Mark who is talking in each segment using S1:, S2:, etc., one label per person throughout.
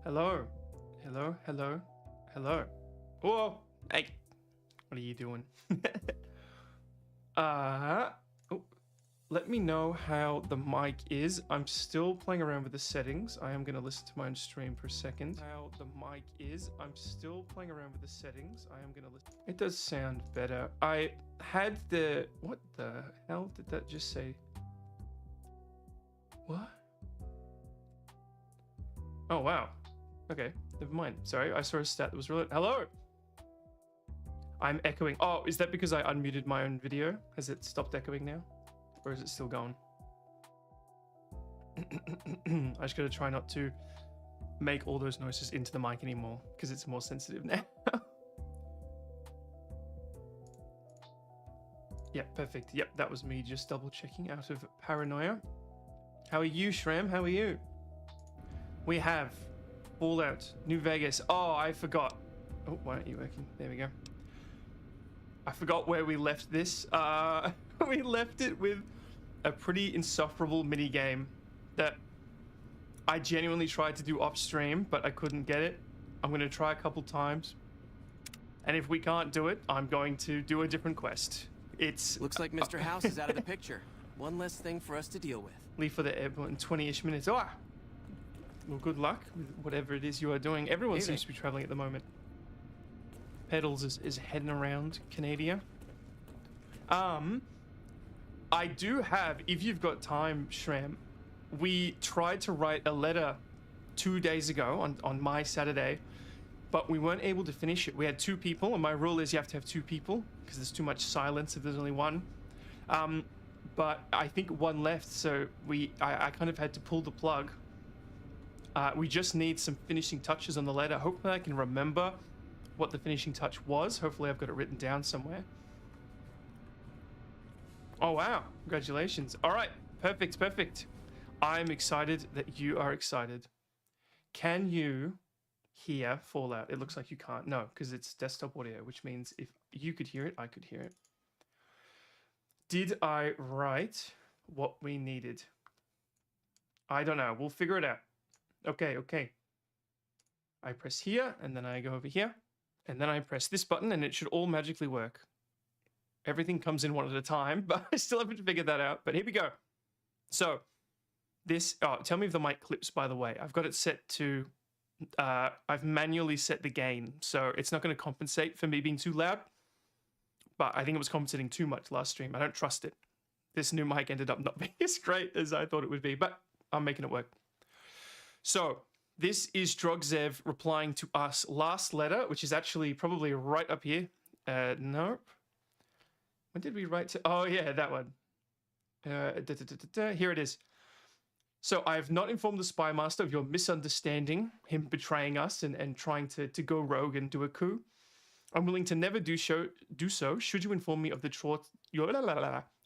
S1: Hello. Hello, hello, hello. Whoa, hey. What are you doing? Oh, let me know how the mic is. I'm still playing around with the settings. I am going to listen to my own stream for a second. How the mic is. I'm still playing around with the settings. I am going to listen. It does sound better. I had the... What the hell did that just say? What? Oh, wow. Okay, never mind. Sorry, I saw a stat that was relevant. Hello! I'm echoing. Oh, is that because I unmuted my own video? Has it stopped echoing now? Or is it still going? I just gotta try not to make all those noises into the mic anymore because it's more sensitive now. Yeah, perfect. Yep, that was me just double checking out of paranoia. How are you, Shram? How are you? We have Fallout, New Vegas. Oh, I forgot. Oh, why aren't you working? There we go. I forgot where we left this. We left it with a pretty insufferable mini game that I genuinely tried to do off stream, but I couldn't get it. I'm going to try a couple times. And if we can't do it, I'm going to do a different quest. It's...
S2: Looks like Mr. House is out of the picture. One less thing for us to deal with.
S1: Leave for the airport in 20-ish minutes. Oh! Well, good luck with whatever it is you are doing. Everyone seems to be traveling at the moment. Pedals is heading around Canada. I do have, if you've got time, Shram, we tried to write a letter 2 days ago on my Saturday, but we weren't able to finish it. We had 2 people, and my rule is you have to have 2 people because there's too much silence if there's only one. But I think one left, so I kind of had to pull the plug. We just need some finishing touches on the letter. Hopefully I can remember what the finishing touch was. Hopefully I've got it written down somewhere. Oh, wow. Congratulations. All right. Perfect. Perfect. I'm excited that you are excited. Can you hear Fallout? It looks like you can't. No, because it's desktop audio, which means if you could hear it, I could hear it. Did I write what we needed? I don't know. We'll figure it out. Okay, okay. I press here, and then I go over here, and then I press this button, and it should all magically work. Everything comes in one at a time, but I still haven't figured that out. But here we go. So this, oh, tell me if the mic clips, by the way. I've got it set to, I've manually set the gain, so it's not going to compensate for me being too loud. But I think it was compensating too much last stream. I don't trust it. This new mic ended up not being as great as I thought it would be, but I'm making it work. So this is Jozef replying to us last letter, which is actually probably right up here. Nope. When did we write to? Oh, yeah, that one. Here it is. So I have not informed the spy master of your misunderstanding, him betraying us and trying to go rogue and do a coup. I'm willing to never do so. Should you inform me of the truth?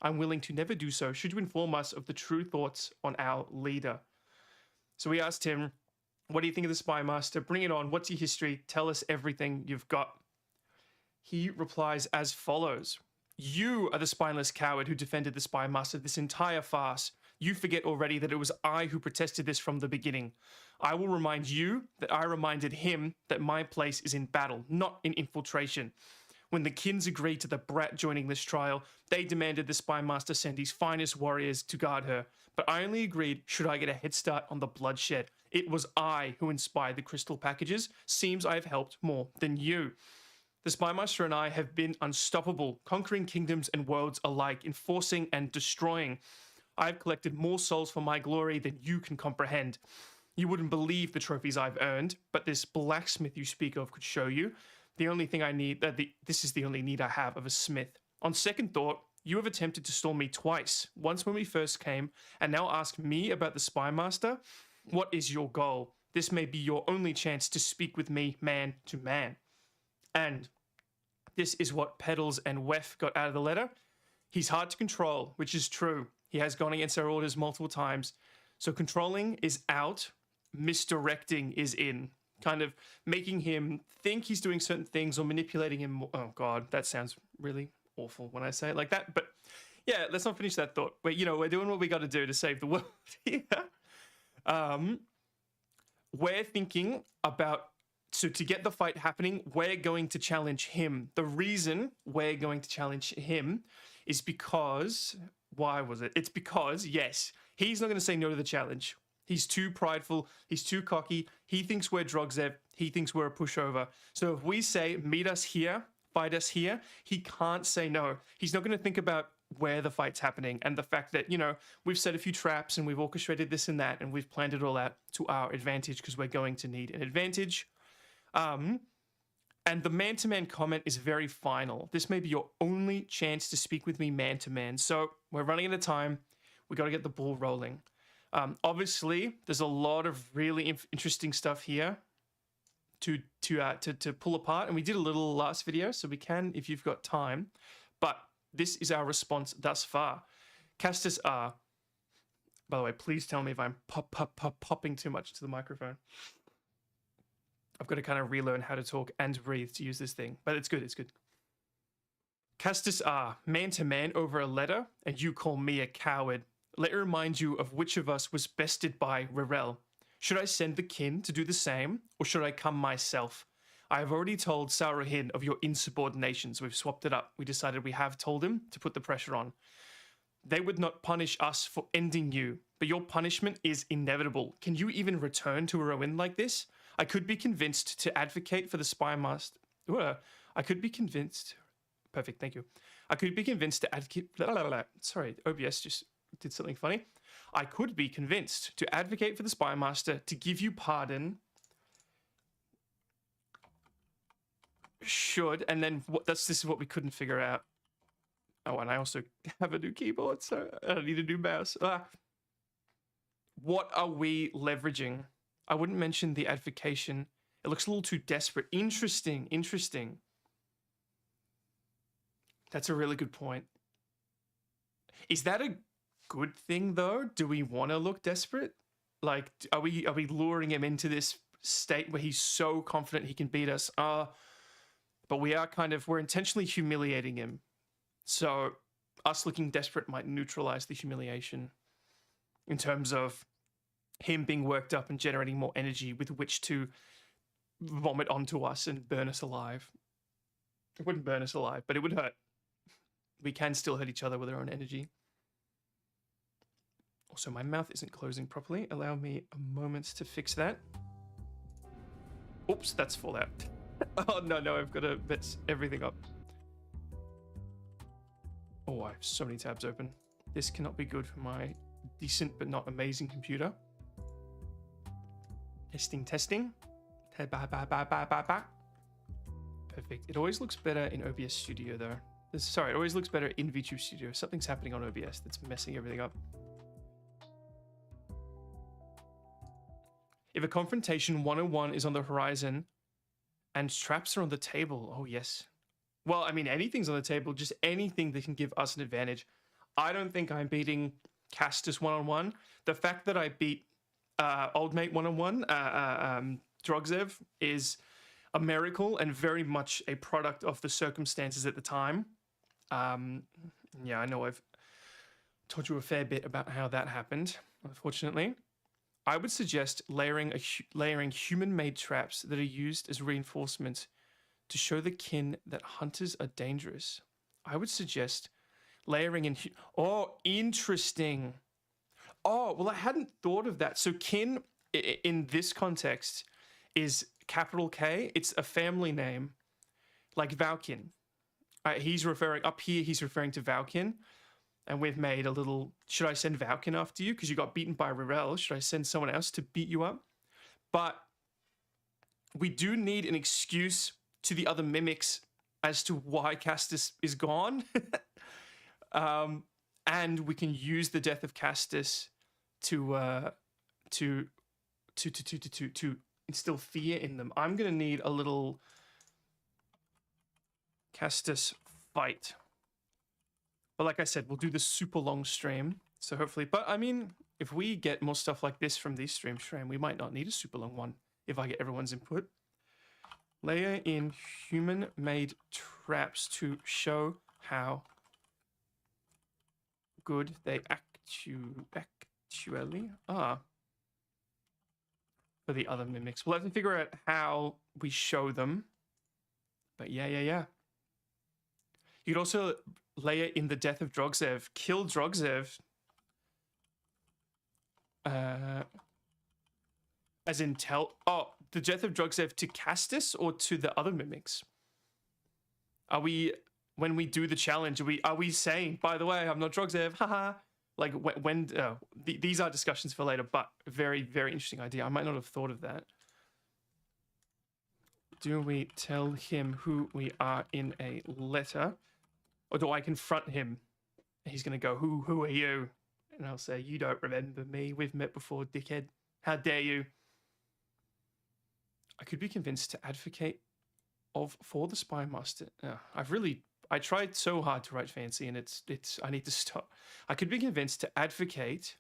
S1: I'm willing to never do so. Should you inform us of the true thoughts on our leader? So we asked him, what do you think of the spy master? Bring it on. What's your history? Tell us everything you've got. He replies as follows. You are the spineless coward who defended the spy master this entire farce. You forget already that it was I who protested this from the beginning. I will remind you that I reminded him that my place is in battle, not in infiltration. When the Kins agreed to the brat joining this trial, they demanded the spy master send his finest warriors to guard her. But I only agreed should I get a head start on the bloodshed. It was I who inspired the crystal packages. Seems I have helped more than you. The spy master and I have been unstoppable, conquering kingdoms and worlds alike, enforcing and destroying. I have collected more souls for my glory than you can comprehend. You wouldn't believe the trophies I've earned, but this blacksmith you speak of could show you. The only thing I need, this is the only need I have of a smith. On second thought, you have attempted to stall me twice. Once when we first came, and now ask me about the spy master. What is your goal? This may be your only chance to speak with me man to man. And this is what Pedals and Wef got out of the letter. He's hard to control, which is true. He has gone against our orders multiple times. So controlling is out, misdirecting is in. Kind of making him think he's doing certain things or manipulating him. Oh God, that sounds really awful when I say it like that. But yeah, let's not finish that thought. We're doing what we got to do to save the world here. we're thinking about, so to get the fight happening, we're going to challenge him. The reason we're going to challenge him is because, why was it? It's because, yes, he's not going to say no to the challenge. He's too prideful. He's too cocky. He thinks we're Jozef. He thinks we're a pushover. So if we say, meet us here, fight us here, he can't say no. He's not going to think about where the fight's happening and the fact that, you know, we've set a few traps and we've orchestrated this and that and we've planned it all out to our advantage because we're going to need an advantage. And the man-to-man comment is very final. This may be your only chance to speak with me man-to-man. So we're running out of time. We got to get the ball rolling. Obviously, there's a lot of really interesting stuff here to pull apart, and we did a little last video, so we can if you've got time. But this is our response thus far. Castus R. By the way, please tell me if I'm popping too much to the microphone. I've got to kind of relearn how to talk and breathe to use this thing, but it's good. It's good. Castus R. Man to man over a letter, and you call me a coward. Let me remind you of which of us was bested by Rerel. Should I send the kin to do the same, or should I come myself? I have already told Saurohin of your insubordinations. We've swapped it up. We decided we have told him to put the pressure on. They would not punish us for ending you, but your punishment is inevitable. Can you even return to a ruin like this? I could be convinced to advocate for the spy master. I could be convinced. Perfect, thank you. I could be convinced to advocate. Sorry, OBS just did something funny. I could be convinced to advocate for the spy master to give you pardon. Should, and then this is what we couldn't figure out. Oh, and I also have a new keyboard, so I need a new mouse. What are we leveraging? I wouldn't mention the advocation. It looks a little too desperate. Interesting, interesting. That's a really good point. Is that a good thing though? Do we want to look desperate? Like, are we luring him into this state where he's so confident he can beat us? But we're intentionally humiliating him. So us looking desperate might neutralize the humiliation in terms of him being worked up and generating more energy with which to vomit onto us and burn us alive. It wouldn't burn us alive, but it would hurt. We can still hurt each other with our own energy. Also, my mouth isn't closing properly. Allow me a moment to fix that. Oops, that's fallout. Oh, no, I've got to mess everything up. Oh, I have so many tabs open. This cannot be good for my decent but not amazing computer. Testing. Perfect. It always looks better in OBS Studio, though. Sorry, it always looks better in Vtuber Studio. Something's happening on OBS that's messing everything up. If a confrontation 101 is on the horizon and traps are on the table, oh yes. Well, I mean, anything's on the table, just anything that can give us an advantage. I don't think I'm beating Castus one-on-one. The fact that I beat Old Mate one-on-one, Jozef, is a miracle and very much a product of the circumstances at the time. Yeah, I know I've told you a fair bit about how that happened, unfortunately. I would suggest layering human-made traps that are used as reinforcements to show the kin that hunters are dangerous. I would suggest layering in... Oh, interesting. Oh, well, I hadn't thought of that. So kin, in this context, is capital K. It's a family name, like Valkin. He's referring... Up here, he's referring to Valkin. And we've made a little... Should I send Valkin after you? Because you got beaten by Rerel. Should I send someone else to beat you up? But we do need an excuse to the other mimics as to why Castus is gone. And we can use the death of Castus to instill fear in them. I'm going to need a little Castus fight. But like I said, we'll do this super long stream. So hopefully, but I mean, if we get more stuff like this from these streams, we might not need a super long one if I get everyone's input. Layer in human-made traps to show how good they actually are. for the other mimics. We'll have to figure out how we show them. But yeah. You'd also layer in the death of Jozef. Kill Jozef. As in tell... Oh, the death of Jozef to Castus or to the other mimics? Are we... When we do the challenge, are we saying, by the way, I'm not Jozef, haha. Like, these are discussions for later, but very, very interesting idea. I might not have thought of that. Do we tell him who we are in a letter? Or do I confront him? He's going to go, who are you? And I'll say, you don't remember me. We've met before, dickhead. How dare you? I could be convinced to advocate for the spy master. I tried so hard to write fancy, and I need to stop. I could be convinced to advocate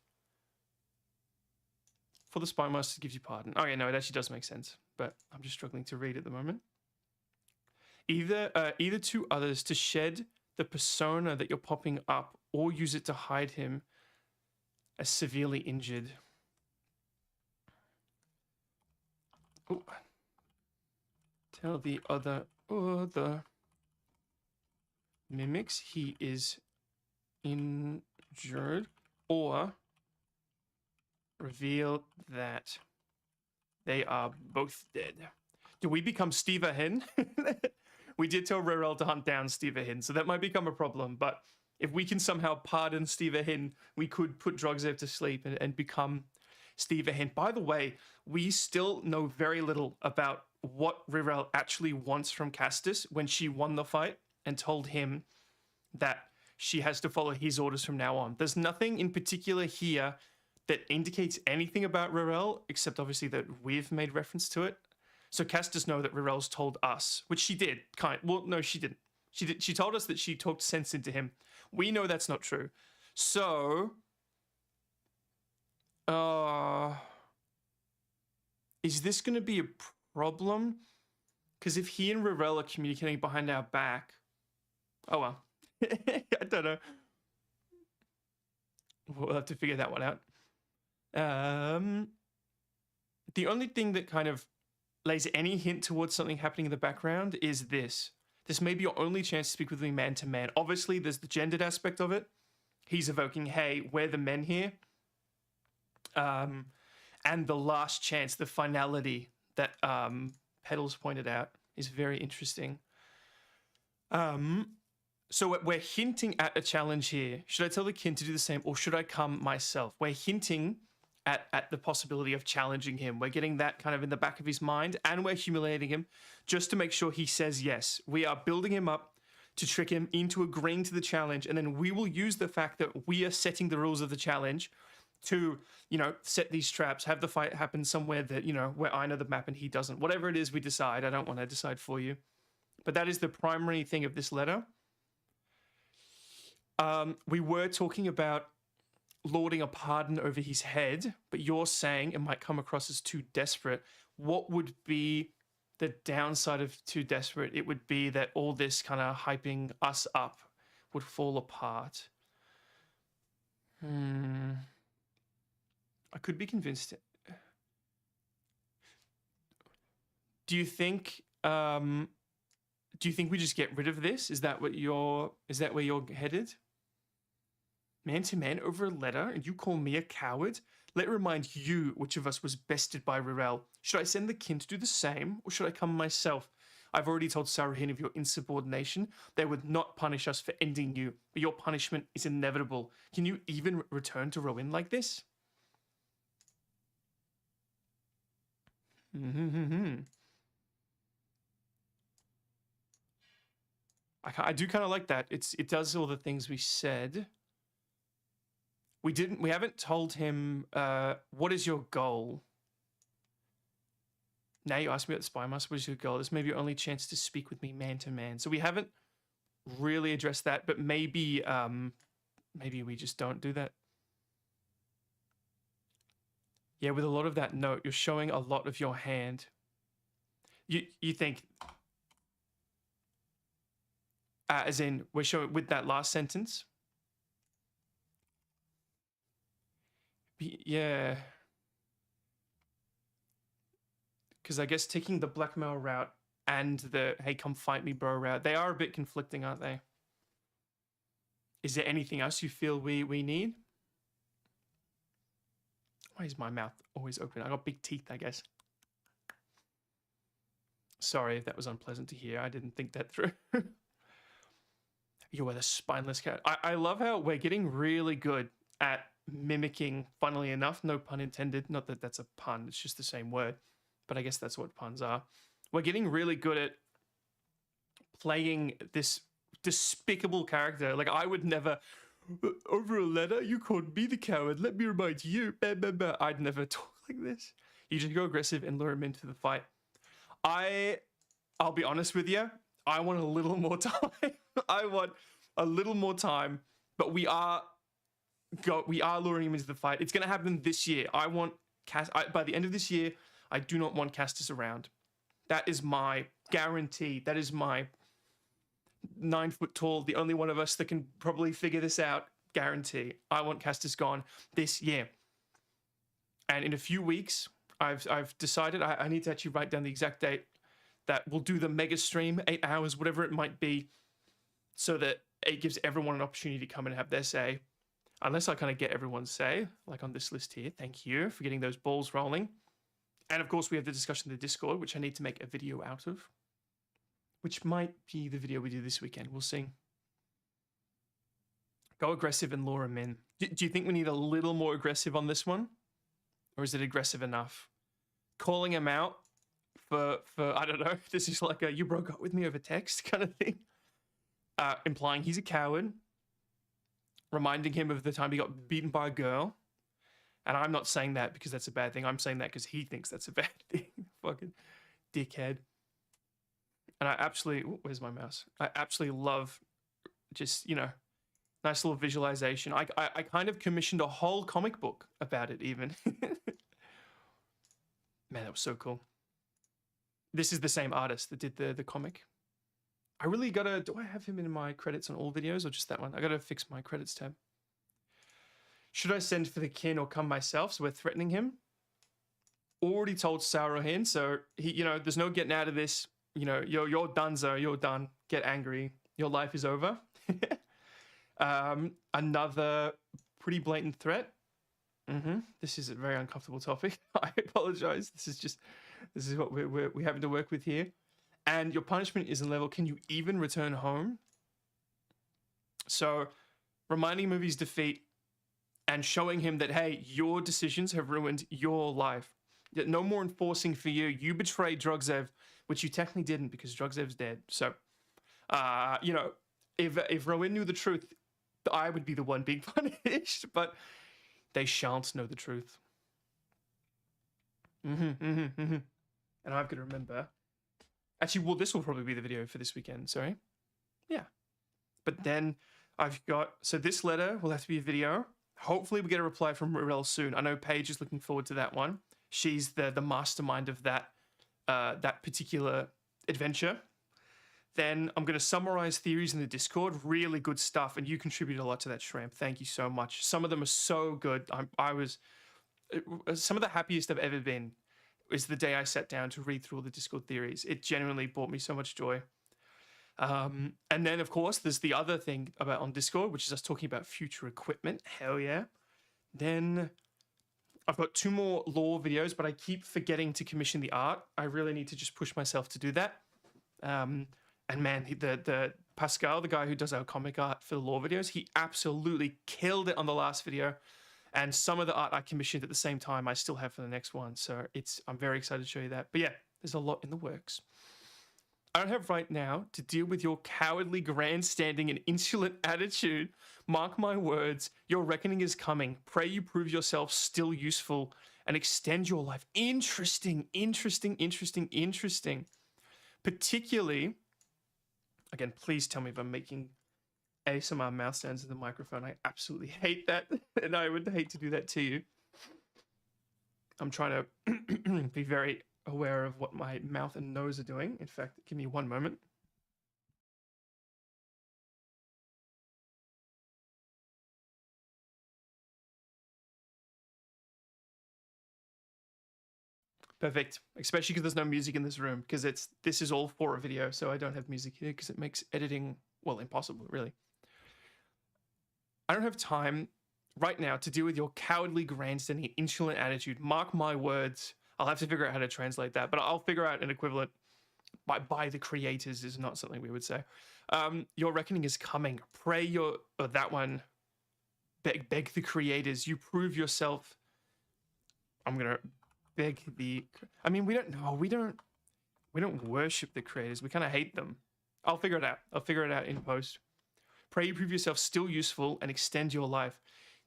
S1: for the spy master gives you pardon. Oh yeah, no, it actually does make sense, but I'm just struggling to read at the moment. Either to others to shed the persona that you're popping up, or use it to hide him as severely injured. Ooh. Tell the other mimics he is injured, or reveal that they are both dead. Do we become Steve Hen? We did tell Rorel to hunt down Steve Hen, so that might become a problem. But if we can somehow pardon Steve Hen, we could put Jozef to sleep and become Steve Hen. By the way, we still know very little about what Rorel actually wants from Castus when she won the fight and told him that she has to follow his orders from now on. There's nothing in particular here that indicates anything about Rorel, except obviously that we've made reference to it. So Castus know that Rorel's told us, which she did. Well, no, she didn't. She told us that she talked sense into him. We know that's not true. So, is this going to be a problem? Because if he and Rorel are communicating behind our back, oh well. I don't know. We'll have to figure that one out. The only thing that kind of lays any hint towards something happening in the background is this. This may be your only chance to speak with me man to man. Obviously, there's the gendered aspect of it. He's evoking, hey, we're the men here. And the last chance, the finality that Petals pointed out is very interesting. So we're hinting at a challenge here. Should I tell the kin to do the same, or should I come myself? We're hinting at the possibility of challenging him. We're getting that kind of in the back of his mind, and we're humiliating him just to make sure he says yes. We are building him up to trick him into agreeing to the challenge, and then we will use the fact that we are setting the rules of the challenge to, set these traps, have the fight happen somewhere that, where I know the map and he doesn't. Whatever it is we decide, I don't want to decide for you. But that is the primary thing of this letter. We were talking about lording a pardon over his head, but you're saying it might come across as too desperate. What would be the downside of too desperate? It would be that all this kind of hyping us up would fall apart. I could be convinced. Do you think we just get rid of this? Is that where you're headed? Man to man over a letter, and you call me a coward? Let me remind you which of us was bested by Rorel. Should I send the kin to do the same, or should I come myself? I've already told Sarahin of your insubordination. They would not punish us for ending you, but your punishment is inevitable. Can you even return to Rowan like this? I do kind of like that. It does all the things we said. We haven't told him, what is your goal? Now you ask me about the spy master, what is your goal? This may be your only chance to speak with me man to man. So we haven't really addressed that, but maybe we just don't do that. Yeah, with a lot of that note, you're showing a lot of your hand. You think, as in, we're showing with that last sentence? Yeah. Because I guess taking the blackmail route and the hey, come fight me, bro route, they are a bit conflicting, aren't they? Is there anything else you feel we need? Why is my mouth always open? I got big teeth, I guess. Sorry if that was unpleasant to hear. I didn't think that through. You are the spineless cat. I love how we're getting really good at mimicking, funnily enough, no pun intended. Not that that's a pun, it's just the same word. But I guess that's what puns are. We're getting really good at playing this despicable character. Like, I would never, over a letter, you called me the coward. Let me remind you. Bah, bah, bah. I'd never talk like this. You just go aggressive and lure him into the fight. I'll be honest with you. I want a little more time. I want a little more time, but we are luring him into the fight. It's going to happen this year. I want by the end of this year, I do not want Castus around. That is my guarantee. That is my 9 foot tall, the only one of us that can probably figure this out, guarantee. I want Castus gone this year. And in a few weeks, I've decided I need to actually write down the exact date that we'll do the mega stream, 8 hours, whatever it might be, so that it gives everyone an opportunity to come and have their say. Unless I kind of get everyone's say, like on this list here. Thank you for getting those balls rolling. And of course, we have the discussion in the Discord, which I need to make a video out of, which might be the video we do this weekend. We'll see. Go aggressive and lure him in. Do you think we need a little more aggressive on this one? Or is it aggressive enough? Calling him out for I don't know, this is like a you broke up with me over text kind of thing. Implying he's a coward. Reminding him of the time he got beaten by a girl. And I'm not saying that because that's a bad thing. I'm saying that because he thinks that's a bad thing. Fucking dickhead. And I absolutely, where's my mouse? I absolutely love just, you know, nice little visualization. I kind of commissioned a whole comic book about it even. Man, that was so cool. This is the same artist that did the comic. I really gotta, do I have him in my credits on all videos or just that one? I gotta fix my credits tab. Should I send for the kin or come myself? So we're threatening him. Already told Saurohin, so he, you know, there's no getting out of this. You know, you're done, Zo. You're done. Get angry. Your life is over. Another pretty blatant threat. This is a very uncomfortable topic. I apologize. This is what we're having to work with here. And your punishment isn't level. Can you even return home? So, reminding him of his defeat and showing him that, hey, your decisions have ruined your life. No more enforcing for you. You betrayed Jozef, which you technically didn't because Jozef's dead. So, you know, if Rowan knew the truth, I would be the one being punished, but they shan't know the truth. And I've got to remember. Actually, well, this will probably be the video for this weekend, sorry. Yeah. But then I've got, so this letter will have to be a video. Hopefully we get a reply from Morel soon. I know Paige is looking forward to that one. She's the mastermind of that that particular adventure. Then I'm going to summarize theories in the Discord. Really good stuff, and you contribute a lot to that, Shrimp. Thank you so much. Some of them are so good. I was some of the happiest I've ever been is the day I sat down to read through all the Discord theories. It genuinely brought me so much joy. And then, of course, there's the other thing about on Discord, which is us talking about future equipment. Hell yeah. Then I've got 2 more lore videos, but I keep forgetting to commission the art. I really need to just push myself to do that. And man, the Pascal, the guy who does our comic art for the lore videos, he absolutely killed it on the last video. And some of the art I commissioned at the same time I still have for the next one. So I'm very excited to show you that. But yeah, there's a lot in the works. I don't have right now to deal with your cowardly grandstanding and insolent attitude. Mark my words, your reckoning is coming. Pray you prove yourself still useful and extend your life. Interesting. Particularly, again, please tell me if I'm making ASMR mouth sounds in the microphone. I absolutely hate that, and I would hate to do that to you. I'm trying to be very aware of what my mouth and nose are doing. In fact, give me one moment. Perfect. Especially because there's no music in this room, because this is all for a video, so I don't have music here because it makes editing, well, impossible, really. I don't have time right now to deal with your cowardly grandstanding insolent attitude. Mark my words. I'll have to figure out how to translate that, but I'll figure out an equivalent. By the creators is not something we would say. Your reckoning is coming. Pray that one. Beg the creators. You prove yourself. I'm gonna beg the. I mean, we don't worship the creators. We kind of hate them. I'll figure it out. I'll figure it out in post. Pray you prove yourself still useful and extend your life.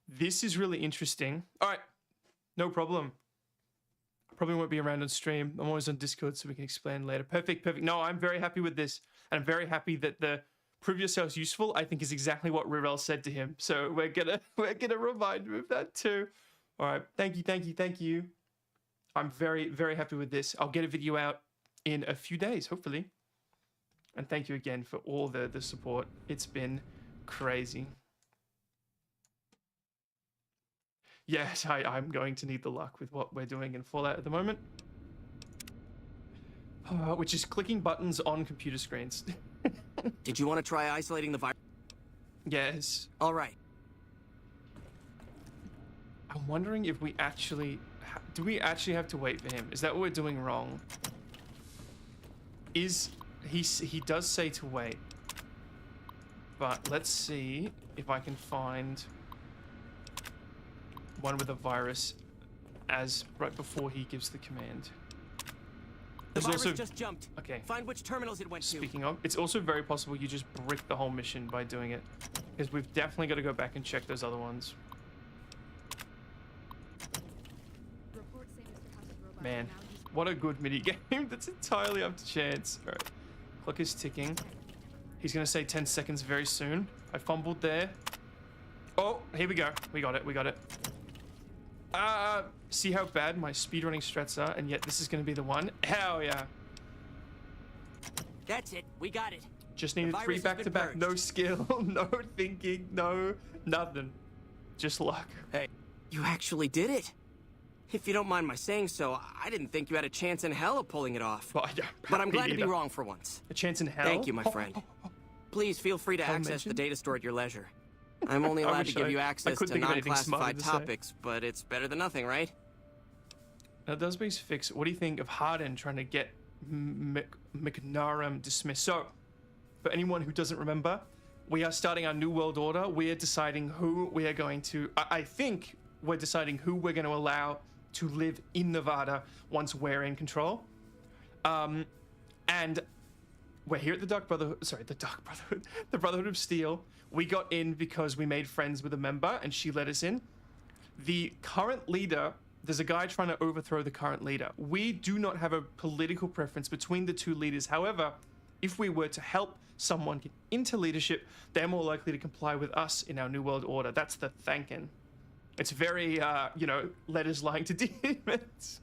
S1: This is really interesting. All right, no problem. Probably won't be around on stream. I'm always on Discord, so we can explain later. Perfect. No, I'm very happy with this, and I'm very happy that the prove yourselves useful, I think, is exactly what Rirel said to him. So we're gonna remind him of that too. All right, thank you. I'm very, very happy with this. I'll get a video out in a few days, hopefully. And thank you again for all the support. It's been crazy. Yes, I'm going to need the luck with what we're doing in Fallout at the moment. Which is clicking buttons on computer screens.
S2: Did you want to try isolating the virus?
S1: Yes.
S2: All right.
S1: I'm wondering if we actually... do we actually have to wait for him? Is that what we're doing wrong? He does say to wait. But let's see if I can find one with a virus as right before he gives the command.
S2: The virus just jumped.
S1: Okay.
S2: Find which terminals it went to.
S1: Speaking of, it's also very possible you just brick the whole mission by doing it, because we've definitely got to go back and check those other ones. Man, what a good mini game. That's entirely up to chance. All right, clock is ticking. He's gonna say 10 seconds very soon. I fumbled there. Oh, here we go. We got it. See how bad my speedrunning strats are, and yet this is gonna be the one. Hell yeah.
S2: That's it. We got it.
S1: Just needed 3 back-to-back. No skill, no thinking, no nothing. Just luck.
S2: Hey, you actually did it. If you don't mind my saying so, I didn't think you had a chance in hell of pulling it off.
S1: Well, yeah,
S2: but I'm glad to be wrong for once.
S1: A chance in hell?
S2: Thank you, my friend. Please feel free to access the data store at your leisure. I'm only allowed to give you access to non-classified topics, but it's better than nothing, right?
S1: Now, does being fixed, what do you think of Harden trying to get McNaram dismissed? So, for anyone who doesn't remember, we are starting our new world order. We are deciding who we are going to... I think we're deciding who we're going to allow to live in Nevada once we're in control. And we're here at the the Brotherhood of Steel. We got in because we made friends with a member and she let us in. The current leader, there's a guy trying to overthrow the current leader. We do not have a political preference between the two leaders. However, if we were to help someone get into leadership, they're more likely to comply with us in our new world order. That's the thinking. It's very, letters lying to demons.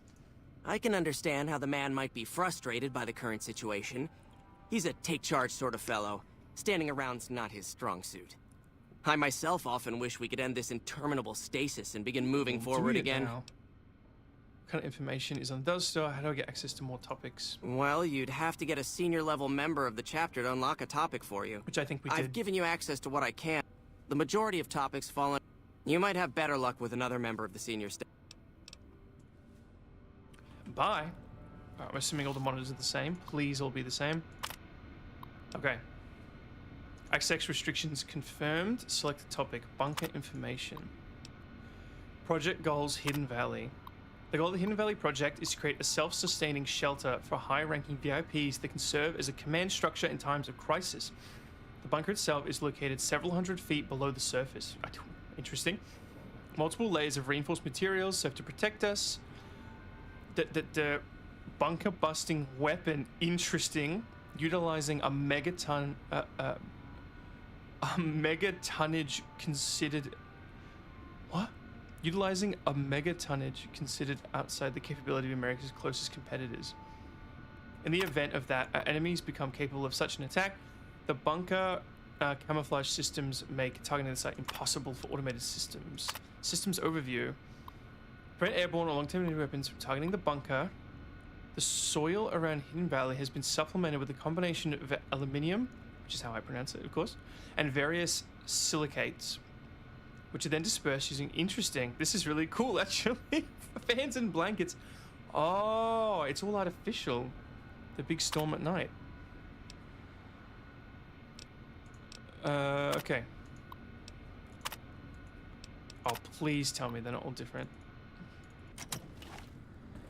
S2: I can understand how the man might be frustrated by the current situation. He's a take-charge sort of fellow. Standing around's not his strong suit. I myself often wish we could end this interminable stasis and begin moving forward again.
S1: Now. What kind of information is on those store? How do I get access to more topics?
S2: Well, you'd have to get a senior-level member of the chapter to unlock a topic for you.
S1: Which I think we did.
S2: I've given you access to what I can. The majority of topics fall in... You might have better luck with another member of the senior staff.
S1: Bye. I'm assuming all the monitors are the same. Please all be the same. Okay. Access restrictions confirmed. Select the topic. Bunker information. Project goals, Hidden Valley. The goal of the Hidden Valley project is to create a self-sustaining shelter for high-ranking VIPs that can serve as a command structure in times of crisis. The bunker itself is located several hundred feet below the surface. Interesting. Multiple layers of reinforced materials serve to protect us. The bunker busting weapon, interesting. Utilizing a megaton, a megatonnage considered. What? Utilizing a megatonnage considered outside the capability of America's closest competitors. In the event of that, enemies become capable of such an attack. The bunker camouflage systems make targeting the site impossible for automated systems. Systems overview. Prevent airborne or long-term enemy weapons from targeting the bunker. The soil around Hidden Valley has been supplemented with a combination of aluminium, which is how I pronounce it, of course, and various silicates, which are then dispersed using interesting. This is really cool, actually. Fans and blankets. Oh, it's all artificial. The big storm at night. Okay. Oh, please tell me they're not all different.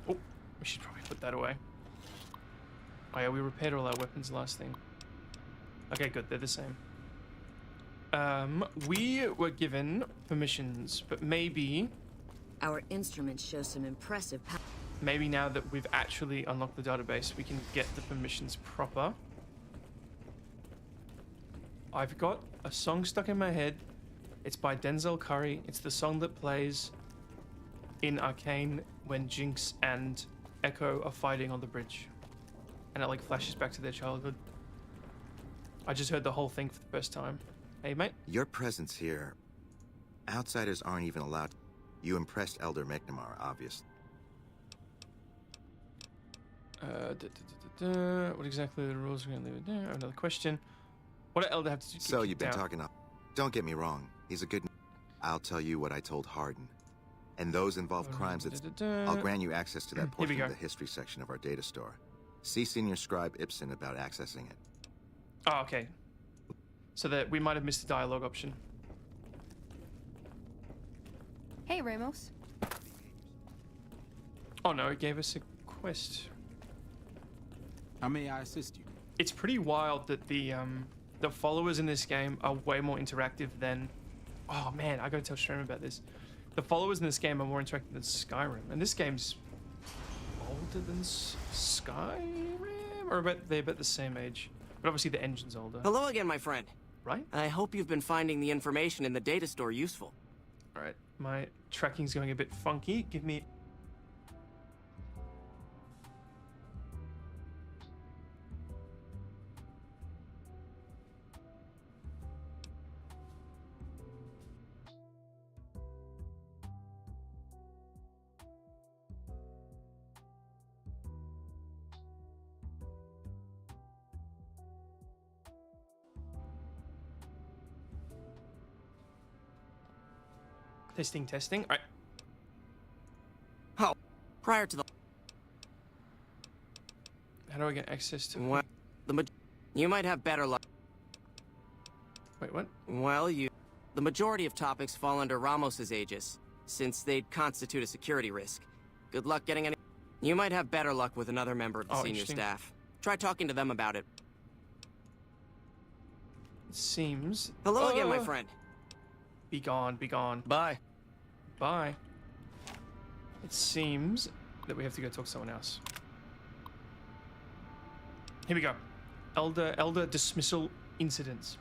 S1: Oh, we should probably put that away. Oh yeah, we repaired all our weapons last thing. Okay, good, they're the same. We were given permissions, but maybe...
S3: Our instruments show some impressive power.
S1: Maybe now that we've actually unlocked the database, we can get the permissions proper. I've got a song stuck in my head. It's by Denzel Curry. It's the song that plays in Arcane when Jinx and Echo are fighting on the bridge. And it like flashes back to their childhood. I just heard the whole thing for the first time. Hey, mate.
S4: Your presence here, outsiders aren't even allowed. You impressed Elder McNamara, obviously.
S1: What exactly are the rules? We're gonna leave it there. Another question. What did Elder have to do?
S4: So you've been talking up. Don't get me wrong. He's a good... I'll tell you what I told Hardin. And those involved crimes I'll grant you access to that portion of the history section of our data store. See Senior Scribe Ibsen about accessing it.
S1: Oh, okay. So that we might have missed the dialogue option.
S5: Hey, Ramos.
S1: Oh no, it gave us a quest.
S6: How may I assist you?
S1: It's pretty wild that the followers in this game are way more interactive than... Oh man, I gotta tell Stream about this. The followers in this game are more interactive than Skyrim, and this game's older than Skyrim, or they're about the same age, but obviously the engine's older.
S2: Hello again, my friend.
S1: Right?
S2: I hope you've been finding the information in the data store useful.
S1: All right, my tracking's going a bit funky. Give me... Testing. All right.
S2: Oh, prior to the...
S1: How do I get access to...
S2: Well, you might have better luck.
S1: Wait, what?
S2: Well, the majority of topics fall under Ramos's aegis, since they'd constitute a security risk. Good luck getting any... You might have better luck with another member of the senior staff. Try talking to them about it.
S1: It seems...
S2: Hello again, my friend.
S1: Be gone, be gone.
S2: Bye.
S1: Bye. It seems that we have to go talk to someone else. Here we go. Elder dismissal incidents.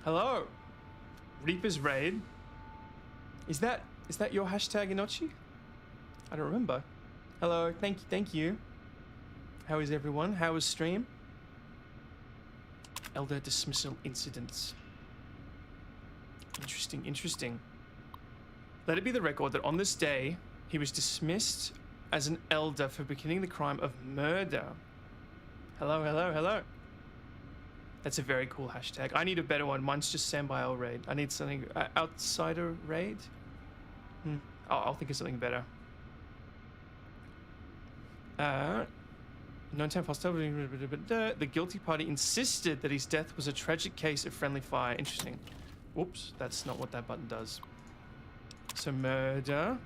S1: Hello. Reaper's Raid. Is that your hashtag, Inochi? I don't remember. Hello, thank you. How is everyone? How is stream? Elder dismissal incidents. Interesting. Let it be the record that on this day, he was dismissed as an elder for beginning the crime of murder. Hello. That's a very cool hashtag. I need a better one. Mine's just Sambi'el Raid. I need something... Outsider Raid? I'll think of something better. Non-time hostile. The guilty party insisted that his death was a tragic case of friendly fire. Interesting. Whoops, that's not what that button does. So murder.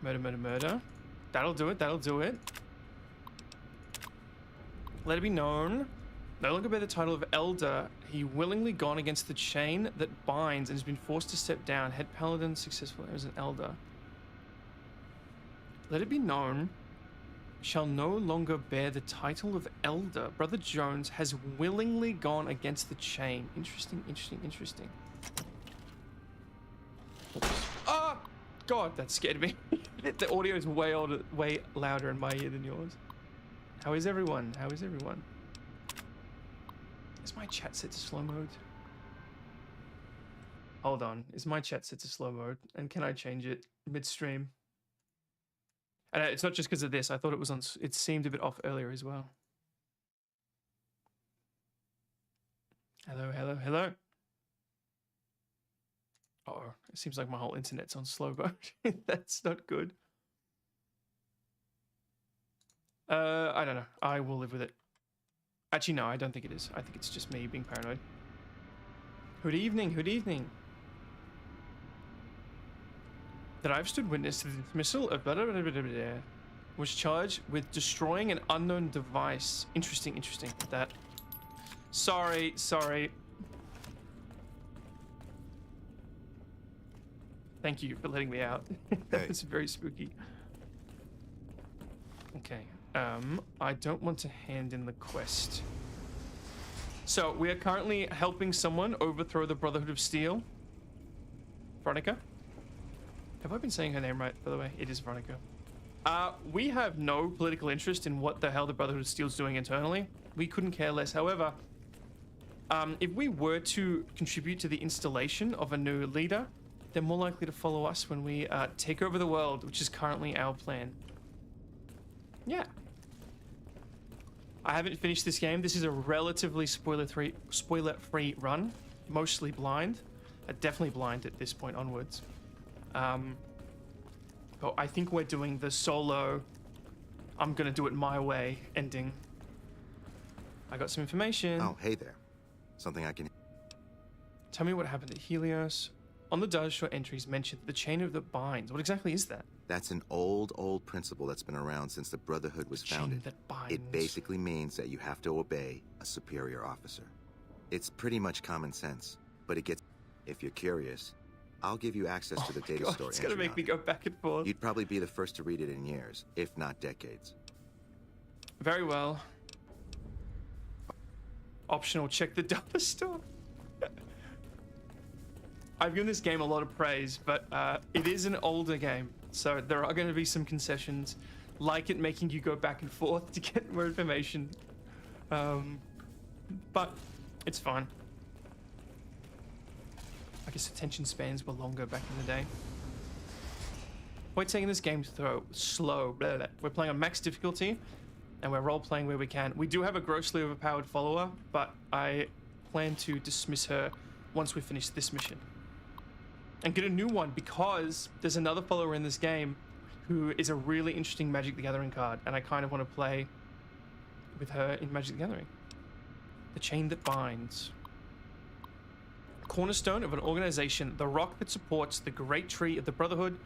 S1: That'll do it. Let it be known. No longer bear the title of Elder. He willingly gone against the chain that binds and has been forced to step down. Head Paladin successful as an Elder. Let it be known. Shall no longer bear the title of Elder. Brother Jones has willingly gone against the chain. Interesting. Oh, God, that scared me. The audio is way louder in my ear than yours. How is everyone? Is my chat set to slow mode? Hold on. Is my chat set to slow mode? And can I change it midstream? And it's not just because of this. I thought it was on. It seemed a bit off earlier as well. Hello, hello, hello. Oh, it seems like my whole internet's on slow mode. That's not good. I don't know. I will live with it. Actually, no, I don't think it is. I think it's just me being paranoid. Good evening, good evening. That I've stood witness to the dismissal of was charged with destroying an unknown device. Interesting, interesting. That. Sorry, sorry. Thank you for letting me out. That was very spooky. Okay. I don't want to hand in the quest. So we are currently helping someone overthrow the Brotherhood of Steel. Veronica? Have I been saying her name right, by the way? It is Veronica. We have no political interest in what the hell the Brotherhood of Steel is doing internally. We couldn't care less. However, if we were to contribute to the installation of a new leader, they're more likely to follow us when we take over the world, which is currently our plan. Yeah. I haven't finished this game. This is a relatively spoiler-free run, mostly blind. Definitely blind at this point onwards. But I think we're doing the solo, I'm gonna do it my way ending. I got some information.
S4: Oh, hey there. Something I can...
S1: Tell me what happened at Helios. On the data short entries mentioned the chain of the binds. What exactly is that?
S4: That's an old principle that's been around since the Brotherhood was founded.
S1: Chain that binds.
S4: It basically means that you have to obey a superior officer. It's pretty much common sense, but it gets... If you're curious, I'll give you access to the data store.
S1: It's gonna make me go back and forth.
S4: You'd probably be the first to read it in years, if not decades.
S1: Very well. Optional, check the data store. I've given this game a lot of praise, but it is an older game, so there are going to be some concessions, like it making you go back and forth to get more information. But it's fine. I guess attention spans were longer back in the day. Point taking this game slow. Blah, blah. We're playing on max difficulty, and we're role-playing where we can. We do have a grossly overpowered follower, but I plan to dismiss her once we finish this mission. And get a new one, because there's another follower in this game who is a really interesting Magic the Gathering card, and I kind of want to play with her in Magic the Gathering. The chain that binds. Cornerstone of an organization, the rock that supports the great tree of the Brotherhood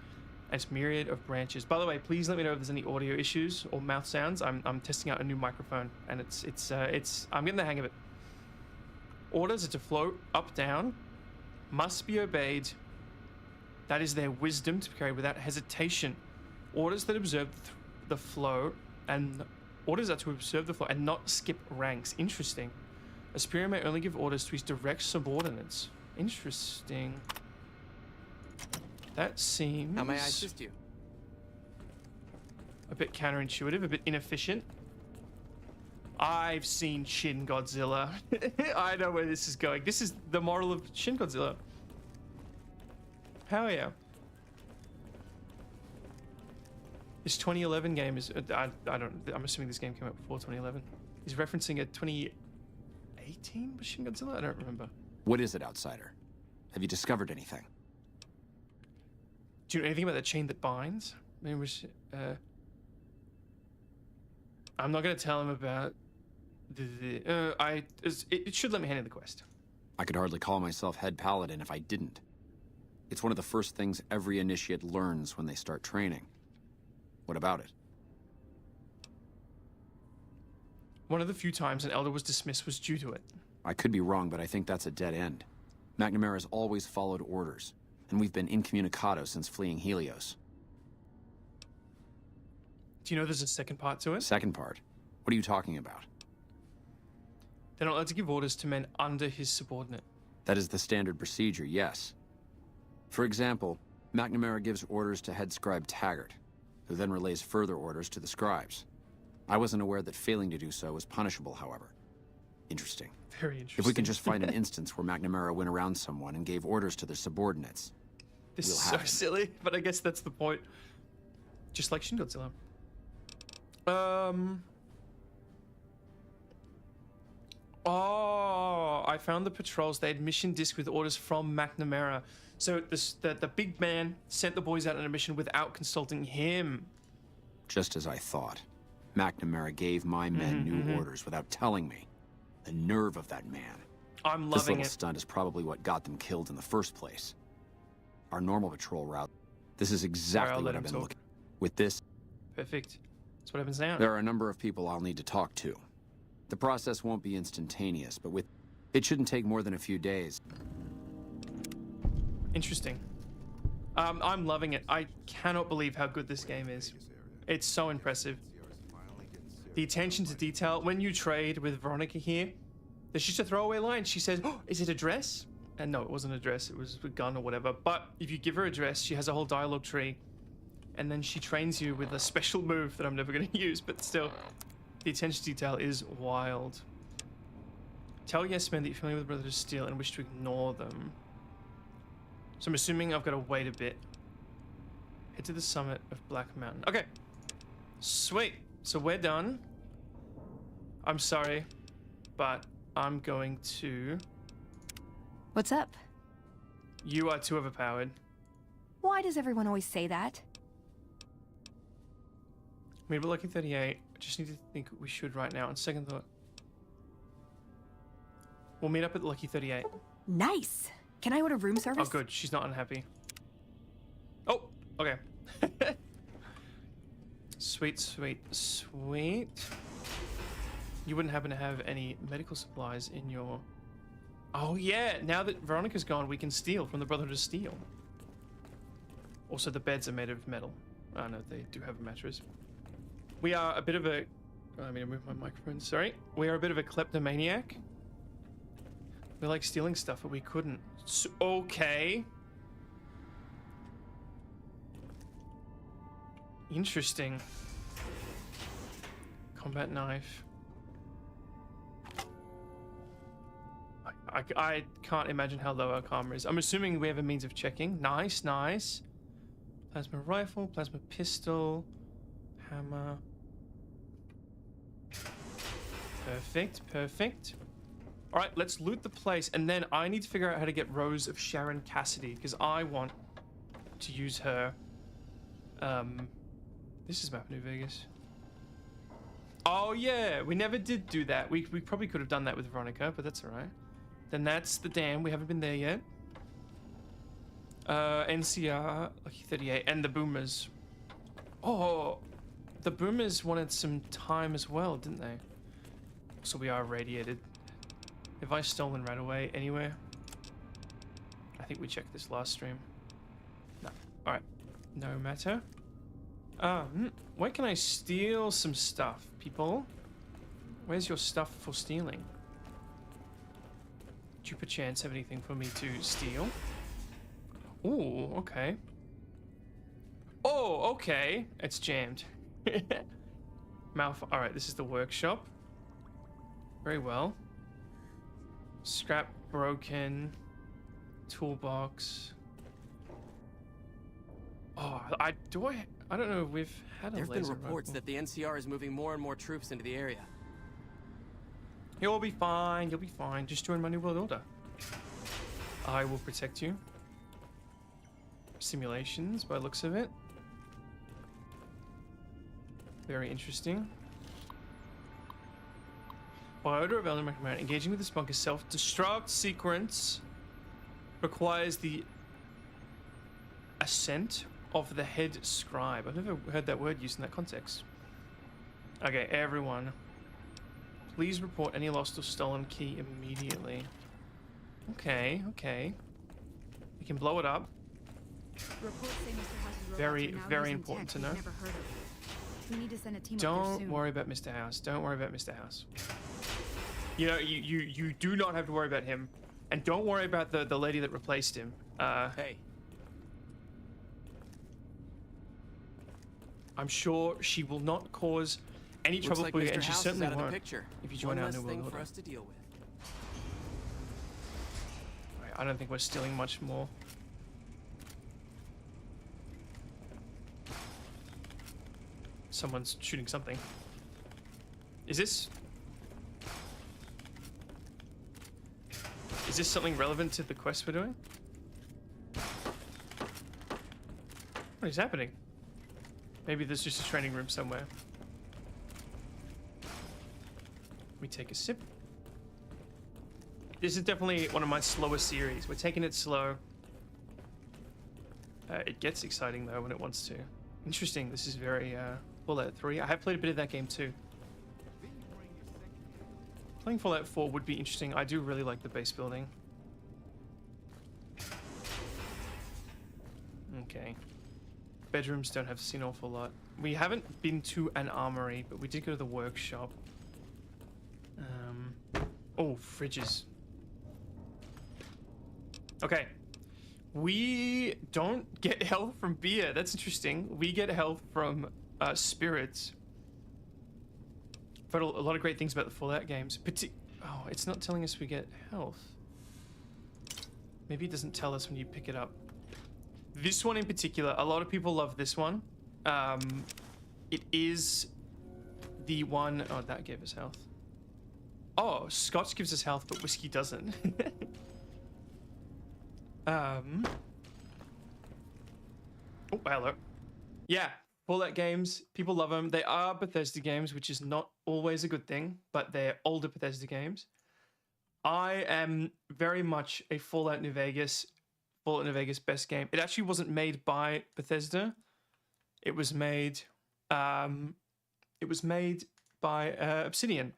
S1: and its myriad of branches. By the way, please let me know if there's any audio issues or mouth sounds. I'm testing out a new microphone, and I'm getting the hang of it. Orders are to float up, down, must be obeyed. That is their wisdom to be carried without hesitation. Orders that observe the flow, and orders are to observe the flow and not skip ranks. Interesting. A superior may only give orders to his direct subordinates. Interesting. That seems...
S2: How may I assist you?
S1: A bit counterintuitive, a bit inefficient. I've seen Shin Godzilla. I know where this is going. This is the moral of Shin Godzilla. Hell yeah. This 2011 game is... I'm assuming this game came out before 2011. He's referencing a 2018 Shin Godzilla? I don't remember.
S6: What is it, outsider? Have you discovered anything?
S1: Do you know anything about the chain that binds? Maybe we should, I'm not going to tell him about it should let me hand in the quest.
S6: I could hardly call myself head paladin if I didn't. It's one of the first things every initiate learns when they start training. What about it?
S1: One of the few times an elder was dismissed was due to it.
S6: I could be wrong, but I think that's a dead end. McNamara's always followed orders, and we've been incommunicado since fleeing Helios.
S1: Do you know there's a second part to it?
S6: Second part? What are you talking about?
S1: They're not allowed to give orders to men under his subordinate.
S6: That is the standard procedure, yes. For example, McNamara gives orders to head scribe Taggart, who then relays further orders to the scribes. I wasn't aware that failing to do so was punishable, however. Interesting.
S1: Very interesting.
S6: If we can just find an instance where McNamara went around someone and gave orders to their subordinates.
S1: This is so silly, but I guess that's the point. Just like Shin Godzilla. Oh, I found the patrols. They had mission disc with orders from McNamara. So the big man sent the boys out on a mission without consulting him.
S6: Just as I thought. McNamara gave my men new orders without telling me. The nerve of that man.
S1: I'm
S6: This
S1: loving
S6: little
S1: it.
S6: stunt is probably what got them killed in the first place. Our normal patrol route. This is exactly what I've been looking. With this,
S1: Perfect. That's what happens now.
S6: there are a number of people I'll need to talk to. The process won't be instantaneous, but it shouldn't take more than a few days.
S1: Interesting. I'm loving it. I cannot believe how good this game is. It's so impressive. The attention to detail. When you trade with Veronica here, there's just a throwaway line. She says, oh, is it a dress? And no, it wasn't a dress. It was a gun or whatever. But if you give her a dress, she has a whole dialogue tree. And then she trains you with a special move that I'm never going to use. But still, the attention to detail is wild. Tell yes men that you're familiar with Brother of Steel and wish to ignore them. So I'm assuming I've got to wait a bit. Head to the summit of Black Mountain. Okay. Sweet. So we're done. I'm sorry, but I'm going to...
S5: What's up?
S1: You are too overpowered.
S5: Why does everyone always say that?
S1: Meet up at Lucky 38. I just need to think we should right now. On second thought. We'll meet up at Lucky 38.
S5: Nice. Can I order room service?
S1: Oh, good. She's not unhappy. Oh, okay. Sweet, sweet, sweet. You wouldn't happen to have any medical supplies in your... Oh, yeah. Now that Veronica's gone, we can steal from the Brotherhood of Steel. Also, the beds are made of metal. Oh, no, they do have a mattress. We are a bit of a... Oh, I'm going to move my microphone. Sorry. We are a bit of a kleptomaniac. We like stealing stuff, but we couldn't. So, okay. Interesting. Combat knife. I can't imagine how low our karma is. I'm assuming we have a means of checking. Nice, nice. Plasma rifle, plasma pistol, hammer. Perfect, perfect. All right, let's loot the place, and then I need to figure out how to get Rose of Sharon Cassidy, because I want to use her. This is Map New Vegas. Oh yeah, we never did do that. We probably could have done that with Veronica, but that's all right. Then that's the dam. We haven't been there yet. NCR, Lucky 38, and the Boomers. Oh, the Boomers wanted some time as well, didn't they? So we are radiated. Have I stolen right away anywhere? I think we checked this last stream. No. All right. No matter. Where can I steal some stuff, people? Where's your stuff for stealing? Do you perchance have anything for me to steal? Ooh, okay. Oh, okay. It's jammed. Mouth. All right, this is the workshop. Very well. Scrap broken. Toolbox. Oh, I don't know if we've had a laser rifle.
S2: There've been reports that the NCR is moving more and more troops into the area.
S1: You'll be fine. You'll be fine. Just join my New World Order. I will protect you. Simulations, by the looks of it. Very interesting. By order of Elder McMahon, engaging with this bunker self-destruct sequence requires the assent of the head scribe. I've never heard that word used in that context. Okay, everyone. Please report any lost or stolen key immediately. Okay, okay. We can blow it up. Very, very important to know.
S5: We need to send a team
S1: Don't worry about Mr. House. Don't worry about Mr. House. You know, you do not have to worry about him. And don't worry about the lady that replaced him.
S2: Hey.
S1: I'm sure she will not cause any trouble for you, and she certainly won't if you join our New World Order.
S2: For us to deal with.
S1: Right, I don't think we're stealing much more. someone's shooting something. Is this something relevant to the quest we're doing? What is happening? Maybe there's just a training room somewhere. We take a sip. This is definitely one of my slower series. We're taking it slow. It gets exciting though when it wants to. Interesting. This is very Fallout 3. I have played a bit of that game too. Playing Fallout 4 would be interesting. I do really like the base building. Okay. Bedrooms don't have to see an awful lot. We haven't been to an armory, but we did go to the workshop. Oh, fridges. Okay. We don't get health from beer. That's interesting. We get health from spirits. I've heard a lot of great things about the Fallout games. Oh, it's not telling us we get health. Maybe it doesn't tell us when you pick it up. This one in particular, a lot of people love this one. It is the one... Oh, that gave us health. Oh, Scotch gives us health, but whiskey doesn't. Oh, hello. Yeah, Fallout games, people love them. They are Bethesda games, which is not always a good thing, but they're older Bethesda games. I am very much a Fallout New Vegas best game. It actually wasn't made by Bethesda. It was made by Obsidian.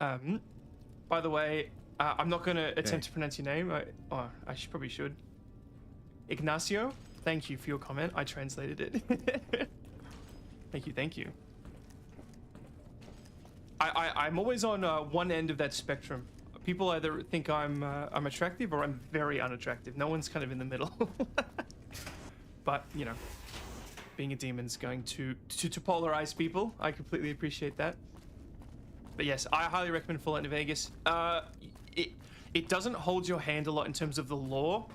S1: By the way, I'm not going to attempt to pronounce your name. I probably should. Ignacio, thank you for your comment. I translated it. Thank you. I'm always on one end of that spectrum. People either think I'm attractive or I'm very unattractive. No one's kind of in the middle. But, you know, being a demon's going to polarize people. I completely appreciate that. But yes, I highly recommend Fallout New Vegas. It doesn't hold your hand a lot in terms of the lore.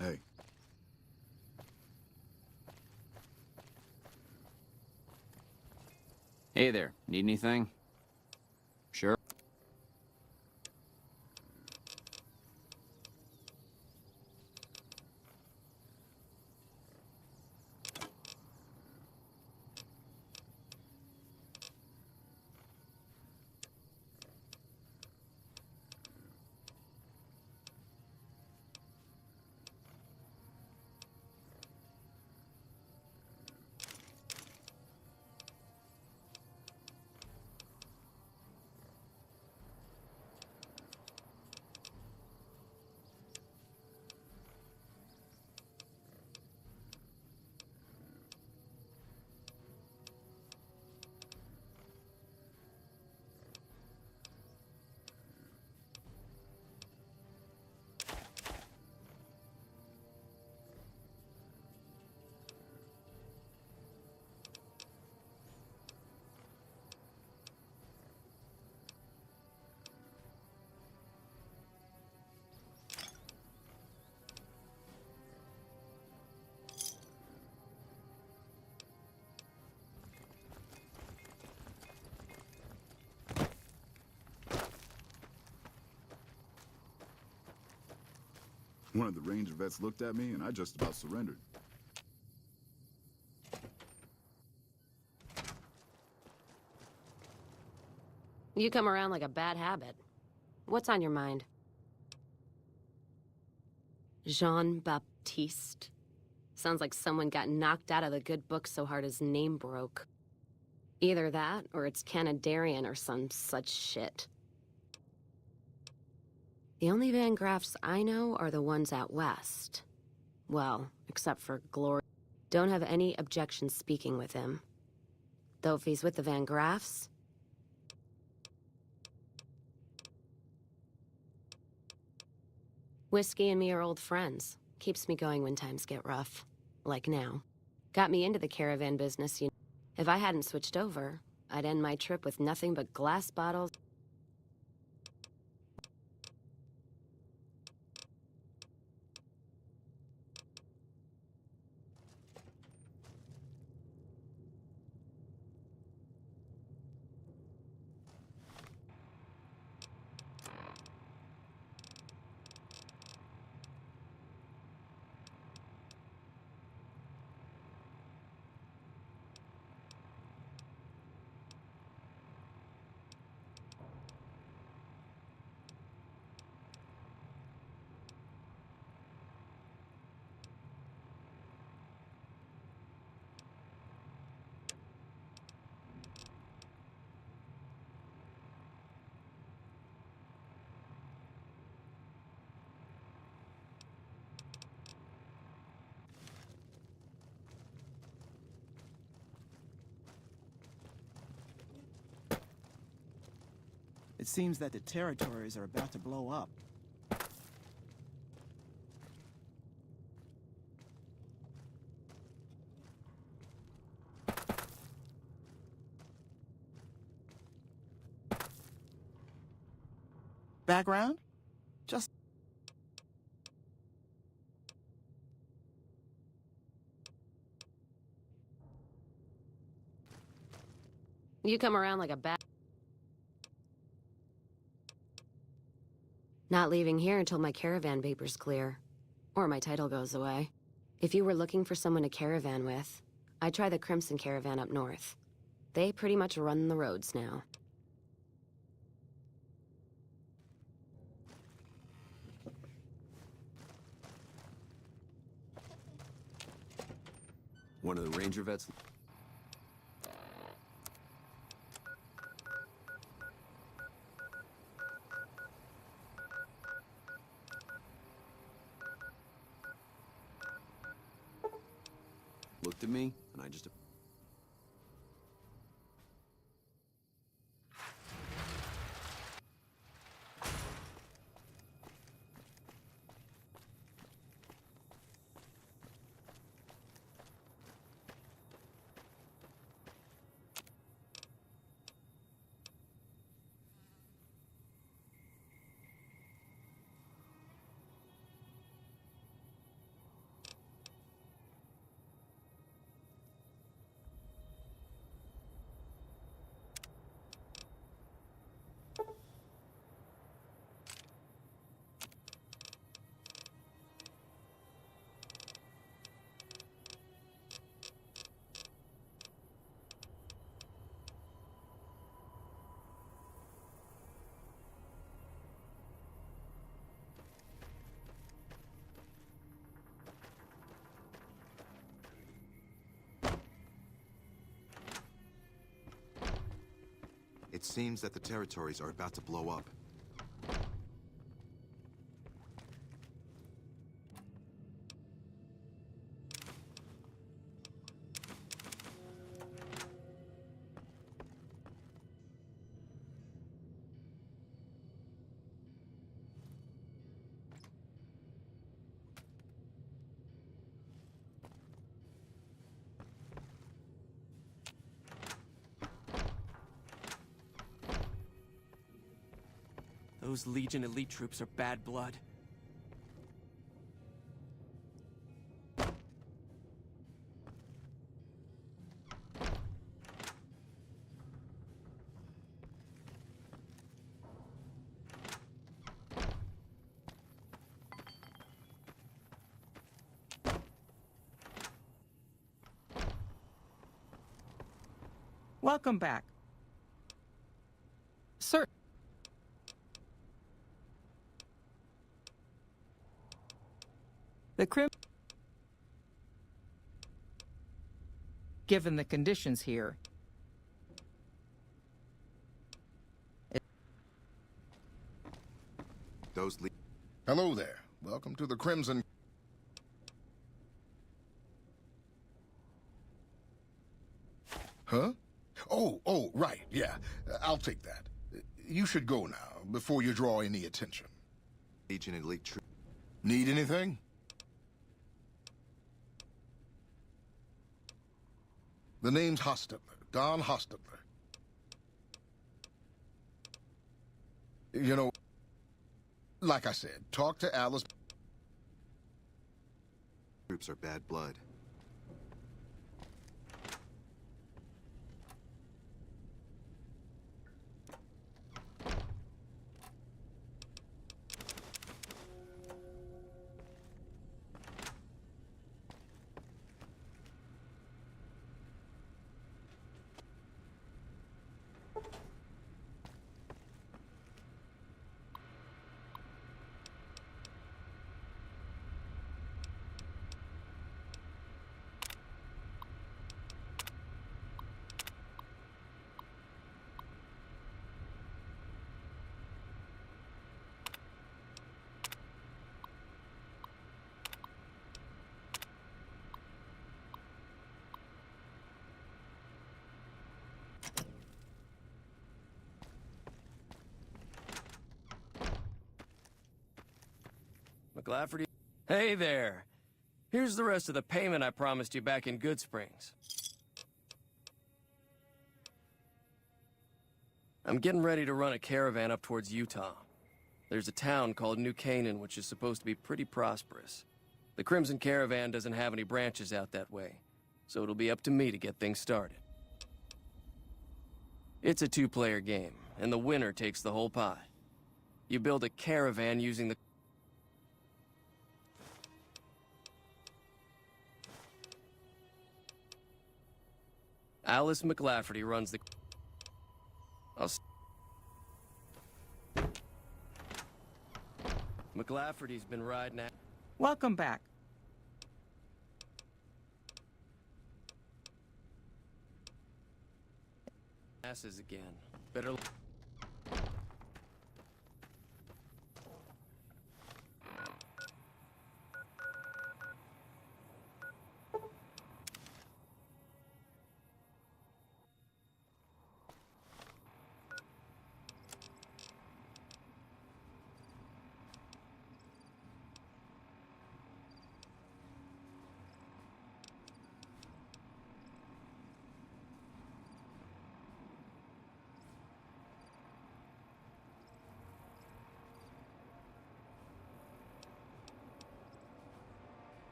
S7: Hey.
S6: Hey there, need anything? Sure.
S7: One of the ranger vets looked at me, and I just about surrendered.
S8: You come around like a bad habit. What's on your mind? Jean-Baptiste. Sounds like someone got knocked out of the good book so hard his name broke. Either that, or it's Canadarian or some such shit. The only Van Graffs I know are the ones out west. Well, except for Glory. Don't have any objection speaking with him. Though if he's with the Van Graffs, Whiskey and me are old friends. Keeps me going when times get rough. Like now. Got me into the caravan business, you know. If I hadn't switched over, I'd end my trip with nothing but glass bottles.
S9: It seems that the territories are about to blow up. Background? Just...
S8: You come around like a bat. Not leaving here until my caravan paper's clear. Or my title goes away. If you were looking for someone to caravan with, I'd try the Crimson Caravan up north. They pretty much run the roads now.
S6: One of the ranger vets... looked at me, and I just...
S4: It seems that the territories are about to blow up.
S2: Those Legion elite troops are bad blood.
S9: Welcome back. Sir. The given the conditions here.
S10: Hello there. Welcome to the Crimson... Huh? Oh, right, yeah. I'll take that. You should go now, before you draw any attention.
S4: Legion elite troop.
S10: Need anything? The name's Hostetler, Don Hostetler. You know, like I said, talk to Alice.
S4: Groups are bad blood.
S2: McLafferty? Hey there. Here's the rest of the payment I promised you back in Good Springs. I'm getting ready to run a caravan up towards Utah. There's a town called New Canaan which is supposed to be pretty prosperous. The Crimson Caravan doesn't have any branches out that way, so it'll be up to me to get things started. It's a two-player game, and the winner takes the whole pot. You build a caravan using the... Alice McLafferty runs the... McLafferty's been riding at...
S9: Welcome back.
S2: Asses again. Better...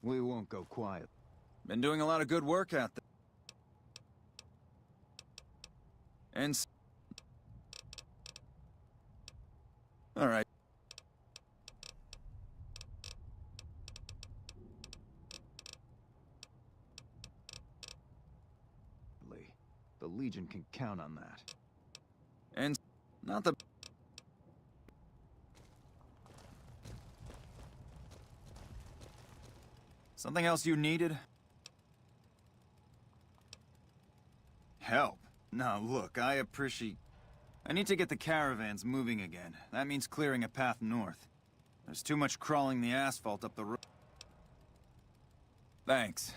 S11: We won't go quiet.
S12: Been doing a lot of good work out there. And... All right.
S11: The Legion can count on that.
S12: And... not the... Something else you needed? Help? No, look, I appreciate... I need to get the caravans moving again. That means clearing a path north. There's too much crawling the asphalt up the road. Thanks,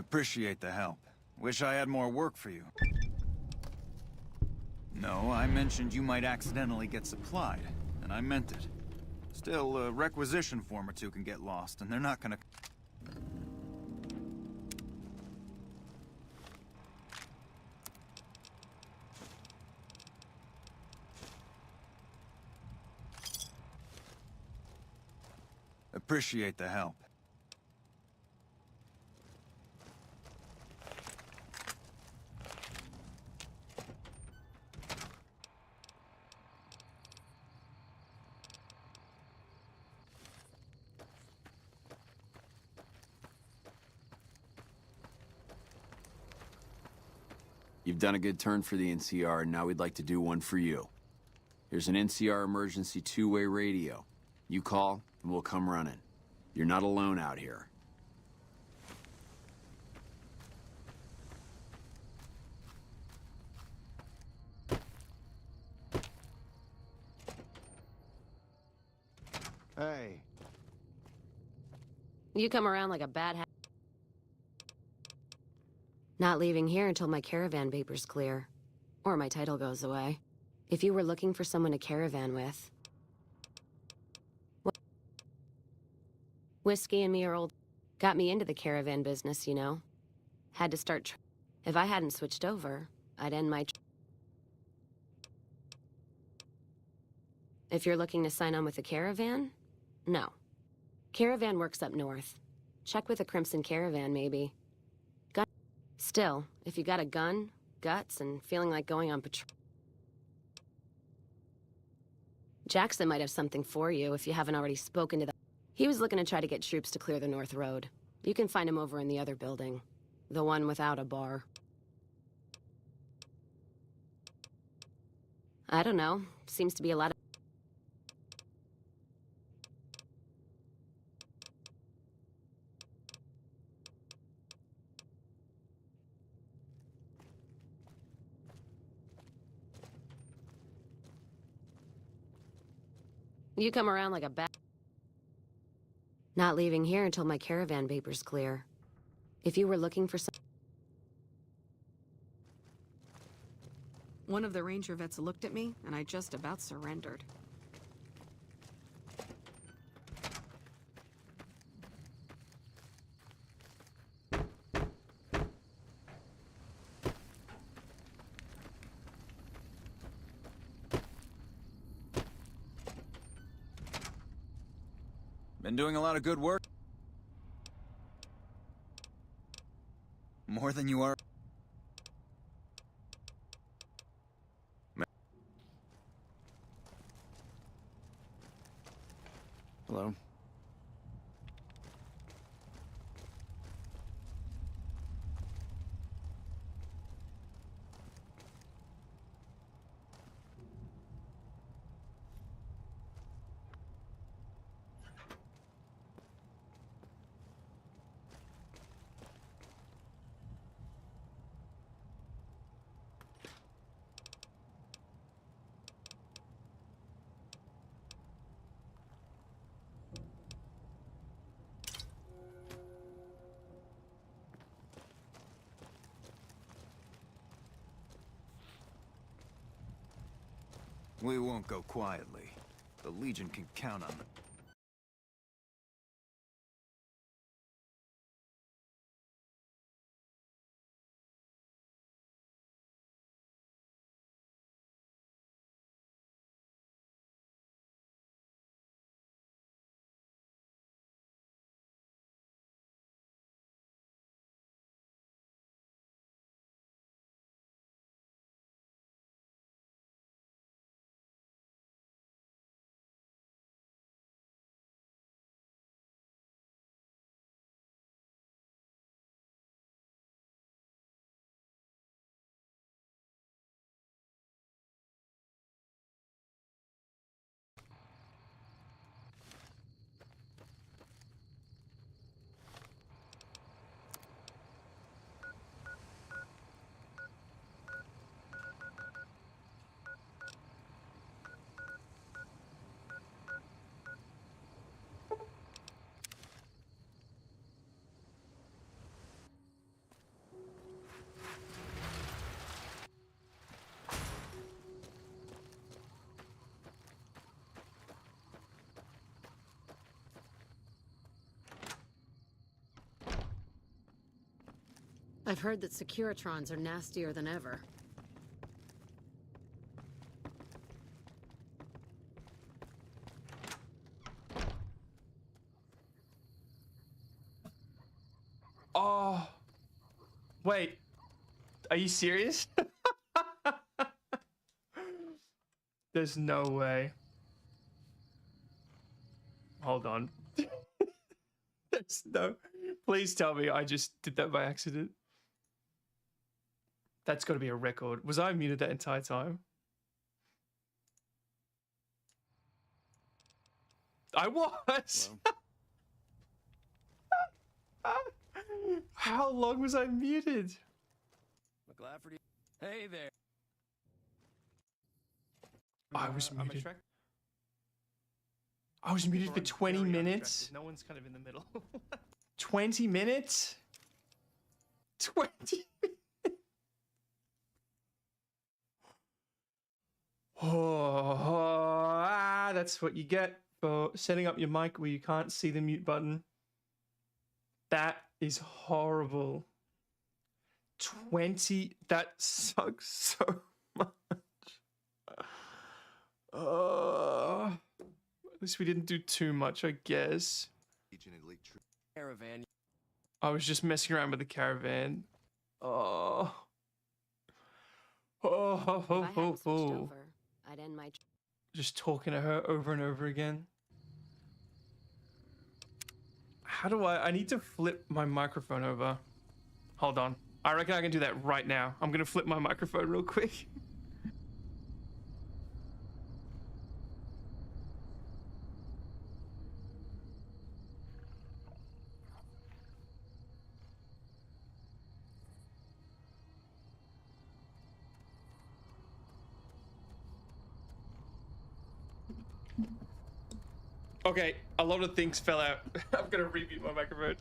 S12: Appreciate the help. Wish I had more work for you. No, I mentioned you might accidentally get supplied, and I meant it. Still, a requisition form or two can get lost, and they're not gonna... Appreciate the help.
S6: You've done a good turn for the NCR, and now we'd like to do one for you. Here's an NCR emergency two-way radio. You call, and we'll come running. You're not alone out here.
S11: Hey.
S8: You come around like a bad hat. Not leaving here until my caravan paper's clear. Or my title goes away. If you were looking for someone to caravan with... Whiskey and me are old. Got me into the caravan business, you know. Had to start... If I hadn't switched over, I'd end my... If you're looking to sign on with a caravan, no. Caravan works up north. Check with a Crimson Caravan, maybe. Still, if you got a gun, guts, and feeling like going on patrol... Jackson might have something for you if you haven't already spoken to the... He was looking to try to get troops to clear the North Road. You can find him over in the other building. The one without a bar. I don't know. Seems to be a lot of... You come around like a bat. Not leaving here until my caravan paper's clear. If you were looking for some...
S13: One of the ranger vets looked at me, and I just about surrendered.
S12: Been doing a lot of good work. More than you are.
S6: Hello.
S12: We won't go quietly. The Legion can count on it.
S13: I've heard that Securitrons are nastier than ever.
S1: Oh, wait. Are you serious? There's no way. Hold on. There's no... Please tell me I just did that by accident. That's got to be a record. Was I muted that entire time? I was. How long was I muted?
S2: Hey there.
S1: I was muted. I was muted for 20 minutes. No one's kind of in the middle. 20 minutes? 20 minutes? That's what you get for setting up your mic where you can't see the mute button. That is horrible. 20, that sucks so much. At least we didn't do too much, I guess.
S2: Caravan.
S1: I was just messing around with the caravan. Oh.
S8: I'd end my...
S1: Just talking to her over and over again. How do I need to flip my microphone over. Hold on. I reckon I can do that right now. I'm gonna flip my microphone real quick. Okay, a lot of things fell out. I'm gonna reboot my microphone.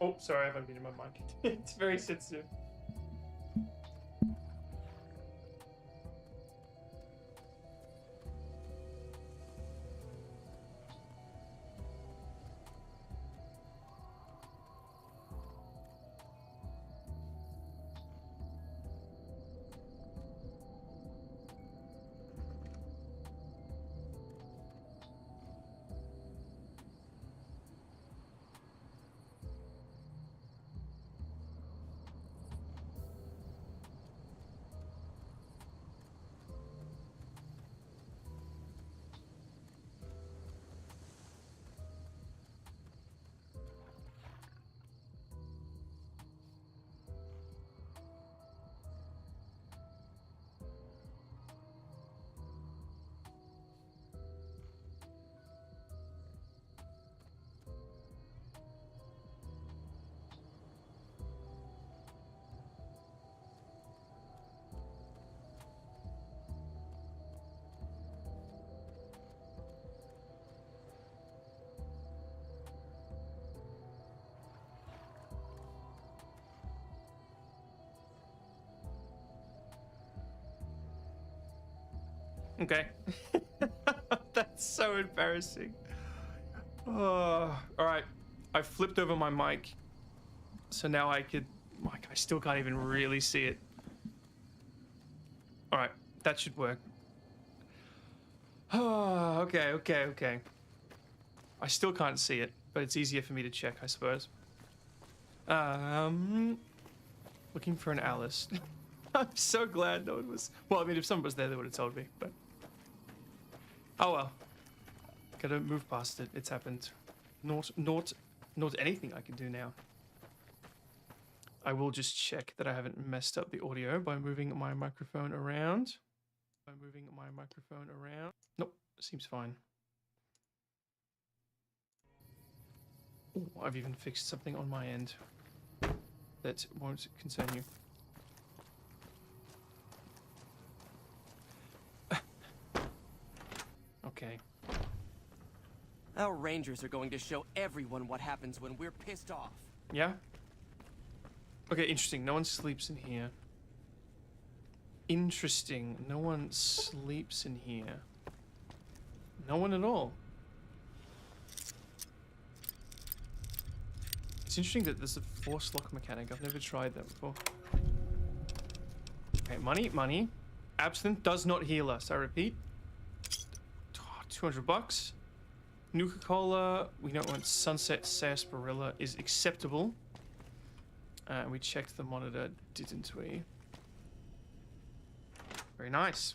S1: Oh, sorry, I haven't been in my mic. It's very sensitive. Okay. That's so embarrassing. Oh, all right. I flipped over my mic. So now I could... Like, I still can't even really see it. All right. That should work. Oh, okay. I still can't see it, but it's easier for me to check, I suppose. Looking for an Alice. I'm so glad no one was... Well, I mean, if someone was there, they would have told me, but... Oh well. Gotta move past it. It's happened. Not anything I can do now. I will just check that I haven't messed up the audio by moving my microphone around. Nope, seems fine. Ooh, I've even fixed something on my end that won't concern you. Okay.
S2: Our rangers are going to show everyone what happens when we're pissed off.
S1: Yeah? Okay, interesting. No one sleeps in here. Interesting. No one sleeps in here. No one at all. It's interesting that there's a force lock mechanic. I've never tried that before. Okay, money, money. Absinthe does not heal us, I repeat. $200. Nuka-Cola, we don't want Sunset Sarsaparilla is acceptable. We checked the monitor, didn't we? Very nice.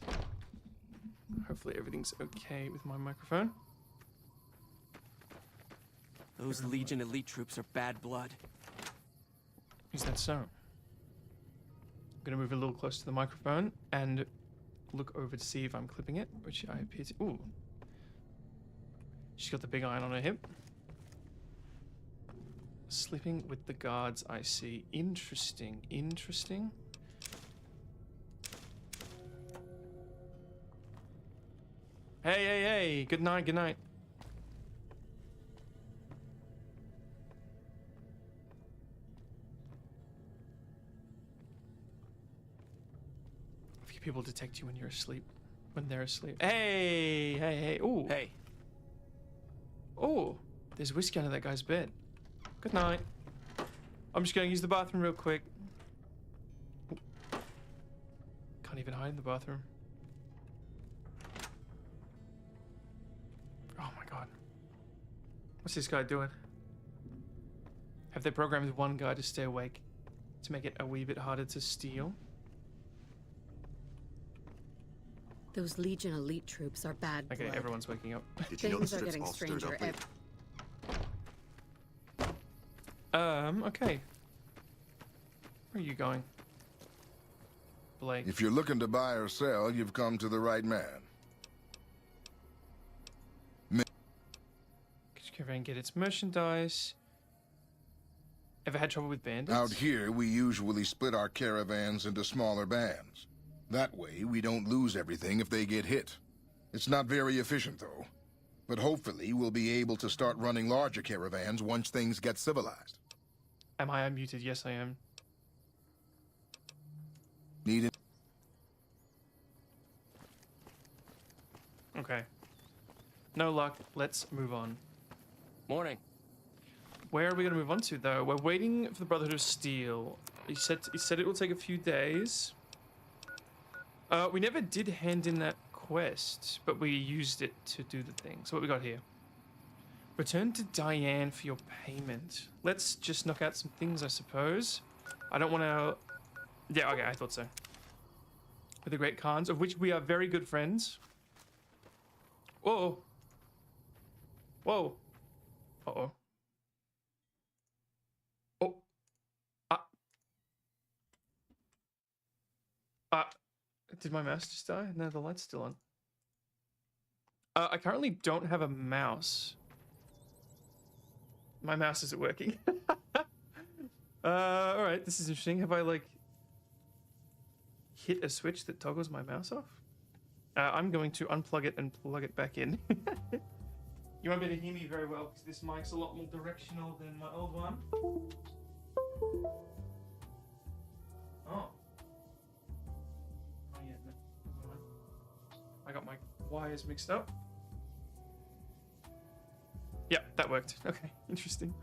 S1: Hopefully everything's okay with my microphone.
S2: Those Legion elite troops are bad blood.
S1: Is that so? I'm gonna move a little closer to the microphone and look over to see if I'm clipping it, which I appear to. Ooh. She's got the big iron on her hip. Sleeping with the guards, I see. Interesting, interesting. Hey, hey, hey. Good night, good night. A few people detect you when you're asleep. When they're asleep. Hey, hey, hey. Ooh.
S2: Hey.
S1: Oh, there's whiskey under that guy's bed. Good night. I'm just gonna use the bathroom real quick. Can't even hide in the bathroom. Oh my god. What's this guy doing? Have they programmed one guy to stay awake to make it a wee bit harder to steal?
S13: Those Legion elite troops are bad blood.
S1: Okay, everyone's waking up.
S4: Did you know the
S13: Things are
S4: strips
S13: getting
S4: all stirred
S13: stranger.
S4: up lately?
S1: Okay. Where are you going? Blake.
S10: If you're looking to buy or sell, you've come to the right man.
S1: Caravan get its merchandise. Ever had trouble with bandits?
S10: Out here, we usually split our caravans into smaller bands. That way, we don't lose everything if they get hit. It's not very efficient, though. But hopefully, we'll be able to start running larger caravans once things get civilized.
S1: Am I unmuted? Yes, I am.
S10: Need it?
S1: Okay. No luck. Let's move on.
S2: Morning.
S1: Where are we going to move on to, though? We're waiting for the Brotherhood of Steel. He said it will take a few days. We never did hand in that quest, but we used it to do the thing. So what we got here? Return to Diane for your payment. Let's just knock out some things, I suppose. I don't want to... Yeah, okay, I thought so. With the Great Khans, of which we are very good friends. Whoa. Whoa. Uh-oh. Oh. Did my mouse just die? No, the light's still on. I currently don't have a mouse. My mouse isn't working. Alright, this is interesting. Have I, like, hit a switch that toggles my mouse off? I'm going to unplug it and plug it back in. You won't be able to hear me very well because this mic's a lot more directional than my old one. Oh. Oh yeah, no. I got my wires mixed up. Yeah, that worked. Okay, interesting.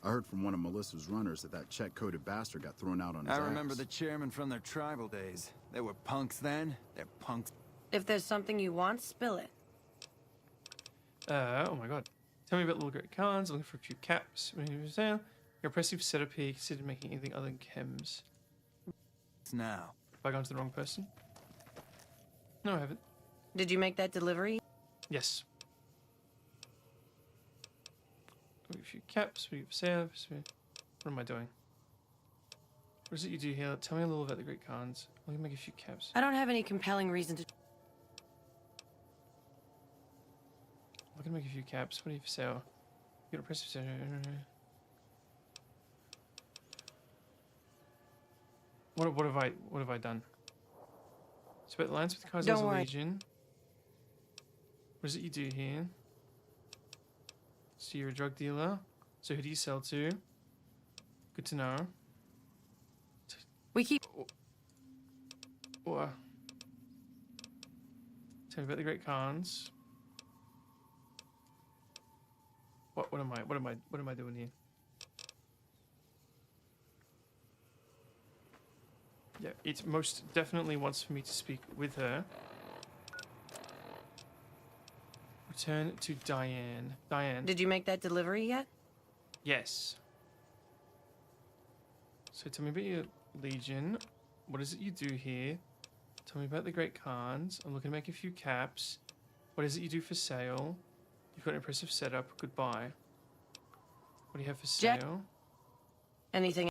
S7: I heard from one of Melissa's runners that check-coded bastard got thrown out on his
S12: I remember
S7: ass.
S12: the chairman from their tribal days. They were punks then. They're punks.
S3: If there's something you want, spill it.
S1: Oh my god. Tell me about Little Great Khans, looking for a few caps. Your impressive setup here, considered making anything other than chems.
S12: Now.
S1: Have I gone to the wrong person? No, I haven't.
S3: Did you make that delivery?
S1: Yes. A few caps, we have salves. What am I doing? What is it you do here? Tell me a little about the Great Khans. Let me make a few caps.
S3: I don't have any compelling reason to...
S1: We're gonna make a few caps. What do you for sale? You press. What have I done? So it lands with Kaiser's Legion. What is it you do here? So you're a drug dealer. So who do you sell to? Good to know.
S3: We keep.
S1: What? Tell me about the Great Khans. What am I doing here? Yeah, it most definitely wants for me to speak with her. Return to Diane. Diane.
S3: Did you make that delivery yet?
S1: Yes. So tell me about your Legion. What is it you do here? Tell me about the Great Khans. I'm looking to make a few caps. What is it you do for sale? You've got an impressive setup. Goodbye. What do you have for sale?
S3: Anything?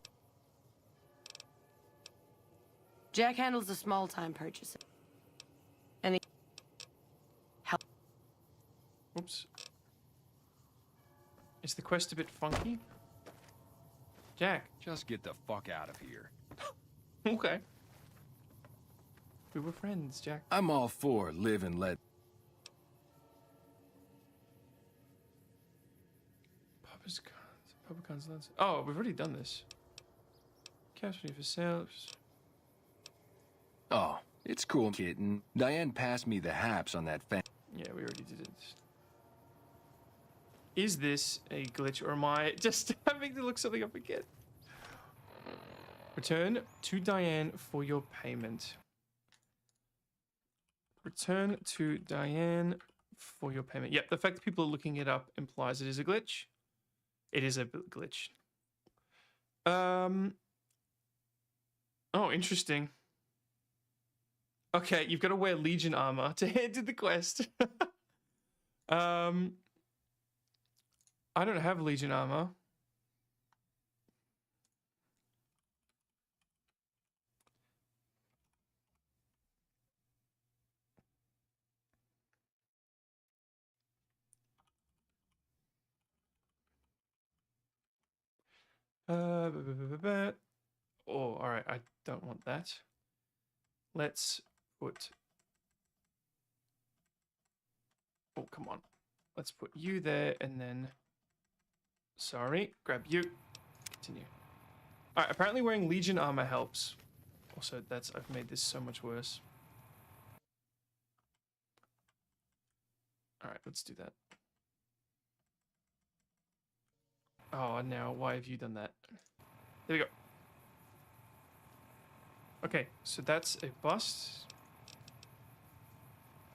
S3: Jack handles the small-time purchases. Any help?
S1: Oops. Is the quest a bit funky? Jack.
S14: Just get the fuck out of here.
S1: Okay. We were friends, Jack.
S14: I'm all for live and let.
S1: Publicans. Oh, we've already done this. Cash for sale.
S14: Oh, it's cool, kitten. Diane passed me the haps on that fan.
S1: Yeah, we already did it. Is this a glitch, or am I just having to look something up again? Return to Diane for your payment. Return to Diane for your payment. Yep, the fact that people are looking it up implies it is a glitch. It is a glitch. Oh, interesting. Okay, you've got to wear Legion armor to enter the quest. I don't have Legion armor. Oh, all right. I don't want that. Let's put. Oh, come on. Let's put you there and then. Sorry, grab you. Continue. All right. Apparently, wearing Legion armor helps. Also, I've made this so much worse. All right, let's do that. Oh, now why have you done that? There we go. Okay, so that's a bust.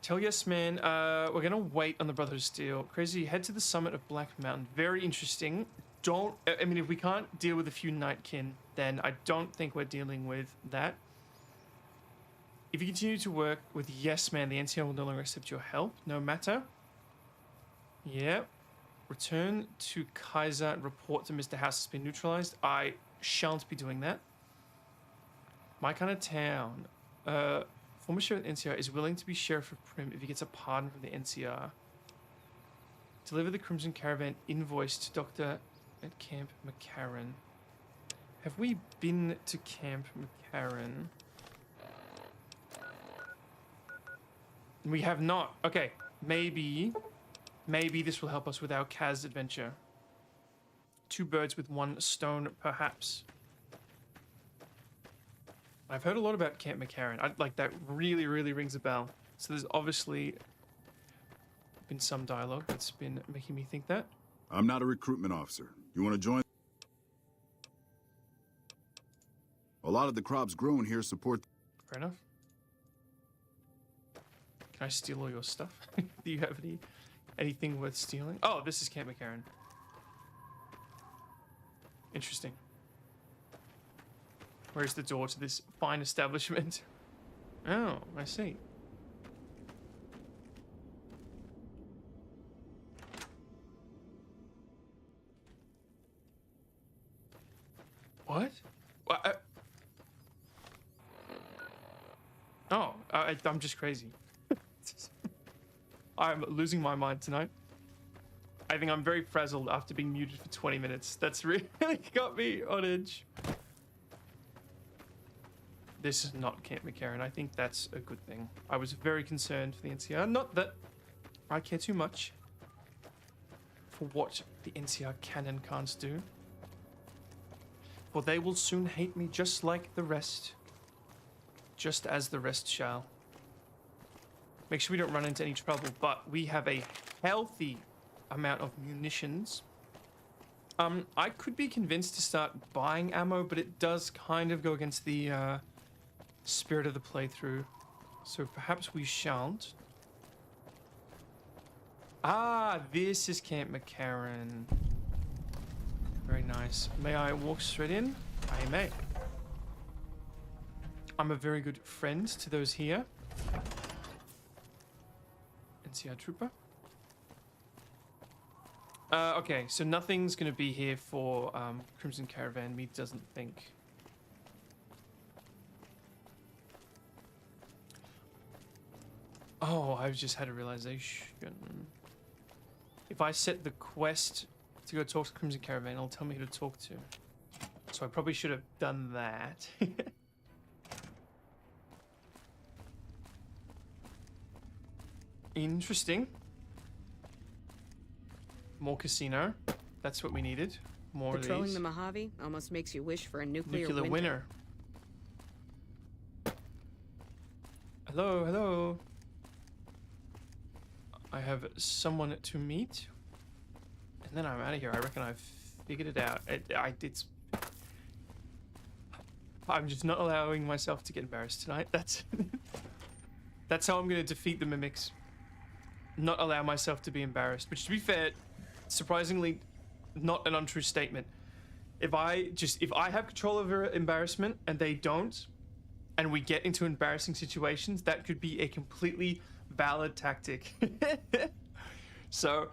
S1: Tell yes, man. We're gonna wait on the Brotherhood of Steel. Crazy, head to the summit of Black Mountain. Very interesting. I mean, if we can't deal with a few Nightkin, then I don't think we're dealing with that. If you continue to work with Yes Man, the NCR will no longer accept your help, no matter. Yeah. Return to Kaiser and report to Mr. House has been neutralized. I shan't be doing that. My kind of town. Former sheriff of the NCR is willing to be sheriff of Prim if he gets a pardon from the NCR. Deliver the Crimson Caravan invoice to Dr. at Camp McCarran. Have we been to Camp McCarran? We have not. Okay, maybe this will help us with our Kaz adventure. 2 birds with 1 stone, perhaps. I've heard a lot about Camp McCarran. Like, that really, really rings a bell. So there's obviously been some dialogue that's been making me think that.
S7: I'm not a recruitment officer. You want to join? A lot of the crops grown here support...
S1: Fair enough. Can I steal all your stuff? Do you have anything worth stealing? Oh, this is Camp McCarran. Interesting. Where's the door to this fine establishment? Oh, I see. What? I'm just crazy. I'm losing my mind tonight. I think I'm very frazzled after being muted for 20 minutes. That's really got me on edge. This is not Camp McCarran. I think that's a good thing. I was very concerned for the NCR. Not that I care too much for what the NCR can and can't do. For they will soon hate me just like the rest. Just as the rest shall. Make sure we don't run into any trouble, but we have a healthy amount of munitions. I could be convinced to start buying ammo, but it does kind of go against the spirit of the playthrough. So perhaps we shan't. Ah, this is Camp McCarran. Very nice. May I walk straight in? I may. I'm a very good friend to those here. NCR trooper. Okay, so nothing's gonna be here for Crimson Caravan. Me doesn't think. Oh, I've just had a realization. If I set the quest to go talk to Crimson Caravan, it'll tell me who to talk to. So I probably should have done that. Interesting. More casino. That's what we needed. More of these.
S15: Patrolling the Mojave almost makes you wish for a nuclear
S1: winter. Hello, hello. I have someone to meet. And then I'm out of here. I reckon I've figured it out. I'm just not allowing myself to get embarrassed tonight. That's how I'm going to defeat the mimics. Not allow myself to be embarrassed. Which, to be fair, surprisingly, not an untrue statement. If I have control over embarrassment and they don't, and we get into embarrassing situations, that could be a completely valid tactic. So,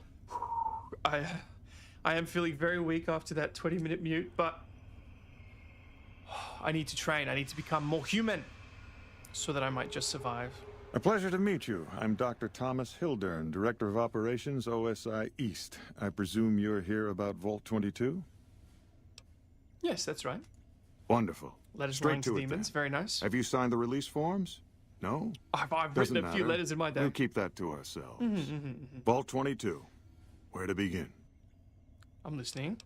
S1: I am feeling very weak after that 20-minute mute, but I need to train. I need to become more human so that I might just survive.
S16: A pleasure to meet you. I'm Dr. Thomas Hildern, Director of Operations, OSI East. I presume you're here about Vault 22?
S1: Yes, that's right.
S16: Wonderful.
S1: Letters
S16: Straight to
S1: demons.
S16: it,
S1: Very nice.
S16: Have you signed the release forms? No?
S1: I've written a few letters in my day.
S16: We'll keep that to ourselves. Vault 22. Where to begin?
S1: I'm listening.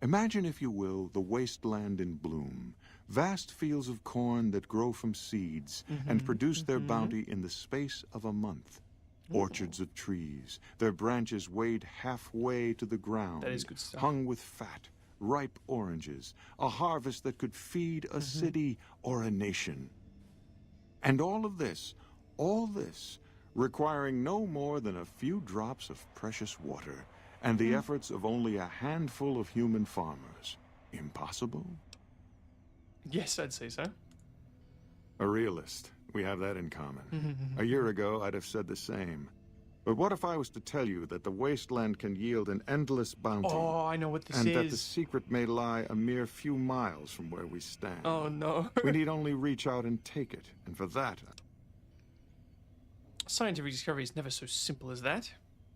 S16: Imagine, if you will, the wasteland in bloom. Vast fields of corn that grow from seeds and produce their bounty in the space of a month. Orchards of trees, their branches weighed halfway to the ground.
S1: That is good stuff.
S16: Hung with fat, ripe oranges. A harvest that could feed a city or a nation. And all this, requiring no more than a few drops of precious water and the efforts of only a handful of human farmers. Impossible?
S1: Yes, I'd say so.
S16: A realist. We have that in common. A year ago, I'd have said the same. But what if I was to tell you that the wasteland can yield an endless bounty?
S1: Oh, I know what this
S16: is. And that the
S1: is.
S16: secret may lie a mere few miles from where we stand.
S1: Oh, no.
S16: We need only reach out and take it. And for that...
S1: Scientific discovery is never so simple as that.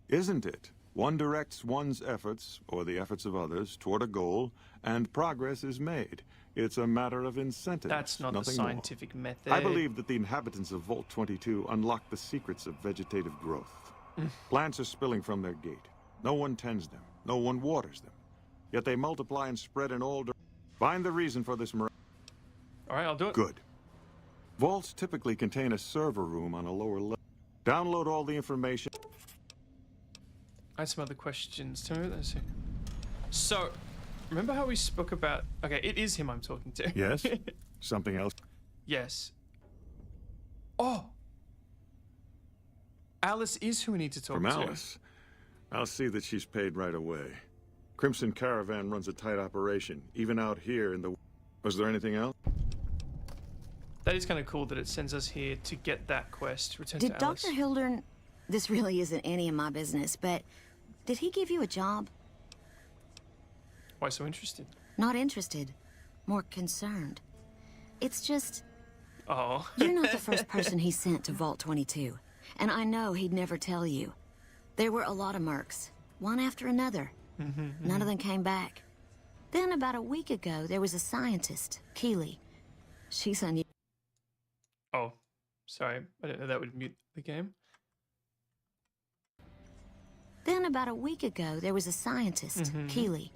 S16: Isn't it? One directs one's efforts, or the efforts of others, toward a goal, and progress is made. It's a matter of incentives.
S1: That's not the scientific method.
S16: I believe that the inhabitants of Vault 22 unlock the secrets of vegetative growth. Plants are spilling from their gate. No one tends them. No one waters them. Yet they multiply and spread in all directions. Find the reason for this miracle.
S1: All right, I'll do it.
S16: Good. Vaults typically contain a server room on a lower level. Download all the information.
S1: I have some other questions too. Let's see. So, remember how we spoke about... Okay, it is him I'm talking to.
S16: Yes? Something else?
S1: Yes. Oh! Alice is who we need to talk
S16: From
S1: to.
S16: Alice? I'll see that she's paid right away. Crimson Caravan runs a tight operation, even out here in the... Was there anything else?
S1: That is kind of cool that it sends us here to get that quest. Return
S17: Did
S1: to Alice.
S17: Dr. Hildern... This really isn't any of my business, but did he give you a job?
S1: Why so interested?
S17: Not interested. More concerned. It's just...
S1: Oh.
S17: You're not the first person he sent to Vault 22. And I know he'd never tell you. There were a lot of mercs. one after another. None of them came back. Then about a week ago, there was a scientist, Keeley. She's unusual.
S1: Oh, sorry. I didn't know that would mute the game.
S17: Then about a week ago, there was a scientist, Keeley.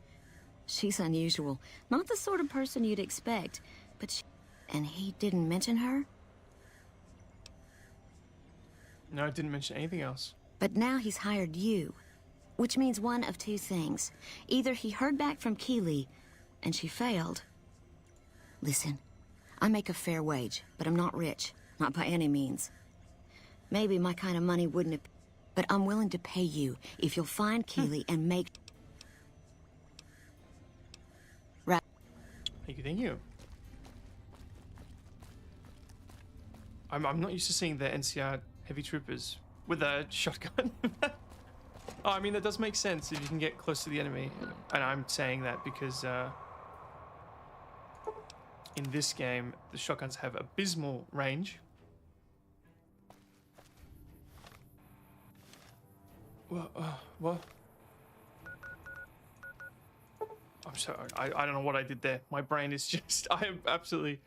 S17: She's unusual. Not the sort of person you'd expect, but she... And he didn't mention her?
S1: No, I didn't mention anything else.
S17: But now he's hired you, which means one of two things. Either he heard back from Keeley, and she failed. Listen, I make a fair wage, but I'm not rich. Not by any means. Maybe my kind of money wouldn't have... But I'm willing to pay you if you'll find Keeley and make... Right.
S1: Thank you. I'm not used to seeing the NCR heavy troopers with a shotgun. Oh, I mean, that does make sense if you can get close to the enemy. And I'm saying that because in this game, the shotguns have abysmal range. What? I'm sorry. I don't know what I did there. My brain is just... I am absolutely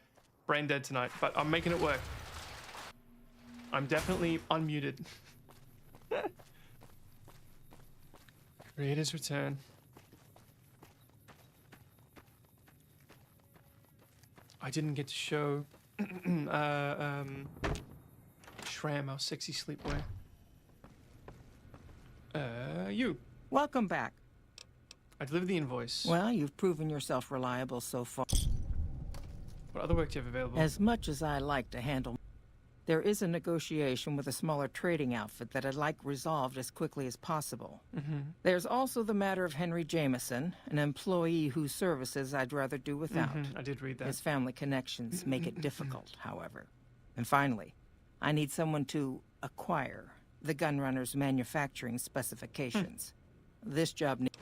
S1: brain dead tonight, but I'm making it work. I'm definitely unmuted. Creator's return. I didn't get to show Shram, our sexy sleepwear. You.
S9: Welcome back.
S1: I delivered the invoice.
S9: Well, you've proven yourself reliable so far.
S1: What other work do you have available?
S9: As much as I like to handle... There is a negotiation with a smaller trading outfit that I'd like resolved as quickly as possible. There's also the matter of Henry Jameson, an employee whose services I'd rather do without.
S1: I did read that.
S9: His family connections make it difficult, however. And finally, I need someone to acquire the gunrunner's manufacturing specifications. This job needs...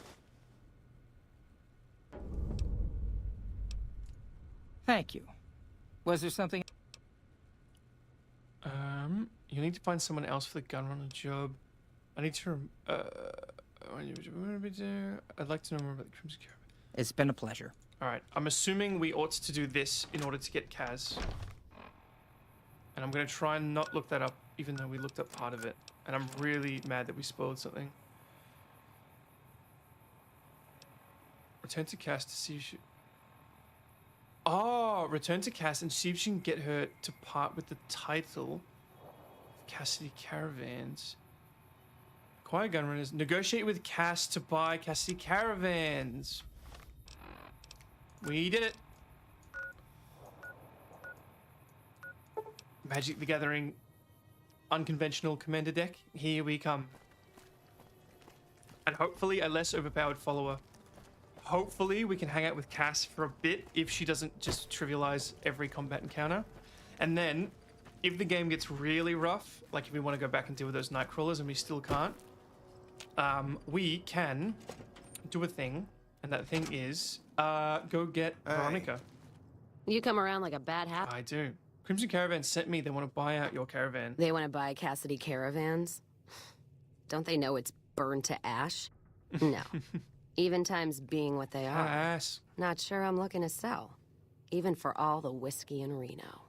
S9: Thank you. Was there something...
S1: You need to find someone else for the gunrunner job. I need to, I'd like to know more about the Crimson Caravan.
S9: It's been a pleasure.
S1: Alright, I'm assuming we ought to do this in order to get Kaz. And I'm gonna try and not look that up, even though we looked up part of it. And I'm really mad that we spoiled something. Return to Cass to see if she... Oh, return to Cass and see if she can get her to part with the title. Cassidy Caravans. Acquire gunrunners. Negotiate with Cass to buy Cassidy Caravans. We did it. Magic the Gathering unconventional commander deck. Here we come. And hopefully a less overpowered follower. Hopefully we can hang out with Cass for a bit if she doesn't just trivialize every combat encounter. And then, if the game gets really rough, like if we want to go back and deal with those Nightcrawlers and we still can't, we can do a thing, and that thing is go get Veronica.
S8: You come around like a bad habit.
S1: I do. Crimson Caravan sent me. They want to buy out your caravan.
S8: They want to buy Cassidy Caravans? Don't they know it's burned to ash? No. Even times being what they are.
S1: Ass.
S8: Not sure I'm looking to sell. Even for all the whiskey in Reno.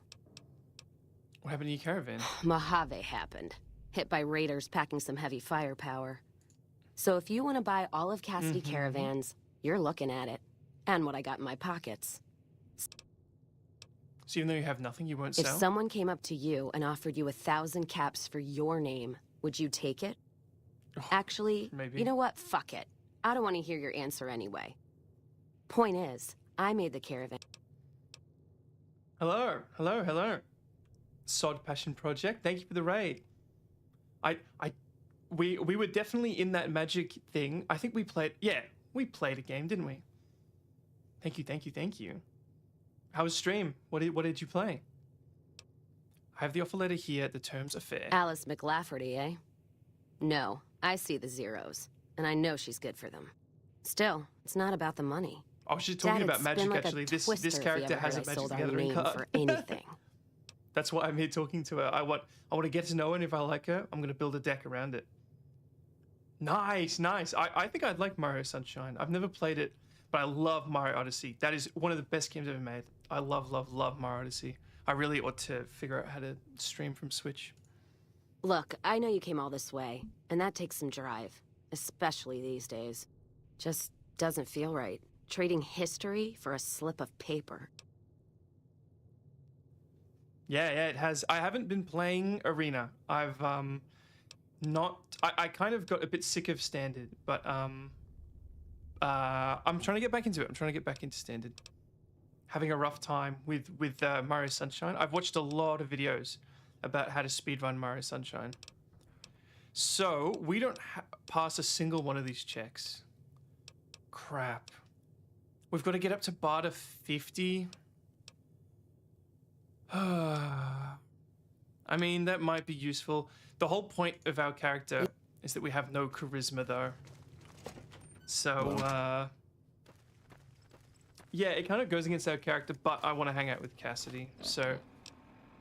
S1: What happened to your caravan?
S8: Mojave happened. Hit by raiders packing some heavy firepower. So if you want to buy all of Cassidy Caravans, you're looking at it. And what I got in my pockets.
S1: So even though you have nothing, you won't
S8: If
S1: sell?
S8: someone came up to you and offered you 1,000 caps for your name, would you take it? Actually,
S1: maybe.
S8: You know what? Fuck it. I don't want to hear your answer anyway. Point is, I made the caravan.
S1: Hello. Sod Passion Project, thank you for the raid. We were definitely in that magic thing. I think we played, we played a game, didn't we? Thank you. How was stream? What did you play? I have the offer letter here. The terms are fair.
S8: Alice McLafferty, eh? No, I see the zeros. And I know she's good for them. Still, it's not about the money.
S1: I was just talking about magic,
S8: like
S1: actually. This character has a Magic the Gathering card.
S8: For anything.
S1: That's why I'm here talking to her. I want to get to know her, and if I like her, I'm going to build a deck around it. Nice, nice. I think I'd like Mario Sunshine. I've never played it, but I love Mario Odyssey. That is one of the best games ever made. I love, love, love Mario Odyssey. I really ought to figure out how to stream from Switch.
S8: Look, I know you came all this way, and that takes some drive, especially these days. Just doesn't feel right. Trading history for a slip of paper.
S1: Yeah, it has. I haven't been playing Arena. I've I kind of got a bit sick of Standard, but I'm trying to get back into it. I'm trying to get back into Standard. Having a rough time with Mario Sunshine. I've watched a lot of videos about how to speedrun Mario Sunshine. So we don't pass a single one of these checks. Crap. We've got to get up to barter 50. I mean, that might be useful. The whole point of our character is that we have no charisma, though. So, yeah, it kind of goes against our character, but I want to hang out with Cassidy. So,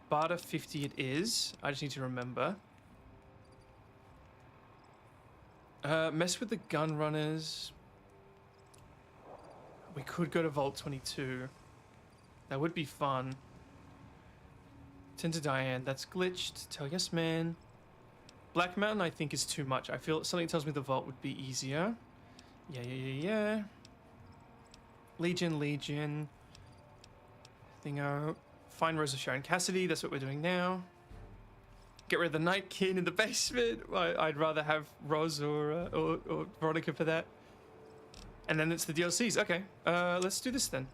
S1: barter 50 it is. I just need to remember. Mess with the gun runners. We could go to Vault 22. That would be fun. Tend to Diane. That's glitched. Tell Yes Man. Black Mountain I think is too much. I feel something tells me the Vault would be easier. Yeah. Legion. Thingo. Find Rosa Sharon Cassidy. That's what we're doing now. Get rid of the Night King in the basement. I'd rather have Rose or Veronica for that. And then it's the DLCs. Okay, let's do this then.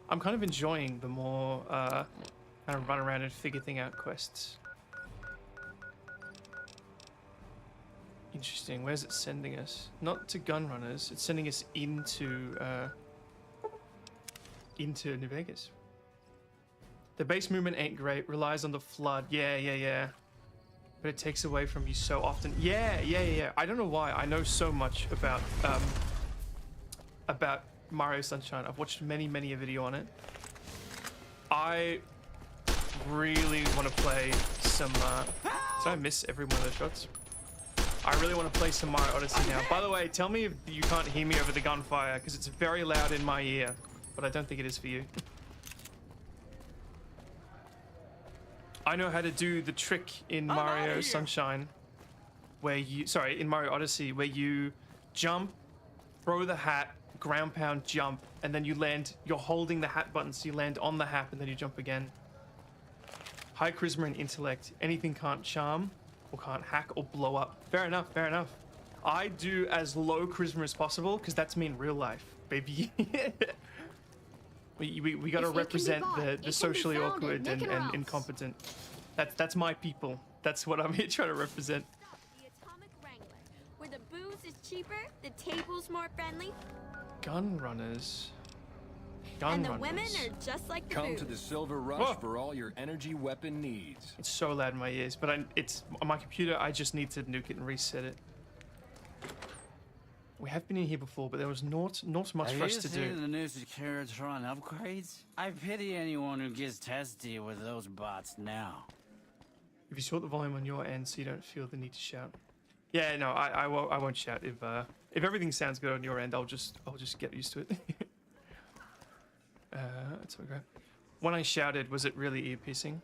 S1: I'm kind of enjoying the more kind of run around and figure thing out quests. Interesting. Where's it sending us? Not to gun runners. It's sending us into New Vegas. The base movement ain't great. Relies on the flood. Yeah. But it takes away from you so often. Yeah. I don't know why. I know so much about Mario Sunshine. I've watched many a video on it. I really want to play some. Did I miss every one of those shots? I really want to play some Mario Odyssey now. By the way, tell me if you can't hear me over the gunfire, because it's very loud in my ear. But I don't think it is for you. I know how to do the trick in Mario Sunshine, where you, in Mario Odyssey, where you jump, throw the hat, ground pound, jump, and then you land, you're holding the hat button, so you land on the hat, and then you jump again. High charisma and intellect. Anything can't charm, or can't hack, or blow up. Fair enough. I do as low charisma as possible, because that's me in real life, baby. We gotta represent the socially awkward and incompetent. That's my people. That's what I'm here trying to represent.
S18: The Atomic Wrangler, where the booze is cheaper, the table's more friendly,
S1: Gun runners.
S18: and the women are just like the
S14: Come
S18: booze.
S14: to the Silver Rush for all your energy weapon needs.
S1: It's so loud in my ears, but it's on my computer. I just need to nuke it and reset it. We have been in here before, but there was not much for us to do.
S19: Have you seen the new Securitron upgrades? I pity anyone who gets testy with those bots now.
S1: If you sort the volume on your end so you don't feel the need to shout. Yeah, no, I won't shout. If everything sounds good on your end, I'll just get used to it. That's okay. When I shouted, was it really ear-piercing?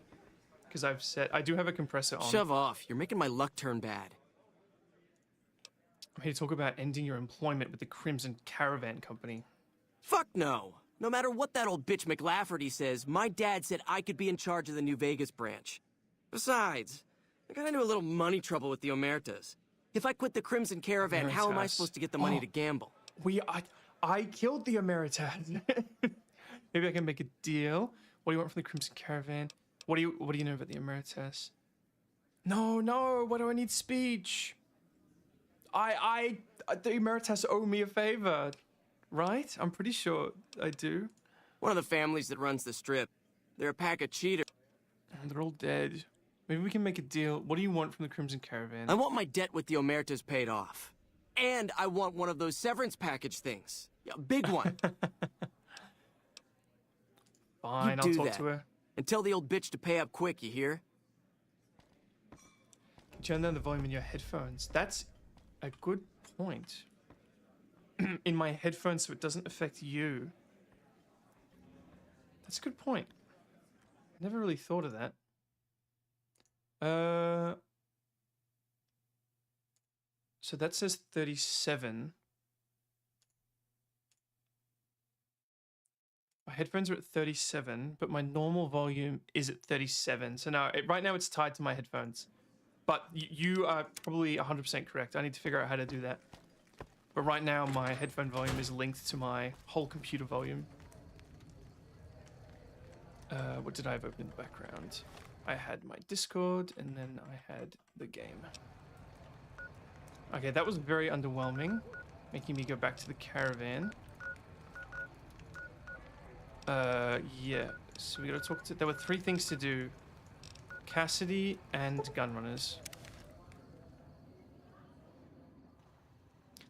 S1: Because I do have a compressor on.
S2: Shove off. You're making my luck turn bad.
S1: I'm here to talk about ending your employment with the Crimson Caravan Company.
S2: Fuck no. No matter what that old bitch McLafferty says, my dad said I could be in charge of the New Vegas branch. Besides, I got into a little money trouble with the Omertas. If I quit the Crimson Caravan, how am I supposed to get the money to gamble?
S1: I killed the Omertas. Maybe I can make a deal. What do you want from the Crimson Caravan? What do you know about the Omertas? No, why do I need speech? The Emeritus owe me a favor, right? I'm pretty sure I do.
S2: One of the families that runs the strip. They're a pack of cheaters.
S1: They're all dead. Maybe we can make a deal. What do you want from the Crimson Caravan?
S2: I want my debt with the Omertas paid off. And I want one of those severance package things. Yeah, a big one.
S1: Fine, I'll talk to her.
S2: And tell the old bitch to pay up quick, you hear?
S1: Turn down the volume in your headphones. That's a good point. In my headphones so it doesn't affect you. That's a good point. Never really thought of that. So that says 37. My headphones are at 37, but my normal volume is at 37. So now, right now it's tied to my headphones. But you are probably 100% correct. I need to figure out how to do that. But right now, my headphone volume is linked to my whole computer volume. What did I have open in the background? I had my Discord, and then I had the game. Okay, that was very underwhelming, making me go back to the caravan. Yeah, so we gotta talk to... There were 3 things to do. Cassidy and gunrunners.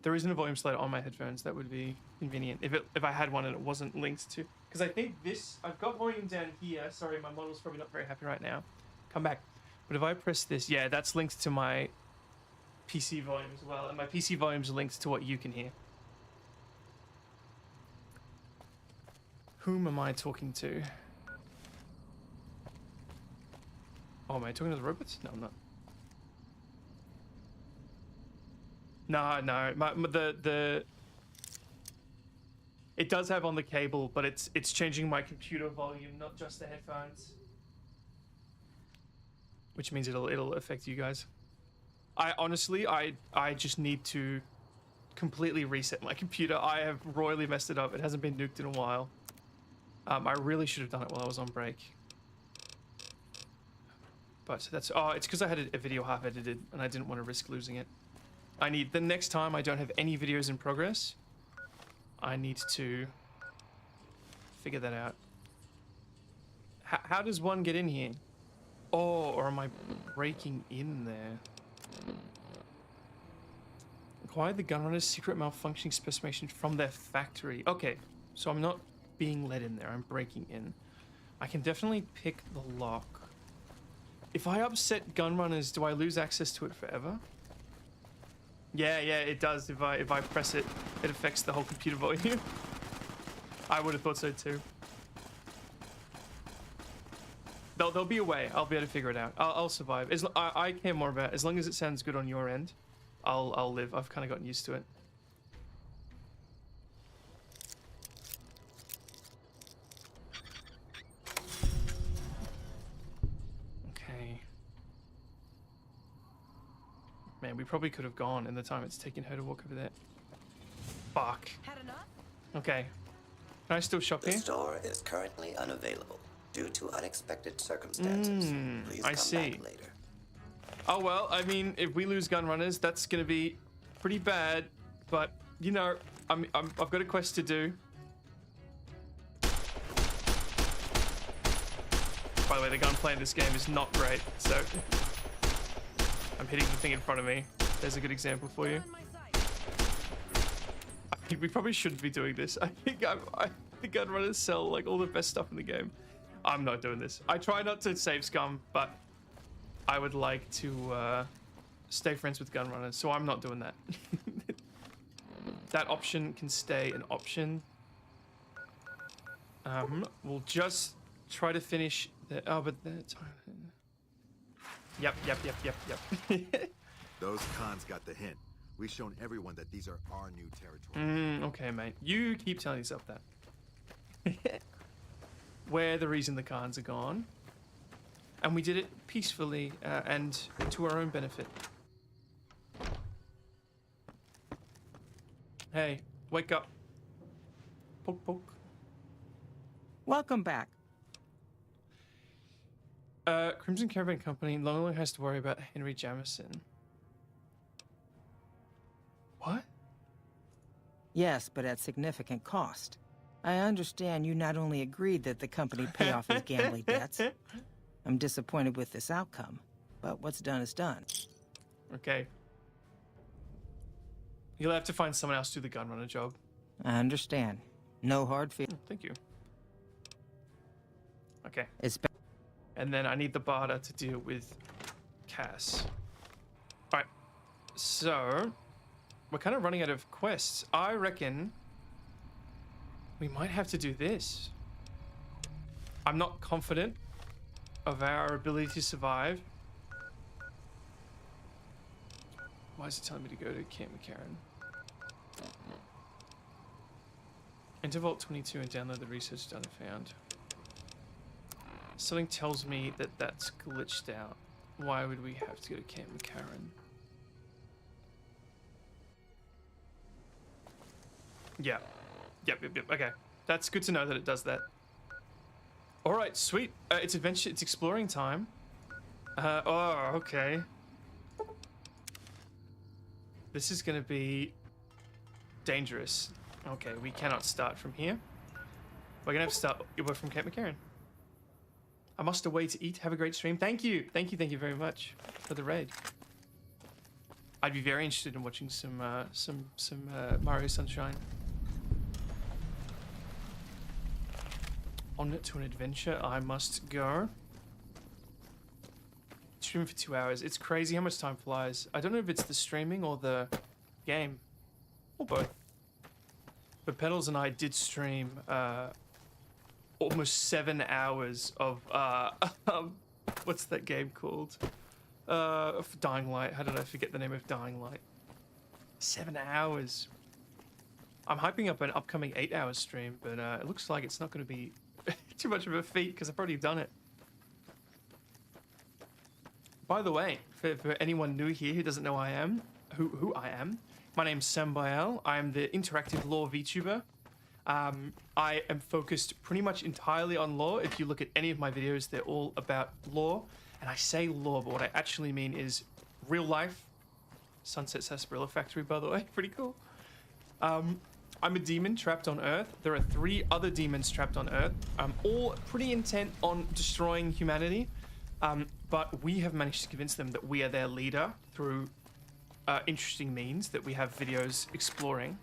S1: There isn't a volume slider on my headphones. That would be convenient if I had one and it wasn't linked to... Because I think this... I've got volume down here. Sorry, my model's probably not very happy right now. Come back. But if I press this, yeah, that's linked to my PC volume as well. And my PC volume's linked to what you can hear. Whom am I talking to? Oh, am I talking to the robots? No, I'm not. No. It does have on the cable, but it's changing my computer volume, not just the headphones. Which means it'll affect you guys. I honestly just need to completely reset my computer. I have royally messed it up. It hasn't been nuked in a while. I really should have done it while I was on break. But that's... Oh, it's because I had a video half edited and I didn't want to risk losing it. I need... The next time I don't have any videos in progress, I need to figure that out. How does one get in here? Oh, or am I breaking in there? Acquired the gunrunner's secret malfunctioning specification from their factory. Okay, so I'm not being let in there. I'm breaking in. I can definitely pick the lock. If I upset gunrunners, do I lose access to it forever? Yeah, it does. If I press it, it affects the whole computer volume. I would have thought so too. There'll be a way. I'll be able to figure it out. I'll survive. I care more about it. As long as it sounds good on your end, I'll live. I've kind of gotten used to it. Okay. Man, we probably could have gone in the time it's taken her to walk over there. Fuck. Okay. Can I still shop here?
S20: The store is currently unavailable due to unexpected circumstances. Please come back later.
S1: Oh well, I mean, if we lose gunrunners, that's gonna be pretty bad. But you know, I've got a quest to do. By the way, the gunplay in this game is not great, so I'm hitting the thing in front of me. There's a good example for you. I think we probably shouldn't be doing this. I think the gunrunners sell like all the best stuff in the game. I'm not doing this. I try not to save scum, but I would like to stay friends with gunrunners, so I'm not doing that. That option can stay an option. We'll just try to finish the... Oh, but that's... Yep.
S4: Those cons got the hint. We've shown everyone that these are our new territories.
S1: Okay, mate. You keep telling yourself that. We're the reason the cons are gone. And we did it peacefully and to our own benefit. Hey, wake up. Poke, poke.
S9: Welcome back.
S1: Crimson Caravan Company no longer has to worry about Henry Jamison. What?
S9: Yes, but at significant cost. I understand you not only agreed that the company pay off his gambling debts. I'm disappointed with this outcome, but what's done is done.
S1: Okay. You'll have to find someone else to do the gunrunner job.
S9: I understand. No hard feelings.
S1: Thank you. Okay.
S9: It's
S1: and then I need the barter to deal with Cass. So we're kind of running out of quests. I reckon we might have to do this. I'm not confident of our ability to survive. Why is it telling me to go to Camp McCarran? Enter Vault 22 and download the research done and found. Something tells me that that's glitched out. Why would we have to go to Camp McCarran? Yeah. Yep. Okay. That's good to know that it does that. Alright, sweet. It's adventure, it's exploring time. Oh, okay. This is gonna be dangerous. Okay, we cannot start from here. We're gonna have to start from Camp McCarran. I must away to eat. Have a great stream. Thank you. Thank you very much for the raid. I'd be very interested in watching some Mario Sunshine. On to an adventure I must go. Stream for 2 hours. It's crazy how much time flies. I don't know if it's the streaming or the game. Or both. But Pedals and I did stream almost 7 hours of what's that game called? Dying Light. How did I forget the name of Dying Light? 7 hours. I'm hyping up an upcoming 8-hour stream, but it looks like it's not going to be too much of a feat because I've already done it. By the way, for anyone new here who doesn't know who I am, my name's Sambi'el. I'm the interactive lore VTuber. I am focused pretty much entirely on lore. If you look at any of my videos, they're all about lore. And I say lore, but what I actually mean is real life. Sunset Sarsaparilla Factory, by the way. Pretty cool. I'm a demon trapped on Earth. There are 3 other demons trapped on Earth. All pretty intent on destroying humanity. But we have managed to convince them that we are their leader through interesting means that we have videos exploring.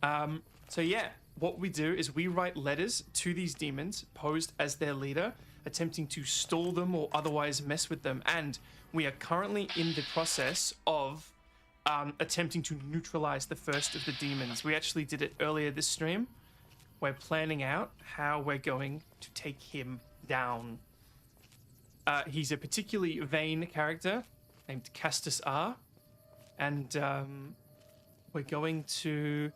S1: So yeah, what we do is we write letters to these demons posed as their leader, attempting to stall them or otherwise mess with them. And we are currently in the process of attempting to neutralize the first of the demons. We actually did it earlier this stream. We're planning out how we're going to take him down. He's a particularly vain character named Castus R. And we're going to...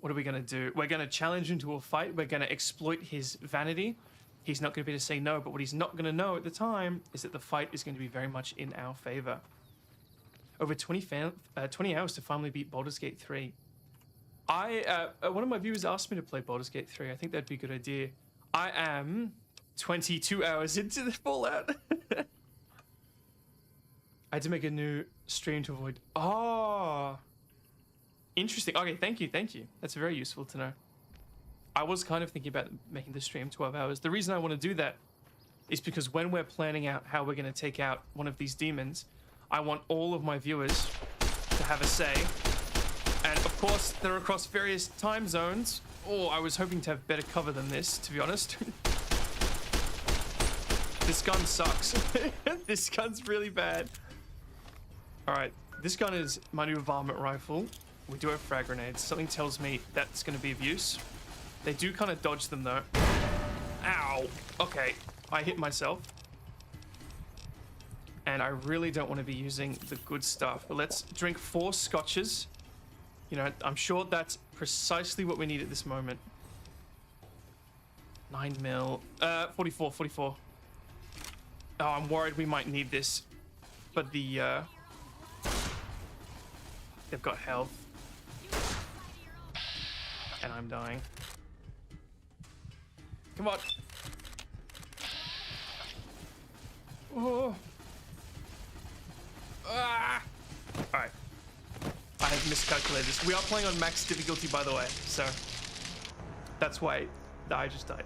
S1: What are we going to do? We're going to challenge him to a fight. We're going to exploit his vanity. He's not going to be able to say no, but what he's not going to know at the time is that the fight is going to be very much in our favor. Over 20 hours to finally beat Baldur's Gate 3. One of my viewers asked me to play Baldur's Gate 3. I think that'd be a good idea. I am 22 hours into the Fallout. I had to make a new stream to avoid... Oh... Interesting. Okay, thank you. That's very useful to know. I was kind of thinking about making the stream 12 hours. The reason I want to do that is because when we're planning out how we're going to take out one of these demons, I want all of my viewers to have a say. And of course, they're across various time zones. Oh, I was hoping to have better cover than this, to be honest. This gun sucks. This gun's really bad. All right, this gun is my new varmint rifle. We do have frag grenades. Something tells me that's going to be of use. They do kind of dodge them though. Ow. Okay, I hit myself. And I really don't want to be using the good stuff. But let's drink 4 scotches. You know, I'm sure that's precisely what we need at this moment. 9 mil. 44. Oh, I'm worried we might need this. But the, they've got health. And I'm dying. Come on. Oh. Ah. Alright. I have miscalculated this. We are playing on max difficulty, by the way, so that's why I just died.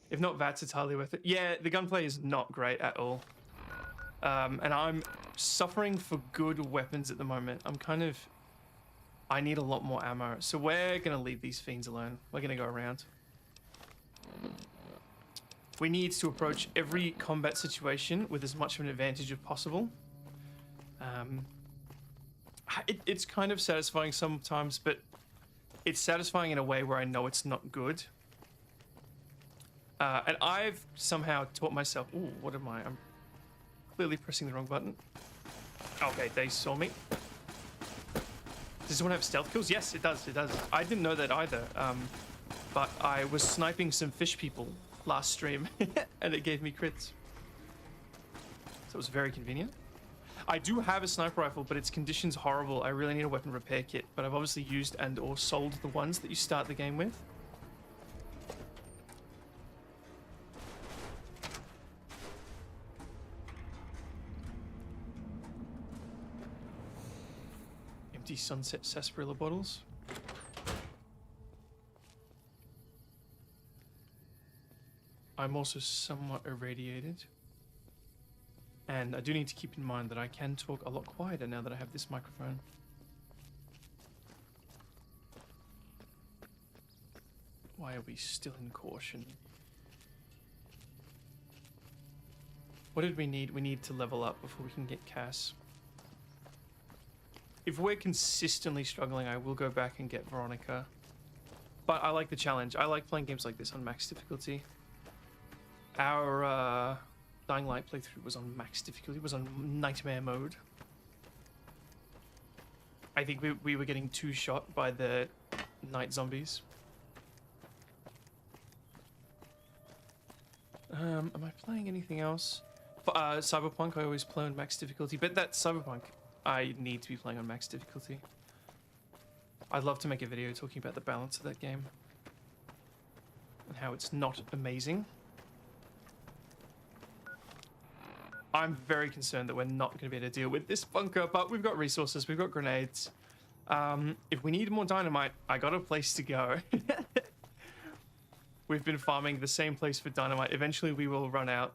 S1: If not, VATS, it's hardly worth it. Yeah, the gunplay is not great at all. And I'm suffering for good weapons at the moment. I need a lot more ammo. So we're going to leave these fiends alone. We're going to go around. We need to approach every combat situation with as much of an advantage as possible. It's kind of satisfying sometimes, but it's satisfying in a way where I know it's not good. And I've somehow taught myself... Ooh, what am I? I'm clearly pressing the wrong button. Okay, they saw me. Does this one have stealth kills? Yes, it does, it does. I didn't know that either. But I was sniping some fish people last stream, and it gave me crits. So it was very convenient. I do have a sniper rifle, but its condition's horrible. I really need a weapon repair kit, but I've obviously used and or sold the ones that you start the game with. Empty sunset sarsaparilla bottles. I'm also somewhat irradiated. And I do need to keep in mind that I can talk a lot quieter now that I have this microphone. Why are we still in caution? What did we need? We need to level up before we can get Cass. If we're consistently struggling, I will go back and get Veronica. But I like the challenge. I like playing games like this on max difficulty. Our Dying Light playthrough was on max difficulty. It was on nightmare mode. I think we were getting two-shot by the night zombies. Am I playing anything else? Cyberpunk, I always play on max difficulty, but that's Cyberpunk. I need to be playing on max difficulty. I'd love to make a video talking about the balance of that game and how it's not amazing. I'm very concerned that we're not going to be able to deal with this bunker, but we've got resources, we've got grenades. If we need more dynamite, I got a place to go. We've been farming the same place for dynamite. Eventually we will run out.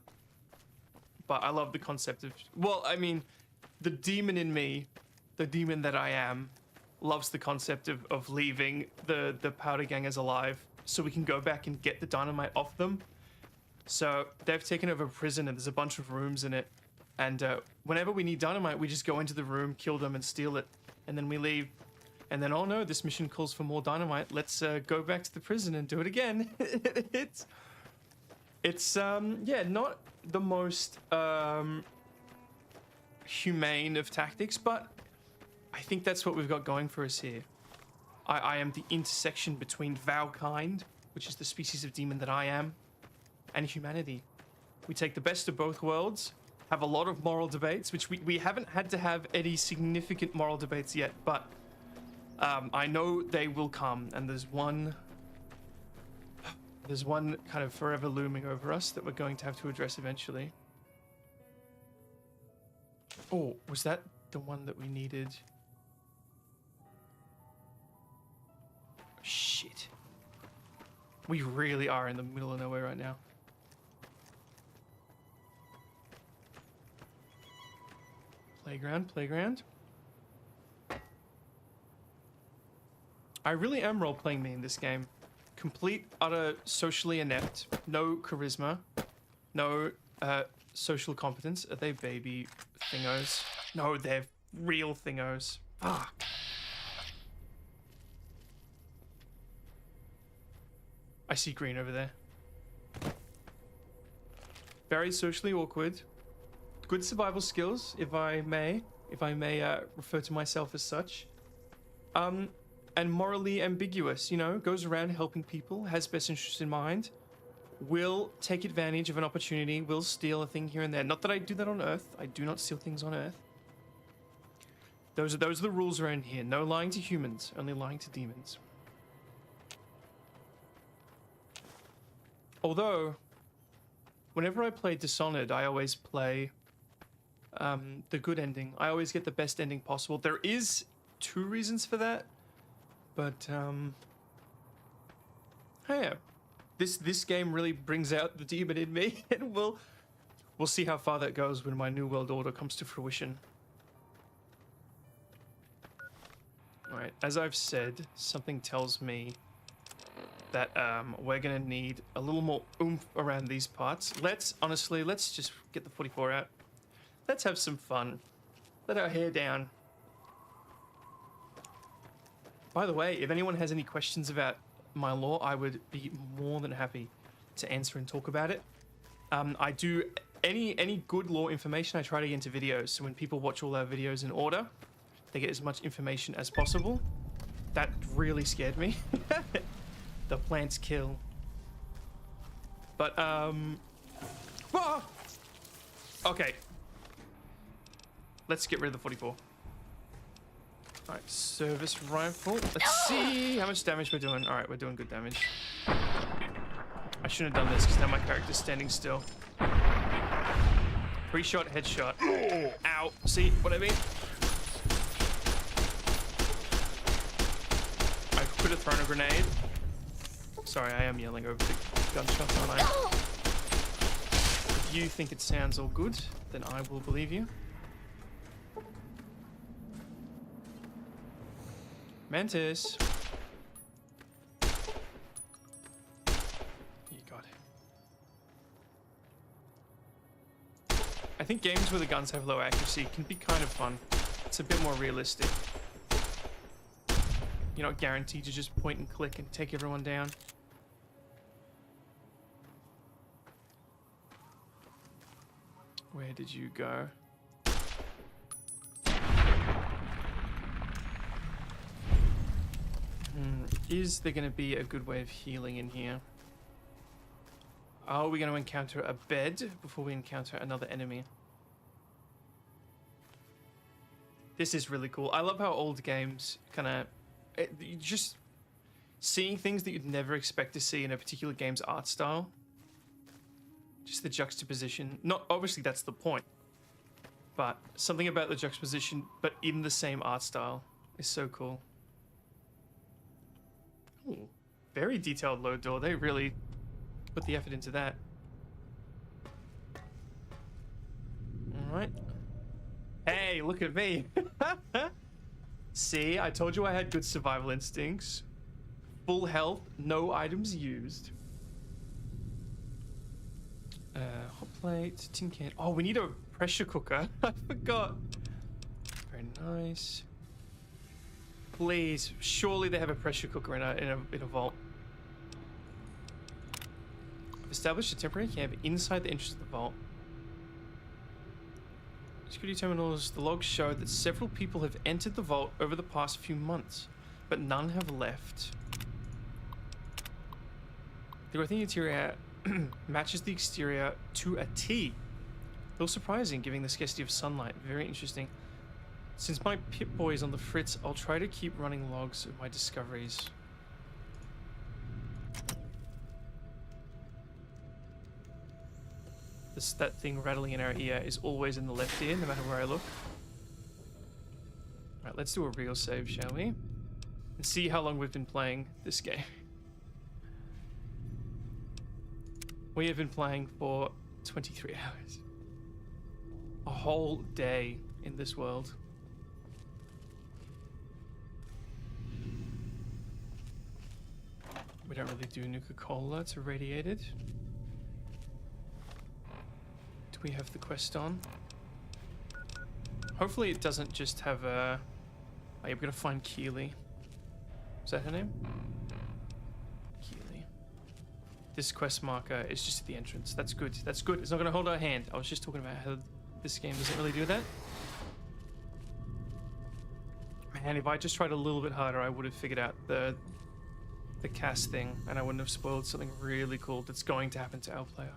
S1: But I love the concept of... Well, I mean, the demon in me, the demon that I am, loves the concept of leaving the powder gangers alive so we can go back and get the dynamite off them. So they've taken over a prison and there's a bunch of rooms in it. And whenever we need dynamite, we just go into the room, kill them and steal it. And then we leave. And then, oh no, this mission calls for more dynamite. Let's go back to the prison and do it again. It's yeah, not the most humane of tactics, but I think that's what we've got going for us here. I am the intersection between Valkind, which is the species of demon that I am, and humanity. We take the best of both worlds, have a lot of moral debates, which we haven't had to have any significant moral debates yet, but I know they will come, and there's one kind of forever looming over us that we're going to have to address eventually. Oh, was that the one that we needed? Shit. We really are in the middle of nowhere right now. Playground, playground. I really am role-playing me in this game. Complete, utter, socially inept. No charisma. No social competence. Are they baby thingos? No, they're real thingos. Fuck. I see green over there. Very socially awkward. Good survival skills, if I may refer to myself as such. And morally ambiguous, you know, goes around helping people, has best interests in mind, will take advantage of an opportunity, will steal a thing here and there. Not that I do that on Earth. I do not steal things on Earth. Those are the rules around here. No lying to humans, only lying to demons. Although, whenever I play Dishonored, I always play the good ending. I always get the best ending possible. There is 2 reasons for that. But, hey, this game really brings out the demon in me, and we'll see how far that goes when my New World Order comes to fruition. Alright, as I've said, something tells me that we're gonna need a little more oomph around these parts. Let's just get the 44 out. Let's have some fun. Let our hair down. By the way, if anyone has any questions about my lore, I would be more than happy to answer and talk about it. I do any good lore information I try to get into videos, so when people watch all our videos in order, they get as much information as possible. That really scared me. The plants kill. But whoa! Okay, let's get rid of the 44. All right, service rifle. Let's see how much damage we're doing. All right, we're doing good damage. I shouldn't have done this because now my character's standing still. Pre-shot, headshot. Ow. See what I mean? I could have thrown a grenade. Sorry, I am yelling over the gunshots, aren't I? If you think it sounds all good, then I will believe you. Mantis. You got it. I think games where the guns have low accuracy can be kind of fun. It's a bit more realistic. You're not guaranteed to just point and click and take everyone down. Where did you go? Is there going to be a good way of healing in here? Are we going to encounter a bed before we encounter another enemy? This is really cool. I love how old games kind of... just seeing things that you'd never expect to see in a particular game's art style. Just the juxtaposition. Not obviously that's the point. But something about the juxtaposition, but in the same art style, is so cool. Ooh, very detailed load door. They really put the effort into that. Alright. Hey, look at me. See, I told you I had good survival instincts. Full health, no items used. Hot plate, tin can. Oh, we need a pressure cooker. I forgot. Very nice. Please, surely they have a pressure cooker in a vault. I've established a temporary camp inside the entrance of the vault. Security terminals. The logs show that several people have entered the vault over the past few months, but none have left. The growth in the interior matches the exterior to a T. A little surprising, given the scarcity of sunlight. Very interesting. Since my Pip-Boy is on the fritz, I'll try to keep running logs of my discoveries. That thing rattling in our ear is always in the left ear, no matter where I look. Alright, let's do a real save, shall we? And see how long we've been playing this game. We have been playing for 23 hours. A whole day in this world. We don't really do Nuka-Cola, it's irradiated. Do we have the quest on? Hopefully it doesn't just have a... Oh, you're gonna find Keely. Is that her name? Keely. This quest marker is just at the entrance. That's good. That's good. It's not gonna hold our hand. I was just talking about how this game doesn't really do that. Man, if I just tried a little bit harder, I would have figured out the cast thing, and I wouldn't have spoiled something really cool that's going to happen to our player.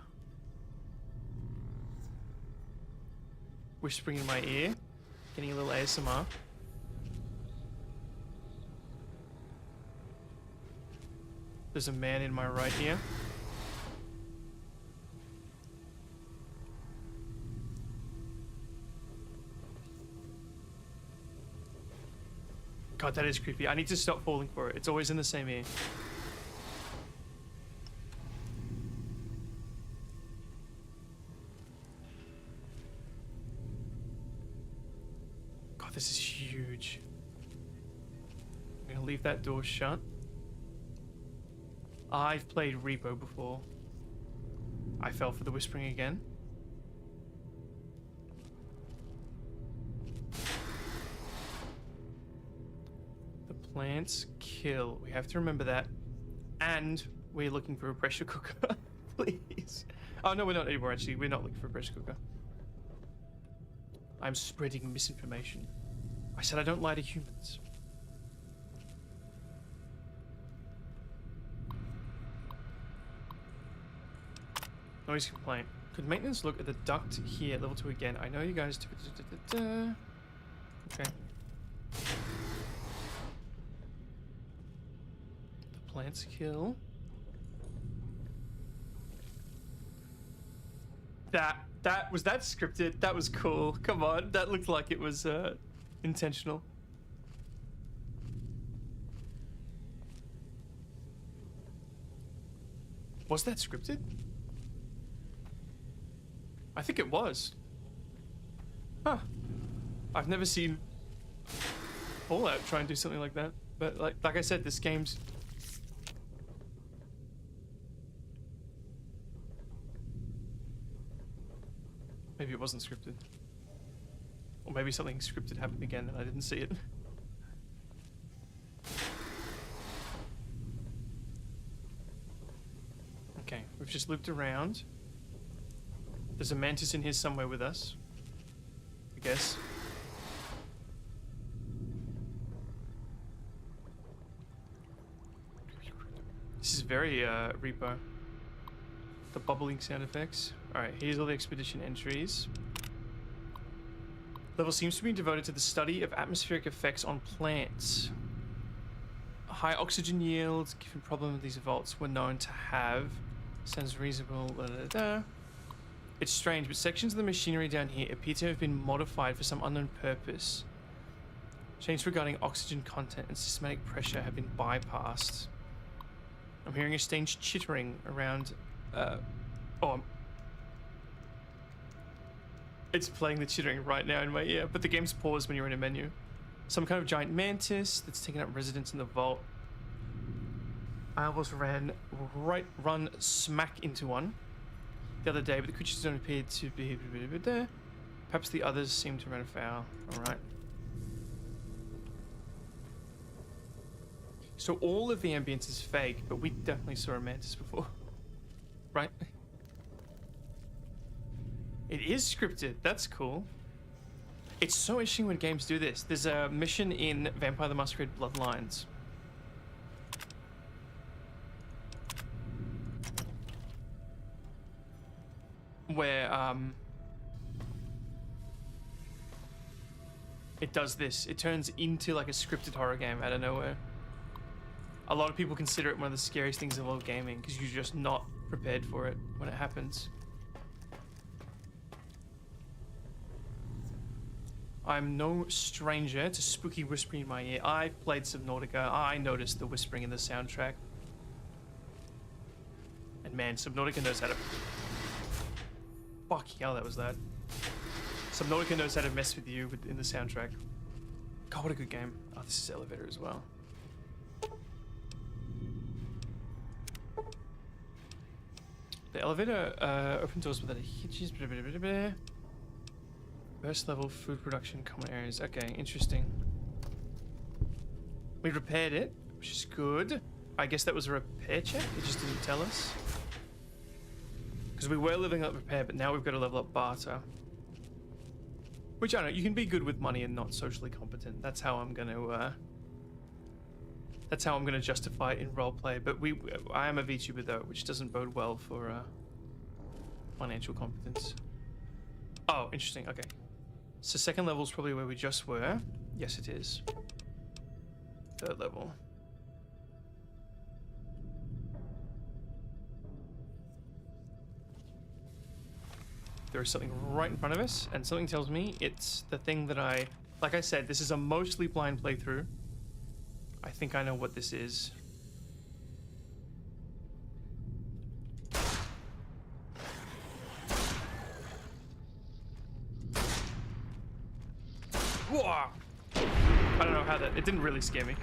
S1: Whispering in my ear, getting a little ASMR. There's a man in my right ear. God, that is creepy. I need to stop falling for it. It's always in the same ear. God, this is huge. I'm gonna leave that door shut. I've played Repo before. I fell for the whispering again. The plants kill. We have to remember that. And we're looking for a pressure cooker. Please. Oh, no, we're not anymore, actually. We're not looking for a pressure cooker. I'm spreading misinformation. I said I don't lie to humans. Noise complaint. Could maintenance look at the duct here, level 2 again? I know you guys took it. Okay. The plants kill. Was that scripted? That was cool. Come on, that looked like it was intentional. Was that scripted? I think it was. Huh. I've never seen Fallout try and do something like that. But like I said, this game's... Maybe it wasn't scripted. Or maybe something scripted happened again and I didn't see it. Okay, we've just looped around. There's a mantis in here somewhere with us, I guess. This is very Repo. The bubbling sound effects. Alright, here's all the expedition entries. Level seems to be devoted to the study of atmospheric effects on plants. High oxygen yields, given problem these vaults were known to have. Sounds reasonable. Da, da, da. It's strange, but sections of the machinery down here appear to have been modified for some unknown purpose. Changes regarding oxygen content and systematic pressure have been bypassed. I'm hearing a strange chittering around... It's playing the chittering right now in my ear, but the game's paused when you're in a menu. Some kind of giant mantis that's taken up residence in the vault. I almost run smack into one the other day, but the creatures don't appear to be there. Perhaps the others seem to run afoul. Alright. So all of the ambience is fake, but we definitely saw a mantis before. Right? It is scripted. That's cool. It's so interesting when games do this. There's a mission in Vampire the Masquerade Bloodlines where it does this. It turns into like a scripted horror game out of nowhere. A lot of people consider it one of the scariest things of all gaming because you're just not prepared for it when it happens. I'm no stranger to spooky whispering in my ear. I've played Subnautica. I noticed the whispering in the soundtrack. And man, Subnautica knows how to... Fuck, hell, that was that. Subnautica knows how to mess with you in the soundtrack. God, what a good game. Oh, this is elevator as well. The elevator open doors without hitches. First level food production common areas. Okay, interesting. We repaired it, which is good. I guess that was a repair check. It just didn't tell us. Because we were leveling up repair, but now we've got to level up barter. Which I don't know. You can be good with money and not socially competent. That's how I'm gonna. That's how I'm gonna justify it in roleplay. But I am a VTuber though, which doesn't bode well for financial competence. Oh, interesting. Okay. So second level is probably where we just were. Yes, it is. Third level. There is something right in front of us, and something tells me it's the thing that like I said, this is a mostly blind playthrough. I think I know what this is. Whoa! I don't know how it didn't really scare me.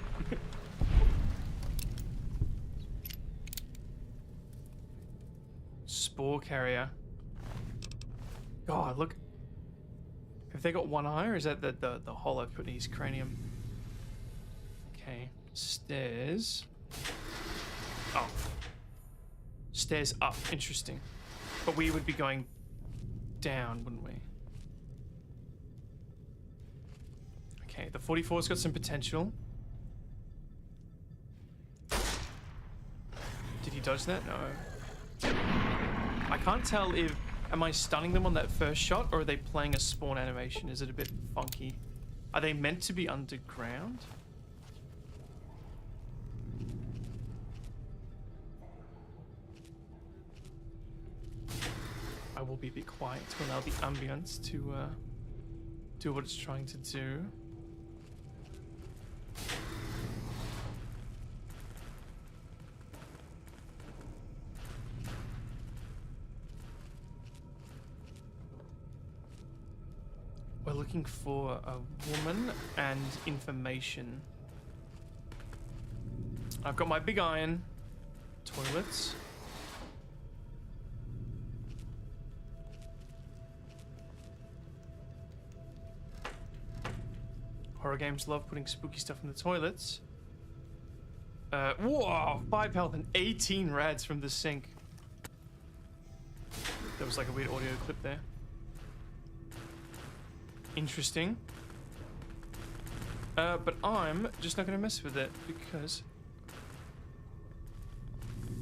S1: spore carrier. God, look. Have they got one eye, or is that the hole I've put in his cranium? Okay, stairs. Oh. Stairs up, interesting. But we would be going down, wouldn't we? Okay, the 44's got some potential. Did he dodge that? No. I can't tell if... Am I stunning them on that first shot, or are they playing a spawn animation? Is it a bit funky? Are they meant to be underground? I will be a bit quiet to allow the ambience to do what it's trying to do. We're looking for a woman and information. I've got my big iron. Toilets. Horror games love putting spooky stuff in the toilets. Whoa! 5 health and 18 rads from the sink. There was like a weird audio clip there. Interesting. But I'm just not gonna mess with it because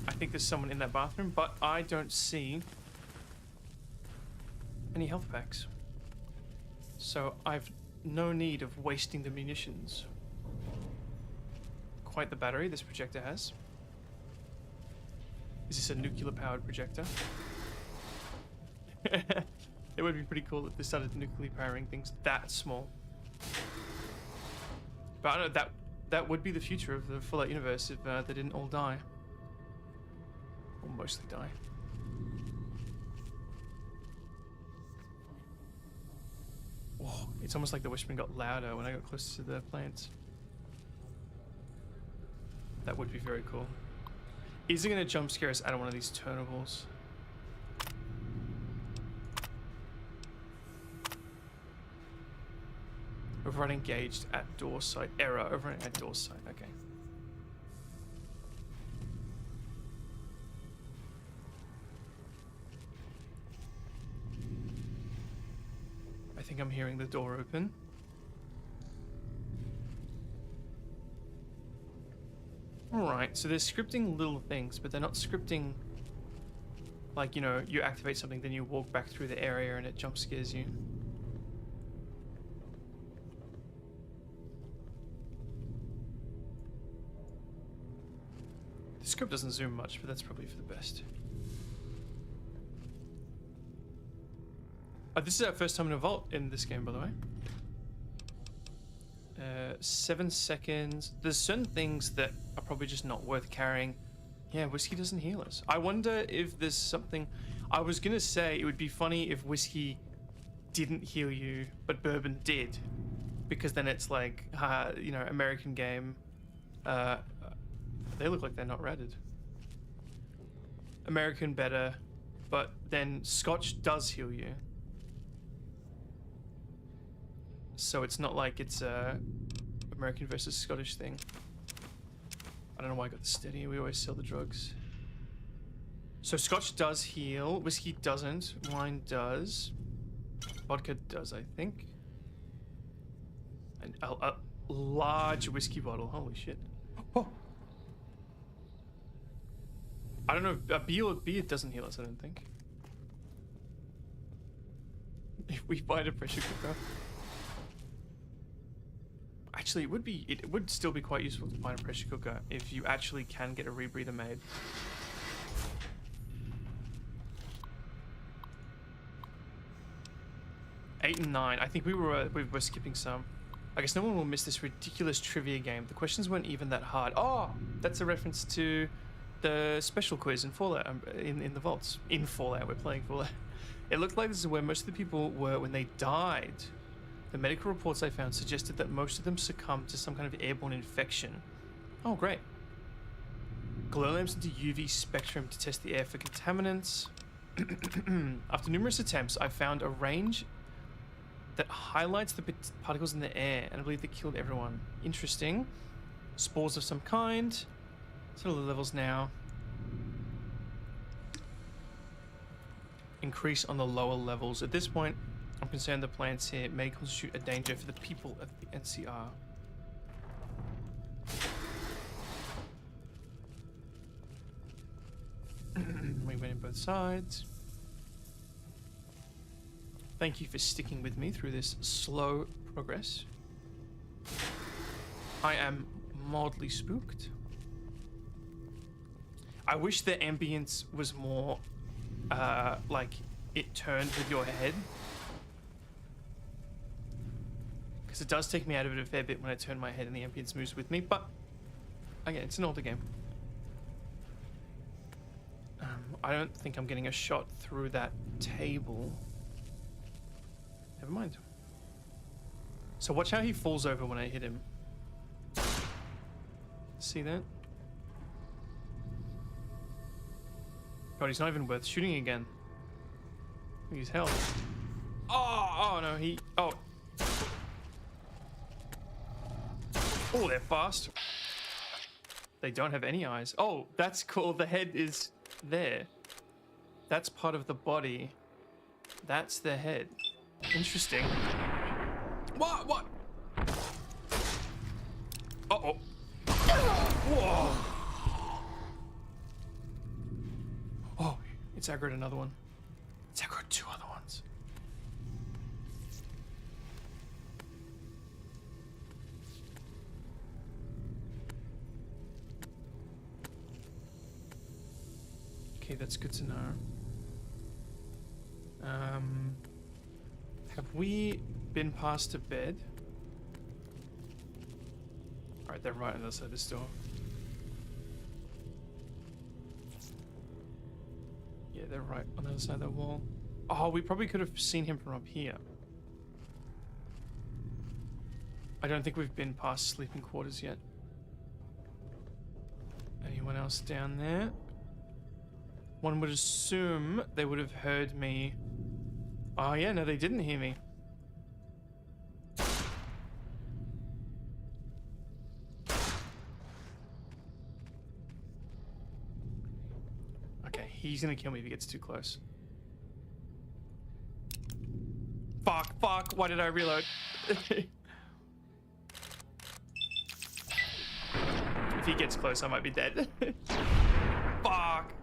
S1: I think there's someone in that bathroom, but I don't see any health packs. So I've no need of wasting the munitions. Quite the battery this projector has. Is this a nuclear powered projector? It would be pretty cool if they started nuclear powering things that small. But I don't know, that would be the future of the Fallout universe if they didn't all die. Or mostly die. Whoa, it's almost like the whispering got louder when I got closer to the plants. That would be very cool. Is it going to jump scare us out of one of these turnables? Override engaged at door site. Error. Override at door site. Okay. I think I'm hearing the door open. Alright, so they're scripting little things, but they're not scripting like, you know, you activate something, then you walk back through the area and it jump scares you. The script doesn't zoom much, but that's probably for the best. This is our first time in a vault in this game, by the way. 7 seconds. There's certain things that are probably just not worth carrying. Yeah, whiskey doesn't heal us. I wonder if there's something... I was gonna say it would be funny if whiskey didn't heal you, but bourbon did. Because then it's like, you know, American game. They look like they're not ratted. American better, but then Scotch does heal you. So it's not like it's a American versus Scottish thing. I don't know why I got the steady. We always sell the drugs. So Scotch does heal. Whiskey doesn't. Wine does. Vodka does, I think. And a large whiskey bottle. Holy shit. Oh. I don't know. Beer doesn't heal us, I don't think. If we find a pressure cooker. Actually, it would still be quite useful to find a pressure cooker if you actually can get a rebreather made. Eight and 9. I think we were skipping some. I guess no one will miss this ridiculous trivia game. The questions weren't even that hard. Oh, that's a reference to the special quiz in Fallout, in the vaults. In Fallout, we're playing Fallout. It looked like this is where most of the people were when they died. The medical reports I found suggested that most of them succumbed to some kind of airborne infection. Oh, great. Glow lamps into UV spectrum to test the air for contaminants. After numerous attempts, I found a range that highlights the particles in the air, and I believe they killed everyone. Interesting. Spores of some kind. Sort of the levels now. Increase on the lower levels. At this point, I'm concerned the plants here may constitute a danger for the people of the NCR. We went in both sides. Thank you for sticking with me through this slow progress. I am mildly spooked. I wish the ambience was more like it turned with your head. Because it does take me out of it a fair bit when I turn my head and the ambience moves with me, but again, it's an older game. I don't think I'm getting a shot through that table. Never mind. So watch how he falls over when I hit him. See that? God, he's not even worth shooting again. Look at his health. Oh no, he... Oh, they're fast. They don't have any eyes. Oh, that's cool. The head is there. That's part of the body. That's the head. Interesting. What? Uh-oh. Whoa. Oh, it's aggroed another one. It's aggroed two other ones. Okay, that's good to know. Have we been past to bed? Alright, they're right on the other side of this door. Yeah, they're right on the other side of the wall. Oh, we probably could have seen him from up here. I don't think we've been past sleeping quarters yet. Anyone else down there? One would assume they would have heard me. Oh yeah, no, they didn't hear me. Okay, he's gonna kill me if he gets too close. Fuck, why did I reload? If he gets close, I might be dead. Fuck.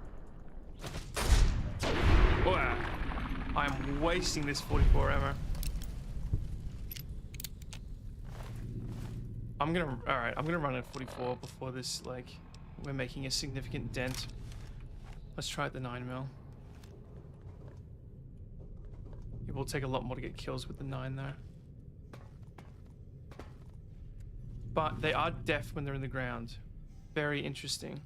S1: Wow. I'm wasting this 44 ammo. I'm gonna run at 44 before this, like, we're making a significant dent. Let's try the 9mm. It will take a lot more to get kills with the 9 though. But they are deaf when they're in the ground. Very interesting.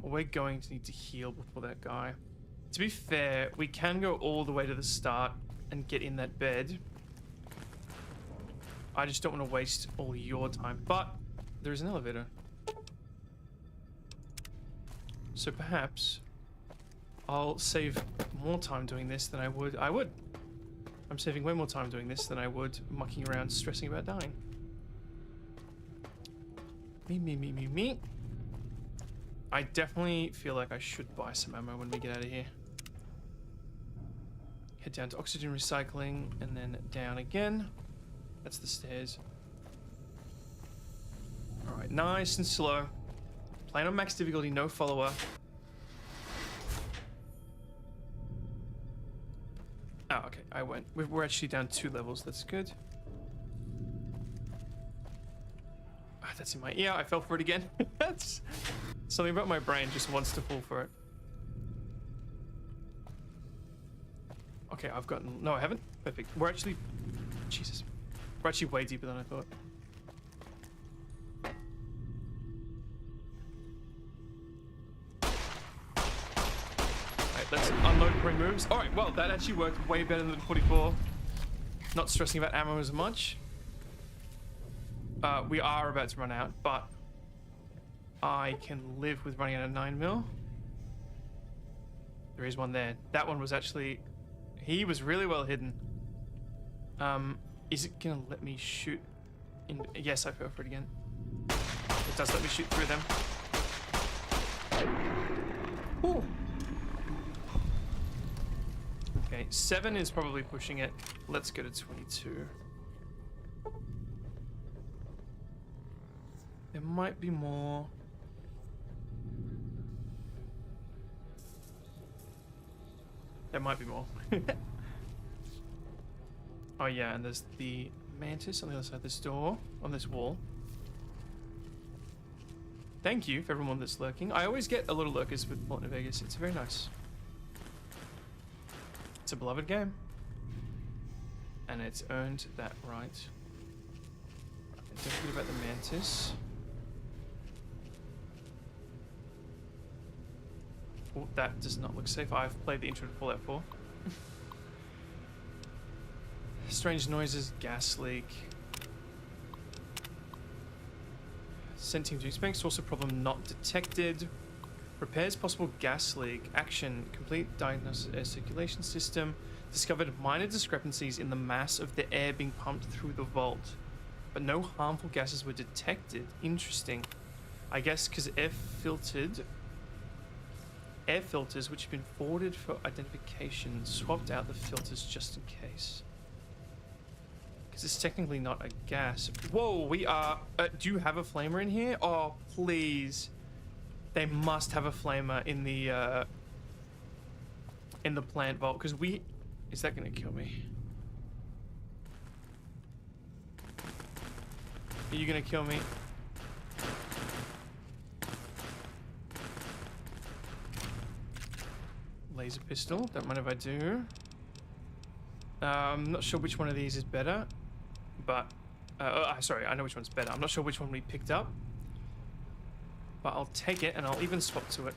S1: We're going to need to heal before that guy. To be fair, we can go all the way to the start and get in that bed. I just don't want to waste all your time. But there's an elevator. So perhaps I'll save more time doing this than I would. I'm saving way more time doing this than I would mucking around stressing about dying. Me. I definitely feel like I should buy some ammo when we get out of here. Head down to oxygen recycling and then down again. That's the stairs. Alright, nice and slow. Playing on max difficulty, no follower. Oh, okay, I went. We're actually down 2 levels, that's good. Oh, that's in my ear, I fell for it again. That's something about my brain just wants to fall for it. Okay, I've gotten... No, I haven't. Perfect. We're actually... Jesus. We're actually way deeper than I thought. Alright, let's unload pre moves. Alright, well, that actually worked way better than 44. Not stressing about ammo as much. We are about to run out, but I can live with running out of 9mm. There is one there. That one was actually... He was really well hidden. Is it gonna let me shoot in... Yes, I fell for it again. It does let me shoot through them. Ooh. Okay, 7 is probably pushing it. Let's go to 22. There might be more. There might be more. Oh yeah, and there's the mantis on the other side of this door, on this wall. Thank you for everyone that's lurking. I always get a lot of lurkers with Fallout New Vegas. It's very nice. It's a beloved game. And it's earned that right. Don't forget about the mantis. Oh, that does not look safe. I've played the intro to Fallout 4. Strange noises, gas leak. Send team to inspect, source of problem not detected. Repairs possible gas leak. Action, complete diagnosis air circulation system. Discovered minor discrepancies in the mass of the air being pumped through the vault. But no harmful gases were detected. Interesting. I guess because air filters which have been forwarded for identification swapped out the filters just in case. Because it's technically not a gas. Whoa, we are... do you have a flamer in here? Oh, please. They must have a flamer in the plant vault. Because we... Is that going to kill me? Are you going to kill me? Laser pistol. Don't mind if I do. I'm not sure which one of these is better, but sorry, I know which one's better. I'm not sure which one we picked up, but I'll take it and I'll even swap to it.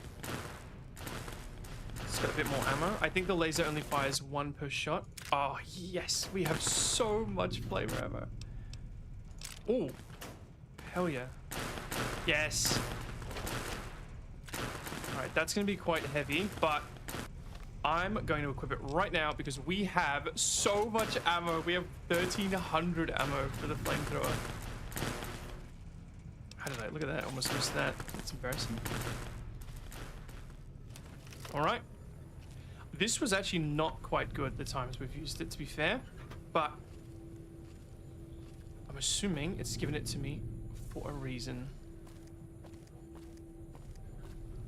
S1: It's got a bit more ammo. I think the laser only fires 1 per shot. Oh yes, we have so much flavor ammo. Oh, hell yeah. Yes. All right, that's gonna be quite heavy, but I'm going to equip it right now because we have so much ammo. We have 1,300 ammo for the flamethrower. How did I look at that? I almost missed that. That's embarrassing. All right. This was actually not quite good the times we've used it, to be fair, but I'm assuming it's given it to me for a reason.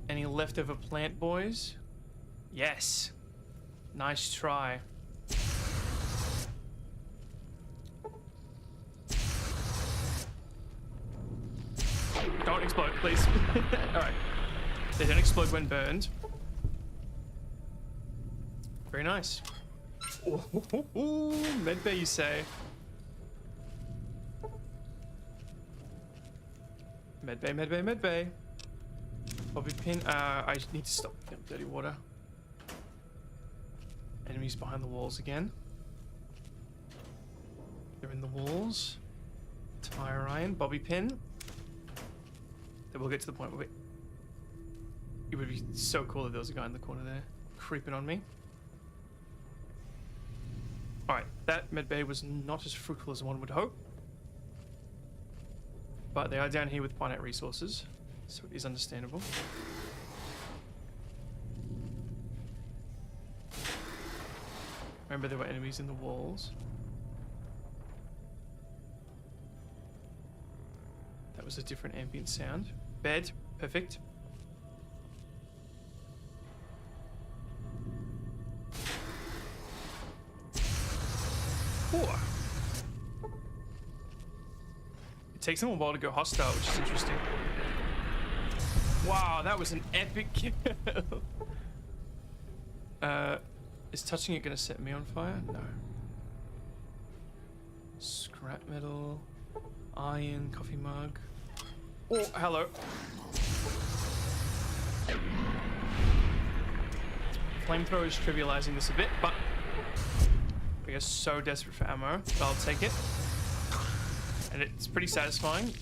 S1: Any leftover plant boys? Yes. Nice try. Don't explode, please. Alright. They don't explode when burned. Very nice. Ooh, medbay, you say? Medbay, medbay, medbay. Bobby pin. I need to stop picking up dirty water. Enemies behind the walls again. They're in the walls. Tire iron, bobby pin. Then we'll get to the point where it would be so cool if there was a guy in the corner there creeping on me. Alright, that medbay was not as fruitful as one would hope. But they are down here with finite resources, so it is understandable. Remember, there were enemies in the walls. That was a different ambient sound. Bed, perfect. Ooh. It takes them a while to go hostile, which is interesting. Wow, that was an epic kill. Is touching it gonna set me on fire? No. Scrap metal, iron, coffee mug. Oh, hello. Flamethrower is trivializing this a bit, but we are so desperate for ammo that I'll take it. And it's pretty satisfying.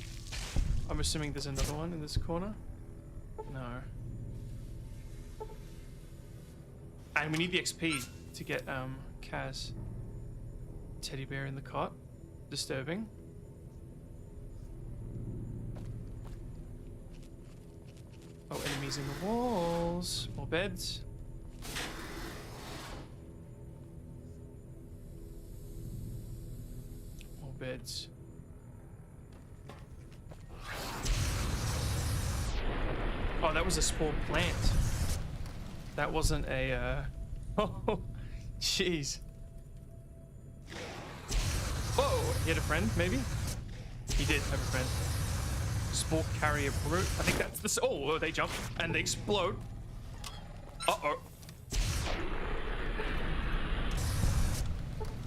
S1: I'm assuming there's another one in this corner. No. And we need the XP to get Kaz. Teddy bear in the cot. Disturbing. Oh, enemies in the walls. More beds. More beds. Oh, that was a spore plant. That wasn't a, Oh, jeez. Whoa, he had a friend, maybe? He did have a friend. Spore carrier brute. I think that's the... Oh, they jump and they explode. Uh-oh.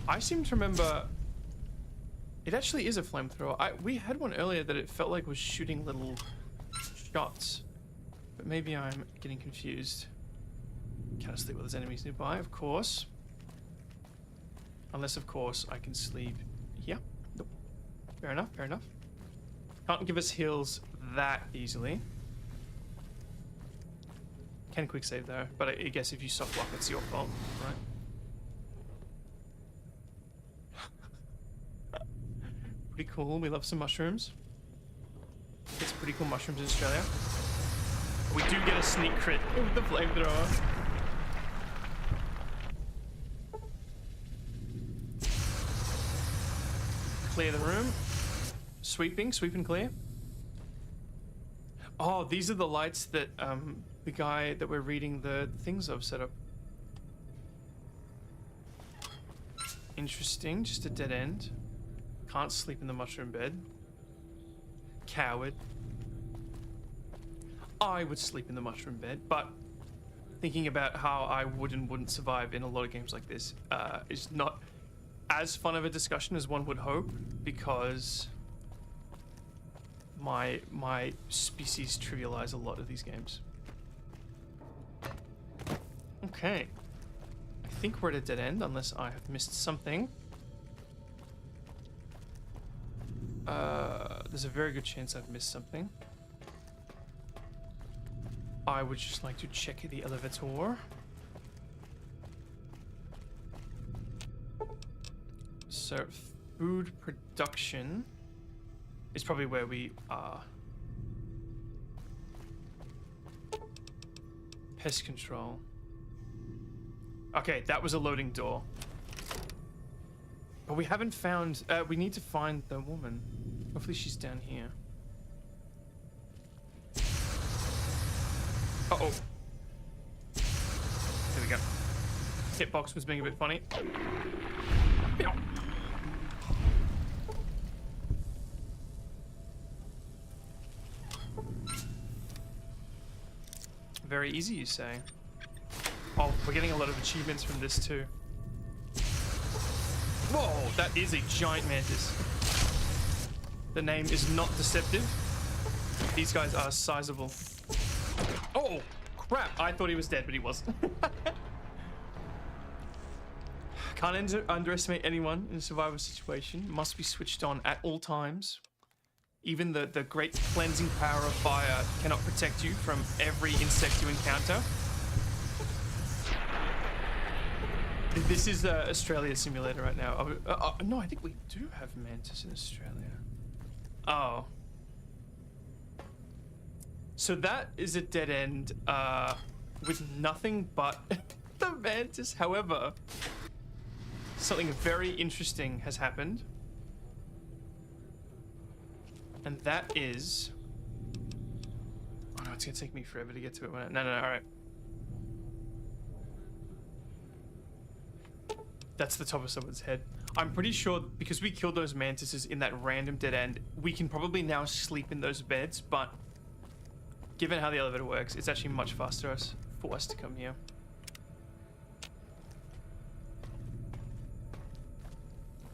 S1: I seem to remember... It actually is a flamethrower. We had one earlier that it felt like was shooting little shots. But maybe I'm getting confused. Can I sleep while there's enemies nearby? Of course. Unless, of course, I can sleep here. Nope. Fair enough, fair enough. Can't give us heals that easily. Can quick save though, but I guess if you soft lock, it's your fault, right? Pretty cool. We love some mushrooms. It's pretty cool mushrooms in Australia. We do get a sneak crit with the flamethrower. Clear the room. Sweep and clear. Oh, these are the lights that the guy that we're reading the things of set up. Interesting, just a dead end. Can't sleep in the mushroom bed. Coward. I would sleep in the mushroom bed, but thinking about how I would and wouldn't survive in a lot of games like this is not as fun of a discussion as one would hope, because my species trivialize a lot of these games. Okay. I think we're at a dead end, unless I have missed something. There's a very good chance I've missed something. I would just like to check the elevator. So, food production is probably where we are. Pest control. Okay, that was a loading door. But we haven't found... we need to find the woman. Hopefully she's down here. Uh-oh. There we go. Hitbox was being a bit funny. Very easy, you say? Oh, we're getting a lot of achievements from this too. Whoa, that is a giant mantis. The name is not deceptive. These guys are sizable. Oh, crap. I thought he was dead, but he wasn't. Can't underestimate anyone in a survival situation. Must be switched on at all times. Even the great cleansing power of fire cannot protect you from every insect you encounter. This is Australia simulator right now. No, I think we do have mantis in Australia. Oh. So that is a dead end with nothing but the mantis. However, something very interesting has happened. And that is... Oh no, it's gonna take me forever to get to it. No, alright. That's the top of someone's head. I'm pretty sure because we killed those mantises in that random dead end, we can probably now sleep in those beds, but given how the elevator works, it's actually much faster for us to come here.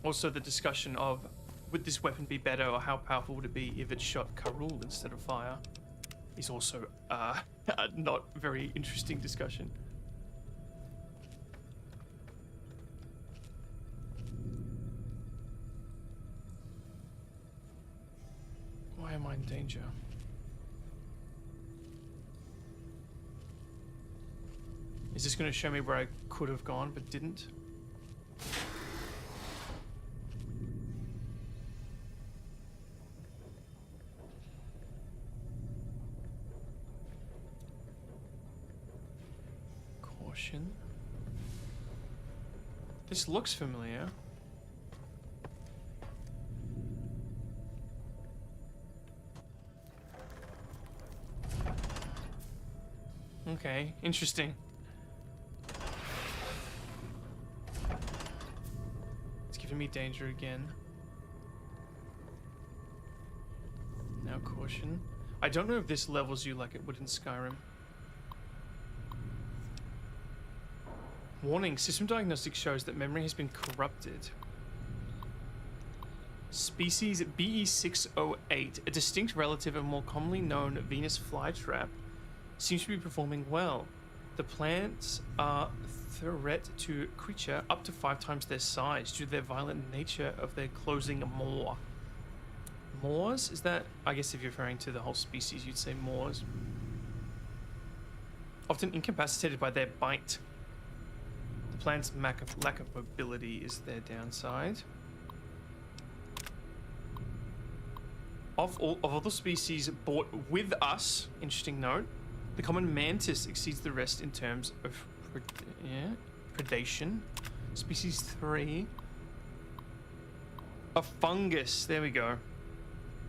S1: Also, the discussion of would this weapon be better, or how powerful would it be if it shot Karul instead of fire, is also not very interesting discussion. Why am I in danger? Is this going to show me where I could have gone but didn't? Caution. This looks familiar. Okay, interesting. It's giving me danger again. Now caution. I don't know if this levels you like it would in Skyrim. Warning, system diagnostics shows that memory has been corrupted. Species BE608, a distinct relative and more commonly known Venus flytrap, seems to be performing well. The plants are threat to creature up to 5 times their size due to their violent nature of their closing maw. Maws? Is that, I guess if you're referring to the whole species, you'd say maws. Often incapacitated by their bite. The plant's lack of mobility is their downside. Of all the species brought with us, interesting note, the common mantis exceeds the rest in terms of predation. Species 3. A fungus, there we go,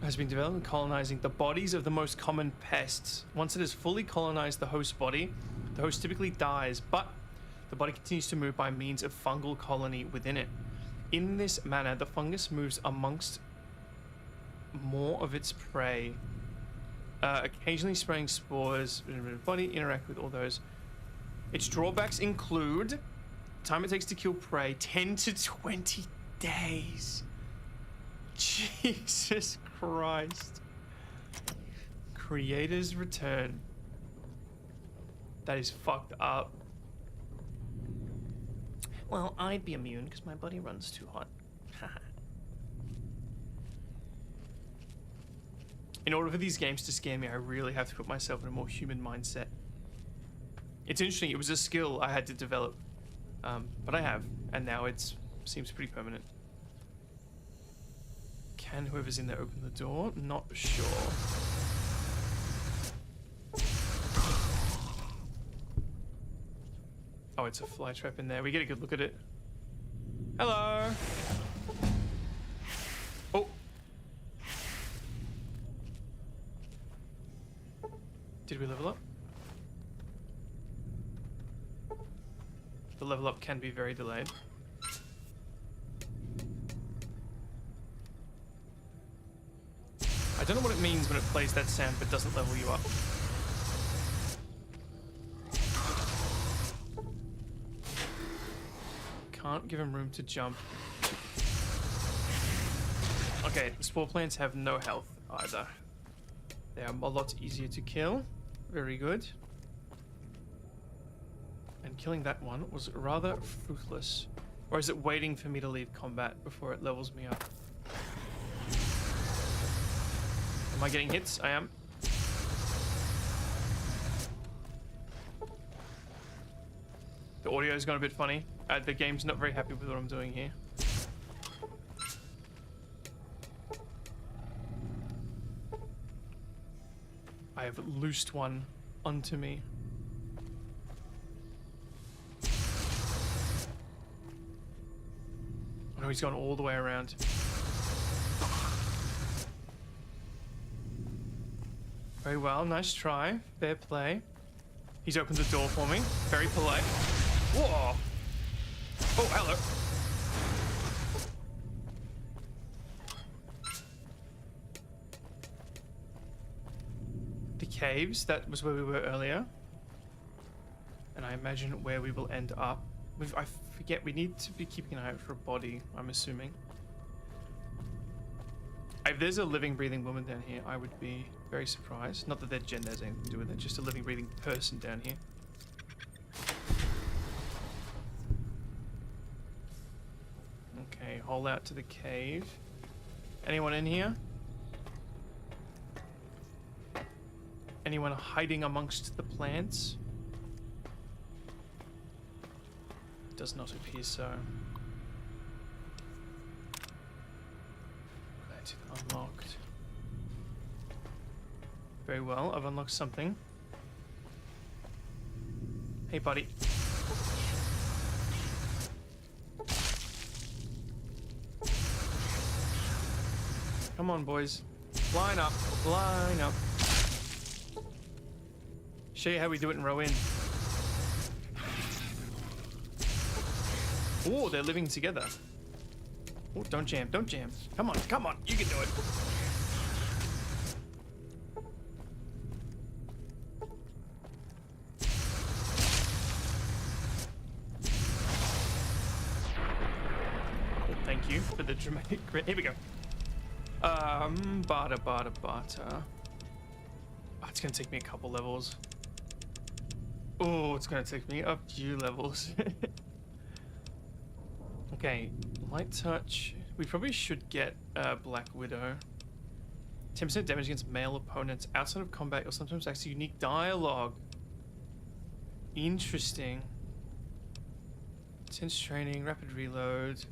S1: has been developed in colonizing the bodies of the most common pests. Once it has fully colonized the host body, the host typically dies, but the body continues to move by means of fungal colony within it. In this manner, the fungus moves amongst more of its prey, occasionally spraying spores in the body, interact with all those. Its drawbacks include time it takes to kill prey, 10 to 20 days. Jesus Christ. Creator's return. That is fucked up. Well, I'd be immune because my body runs too hot. In order for these games to scare me, I really have to put myself in a more human mindset. It's interesting, it was a skill I had to develop, but I have, and now it seems pretty permanent. Can whoever's in there open the door? Not sure. Oh, it's a fly trap in there. We get a good look at it. Hello! Oh! Did we level up? The level up can be very delayed. I don't know what it means when it plays that sound but doesn't level you up. Can't give him room to jump. Okay, the spore plants have no health either. They are a lot easier to kill. Very good. And killing that one was rather fruitless. Or is it waiting for me to leave combat before it levels me up? Am I getting hits? I am. The audio's gone a bit funny. The game's not very happy with what I'm doing here. I have loosed one onto me. Oh no, he's gone all the way around. Very well, nice try. Fair play. He's opened the door for me. Very polite. Whoa! Oh, hello. The caves, that was where we were earlier. And I imagine where we will end up. I forget, we need to be keeping an eye out for a body, I'm assuming. If there's a living, breathing woman down here, I would be very surprised. Not that their gender has anything to do with it, just a living, breathing person down here. Okay, hole out to the cave. Anyone in here? Anyone hiding amongst the plants? does not appear so. That's unlocked. Very well, I've unlocked something. Hey, buddy. Come on, boys. Line up. Line up. Show you how we do it in row in. Oh, they're living together. Oh, don't jam. Don't jam. Come on. Come on. You can do it. Oh, thank you for the dramatic grit. Here we go. Barter. Oh, it's gonna take me a couple levels. Oh, it's gonna take me a few levels. Okay, light touch. We probably should get Black Widow. 10% damage against male opponents outside of combat, or sometimes acts unique dialogue. Interesting. Intense training, rapid reload.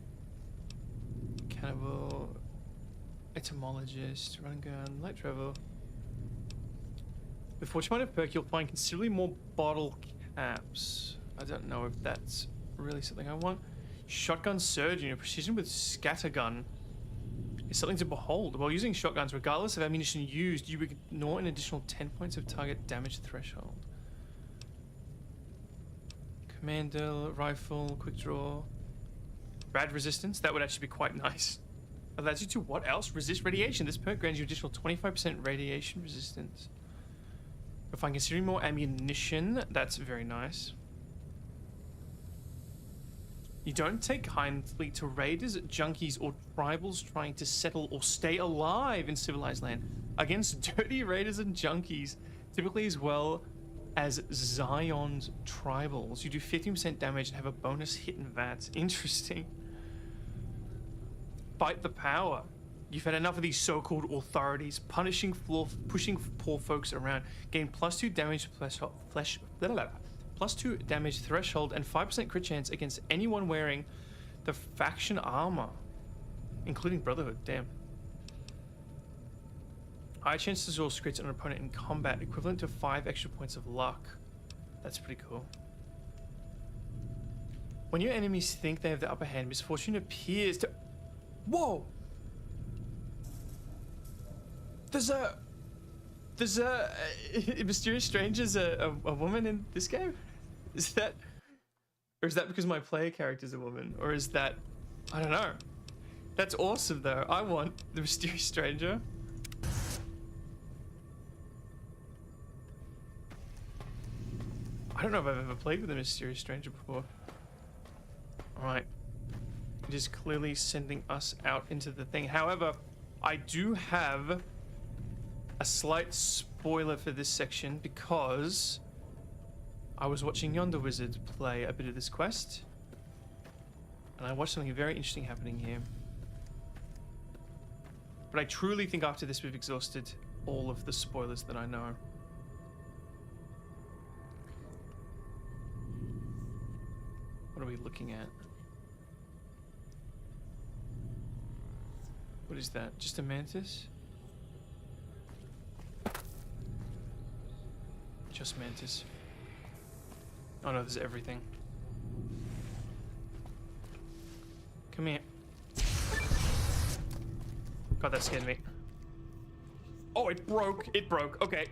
S1: Cannibal. Etymologist, run and gun, light travel. With Fortune perk, you'll find considerably more bottle caps. I don't know if that's really something I want. Shotgun surgeon, your precision with scattergun is something to behold. While using shotguns, regardless of ammunition used, you ignore an additional 10 points of target damage threshold. Commander, rifle, quick draw. Rad resistance, that would actually be quite nice. Allows you to what else? Resist radiation. This perk grants you additional 25% radiation resistance. If I'm considering more ammunition, that's very nice. You don't take kindly to raiders, junkies, or tribals trying to settle or stay alive in civilized land. Against dirty raiders and junkies, typically as well as Zion's tribals. You do 15% damage and have a bonus hit and VATS. Interesting. Fight the power. You've had enough of these so-called authorities pushing poor folks around. Gain +2 damage +2 damage threshold and 5% crit chance against anyone wearing the faction armor, including Brotherhood. Damn. High chance to resolve crits on an opponent in combat, equivalent to 5 extra points of luck. That's pretty cool. When your enemies think they have the upper hand, misfortune appears to... Whoa! There's a mysterious stranger's a woman in this game? Is that... Or is that because my player character's a woman? Or is that... I don't know. That's awesome though. I want the mysterious stranger. I don't know if I've ever played with a mysterious stranger before. Alright. It is clearly sending us out into the thing. However, I do have a slight spoiler for this section because I was watching Yonder Wizard play a bit of this quest. And I watched something very interesting happening here. But I truly think after this we've exhausted all of the spoilers that I know. What are we looking at? What is that? Just a mantis? Just mantis. Oh no, there's everything. Come here. God, that scared me. Oh, it broke. It broke. Okay.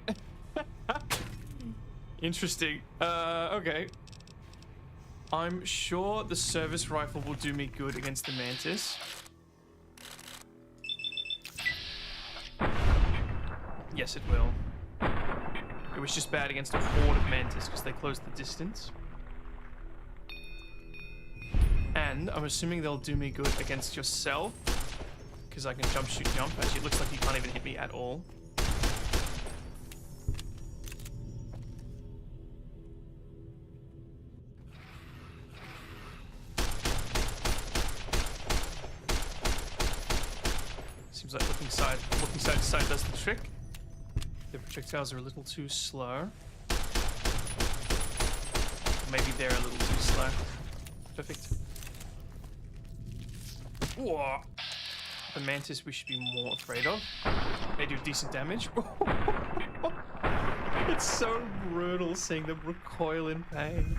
S1: Interesting. Okay. I'm sure the service rifle will do me good against the mantis. Yes, it will. It was just bad against a horde of mantis because they closed the distance. And I'm assuming they'll do me good against yourself because I can jump, shoot, jump. Actually, it looks like you can't even hit me at all. Seems like looking side to side does the trick. The projectiles are a little too slow. Maybe they're a little too slow. Perfect. Whoa. The mantis we should be more afraid of. They do decent damage. It's so brutal seeing them recoil in pain.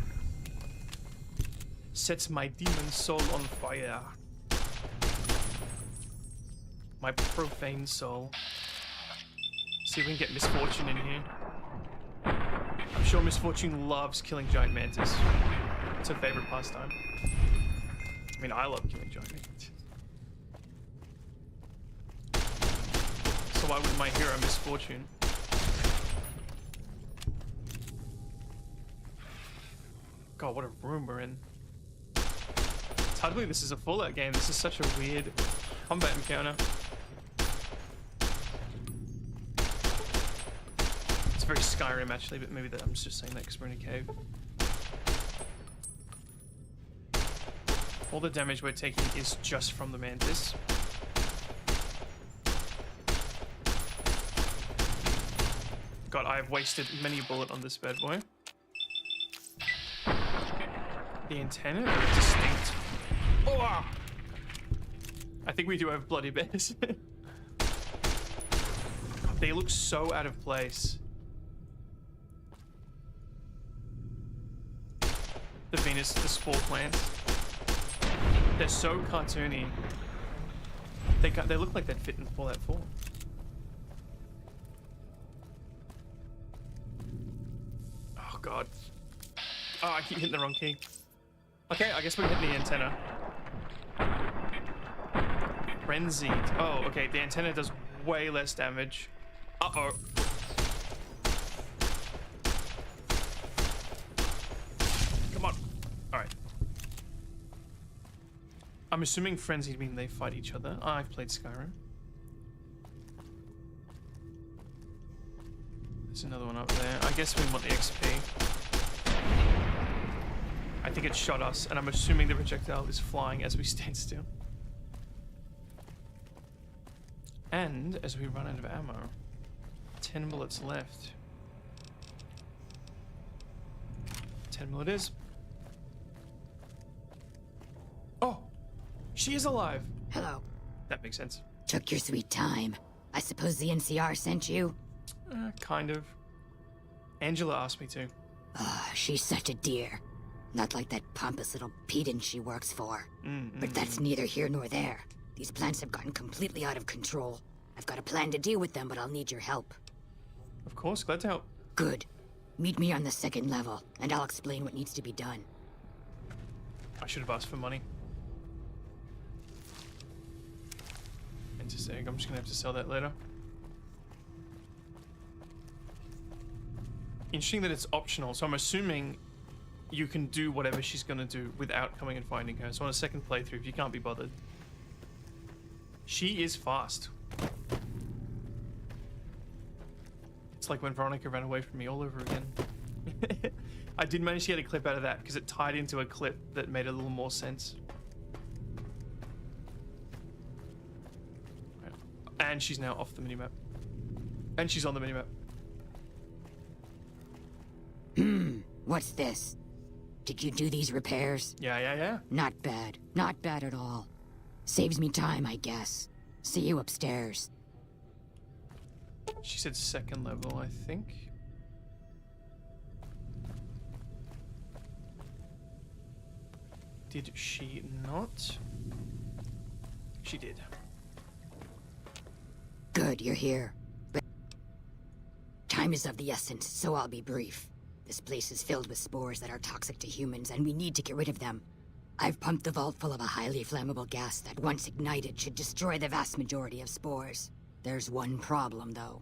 S1: Sets my demon soul on fire. My profane soul. See if we can get Misfortune in here. I'm sure Misfortune loves killing giant mantis. It's her favorite pastime. I mean, I love killing giant mantis. So why wouldn't my hero Misfortune? God, what a room we're in. It's hard to believe this is a Fallout game. This is such a weird combat encounter. It's very Skyrim actually, but maybe I'm just saying that because we're in a cave. All the damage we're taking is just from the mantis. God, I have wasted many a bullet on this bad boy. The antenna are distinct. Oh, ah! I think we do have bloody bears. God, they look so out of place. The Venus, the spore plants. They're so cartoony. They look like they'd fit in Fallout 4. Oh god. Oh, I keep hitting the wrong key. Okay, I guess we're hitting the antenna. Frenzied. Oh, okay, the antenna does way less damage. Uh-oh. Come on. Alright. I'm assuming frenzied mean they fight each other. I've played Skyrim. There's another one up there. I guess we want the XP. I think it shot us, and I'm assuming the projectile is flying as we stand still. And as we run out of ammo, 10 bullets left. 10 mil it is. Oh, she is alive.
S21: Hello.
S1: That makes sense.
S21: Took your sweet time. I suppose the NCR sent you?
S1: Kind of. Angela asked me to.
S21: She's such a dear. Not like that pompous little pedant she works for. But that's neither here nor there. These plants have gotten completely out of control. I've got a plan to deal with them, but I'll need your help.
S1: Of course, glad to help.
S21: Good. Meet me on the 2nd level, and I'll explain what needs to be done.
S1: I should have asked for money. Interesting. I'm just gonna have to sell that later. Interesting that it's optional, so I'm assuming you can do whatever she's gonna do without coming and finding her. So on a second playthrough, if you can't be bothered. She is fast. It's like when Veronica ran away from me all over again. I did manage to get a clip out of that because it tied into a clip that made a little more sense. Right. And she's now off the minimap. And she's on the minimap.
S21: What's this? Did you do these repairs?
S1: Yeah.
S21: Not bad. Not bad at all. Saves me time, I guess. See you upstairs.
S1: She said 2nd level, I think. Did she not? She did.
S21: Good, you're here. But time is of the essence, so I'll be brief. This place is filled with spores that are toxic to humans, and we need to get rid of them. I've pumped the vault full of a highly flammable gas that, once ignited, should destroy the vast majority of spores. There's one problem, though.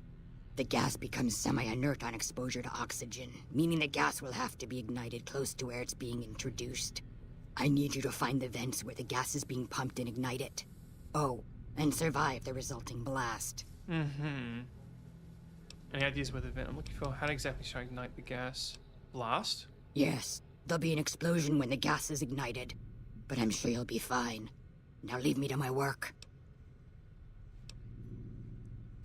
S21: The gas becomes semi-inert on exposure to oxygen, meaning the gas will have to be ignited close to where it's being introduced. I need you to find the vents where the gas is being pumped and ignite it. Oh, and survive the resulting blast.
S1: Any ideas where the vent? I'm looking for how exactly should I ignite the gas? Blast?
S21: Yes, there'll be an explosion when the gas is ignited. But I'm sure you'll be fine. Now leave me to my work.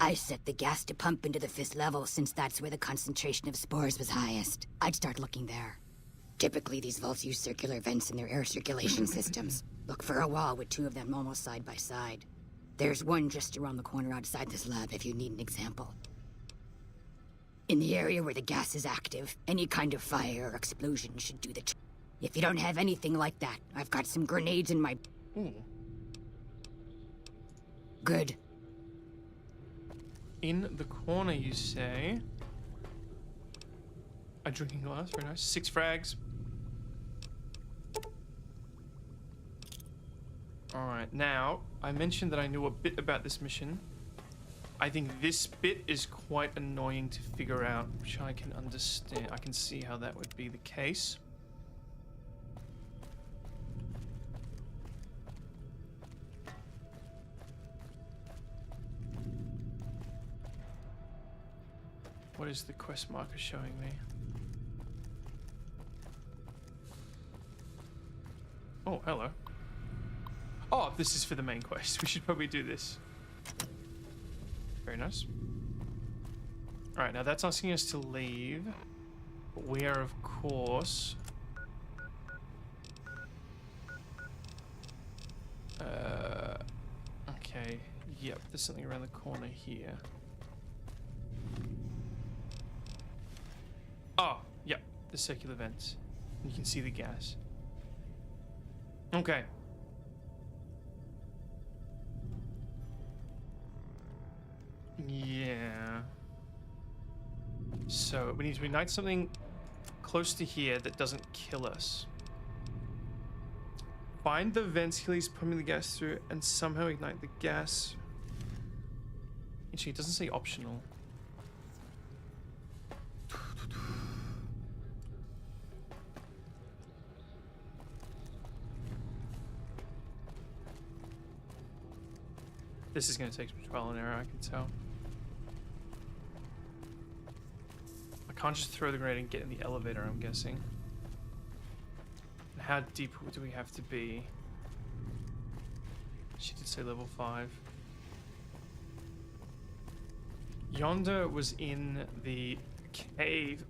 S21: I set the gas to pump into the 5th level since that's where the concentration of spores was highest. I'd start looking there. Typically, these vaults use circular vents in their air circulation systems. Look for a wall with two of them almost side by side. There's one just around the corner outside this lab if you need an example. In the area where the gas is active, any kind of fire or explosion should do the trick. If you don't have anything like that, I've got some grenades in my... Good.
S1: In the corner, you say? A drinking glass, very nice. 6 frags. Alright, now, I mentioned that I knew a bit about this mission. I think this bit is quite annoying to figure out, which I can understand. I can see how that would be the case. What is the quest marker showing me? Oh, hello. Oh, this is for the main quest. We should probably do this. Very nice. Alright, now that's asking us to leave. But we are, of course... okay. Yep, there's something around the corner here. Oh, yep. The circular vents. You can see the gas. Okay. Yeah. So we need to ignite something close to here that doesn't kill us. Find the vents Healy's pumping the gas through and somehow ignite the gas. Actually, it doesn't say optional. This is going to take some trial and error, I can tell. I can't just throw the grenade and get in the elevator, I'm guessing. And how deep do we have to be? She did say level 5. Yonder was in the cave.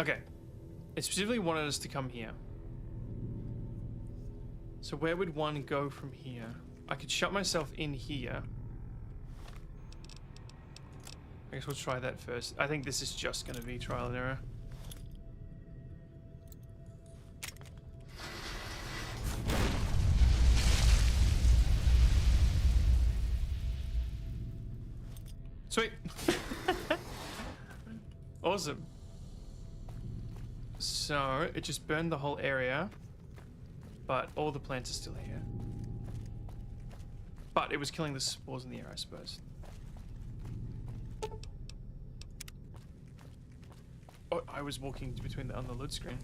S1: Okay. It specifically wanted us to come here. So where would one go from here? I could shut myself in here. I guess we'll try that first. I think this is just going to be trial and error. Sweet. Awesome. So, it just burned the whole area, but all the plants are still here. But it was killing the spores in the air, I suppose. Oh, I was walking between on the load screen.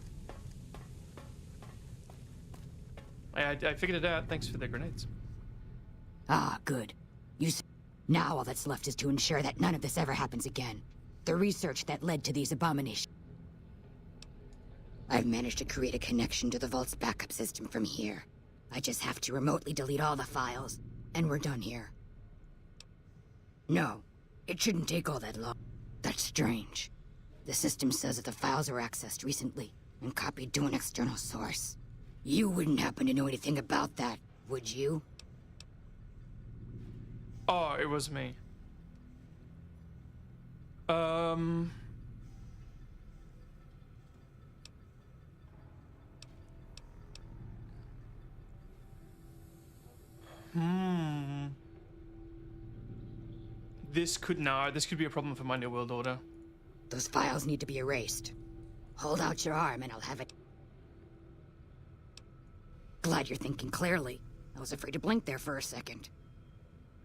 S1: I figured it out. Thanks for the grenades.
S21: Ah, good. Now all that's left is to ensure that none of this ever happens again. The research that led to these abominations. I've managed to create a connection to the vault's backup system from here. I just have to remotely delete all the files, and we're done here. No, it shouldn't take all that long. That's strange. The system says that the files were accessed recently and copied to an external source. You wouldn't happen to know anything about that, would you?
S1: Oh, it was me. This could be a problem for my New World Order.
S21: Those files need to be erased. Hold out your arm and I'll have it. Glad you're thinking clearly. I was afraid to blink there for a second.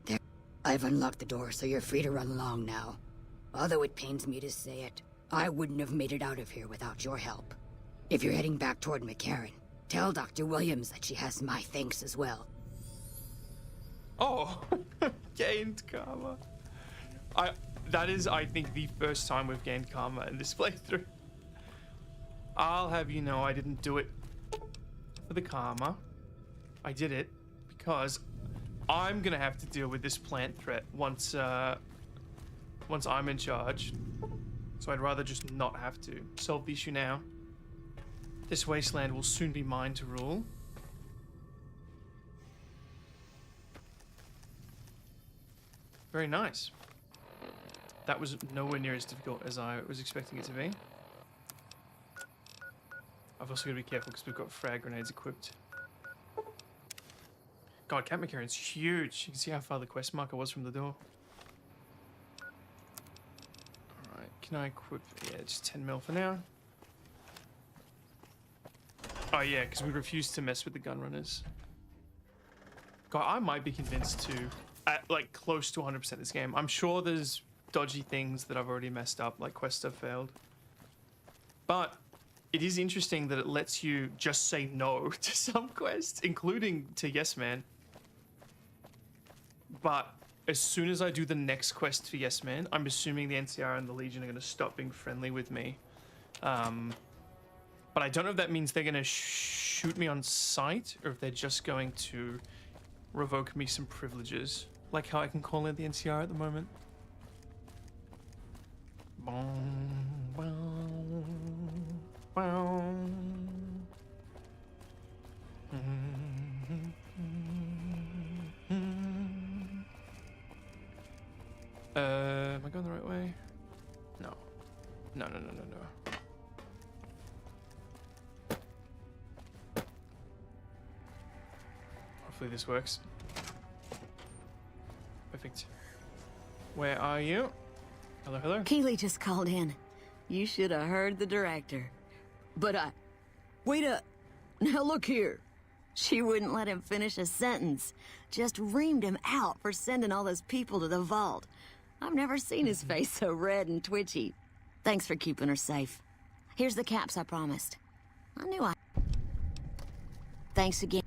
S21: There. I've unlocked the door, so you're free to run along now. Although it pains me to say it, I wouldn't have made it out of here without your help. If you're heading back toward McCarran, tell Dr. Williams that she has my thanks as well.
S1: Oh, gained karma. That is, I think, the first time we've gained karma in this playthrough. I'll have you know I didn't do it for the karma. I did it because I'm gonna have to deal with this plant threat once I'm in charge. So I'd rather just not have to solve the issue now. This wasteland will soon be mine to rule. Very nice. That was nowhere near as difficult as I was expecting it to be. I've also got to be careful because we've got frag grenades equipped. God, Cat McCarran's huge. You can see how far the quest marker was from the door. Alright, can I equip... Yeah, just 10 mil for now. Oh yeah, because we refuse to mess with the gun runners. God, I might be convinced to, at like close to 100% this game. I'm sure there's dodgy things that I've already messed up, like quests I've failed. But it is interesting that it lets you just say no to some quests, including to Yes Man. But as soon as I do the next quest for Yes Man, I'm assuming the NCR and the Legion are going to stop being friendly with me. But I don't know if that means they're going to shoot me on sight or if they're just going to revoke me some privileges. Like how I can call in the NCR at the moment. Am I going the right way? No. No. Hopefully this works. Perfect. Where are you? Hello, hello.
S17: Keeley just called in. You should have heard the director. But wait up. Now look here. She wouldn't let him finish a sentence. Just reamed him out for sending all those people to the vault. I've never seen his face so red and twitchy. Thanks for keeping her safe. Here's the caps I promised. I knew I... Thanks again.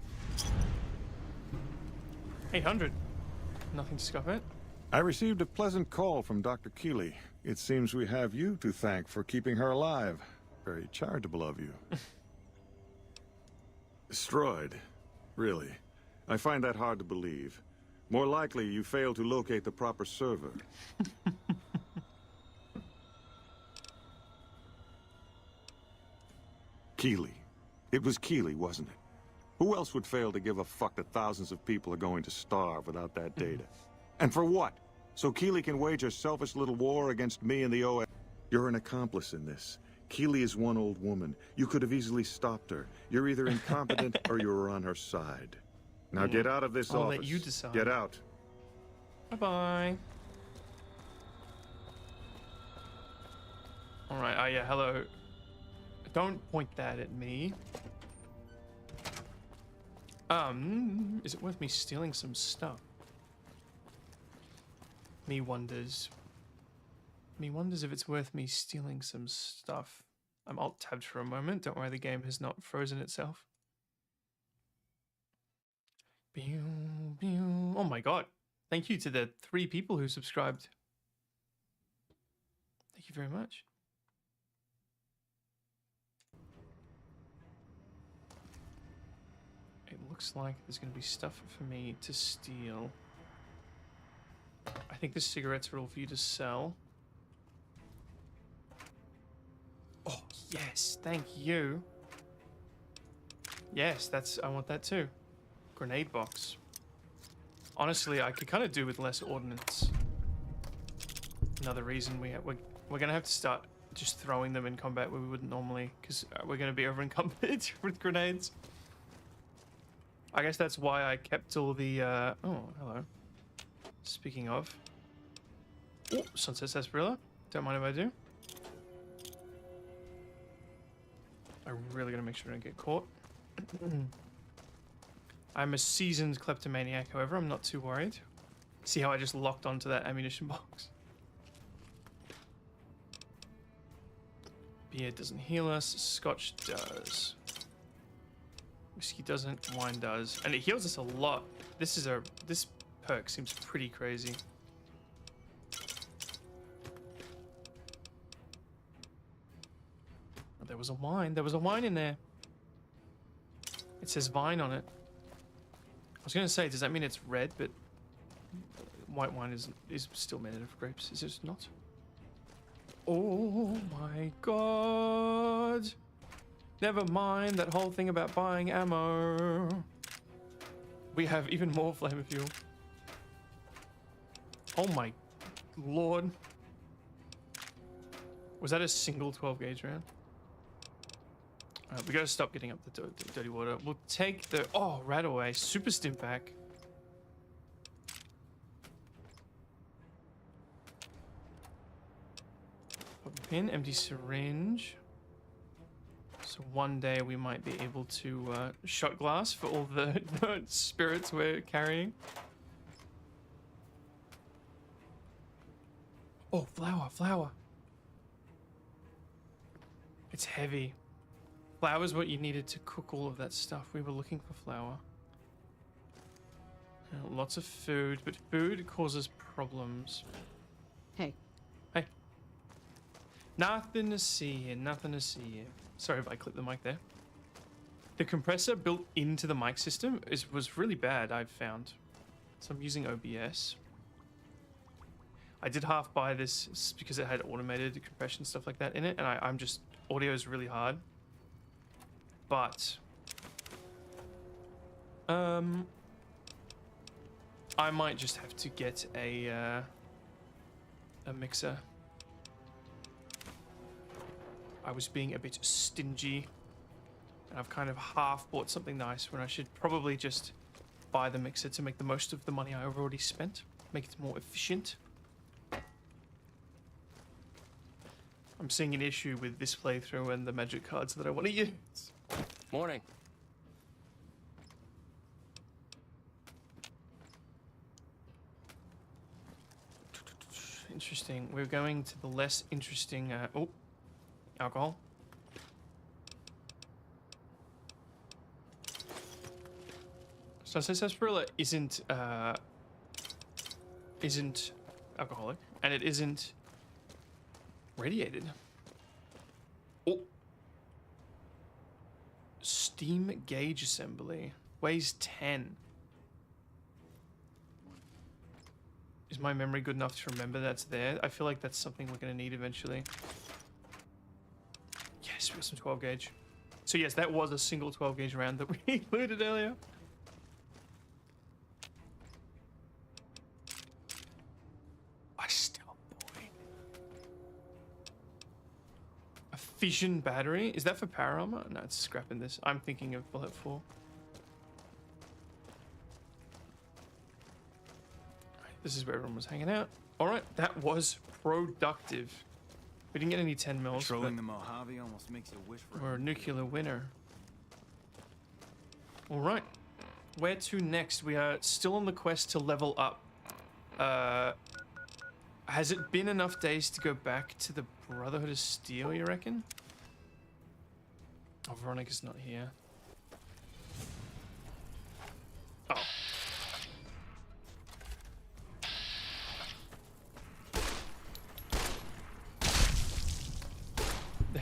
S1: 800. Nothing to scoff at.
S16: I received a pleasant call from Dr. Keeley. It seems we have you to thank for keeping her alive. Very charitable of you. Destroyed? Really? I find that hard to believe. More likely, you failed to locate the proper server. Keeley. It was Keeley, wasn't it? Who else would fail to give a fuck that thousands of people are going to starve without that data? And for what? So Keeley can wage a selfish little war against me and the OS? You're an accomplice in this. Keeley is one old woman. You could have easily stopped her. You're either incompetent or you're on her side. Now get out of this office.
S1: I'll let you decide.
S16: Get out.
S1: Bye-bye. Alright, oh yeah, hello. Don't point that at me. Is it worth me stealing some stuff? Me wonders. Me wonders if it's worth me stealing some stuff. I'm alt-tabbed for a moment. Don't worry, the game has not frozen itself. Oh my god. Thank you to the 3 people who subscribed. Thank you very much. It looks like there's going to be stuff for me to steal. I think the cigarettes are all for you to sell. Oh, yes. Thank you. Yes, I want that too. Grenade box. Honestly, I could kind of do with less ordnance. Another reason we're going to have to start just throwing them in combat where we wouldn't normally, because we're going to be over encumbered with grenades. I guess that's why I kept all the, oh, hello. Speaking of. Oh, Sunset Sarsaparilla. Don't mind if I do. I'm really going to make sure I don't get caught. I'm a seasoned kleptomaniac, however. I'm not too worried. See how I just locked onto that ammunition box? Beer doesn't heal us. Scotch does. Whiskey doesn't. Wine does. And it heals us a lot. This perk seems pretty crazy. was a wine. There was a wine in there. It says vine on it. I was going to say, does that mean it's red? But white wine is still made out of grapes. Is it not? Oh my god. Never mind that whole thing about buying ammo. We have even more flavor fuel. Oh my lord. Was that a single 12 gauge round? We gotta stop getting up the dirty water. We'll take the... Oh, right away. Super stim pack. Pop a pin, empty syringe. So one day we might be able to shot glass for all the spirits we're carrying. Oh, flour. It's heavy. Flour is what you needed to cook all of that stuff. We were looking for flour. Lots of food, but food causes problems.
S15: Hey.
S1: Hey. Nothing to see here, nothing to see here. Sorry if I clipped the mic there. The compressor built into the mic system was really bad, I've found. So I'm using OBS. I did half buy this because it had automated compression stuff like that in it, and I'm just... Audio is really hard. But... I might just have to get a mixer. I was being a bit stingy, and I've kind of half bought something nice when I should probably just buy the mixer to make the most of the money I've already spent, make it more efficient. I'm seeing an issue with this playthrough and the magic cards that I want to use.
S2: Morning.
S1: Interesting. We're going to the less interesting... oh, alcohol. So sarsaparilla isn't alcoholic, and it isn't radiated. Oh. Steam gauge assembly. Weighs 10. Is my memory good enough to remember that's there? I feel like that's something we're going to need eventually. Yes, we got some 12 gauge. So yes, that was a single 12 gauge round that we looted earlier. A stealth boy. A fission battery? Is that for power armor? No, it's scrapping this. I'm thinking of bullet 4. This is where everyone was hanging out. All right, that was productive. We didn't get any 10 mils.
S12: Controlling the Mojave almost makes you wish for
S1: we're a nuclear winner. All right, where to next? We are still on the quest to level up. Has it been enough days to go back to the Brotherhood of Steel, you reckon? Oh, Veronica's not here. Oh.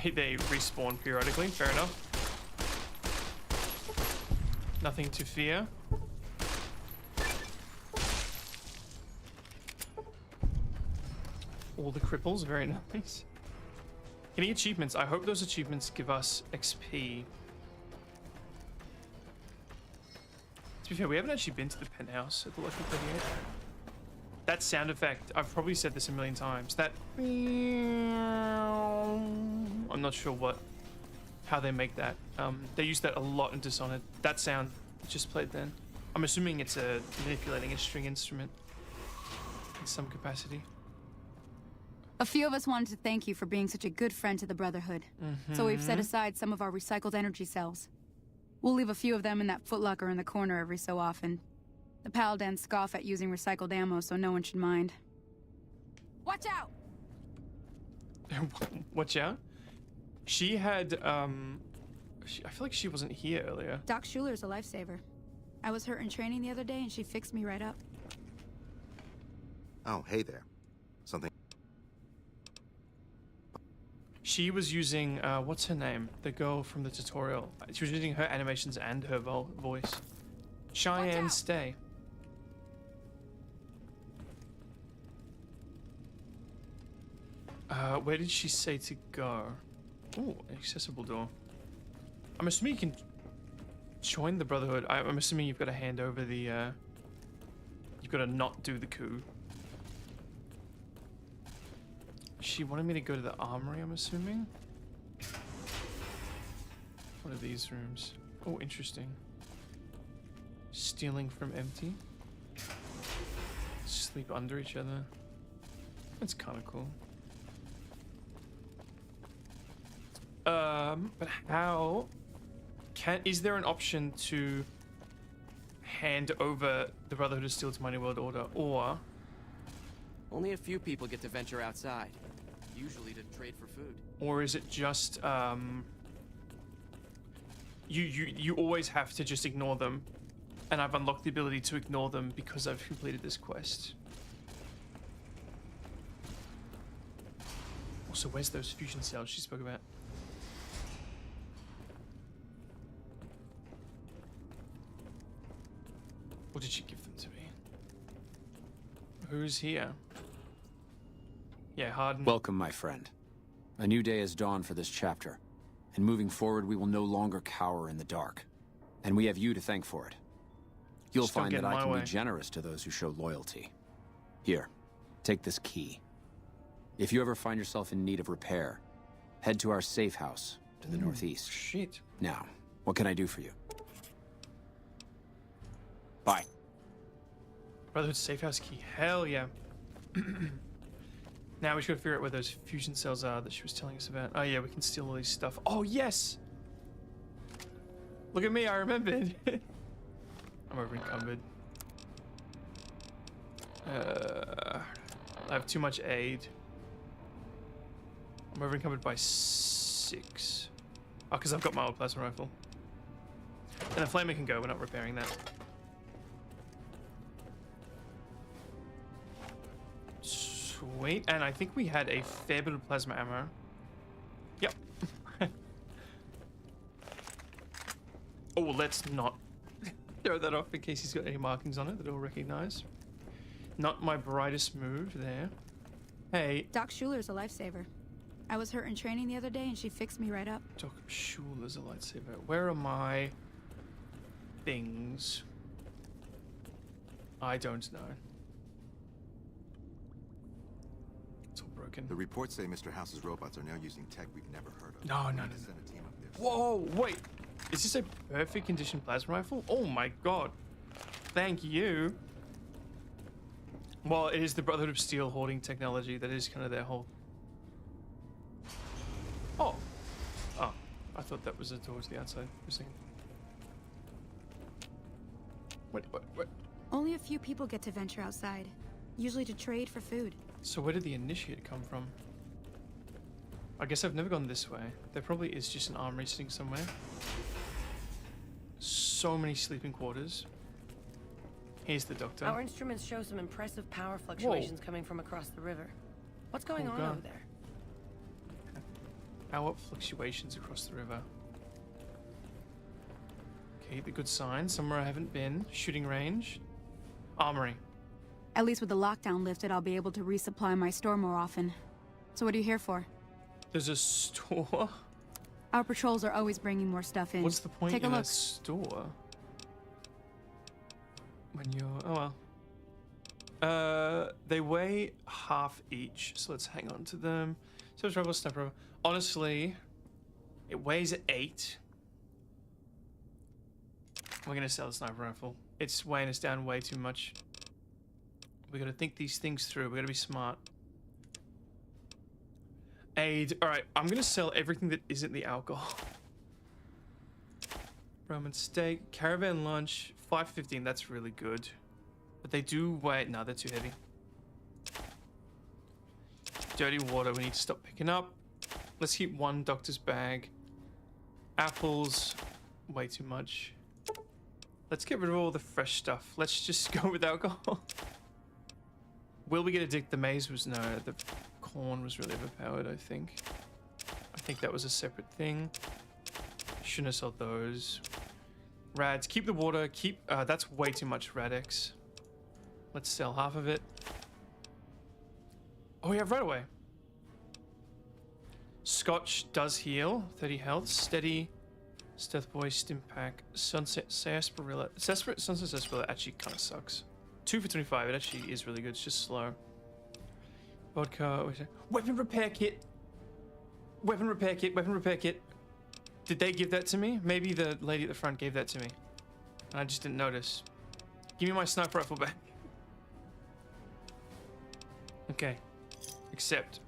S1: They respawn periodically, fair enough. Nothing to fear. All the cripples, very nice. Getting achievements, I hope those achievements give us XP. To be fair, we haven't actually been to the penthouse at the Lucky 38. That sound effect, I've probably said this a million times. That... I'm not sure how they make that. They use that a lot in Dishonored. That sound just played then. I'm assuming it's manipulating a string instrument in some capacity.
S5: A few of us wanted to thank you for being such a good friend to the Brotherhood. So we've set aside some of our recycled energy cells. We'll leave a few of them in that footlocker in the corner every so often. The Paladins scoff at using recycled ammo, so no one should mind. Watch out!
S1: Watch out? She had, I feel like she wasn't here earlier.
S5: Doc Schuler's a lifesaver. I was hurt in training the other day, and she fixed me right up.
S4: Oh, hey there. Something...
S1: She was using, what's her name? The girl from the tutorial. She was using her animations and her voice. Cheyenne, stay. Where did she say to go? Ooh, an accessible door. I'm assuming you can join the Brotherhood. I'm assuming you've got to hand over the, you've got to not do the coup. She wanted me to go to the armory, I'm assuming. What are these rooms? Oh, interesting. Stealing from empty. Sleep under each other. That's kind of cool. But how is there an option to hand over the Brotherhood of Steel to my New World Order, or
S2: only a few people get to venture outside, usually to trade for food?
S1: Or is it just you always have to just ignore them, and I've unlocked the ability to ignore them because I've completed this quest. Also, where's those fusion cells she spoke about? Or did she give them to me? Who's here? Yeah, Harden.
S6: Welcome, my friend. A new day has dawned for this chapter, and moving forward, we will no longer cower in the dark. And we have you to thank for it. You'll find that I can be generous to those who show loyalty. Here, take this key. If you ever find yourself in need of repair, head to our safe house to the northeast.
S1: Shit.
S6: Now, what can I do for you? Bye.
S1: Brotherhood safe house key. Hell yeah. Now we should figure out where those fusion cells are that she was telling us about. Oh yeah, we can steal all these stuff. Oh yes! Look at me, I remembered. I'm over encumbered. I have too much aid. I'm over encumbered by 6. Oh, because I've got my old plasma rifle. And the flamer can go, we're not repairing that. Sweet, and I think we had a fair bit of plasma ammo. Yep. Oh, let's not throw that off in case he's got any markings on it that I'll recognize. Not my brightest move there. Hey.
S5: Doc Schuler's a lifesaver. I was hurt in training the other day and she fixed me right up.
S1: Doc Schuler's a lightsaber. Where are my things? I don't know. It's all broken.
S4: The reports say Mr. House's robots are now using tech we've never heard of.
S1: No.
S4: Send a team up there.
S1: Whoa, wait. Is this a perfect condition plasma rifle? Oh my god. Thank you. Well, it is the Brotherhood of Steel hoarding technology. That is kind of their whole... Oh. Oh. I thought that was a door to the outside. For a second. Wait.
S5: Only a few people get to venture outside, usually to trade for food.
S1: So where did the initiate come from? I guess I've never gone this way. There probably is just an armory sitting somewhere. So many sleeping quarters. Here's the doctor.
S3: Our instruments show some impressive power fluctuations coming from across the river. What's going on over there?
S1: Power fluctuations across the river. Okay, the good sign. Somewhere I haven't been. Shooting range. Armory.
S5: At least with the lockdown lifted, I'll be able to resupply my store more often. So what are you here for?
S1: There's a store?
S5: Our patrols are always bringing more stuff in.
S1: What's the point
S5: Take
S1: in
S5: a look.
S1: a store? When you're... Oh well. They weigh half each, so let's hang on to them. So rifle, sniper rifle. Honestly, it weighs 8. We're gonna sell the sniper rifle. It's weighing us down way too much. We gotta think these things through. We gotta be smart. Aid. Alright, I'm gonna sell everything that isn't the alcohol. Roman steak. Caravan lunch. 5.15. That's really good. But they do weigh... No, they're too heavy. Dirty water. We need to stop picking up. Let's keep one doctor's bag. Apples. Way too much. Let's get rid of all the fresh stuff. Let's just go with alcohol. Will we get addicted? The maize was... No, the corn was really overpowered, I think. I think that was a separate thing. Shouldn't have sold those. Rads, keep the water, keep... that's way too much Radex. Let's sell half of it. Oh, we have right away. Scotch does heal. 30 health. Steady. Stealth Boy, Stim Pack. Sunset Sarsaparilla. Sunset Sarsaparilla actually kind of sucks. 2 for 25. It actually is really good. It's just slow. Vodka. Weapon repair kit. Weapon repair kit. Weapon repair kit. Did they give that to me? Maybe the lady at the front gave that to me. And I just didn't notice. Give me my sniper rifle back. Okay. Accept.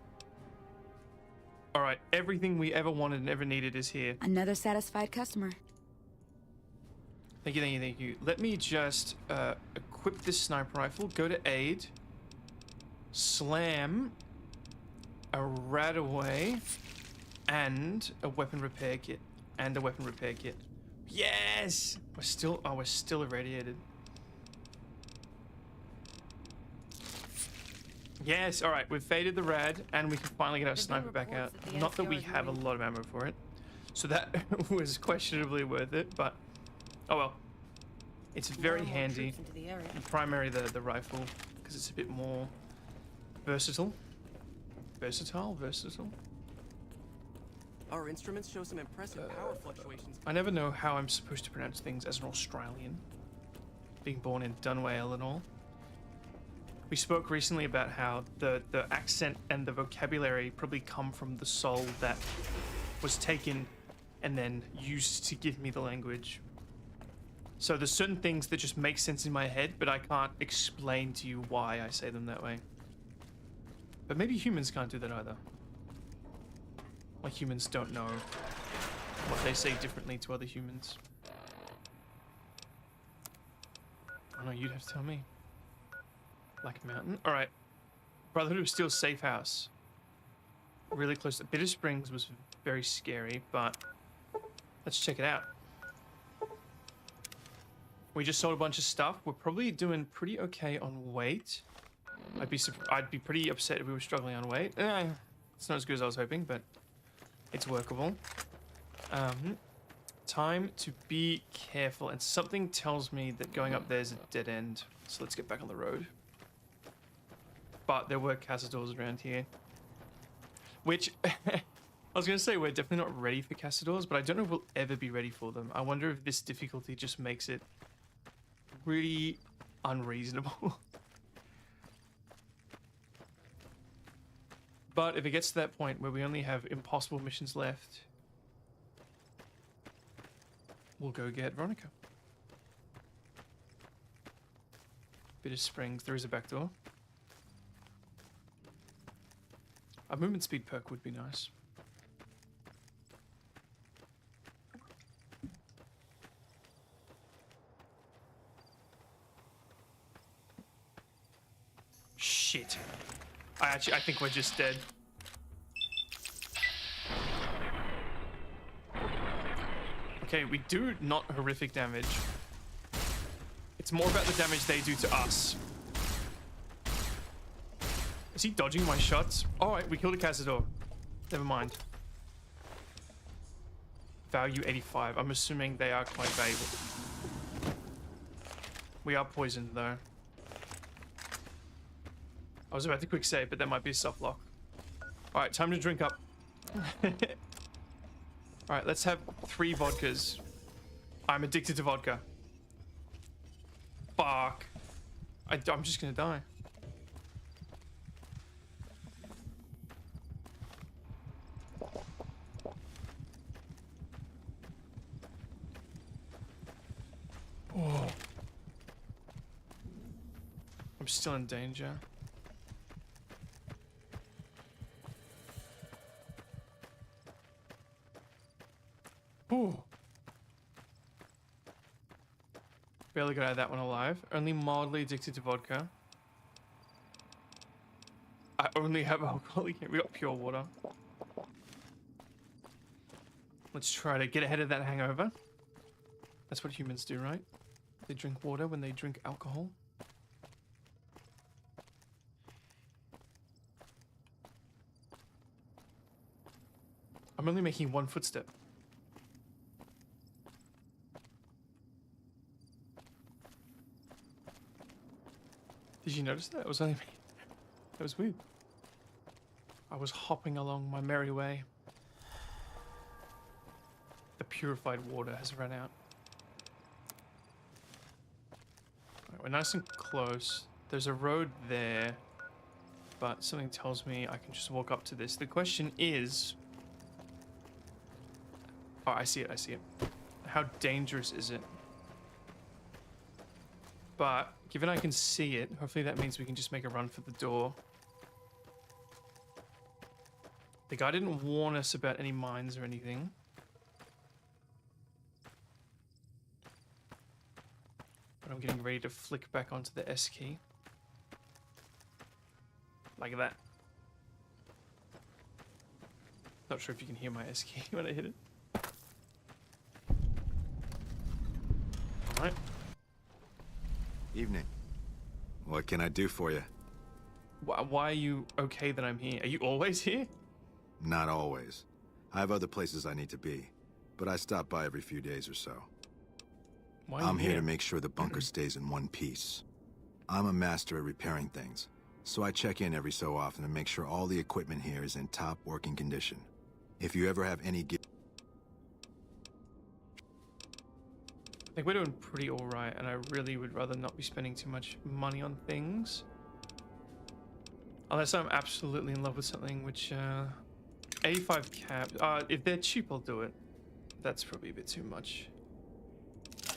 S1: Alright, everything we ever wanted and ever needed is here.
S5: Another satisfied customer.
S1: Thank you, thank you, thank you. Let me just equip this sniper rifle, go to aid, slam a Radaway, and a weapon repair kit. And a weapon repair kit. Yes! We're still irradiated. Yes, alright, we've faded the rad and we can finally get our sniper back out. Not that we have a lot of ammo for it. So that was questionably worth it, but oh well. It's very handy. Primary the rifle, because it's a bit more versatile. Versatile?
S2: Our instruments show some impressive power fluctuations.
S1: I never know how I'm supposed to pronounce things as an Australian. Being born in Dunwale and all. We spoke recently about how the accent and the vocabulary probably come from the soul that was taken and then used to give me the language. So there's certain things that just make sense in my head, but I can't explain to you why I say them that way. But maybe humans can't do that either. Like humans don't know what they say differently to other humans. I don't know, you'd have to tell me. Black Mountain. Alright. Brotherhood of Steel safe house. Really close to Bitter Springs was very scary, but let's check it out. We just sold a bunch of stuff. We're probably doing pretty okay on weight. I'd be pretty upset if we were struggling on weight. It's not as good as I was hoping, but it's workable. Time to be careful, and something tells me that going up there is a dead end. So let's get back on the road. But there were cazadors around here. Which, I was going to say we're definitely not ready for cazadors, but I don't know if we'll ever be ready for them. I wonder if this difficulty just makes it really unreasonable. But if it gets to that point where we only have impossible missions left, we'll go get Veronica. Bitter Springs, there is a back door. A movement speed perk would be nice. Shit. I think we're just dead. Okay, we do not horrific damage. It's more about the damage they do to us. Is he dodging my shots? Alright, we killed a cazador. Never mind. Value 85. I'm assuming they are quite valuable. We are poisoned though. I was about to quick save, but that might be a soft lock. Alright, time to drink up. Alright, let's have 3 vodkas. I'm addicted to vodka. Fuck. I'm just gonna die. Oh. I'm still in danger. Ooh. Barely got out of that one alive. Only mildly addicted to vodka. I only have alcoholic here. We got pure water. Let's try to get ahead of that hangover. That's what humans do, right? They drink water when they drink alcohol. I'm only making one footstep. Did you notice that? It was only me. That was weird. I was hopping along my merry way. The purified water has run out. Right, we're nice and close. There's a road there, but something tells me I can just walk up to this. The question is... Oh, I see it, I see it. How dangerous is it? But, given I can see it, hopefully that means we can just make a run for the door. The guy didn't warn us about any mines or anything. But I'm getting ready to flick back onto the S key. Like that. Not sure if you can hear my S key when I hit it. Alright.
S4: Evening. What can I do for you?
S1: Why are you okay that I'm here? Are you always here?
S4: Not always. I have other places I need to be, but I stop by every few days or so.
S1: Why are you
S4: I'm here to make sure the bunker stays in one piece. I'm a master at repairing things, so I check in every so often to make sure all the equipment here is in top working condition. If you ever have any
S1: I think we're doing pretty alright, and I really would rather not be spending too much money on things. Unless I'm absolutely in love with something, which, 85 caps. If they're cheap, I'll do it. That's probably a bit too much.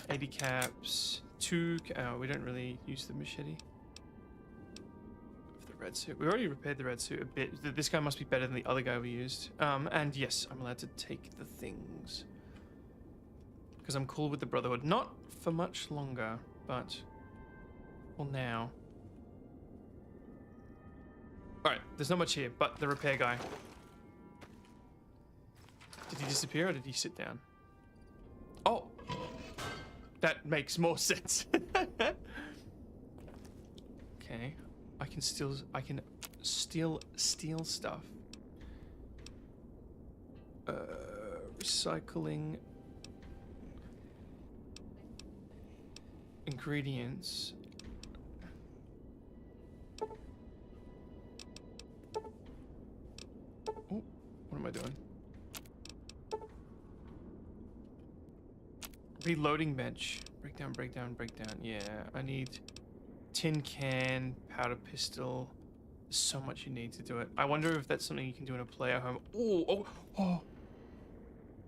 S1: 80 caps. We don't really use the machete. For the red suit. We already repaired the red suit a bit. This guy must be better than the other guy we used. And yes, I'm allowed to take the things. Because I'm cool with the Brotherhood. Not for much longer, but... well, now. Alright, there's not much here, but the repair guy. Did he disappear or did he sit down? Oh! That makes more sense. Okay. I can steal stuff. Recycling... ingredients. Oh, what am I doing? Reloading bench. Breakdown, breakdown, breakdown. Yeah, I need tin can, powder pistol. There's so much you need to do it. I wonder if that's something you can do in a player home. Oh!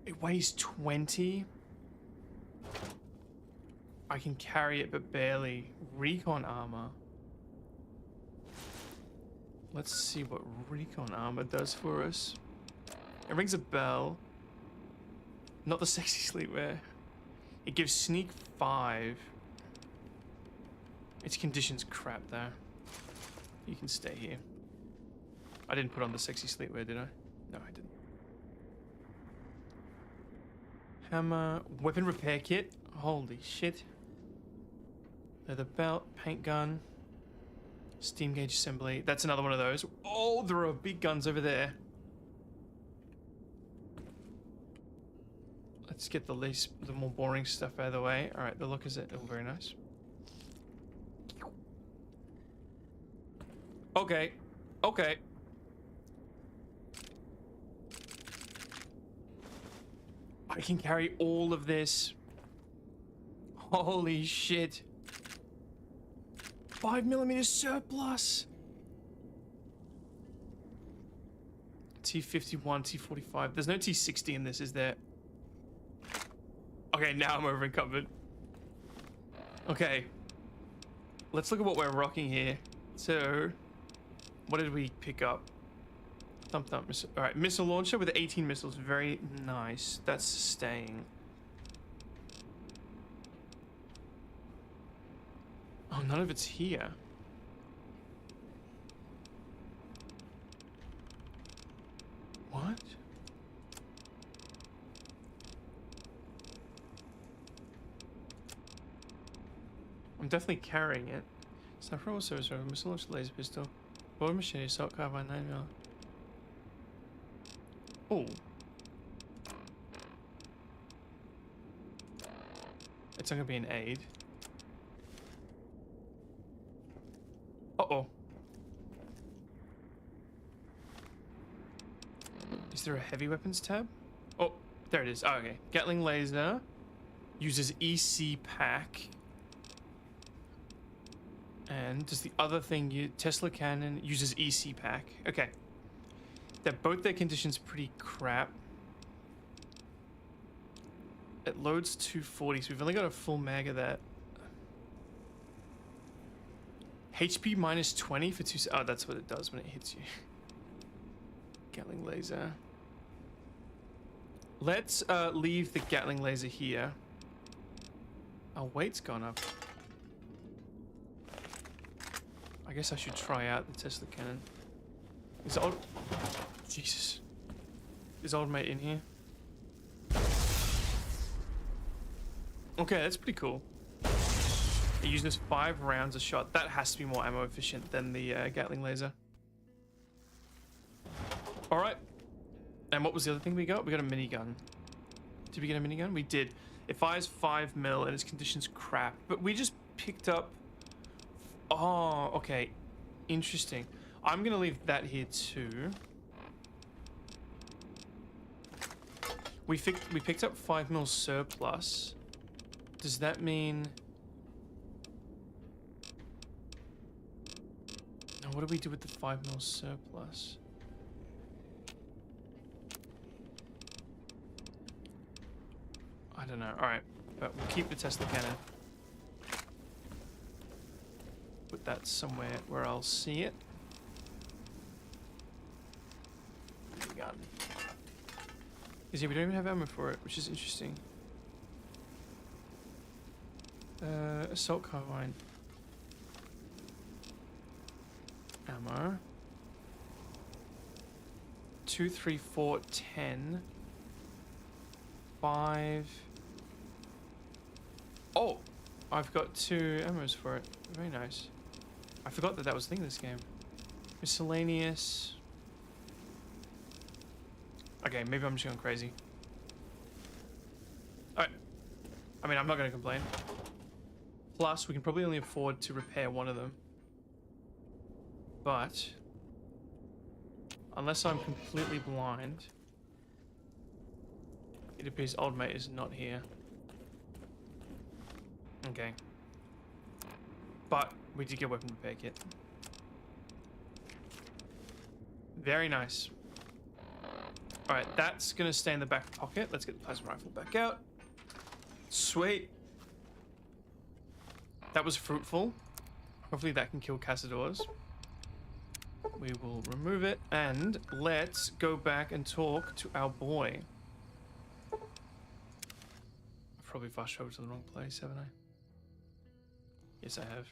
S1: It weighs 20. I can carry it, but barely. Recon armor. Let's see what recon armor does for us. It rings a bell. Not the sexy sleepwear. It gives sneak 5. Its condition's crap, though. You can stay here. I didn't put on the sexy sleepwear, did I? No, I didn't. Hammer. Weapon repair kit. Holy shit. Leather belt, paint gun, steam gauge assembly. That's another one of those. Oh, there are big guns over there. Let's get the more boring stuff out of the way. All right, the look is it. Oh, very nice. Okay. Okay. I can carry all of this. Holy shit. 5mm surplus. T51, T45. There's no T60 in this, is there? Okay, now I'm over encumbered. Okay. Let's look at what we're rocking here. So, what did we pick up? Thump thump missile. Alright, missile launcher with 18 missiles. Very nice. That's staying. Oh, none of it's here. What? I'm definitely carrying it. Sniper rifle service rifle, missile launcher laser pistol, board machine, assault carbine, 9mm. Oh, It's not gonna be an aid. Uh-oh. Is there a heavy weapons tab? Oh, there it is. Oh, okay. Gatling laser uses EC pack. And does the other thing, Tesla cannon uses EC pack. Okay. They're both their conditions pretty crap. It loads 240, so we've only got a full mag of that. HP minus 20 for 2... Oh, that's what it does when it hits you. Gatling laser. Let's leave the Gatling laser here. Our weight's gone up. I guess I should try out the Tesla cannon. Is old... Jesus. Is old mate in here? Okay, that's pretty cool. It uses 5 rounds a shot. That has to be more ammo efficient than the Gatling laser. Alright. And what was the other thing we got? We got a minigun. Did we get a minigun? We did. It fires 5 mil and its condition's crap. But we just picked up... Oh, okay. Interesting. I'm gonna leave that here too. We picked up 5 mil surplus. Does that mean... Now what do we do with the 5 mil surplus? I don't know. Alright, but we'll keep the Tesla cannon. Put that somewhere where I'll see it. Gun. Because yeah, we don't even have ammo for it, which is interesting. Assault carbine. Ammo. 2, 3, 4, 10. 5. Oh! I've got 2 ammos for it. Very nice. I forgot that that was a thing in this game. Miscellaneous. Okay, maybe I'm just going crazy. Alright. I mean, I'm not going to complain. Plus, we can probably only afford to repair one of them. But... unless I'm completely blind... it appears old mate is not here. Okay. But we did get a weapon repair kit. Very nice. Alright, that's gonna stay in the back pocket. Let's get the plasma rifle back out. Sweet. That was fruitful. Hopefully that can kill Cazadors. We will remove it and let's go back and talk to our boy. I've probably fast traveled to the wrong place, haven't I? Yes, I have.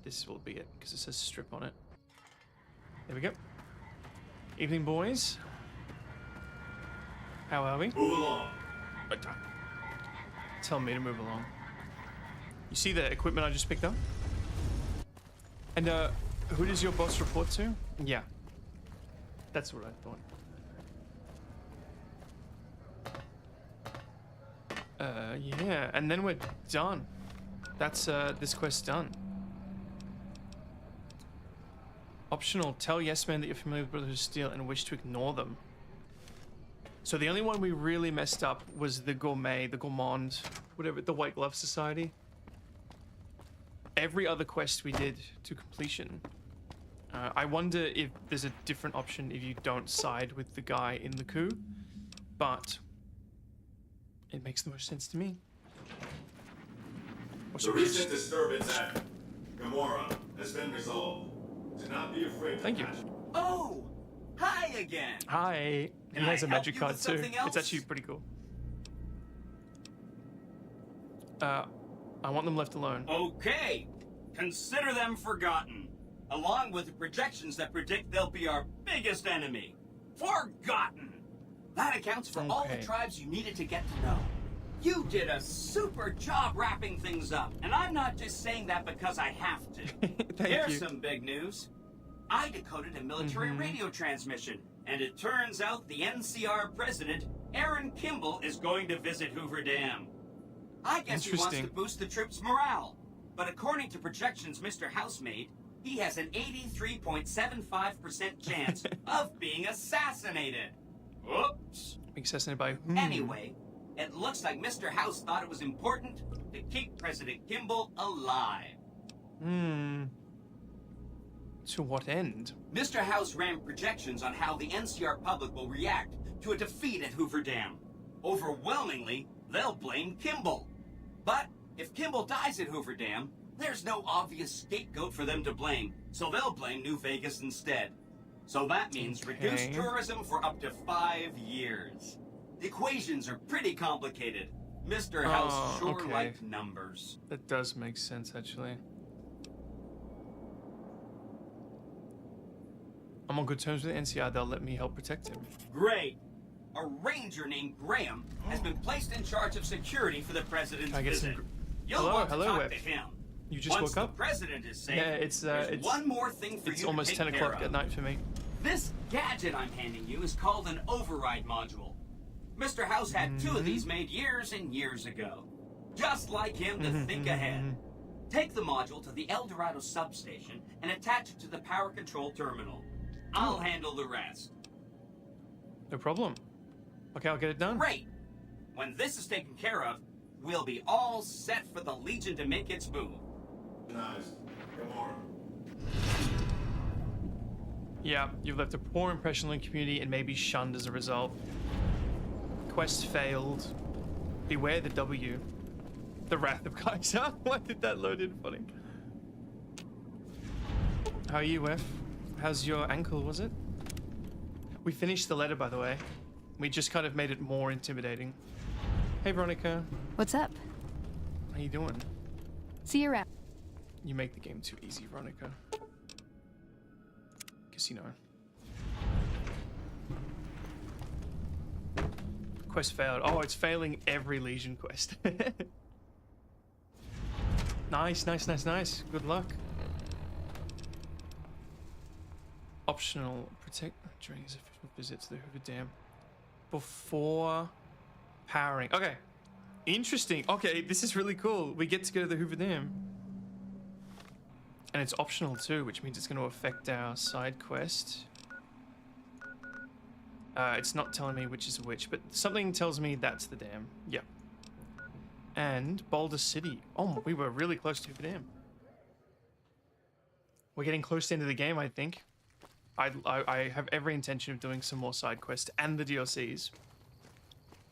S1: This will be it, because it says strip on it. There we go. Evening, boys. How are we?
S11: Move along.
S1: Tell me to move along. You see the equipment I just picked up? And, who does your boss report to? Yeah. That's what I thought. Yeah, and then we're done. That's, this quest's done. Optional, tell yes men that you're familiar with Brotherhood of Steel and wish to ignore them. So the only one we really messed up was the gourmand, whatever, the White Glove Society. Every other quest we did to completion. I wonder if there's a different option if you don't side with the guy in the coup, but it makes the most sense to me.
S11: The recent disturbance at Gamora has been resolved. Do not be afraid.
S1: Thank you.
S22: Oh, hi again.
S1: Hi. He has a magic card too. It's actually pretty cool. I want them left alone.
S22: Okay. Consider them forgotten, along with the projections that predict they'll be our biggest enemy. Forgotten. That accounts for all the tribes you needed to get to know. You did a super job wrapping things up, and I'm not just saying that because I have to. Here's some big news. I decoded a military radio transmission. And it turns out the NCR president, Aaron Kimball, is going to visit Hoover Dam. I guess he wants to boost the troops' morale. But according to projections Mr. House made, he has an 83.75% chance of being assassinated. Whoops.
S1: Assassinated by whom?
S22: Anyway, it looks like Mr. House thought it was important to keep President Kimball alive.
S1: To what end?
S22: Mr. House ran projections on how the NCR public will react to a defeat at Hoover Dam. Overwhelmingly, they'll blame Kimball. But if Kimball dies at Hoover Dam, there's no obvious scapegoat for them to blame, so they'll blame New Vegas instead. So that means reduced tourism for up to 5 years. The equations are pretty complicated. Mr. House sure liked numbers.
S1: That does make sense, actually. I'm on good terms with the NCR. They'll let me help protect him.
S22: Great. A ranger named Graham has been placed in charge of security for the president's visit. You'll want to talk to him.
S1: You just woke up?
S22: The president is safe,
S1: Yeah, it's
S22: one more thing for you to
S1: almost
S22: take
S1: 10 o'clock at night for me.
S22: This gadget I'm handing you is called an override module. Mr. House had 2 of these made years and years ago. Just like him to think ahead. Take the module to the El Dorado substation and attach it to the power control terminal. I'll handle the rest.
S1: No problem. Okay, I'll get it done.
S22: Great. When this is taken care of, we'll be all set for the Legion to make its move.
S11: Nice. Come on.
S1: Yeah, you've left a poor impression on the community and may be shunned as a result. Quest failed. Beware the W. The Wrath of Kaiser. Why did that load in funny? How are you, F? How's your ankle, was it? We finished the letter, by the way. We just kind of made it more intimidating. Hey, Veronica.
S5: What's up?
S1: How you doing?
S5: See you around.
S1: You make the game too easy, Veronica. Casino. Quest failed. Oh, it's failing every Legion quest. Nice, nice, nice, nice. Good luck. Optional protect during his official visit to the Hoover Dam before powering. Okay, interesting. Okay, this is really cool. We get to go to the Hoover Dam, and it's optional too, which means it's going to affect our side quest. It's not telling me which is which, but something tells me that's the dam. Yep. And Boulder City. Oh, we were really close to Hoover Dam. We're getting close to the end of the game, I think. I have every intention of doing some more side quests and the DLCs.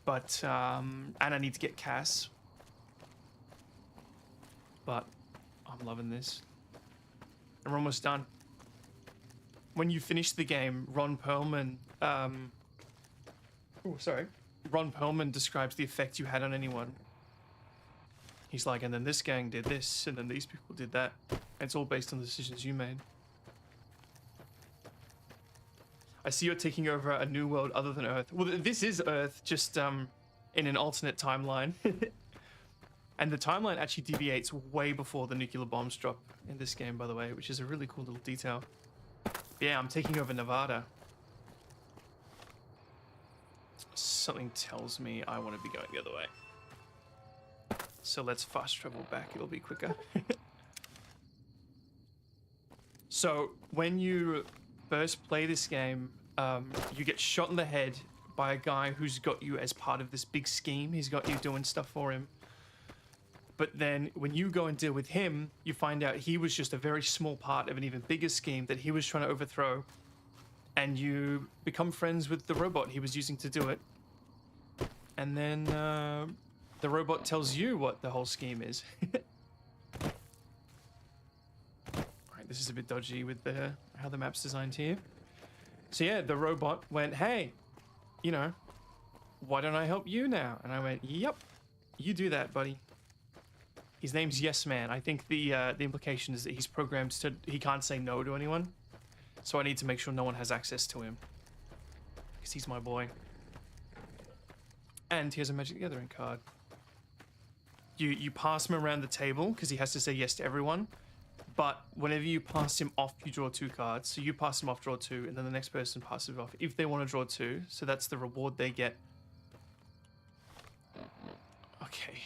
S1: But, and I need to get Cass. But I'm loving this. And we're almost done. When you finish the game, Ron Perlman, Ron Perlman describes the effect you had on anyone. He's like, and then this gang did this, and then these people did that. And it's all based on the decisions you made. I see you're taking over a new world other than Earth. Well, this is Earth, just in an alternate timeline. And the timeline actually deviates way before the nuclear bombs drop in this game, by the way, which is a really cool little detail. Yeah, I'm taking over Nevada. Something tells me I want to be going the other way. So let's fast travel back, it'll be quicker. So when you first play this game, you get shot in the head by a guy who's got you as part of this big scheme. He's got you doing stuff for him. But then when you go and deal with him, you find out he was just a very small part of an even bigger scheme that he was trying to overthrow. And you become friends with the robot he was using to do it. And then the robot tells you what the whole scheme is. Alright, this is a bit dodgy with how the map's designed here. So yeah, the robot went, hey, you know, why don't I help you now? And I went, yep, you do that, buddy. His name's Yes Man. I think the implication is that he's programmed to, he can't say no to anyone. So I need to make sure no one has access to him. Because he's my boy. And he has a Magic the Gathering card. You pass him around the table because he has to say yes to everyone. But whenever you pass him off, you draw 2 cards. So you pass him off, draw 2, and then the next person passes it off if they want to draw 2. So that's the reward they get. Okay.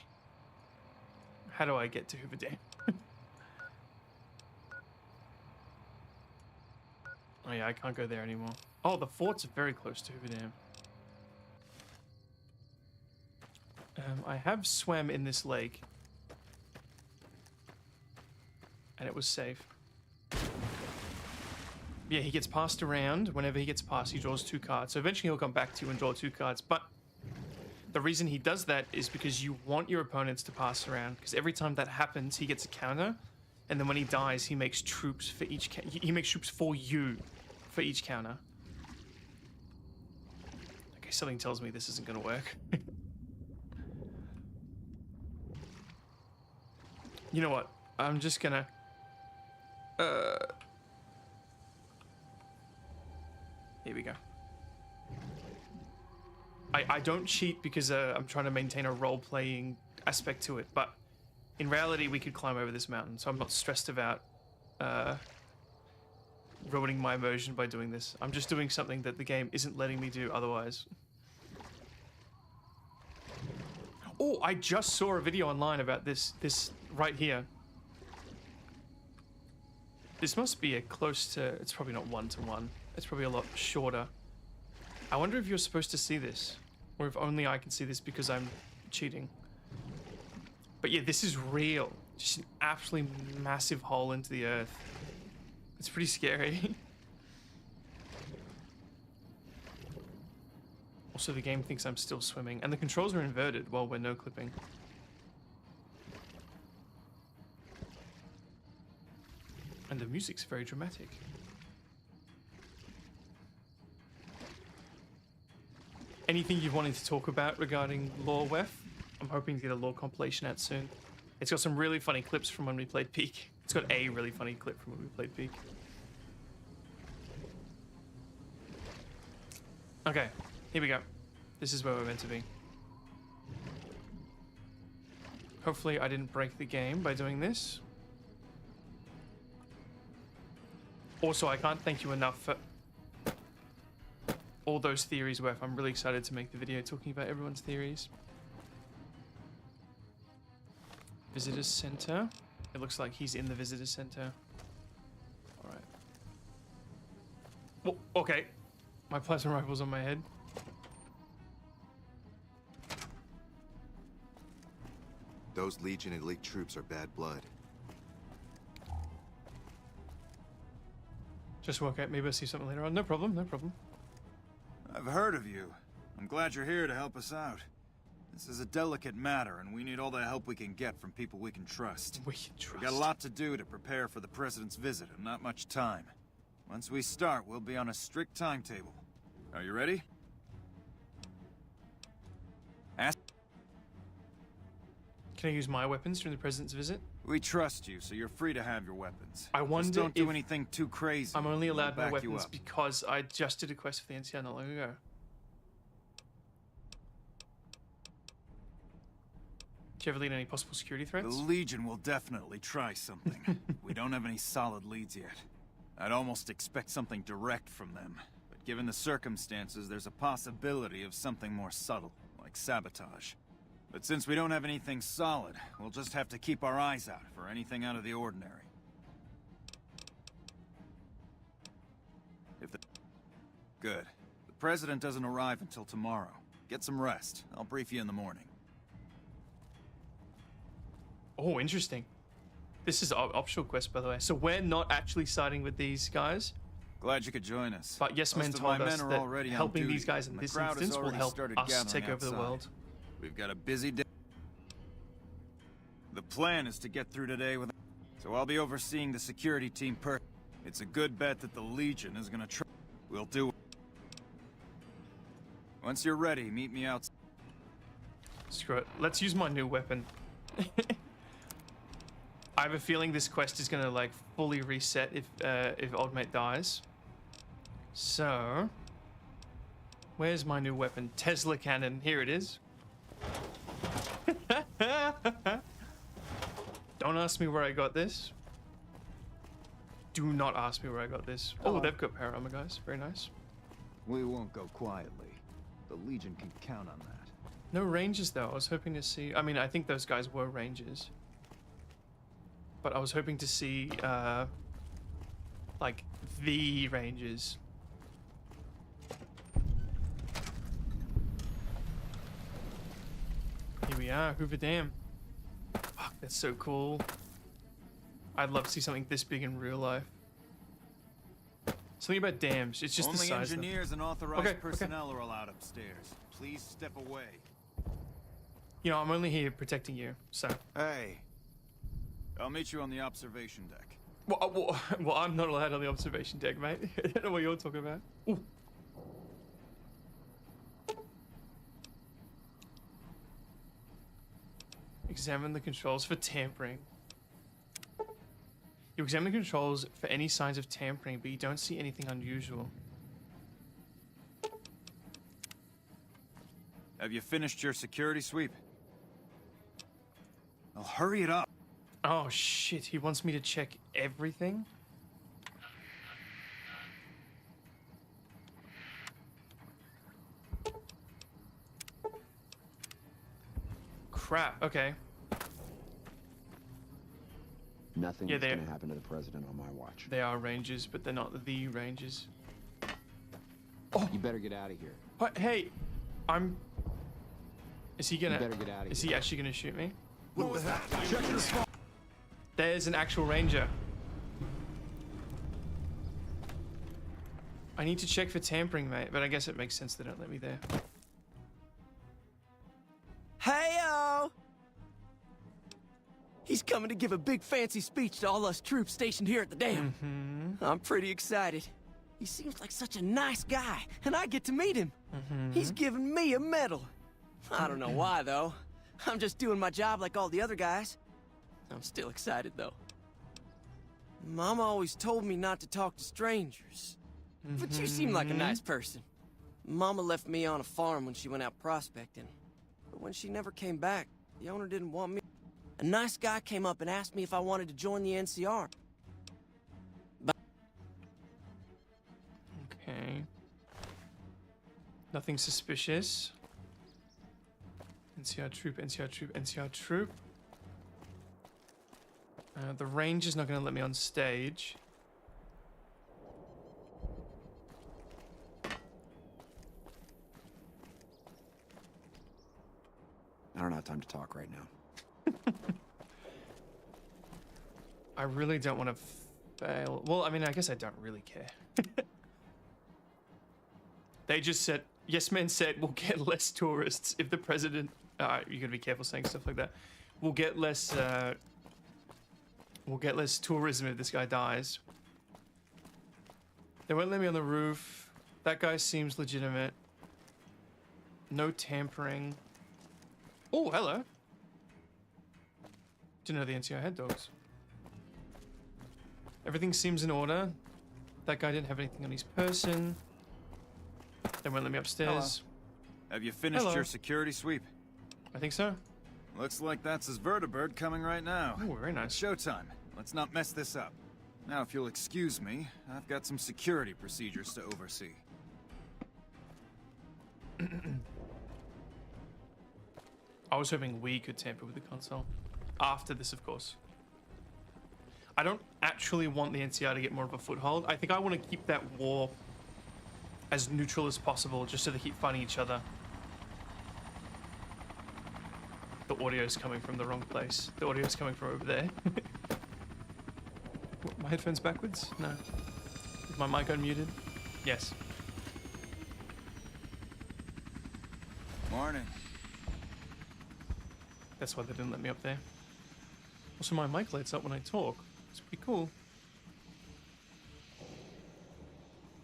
S1: How do I get to Hoover Dam? Oh yeah, I can't go there anymore. Oh, the forts are very close to Hoover Dam. I have swam in this lake. And it was safe. Yeah, he gets passed around. Whenever he gets passed, he draws 2 cards. So eventually he'll come back to you and draw 2 cards. But the reason he does that is because you want your opponents to pass around. Because every time that happens, he gets a counter. And then when he dies, he makes troops for each... He makes troops for you for each counter. Okay, something tells me this isn't going to work. You know what? I'm just gonna... Here we go. I don't cheat because I'm trying to maintain a role-playing aspect to it, but in reality we could climb over this mountain, so I'm not stressed about ruining my immersion by doing this. I'm just doing something that the game isn't letting me do otherwise. Oh, I just saw a video online about this right here. This must be a close to... It's probably not 1-to-1. It's probably a lot shorter. I wonder if you're supposed to see this. Or if only I can see this because I'm cheating. But yeah, this is real. Just an absolutely massive hole into the earth. It's pretty scary. Also, the game thinks I'm still swimming. And the controls are inverted while we're no-clipping. And the music's very dramatic. Anything you wanted to talk about regarding lore, Wef? I'm hoping to get a lore compilation out soon. It's got some really funny clips from when we played Peak. It's got a really funny clip from when we played Peak. Okay, here we go. This is where we're meant to be. Hopefully I didn't break the game by doing this. Also, I can't thank you enough for all those theories, Wef. I'm really excited to make the video talking about everyone's theories. Visitor Center. It looks like he's in the Visitor Center. Alright. Well, okay. My plasma rifle's on my head.
S4: Those Legion elite troops are bad blood.
S1: Just work out. Maybe I'll see something later on. No problem, no problem.
S12: I've heard of you. I'm glad you're here to help us out. This is a delicate matter, and we need all the help we can get from people we can trust.
S1: We can trust.
S12: We've got a lot to do to prepare for the President's visit, and not much time. Once we start, we'll be on a strict timetable. Are you ready? Ask.
S1: Can I use my weapons during the President's visit?
S12: We trust you, so you're free to have your weapons.
S1: I wonder
S12: just don't do anything too crazy.
S1: I'm only allowed my weapons because I just did a quest for the NCR not long ago. Do you ever lead any possible security threats?
S12: The Legion will definitely try something. We don't have any solid leads yet. I'd almost expect something direct from them. But given the circumstances, there's a possibility of something more subtle, like sabotage. But since we don't have anything solid, we'll just have to keep our eyes out for anything out of the ordinary. Good. The President doesn't arrive until tomorrow. Get some rest. I'll brief you in the morning.
S1: Oh, interesting. This is an optional quest, by the way. So we're not actually siding with these guys.
S12: Glad you could join us.
S1: But Yes Men told us that helping these guys in this instance will help us take over the world.
S12: We've got a busy day. The plan is to get through today with... So I'll be overseeing the security team It's a good bet that the Legion is gonna try... We'll do it. Once you're ready, meet me out.
S1: Screw it. Let's use my new weapon. I have a feeling this quest is gonna like fully reset if Old Mate dies. So, where's my new weapon? Tesla cannon. Here it is. Don't ask me where I got this. Do not ask me where I got this. Oh, they've got power armor, guys. Very nice.
S10: We won't go quietly. The Legion can count on that.
S1: No rangers, though. I was hoping to see... I mean, I think those guys were rangers. But I was hoping to see, like, the rangers. Here we are, Hoover Dam. Fuck, that's so cool. I'd love to see something this big in real life. Something about dams. It's just
S12: only
S1: the size.
S12: Only engineers and authorized
S1: okay,
S12: personnel are allowed upstairs. Please step away.
S1: You know, I'm only here protecting you, so.
S12: Hey. I'll meet you on the observation deck.
S1: Well, I'm not allowed on the observation deck, mate. I don't know what you're talking about. Ooh. Examine the controls for tampering. You examine the controls for any signs of tampering, but you don't see anything unusual.
S12: Have you finished your security sweep? Well, hurry it up.
S1: Oh shit, he wants me to check everything? Crap, okay.
S6: Nothing is going to happen to the president on my watch.
S1: They are rangers, but they're not the rangers.
S6: Oh, you better get out of here.
S1: What? Hey, Is he gonna?
S6: You better get out of here.
S1: Is he actually gonna shoot me?
S7: What was that? Check your spot.
S1: There's an actual ranger. I need to check for tampering, mate, but I guess it makes sense they don't let me there.
S2: Hey-o! He's coming to give a big fancy speech to all us troops stationed here at the dam. I'm pretty excited. He seems like such a nice guy, and I get to meet him. He's giving me a medal. I don't know why, though. I'm just doing my job like all the other guys. I'm still excited, though. Mama always told me not to talk to strangers. But you seem like a nice person. Mama left me on a farm when she went out prospecting. But when she never came back, the owner didn't want me. A nice guy came up and asked me if I wanted to join the NCR.
S1: Okay. Nothing suspicious. NCR troop, NCR troop, NCR troop. The ranger's not going to let me on stage.
S6: I don't have time to talk right now.
S1: I really don't want to fail. Well, I mean, I guess I don't really care. They just said, yes, men said, we'll get less tourists if the president... you gotta be careful saying stuff like that. We'll get less tourism if this guy dies. They won't let me on the roof. That guy seems legitimate. No tampering. Oh, hello. Didn't know the NCR had dogs. Everything seems in order. That guy didn't have anything on his person. They won't let me upstairs.
S12: Hello. Have you finished your security sweep?
S1: I think so.
S12: Looks like that's his vertibird coming right now.
S1: Oh, very nice.
S12: Showtime. Let's not mess this up. Now, if you'll excuse me, I've got some security procedures to oversee.
S1: I was hoping we could tamper with the console. After this, of course. I don't actually want the NCR to get more of a foothold. I think I want to keep that war as neutral as possible, just so they keep fighting each other. The audio's coming from the wrong place. The audio's coming from over there. What, my headphones backwards? No. Is my mic unmuted? Yes.
S12: Morning.
S1: That's why they didn't let me up there. Also, my mic lights up when I talk. It's pretty cool.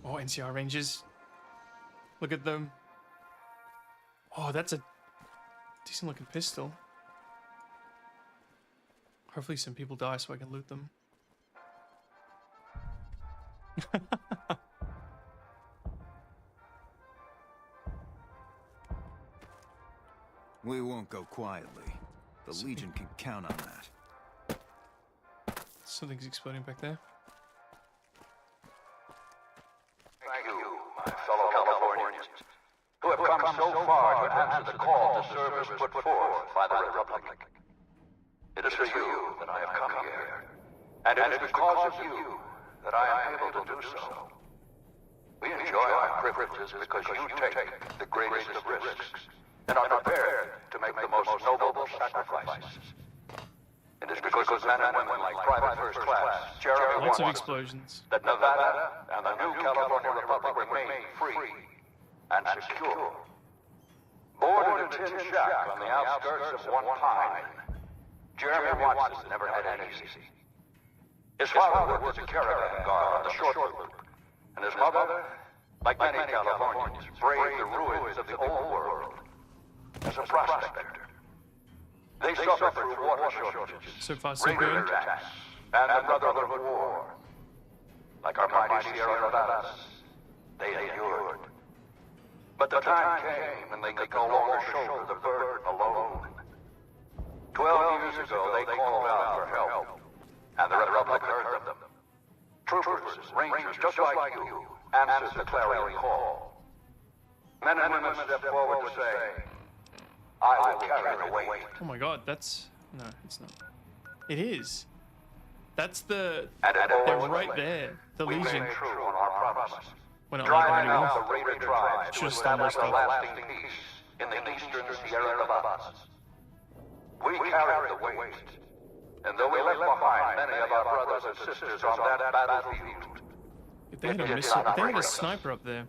S1: Oh, NCR Rangers. Look at them. Oh, that's a decent looking pistol. Hopefully some people die so I can loot them.
S12: We won't go quietly. The Legion can count on that.
S1: Something's exploding back there.
S8: so far to answer the call to service put forth by the Republic. It is for you that I have come here, and it is because of you that I am able to do so. We enjoy our privileges because you take the greatest of risks and are prepared to make the most noble sacrifices. It is because of men and women like Private First Class, Jeremy
S1: Lots of
S8: Watson,
S1: explosions.
S8: that Nevada and the new California Republic remain free and secure. Born in a tin shack on the outskirts of one pine, Jeremy Watson never had it easy. His father worked as a caravan guard on the short loop, and his mother, like many Californians, braved the ruins of the old world as a prospector. They suffered through water shortages,
S1: so far, so
S8: raider
S1: good.
S8: attacks, and the Brotherhood War. Like our mighty Sierra Nevadas, they endured. But the time came when they could no longer shoulder the burden alone. 12 years ago, they called out for help, and the Republic heard them. Troopers, rangers, just like you, answered the clarion call. Men and women stepped forward to say, I will carry the weight.
S1: Oh my god, that's... No, it's not. It is. That's the...
S8: And
S1: They're right there. The
S8: we
S1: Legion.
S8: made true on our promise.
S1: We're not
S8: Driving
S1: leaving
S8: out the raider tribes to
S1: Should've stolen
S8: establish a
S1: stuff.
S8: lasting peace in the eastern Sierra Nevadas. We carried the weight, and though we left behind many of our brothers and sisters on that battlefield,
S1: If they had a sniper up there.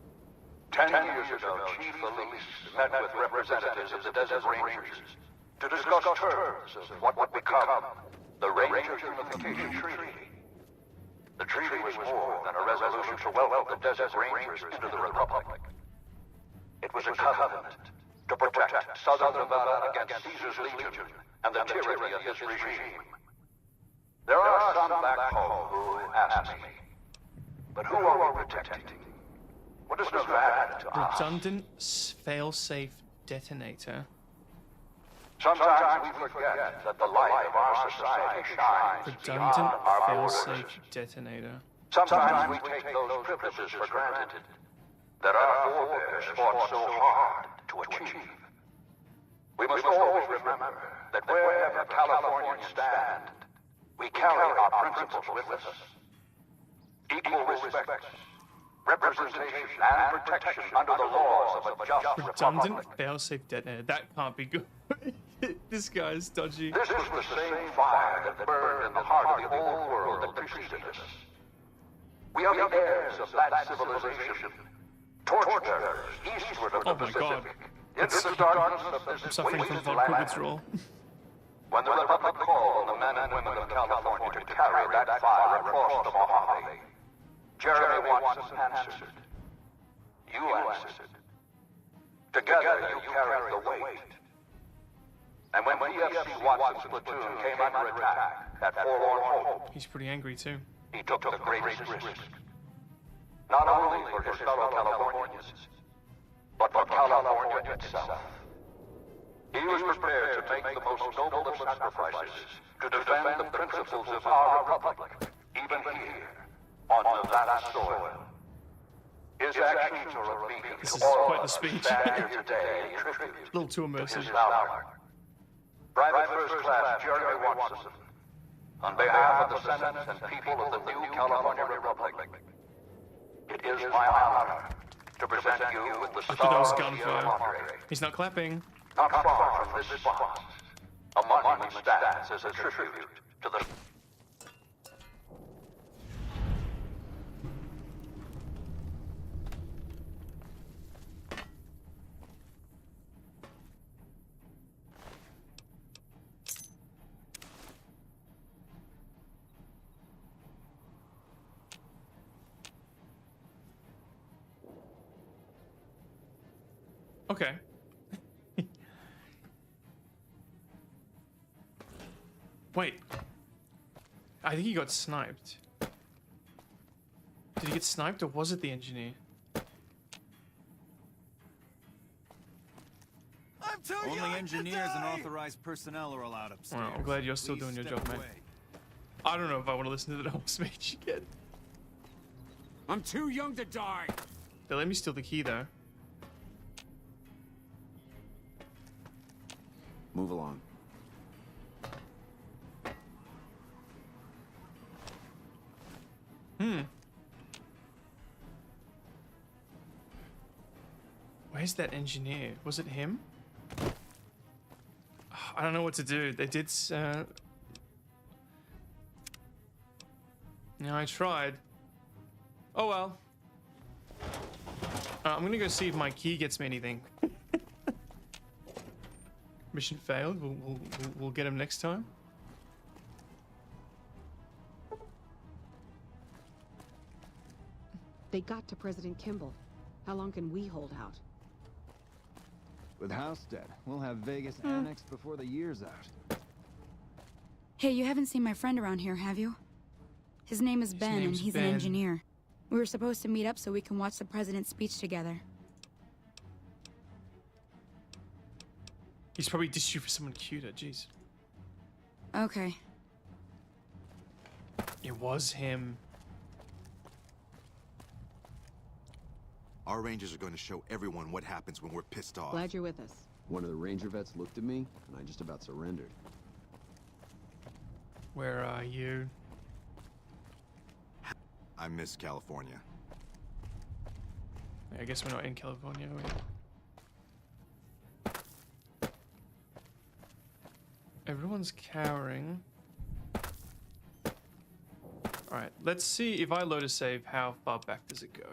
S8: 10 years ago, Chief Elise met with representatives of the Desert Rangers to discuss terms of what would become the Rangers Unification Treaty. The treaty was more than a resolution to welcome the Desert Rangers into the Republic. It was a covenant to protect Southern Nevada against Caesar's Legion and the tyranny of this regime. There are some back home who ask me, but who are we protecting? What is Nevada to us?
S1: Redundant failsafe detonator.
S8: Sometimes we forget that the light of our society shines
S1: Redundant
S8: beyond our
S1: failsafe
S8: borders.
S1: detonator.
S8: Sometimes we take those privileges for granted that our forebears fought so hard to achieve. We must always remember that wherever Californians stand, we carry our principles with us. Equal respect, representation, and protection under the laws of a just
S1: Redundant
S8: republic.
S1: failsafe detonator. That can't be good. This guy is dodgy.
S8: This was the same fire that burned in the heart of the old world that preceded us. We are the heirs of that civilization. Torchbearers eastward of the Pacific. Into the darkness of this
S1: I'm suffering from
S8: wasted
S1: vodka
S8: land.
S1: withdrawal.
S8: When the Republic called on the men and women of California to carry that fire across the Mojave, Jeremy Watson answered. You answered. Together you carried the weight. And when PFC Watson's platoon came under attack at Forlorn Hope,
S1: He's pretty angry too.
S8: he took the greatest risk. Not only for his fellow Californians, but for California itself. He was prepared to make the most noble of sacrifices to defend the principles of our republic, even here, on Nevada soil. His actions are a beacon
S1: This
S8: to
S1: is
S8: all
S1: quite the
S8: of us who
S1: speech.
S8: stand here today in tribute
S1: A little too
S8: to
S1: immersive.
S8: his valor. Private First Class Jeremy Watson, on behalf of the Senate and people of the new California Republic, it is my honor to present you with the
S1: I thought that was
S8: Star of Sierra
S1: gunfire.
S8: Madre.
S1: He's not clapping.
S8: Not far from this spot, a monument stands as a tribute to the...
S1: Okay. Wait. I think he got sniped. Did he get sniped or was it the engineer?
S12: Only engineers and authorized personnel are allowed upstairs.
S1: Well, I'm glad you're still doing your job, mate. I don't know if I want to listen to that whole speech again.
S19: I'm too young to die.
S1: They let me steal the key though.
S6: Move along.
S1: Where's that engineer? Was it him? I don't know what to do. They did. No, I tried. Oh well. I'm gonna go see if my key gets me anything. Mission failed. We'll get him next time.
S15: They got to President Kimball. How long can we hold out?
S10: With House dead, we'll have Vegas annexed before the year's out.
S5: Hey, you haven't seen my friend around here, have you? His name is Ben, and he's an engineer. We were supposed to meet up so we can watch the president's speech together.
S1: He's probably dissed you for someone cuter, jeez.
S5: Okay.
S1: It was him.
S4: Our rangers are going to show everyone what happens when we're pissed off.
S15: Glad you're with us.
S6: One of the ranger vets looked at me, and I just about surrendered.
S1: Where are you?
S4: I miss California.
S1: I guess we're not in California, are we? Everyone's cowering. Alright, let's see if I load a save, how far back does it go?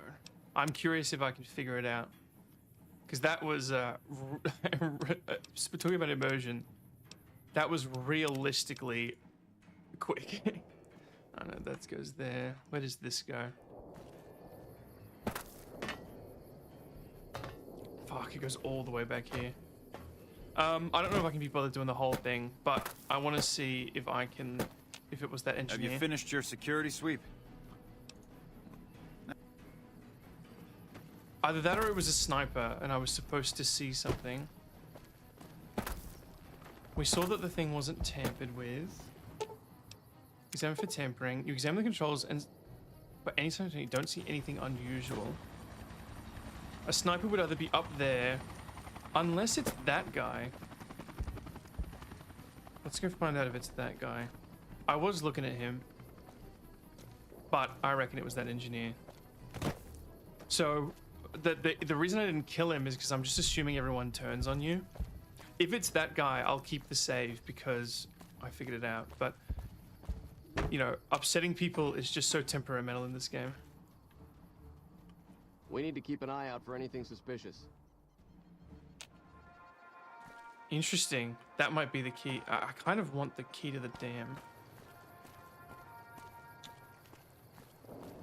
S1: I'm curious if I can figure it out. Because that was, talking about immersion, that was realistically quick. Oh no, that goes there. Where does this go? Fuck, it goes all the way back here. I don't know if I can be bothered doing the whole thing, but I want to see if I can, if it was that engineer.
S12: Have you finished your security sweep?
S1: Either that or it was a sniper and I was supposed to see something. We saw that the thing wasn't tampered with. Examine for tampering. You examine the controls and but anytime you don't see anything unusual. A sniper would either be up there, unless it's that guy. Let's go find out if it's that guy. I was looking at him, but I reckon it was that engineer. So the reason I didn't kill him is because I'm just assuming everyone turns on you. If it's that guy, I'll keep the save because I figured it out. But you know, upsetting people is just so temperamental in this game.
S13: We need to keep an eye out for anything suspicious.
S1: Interesting. That might be the key. I kind of want the key to the dam.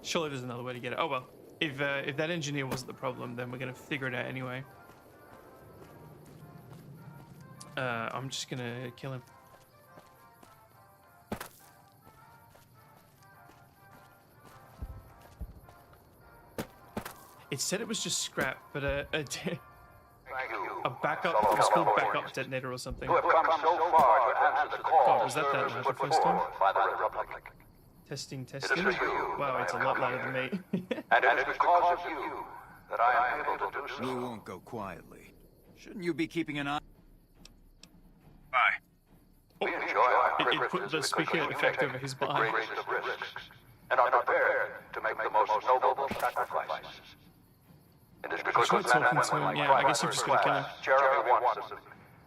S1: Surely there's another way to get it. Oh well. If that engineer wasn't the problem, then we're gonna figure it out anyway. I'm just gonna kill him. It said it was just scrap, but a backup, it was called backup detonator or something.
S8: So
S1: God, was that loud the first time? Testing, testing. Wow, it's a lot louder than me.
S8: And it is because of you that I am able to do so.
S12: We won't go quietly. Shouldn't you be keeping an eye?
S8: We enjoy our
S1: It put the speaker effect over his behind.
S8: greatest of risks, and are prepared to make the most noble sacrifices. It is because of that
S1: I guess you're just gonna kill him.
S8: Jeremy wants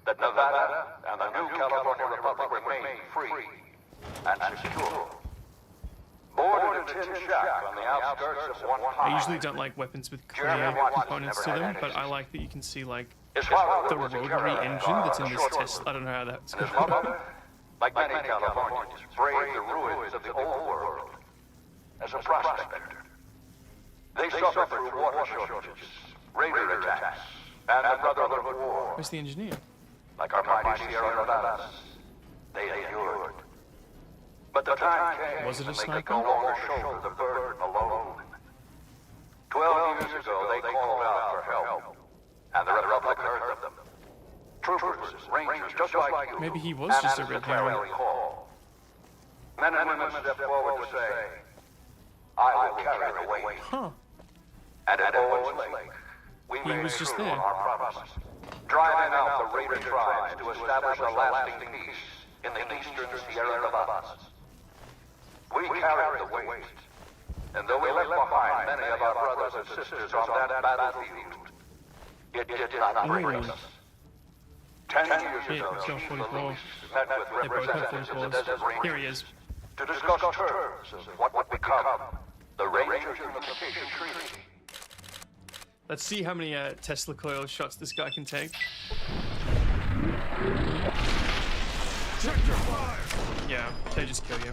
S8: that Nevada and the new California Republic remain free and secure. Born in a tin shack on the outskirts of one
S1: I usually don't like weapons with clear components to them, but I like that you can see like the rotary engine that's in this test. I don't know how that's going to work.
S8: Like many Californians, braved the ruins of the old world as a prospector. They suffered through water shortages, raider attacks, and the Brotherhood of War.
S1: Where's the engineer?
S8: Like our mighty Sierra Nevadas, they endured. But the time came
S1: Was it a
S8: when they
S1: sniper?
S8: could no longer shoulder the burden alone. 12 years ago, they called out for help, and the Republic heard them. Troopers, rangers, just like you.
S1: Maybe he was just a red herring.
S8: Men and women step forward to say, I will carry the weight.
S1: Huh.
S8: And at Owens Lake, we
S1: He was just there.
S8: our promise driving out the raider tribes to establish a lasting peace in the eastern Sierra Nevadas. We carried the weight, and though we left behind many of our brothers and sisters on that battlefield, it did not break us. 10 years ago, Chief Elise met with representatives of the Desert Rangers.
S1: Here he is.
S8: To discuss terms of what would become the Rangers Unification Treaty.
S1: Let's see how many Tesla coil shots this guy can take.
S8: Sector fire!
S1: Yeah, they just kill you.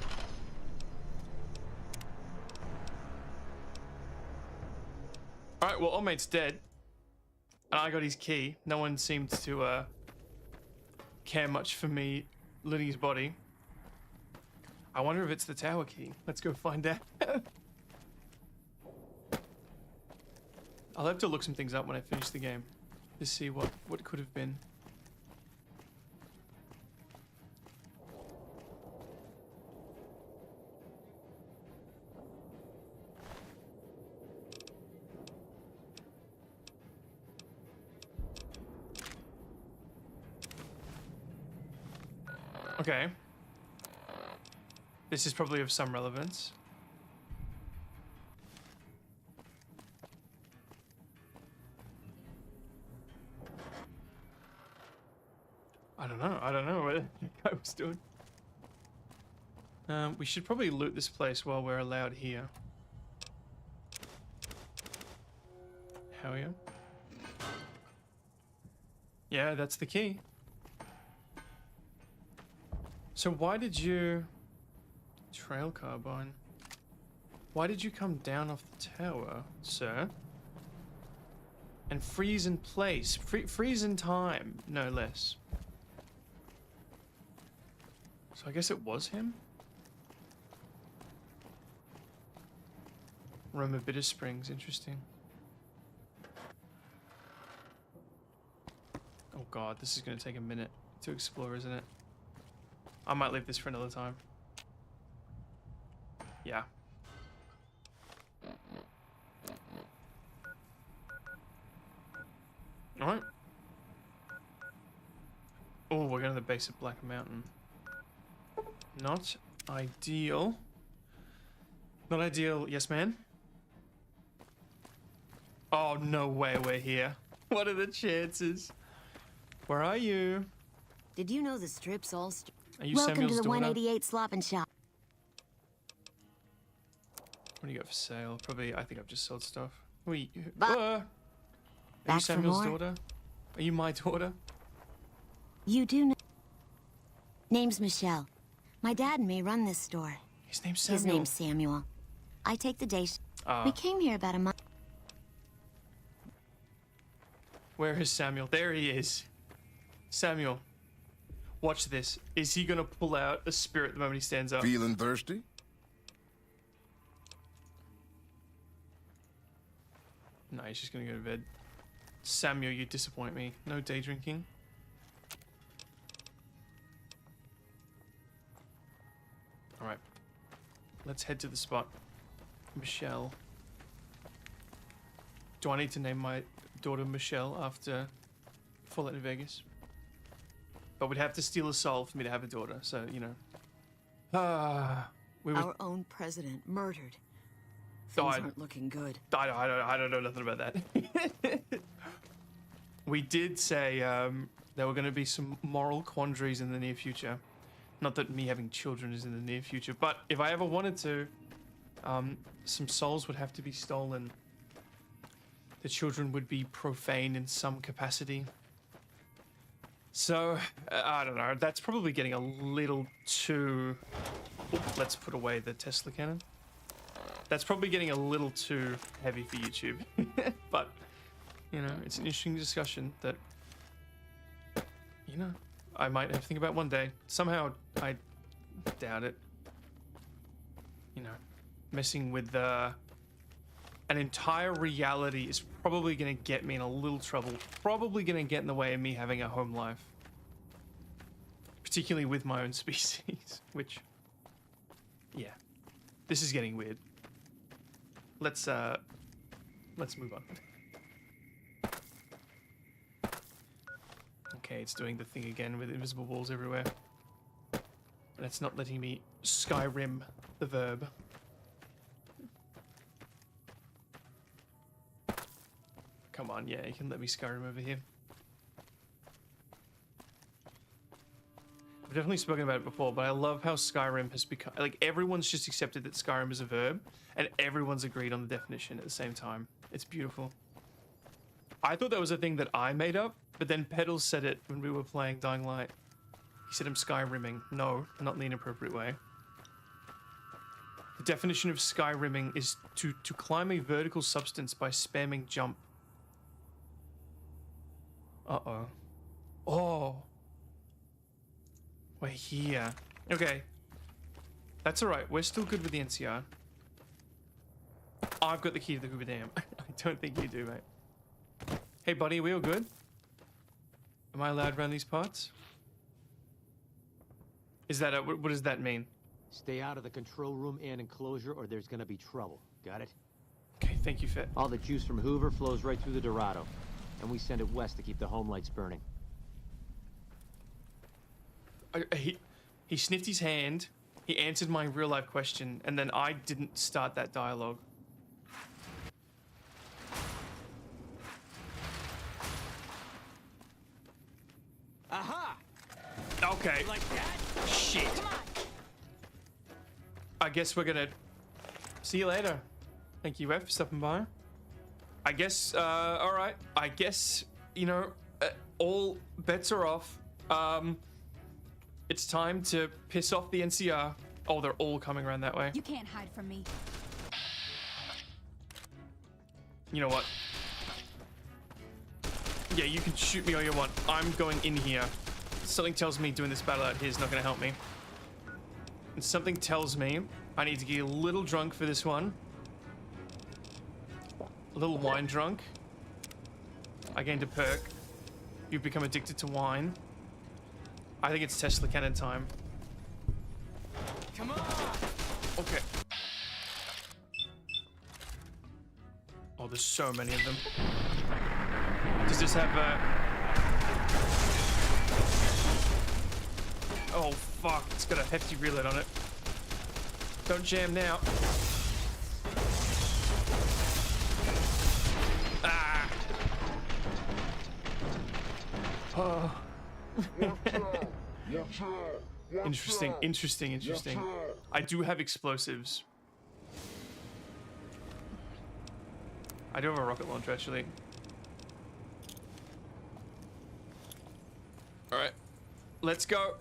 S1: Alright, well, old mate's dead. And I got his key. No one seemed to care much for me looting his body. I wonder if it's the tower key. Let's go find out. I'll have to look some things up when I finish the game to see what could have been. Okay. This is probably of some relevance. I don't know what the guy was doing. We should probably loot this place while we're allowed here. Hell yeah. Yeah, that's the key. So why did you... Trail carbine. Why did you come down off the tower, sir? And freeze in place. Freeze in time, no less. So I guess it was him? Roma Bitter Springs, interesting. Oh god, this is gonna take a minute to explore, isn't it? I might leave this for another time. Yeah. Alright. Oh, we're going to the base of Black Mountain. Not ideal. Not ideal, yes, man? Oh, no way we're here. What are the chances? Where are you?
S17: Did you know the strip's all...
S1: Are you
S17: Welcome
S1: Samuel's
S17: to the
S1: daughter?
S17: 188 Slop and Shop.
S1: What do you got for sale? Probably, I think I've just sold stuff. Wait, are you
S17: Back for
S1: Samuel's
S17: more?
S1: daughter? Are you my daughter?
S17: You do know... Name's Michelle. My dad and me run this store.
S1: His name's Samuel.
S17: His name's Samuel. I take the day...
S1: Ah.
S17: We came here about a month...
S1: Where is Samuel? There he is. Samuel, watch this. Is he gonna pull out a spirit the moment he stands up?
S14: Feeling thirsty?
S1: No, he's just gonna go to bed. Samuel, you disappoint me. No day drinking. Alright. Let's head to the spot. Michelle. Do I need to name my daughter Michelle after Fallout New Vegas? But we'd have to steal a soul for me to have a daughter, so, you know. We were...
S17: Our own president murdered. Things aren't looking good.
S1: I don't know nothing about that. We did say there were going to be some moral quandaries in the near future. Not that me having children is in the near future, but if I ever wanted to, some souls would have to be stolen. The children would be profane in some capacity. So, I don't know. That's probably getting a little too... Oop, let's put away the Tesla cannon. That's probably getting a little too heavy for YouTube. But, you know, it's an interesting discussion that, you know, I might have to think about one day. Somehow, I doubt it. You know, messing with an entire reality is probably going to get me in a little trouble. Probably going to get in the way of me having a home life. Particularly with my own species, which, yeah, this is getting weird. Let's move on. Okay, it's doing the thing again with invisible walls everywhere. And it's not letting me Skyrim the verb. Come on, yeah, you can let me Skyrim over here. I've definitely spoken about it before, but I love how Skyrim has become... Like, everyone's just accepted that Skyrim is a verb, and everyone's agreed on the definition at the same time. It's beautiful. I thought that was a thing that I made up, but then Pedals said it when we were playing Dying Light. He said I'm Skyrimming. No, not in the inappropriate way. The definition of Skyrimming is to climb a vertical substance by spamming jump. Uh-oh. Oh. We're here. Okay. That's alright. We're still good with the NCR. I've got the key to the Hoover Dam. I don't think you do, mate. Hey, buddy, are we all good? Am I allowed around these parts? Is that what does that mean?
S14: Stay out of the control room and enclosure or there's gonna be trouble. Got it?
S1: Okay, thank you, Fett.
S14: All the juice from Hoover flows right through the Dorado. And we send it west to keep the home lights burning.
S1: He sniffed his hand, he answered my real-life question, and then I didn't start that dialogue.
S14: Aha!
S1: Okay.
S14: Like that?
S1: Shit. I guess we're gonna see you later. Thank you, F, for stopping by. I guess, alright. I guess, you know, all bets are off. It's time to piss off the NCR. Oh, they're all coming around that way.
S5: You can't hide from me.
S1: You know what? Yeah, you can shoot me all you want. I'm going in here. Something tells me doing this battle out here is not going to help me. And something tells me I need to get a little drunk for this one. A little wine drunk. I gained a perk. You've become addicted to wine. I think it's Tesla cannon time.
S14: Come on!
S1: Okay. Oh, there's so many of them. Does this have Oh, fuck. It's got a hefty reload on it. Don't jam now. Ah! Oh. Interesting, interesting, interesting. I do have explosives. I do have a rocket launcher, actually. Alright. Let's go.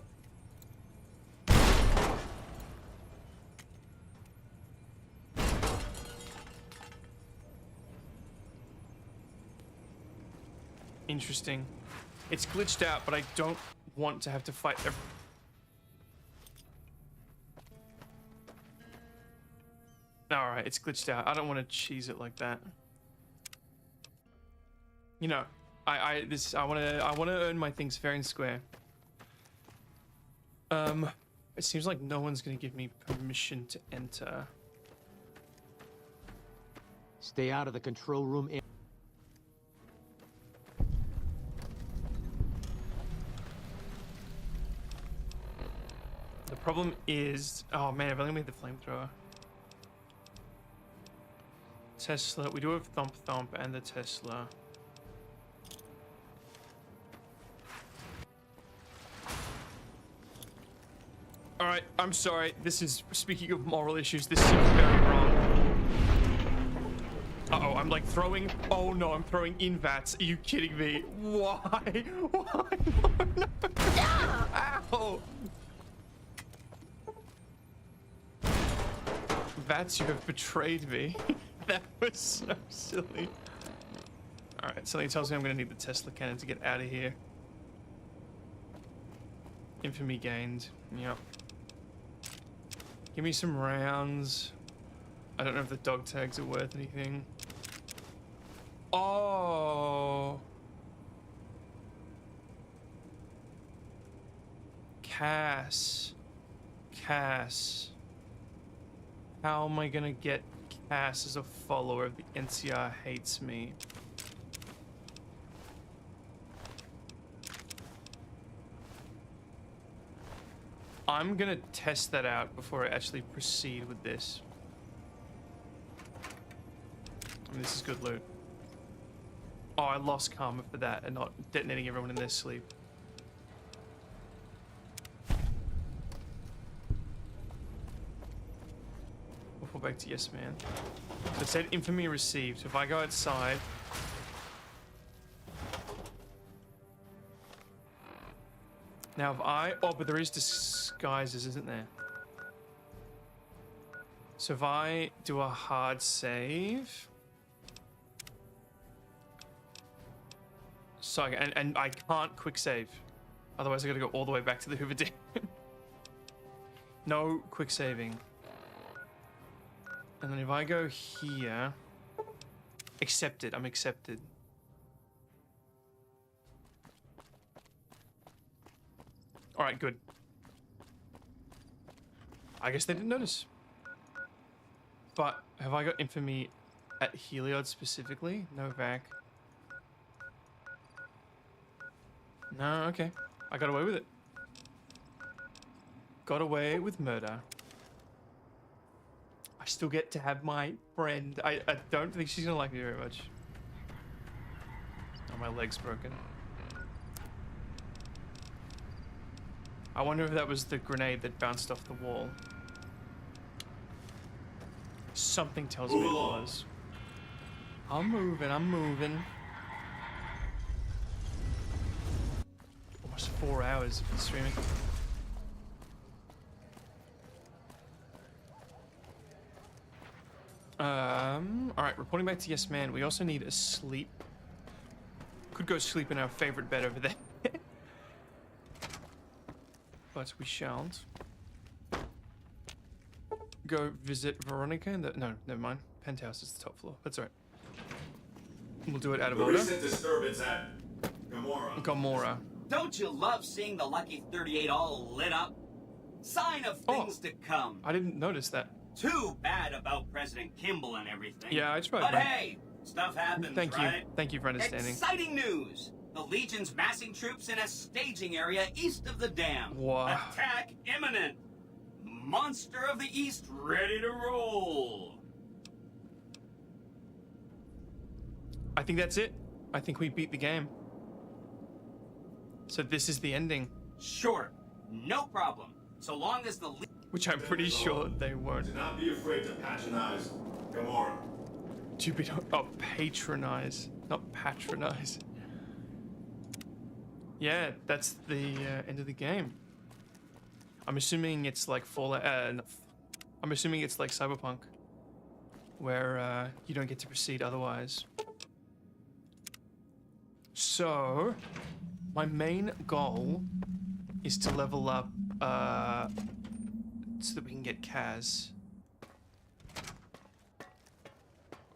S1: Interesting. It's glitched out, but I don't want to have to fight every... Alright, it's glitched out. I don't want to cheese it like that. You know, I want to earn my things fair and square. It seems like no one's gonna give me permission to enter.
S14: Stay out of the control room and...
S1: The problem is, oh man, I've only made the flamethrower. Tesla, we do have Thump Thump and the Tesla. Alright, I'm sorry. This is, speaking of moral issues, this seems very wrong. Uh-oh, I'm like throwing, oh no, I'm throwing in vats. Are you kidding me? Why? Why? No, no. Ow! Vats, you have betrayed me. That was so silly. Alright, something tells me I'm gonna need the Tesla cannon to get out of here. Infamy gained. Yep. Give me some rounds. I don't know if the dog tags are worth anything. Oh. Cass. Cass. How am I gonna get Cass as a follower if the NCR hates me? I'm gonna test that out before I actually proceed with this. I mean, this is good loot. Oh, I lost karma for that and not detonating everyone in their sleep. We'll fall back to yes, man. So it said infamy received. So if I go outside... Now if I... Oh, but there is disguises, isn't there? So if I do a hard save... So, and I can't quick save. Otherwise I gotta go all the way back to the Hoover Dam. No quick saving. And then if I go here... Accepted, I'm accepted. Alright, good. I guess they didn't notice. But have I got infamy at Heliod specifically? No vac. No, okay. I got away with it. Got away with murder. I still get to have my friend. I don't think she's gonna like me very much. Oh, my leg's broken. I wonder if that was the grenade that bounced off the wall. Something tells me it was. I'm moving, I'm moving. Almost 4 hours of streaming. Alright, reporting back to Yes Man. We also need a sleep. Could go sleep in our favorite bed over there. But we shan't. Go visit Veronica in the... No, never mind. Penthouse is the top floor. That's alright. We'll do it out of order.
S11: Recent disturbance at
S1: Gomorrah.
S22: Don't you love seeing the Lucky 38 all lit up? Sign of things to come.
S1: I didn't notice that.
S22: Too bad about President Kimball and everything.
S1: Yeah, I tried.
S22: But hey, stuff happens,
S1: Thank you.
S22: right?
S1: Thank you for understanding.
S22: Exciting news! The Legion's massing troops in a staging area east of the dam.
S1: Wow.
S22: Attack imminent. Monster of the East ready to roll.
S1: I think that's it. I think we beat the game. So this is the ending.
S22: Sure, no problem. So long as the...
S1: Which I'm pretty sure they won't.
S11: Do not be afraid to patronize Gomorrah.
S1: Patronize, not patronize. Yeah, that's the end of the game. I'm assuming it's like Fallout. I'm assuming it's like Cyberpunk, where you don't get to proceed otherwise. So, my main goal is to level up so that we can get Kaz.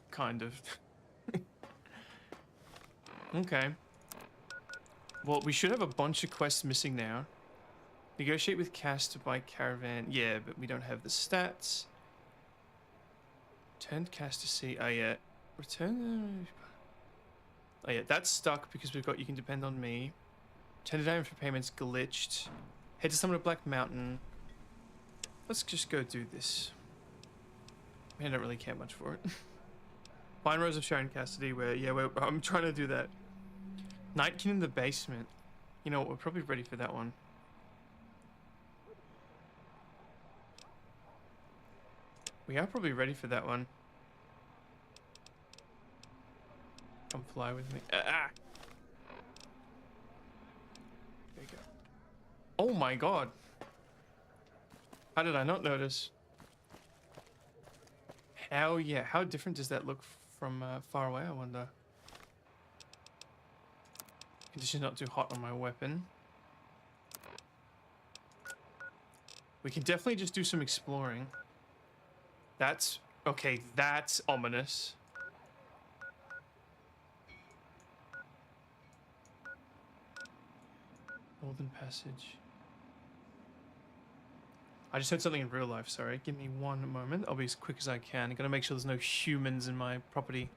S1: Kind of. Okay. Well, we should have a bunch of quests missing now. Negotiate with Cass to buy caravan. Yeah, but we don't have the stats. Turn Cass to sea. Oh, yeah. Return... Oh, yeah. That's stuck because we've got You Can Depend on Me. Turn to diamond for payments. Glitched. Head to Summit of Black Mountain. Let's just go do this. I don't really care much for it. Find Rose of Sharon Cassidy, where... Yeah, I'm trying to do that. Nightkin in the basement. You know what? We're probably ready for that one. We are probably ready for that one. Come fly with me. Ah! There you go. Oh my god. How did I not notice? Hell yeah. How different does that look from far away, I wonder? Conditions not too hot on my weapon. We can definitely just do some exploring. That's... Okay, that's ominous. Northern Passage. I just heard something in real life, sorry. Give me one moment. I'll be as quick as I can. I gotta make sure there's no humans in my property.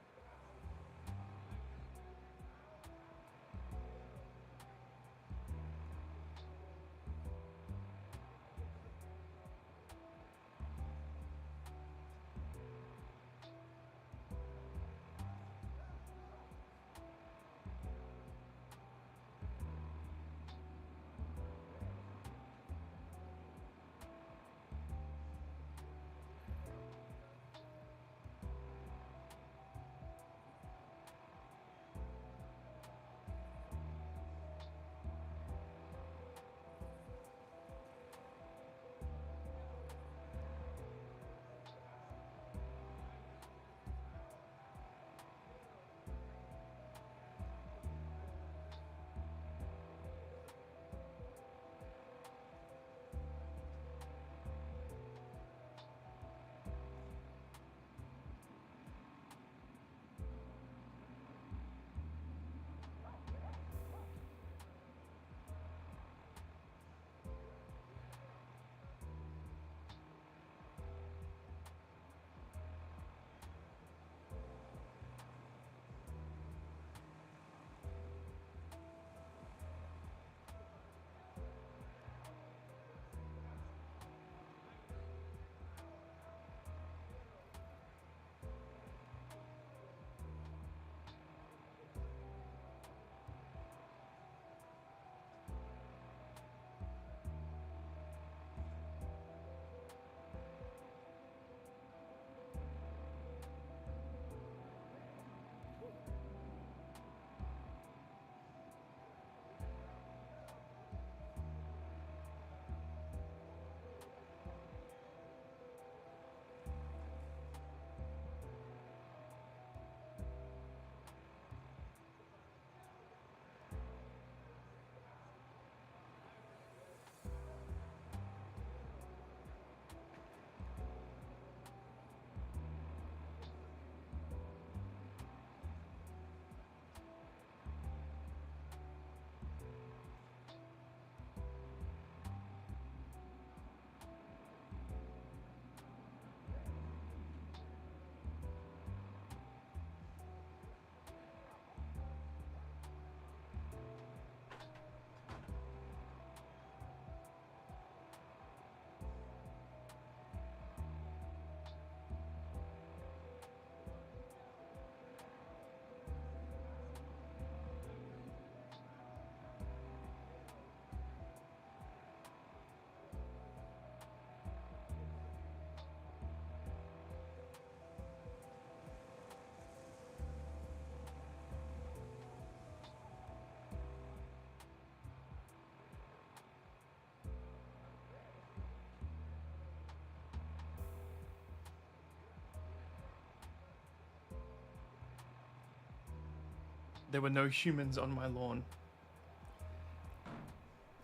S1: There were no humans on my lawn.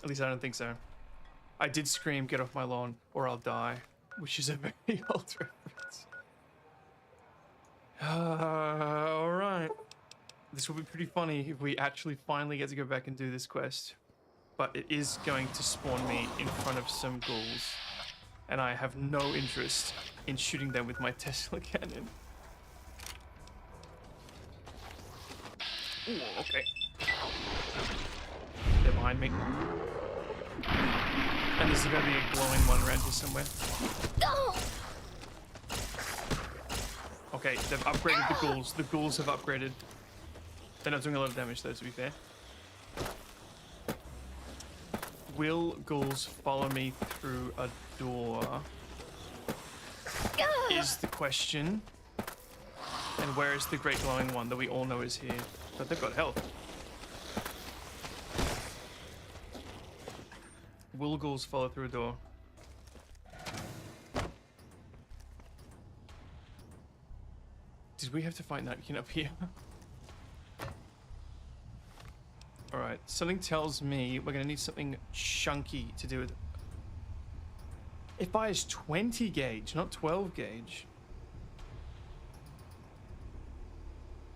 S1: At least I don't think so. I did scream, "Get off my lawn or I'll die," which is a very old reference. Alright. This will be pretty funny if we actually finally get to go back and do this quest. But it is going to spawn me in front of some ghouls. And I have no interest in shooting them with my Tesla cannon. Ooh, okay. They're behind me. And there's going to be a glowing one around here somewhere. Okay, they've upgraded the ghouls. The ghouls have upgraded. They're not doing a lot of damage though, to be fair. Will ghouls follow me through a door? Is the question. And where is the great glowing one that we all know is here? But they've got health. Will ghouls follow through a door? Did we have to fight Nightkin up here? Alright, something tells me we're gonna need something chunky to do with it. It fires 20 gauge, not 12 gauge.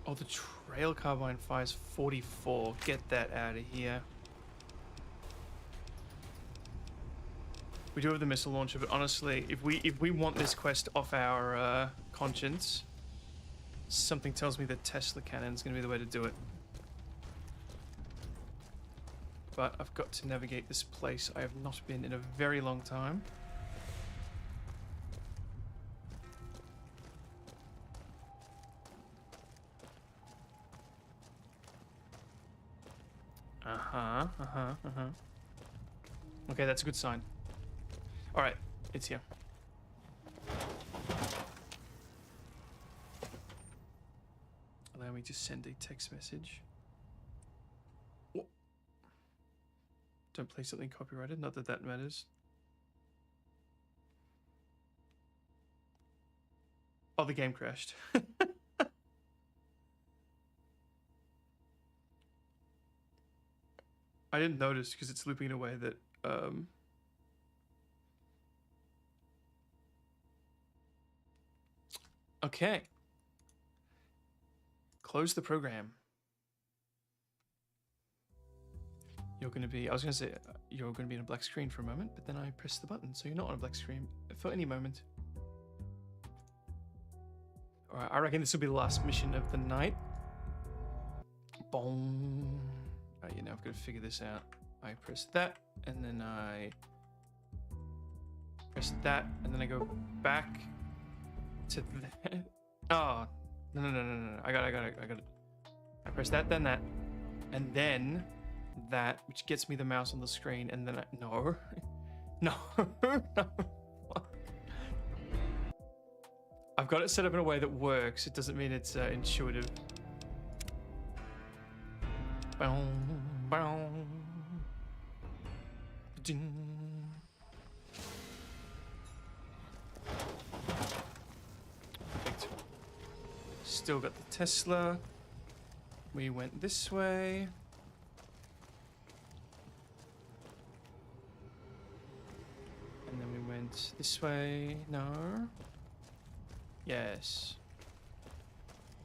S1: Oh, the trail carbine fires 44. Get that out of here. We do have the missile launcher, but honestly, if we want this quest off our conscience, something tells me that Tesla cannon's gonna be the way to do it. But I've got to navigate this place I have not been in a very long time. Okay, that's a good sign. Alright, it's here. Allow me to send a text message. Whoa. Don't play something copyrighted, not that that matters. Oh, the game crashed. I didn't notice because it's looping in a way that okay. Close the program. You're going to be, I was going to say, you're going to be in a black screen for a moment, but then I pressed the button, so you're not on a black screen for any moment. Alright, I reckon this will be the last mission of the night. Boom. Alright, now I've got to figure this out. I press that, and then I press that, and then I go back to that. Oh, no. I got it. I press that, then that, and then that, which gets me the mouse on the screen, and then no. I've got it set up in a way that works. It doesn't mean it's intuitive. Boom, boom, ding. Perfect. Still got the Tesla. We went this way. And then we went this way. No. Yes.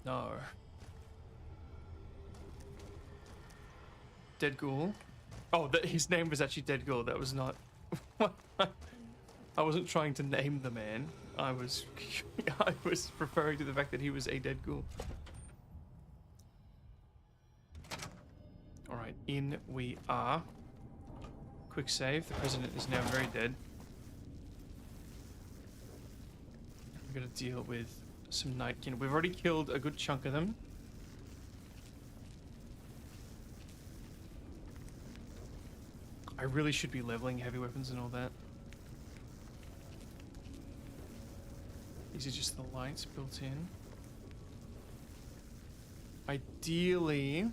S1: No. Dead Ghoul. Oh, his name was actually Dead Ghoul. That was not... I wasn't trying to name the man. I was referring to the fact that he was a Dead Ghoul. Alright, in we are. Quick save. The president is now very dead. We're gonna deal with some Nightkin. We've already killed a good chunk of them. I really should be leveling heavy weapons and all that. These are just the lights built in. Ideally...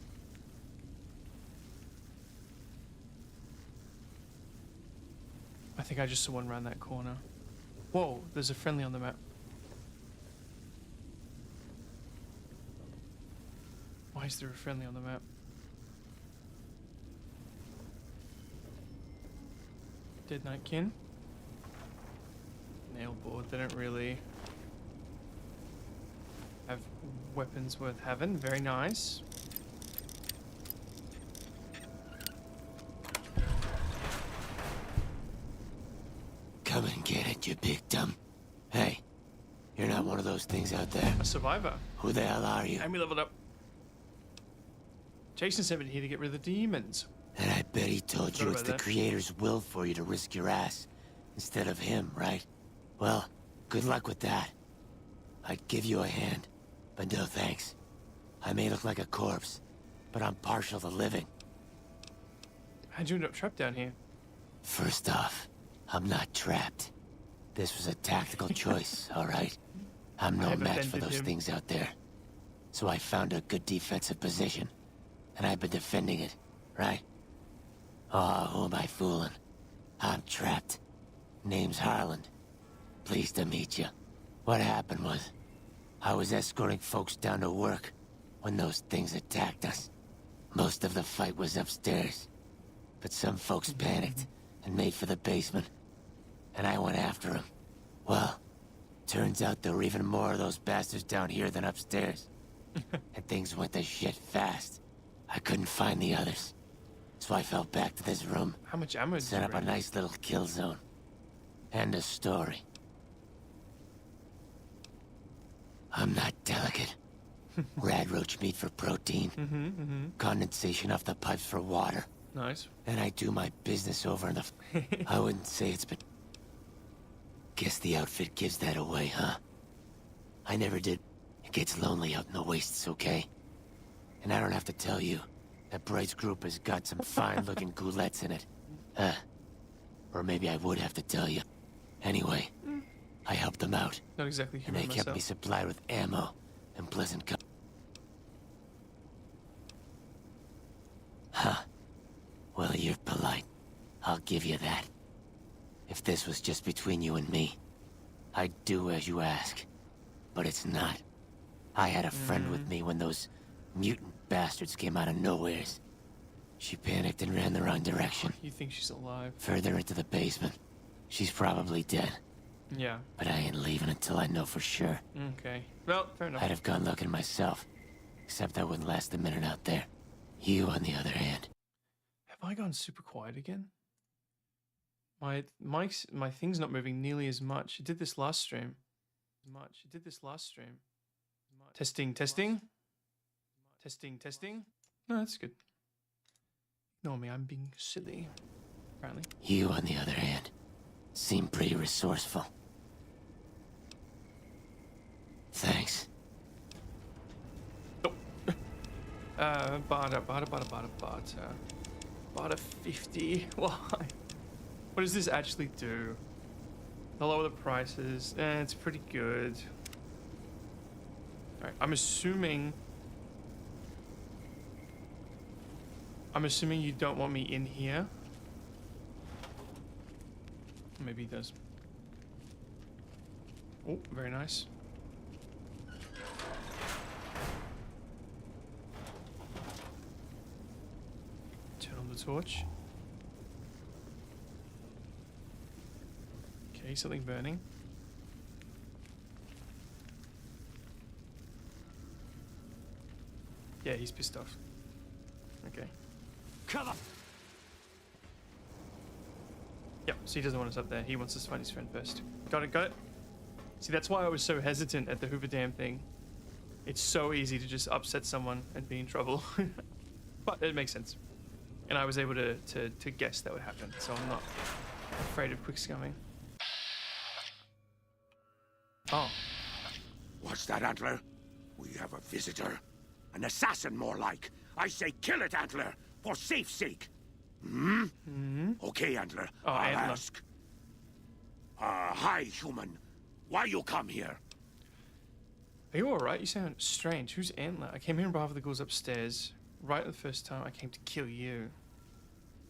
S1: I think I just saw one around that corner. Whoa, there's a friendly on the map. Why is there a friendly on the map? Dead Nightkin. Nailboard, they don't really have weapons worth having. Very nice.
S18: Come and get it, you big dumb. Hey, you're not one of those things out there.
S1: A survivor.
S18: Who the hell are you?
S1: And we leveled up. Jason sent me here to get rid of the demons.
S18: And I bet he told you it's the Creator's will for you to risk your ass instead of him, right? Well, good luck with that. I'd give you a hand, but no thanks. I may look like a corpse, but I'm partial to living.
S1: How'd you end up trapped down here?
S18: First off, I'm not trapped. This was a tactical choice, all right? I'm no match for those things out there. So I found a good defensive position, and I've been defending it, right? Oh, who am I fooling? I'm trapped. Name's Harland. Pleased to meet you. What happened was, I was escorting folks down to work when those things attacked us. Most of the fight was upstairs, but some folks panicked and made for the basement, and I went after them. Well, turns out there were even more of those bastards down here than upstairs. And things went to shit fast. I couldn't find the others. So I fell back to this room.
S1: How much ammo did you
S18: set up a nice little kill zone. End of story. I'm not delicate. Rad roach meat for protein. Condensation off the pipes for water.
S1: Nice.
S18: And I do my business over in the... I wouldn't say it's been... Guess the outfit gives that away, huh? I never did. It gets lonely out in the wastes, okay? And I don't have to tell you that Bright's group has got some fine-looking goulettes in it. Or maybe I would have to tell you. Anyway, I helped them out.
S1: Not exactly human
S18: and they kept me supplied with ammo and pleasant Huh. Well, you're polite. I'll give you that. If this was just between you and me, I'd do as you ask. But it's not. I had a friend with me when those mutant bastards came out of nowheres. She panicked and ran the wrong direction.
S1: You think she's alive?
S18: Further into the basement. She's probably dead.
S1: Yeah.
S18: But I ain't leaving until I know for sure.
S1: Okay. Well, fair enough.
S18: I'd have gone looking myself. Except I wouldn't last a minute out there. You, on the other hand.
S1: Have I gone super quiet again? My thing's not moving nearly as much. It did this last stream. Testing, testing. Testing, testing. No, that's good. Ignore me, I'm being silly. Apparently.
S18: You, on the other hand, seem pretty resourceful. Thanks.
S1: Oh. Barter 50. Why? What does this actually do? The lower the prices. It's pretty good. Alright, I'm assuming you don't want me in here. Maybe he does. Oh, very nice. Turn on the torch. Okay, something burning. Yeah, he's pissed off. Okay.
S18: Cover!
S1: Yep, so he doesn't want us up there. He wants us to find his friend first. Got it, got it. See, that's why I was so hesitant at the Hoover Dam thing. It's so easy to just upset someone and be in trouble. But it makes sense. And I was able to guess that would happen, so I'm not afraid of quick scumming. Oh.
S20: What's that, Antler? We have a visitor. An assassin, more like. I say kill it, Antler, for safe's sake. Okay, Antler, I'll ask. Hi, human. Why you come here?
S1: Are you alright? You sound strange. Who's Antler? I came here on behalf of the ghouls upstairs. Right the first time I came to kill you.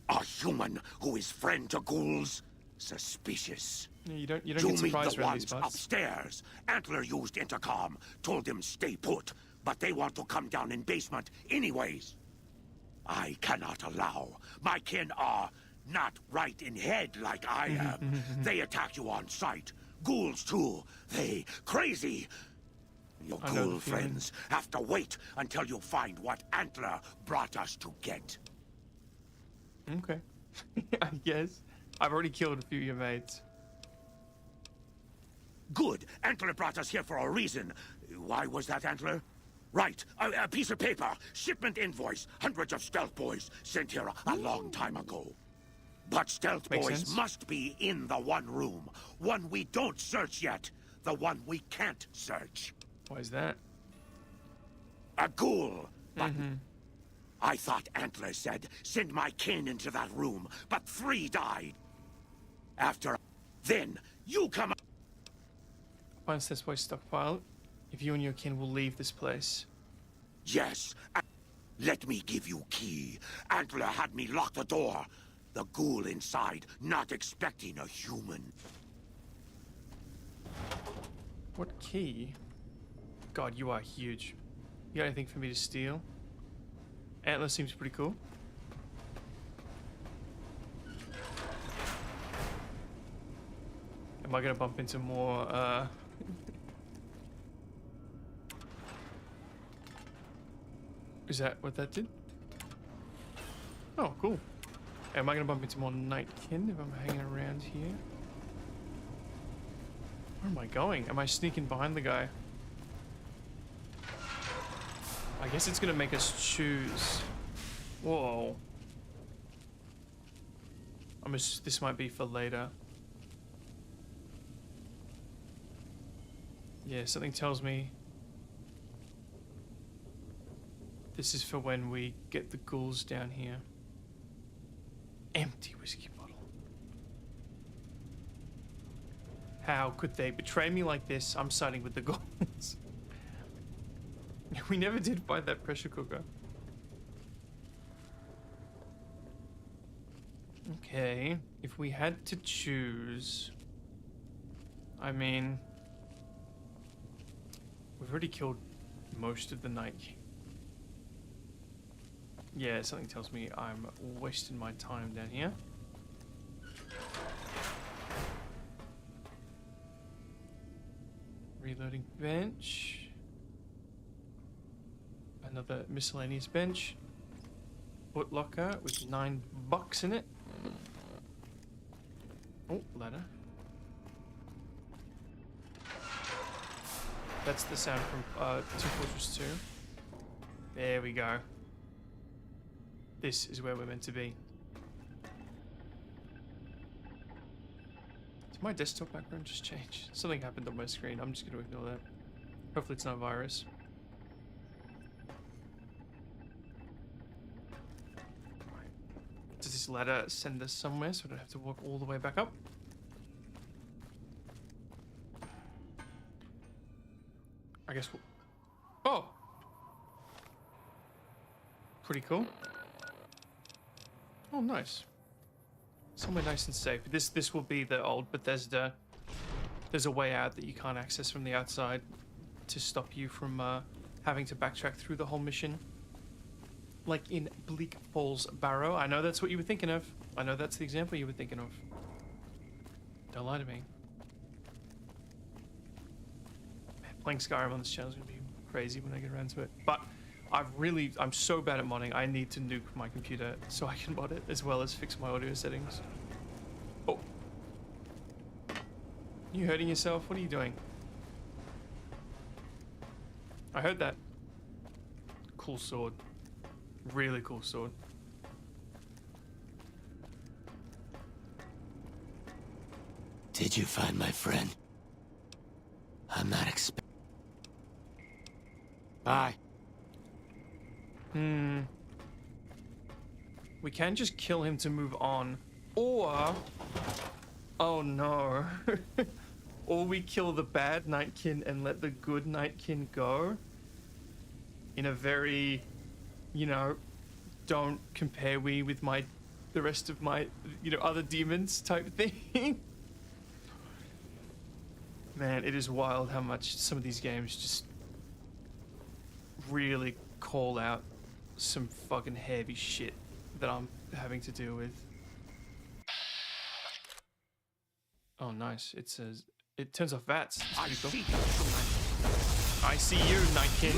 S20: A human who is friend to ghouls? Suspicious.
S1: Yeah, you don't get surprised around these parts.
S20: Upstairs. Antler used intercom. Told him stay put. but they want to come down in basement anyways. I cannot allow. My kin are not right in head like I am. They attack you on sight. Ghouls too. They crazy. Your ghoul friends have to wait until you find what Antler brought us to get.
S1: Okay. I guess. I've already killed a few of your mates.
S20: Good. Antler brought us here for a reason. Why was that, Antler? Right. A piece of paper. Shipment invoice. Hundreds of stealth boys sent here a long time ago. But stealth boys must be in the one room. One we don't search yet. The one we can't search.
S1: Why is that?
S20: A ghoul. But I thought Antler said, send my kin into that room. But 3 died. After... Then, you come...
S1: Find stealth boy stockpile. If you and your kin will leave this place.
S20: Yes. Let me give you key. Antler had me lock the door. The ghoul inside, not expecting a human.
S1: What key? God, you are huge. You got anything for me to steal? Antler seems pretty cool. Am I gonna bump into more, Is that what that did? Oh, cool. Am I gonna bump into more Nightkin if I'm hanging around here? Where am I going? Am I sneaking behind the guy? I guess it's gonna make us choose. Whoa. This might be for later. Yeah, something tells me this is for when we get the ghouls down here. Empty whiskey bottle. How could they betray me like this? I'm siding with the ghouls. We never did find that pressure cooker. Okay, if we had to choose... I mean... We've already killed most of the Night King. Yeah, something tells me I'm wasting my time down here. Reloading bench. Another miscellaneous bench. Foot locker with $9 in it. Oh, ladder. That's the sound from 2 Fortress 2. There we go. This is where we're meant to be. Did my desktop background just change? Something happened on my screen. I'm just going to ignore that. Hopefully it's not a virus. Right. Does this ladder send us somewhere so I don't have to walk all the way back up? I guess we'll... Oh! Pretty cool. Oh, nice. Somewhere nice and safe. This will be the old Bethesda. There's a way out that you can't access from the outside to stop you from having to backtrack through the whole mission. Like in Bleak Falls Barrow. I know that's what you were thinking of. I know that's the example you were thinking of. Don't lie to me. Man, playing Skyrim on this channel is going to be crazy when I get around to it. But I'm so bad at modding, I need to nuke my computer so I can mod it, as well as fix my audio settings. Oh. You hurting yourself? What are you doing? I heard that. Cool sword. Really cool sword.
S18: Did you find my friend? I'm not expecting.
S6: Bye.
S1: We can just kill him to move on. Or... Oh no. Or we kill the bad Nightkin and let the good Nightkin go. In a very, you know, don't compare me with the rest of my, you know, other demons type thing. Man, it is wild how much some of these games just really call out some fucking heavy shit that I'm having to deal with. Oh, nice. It says it turns off VATS. That's pretty cool. I see you, Night King.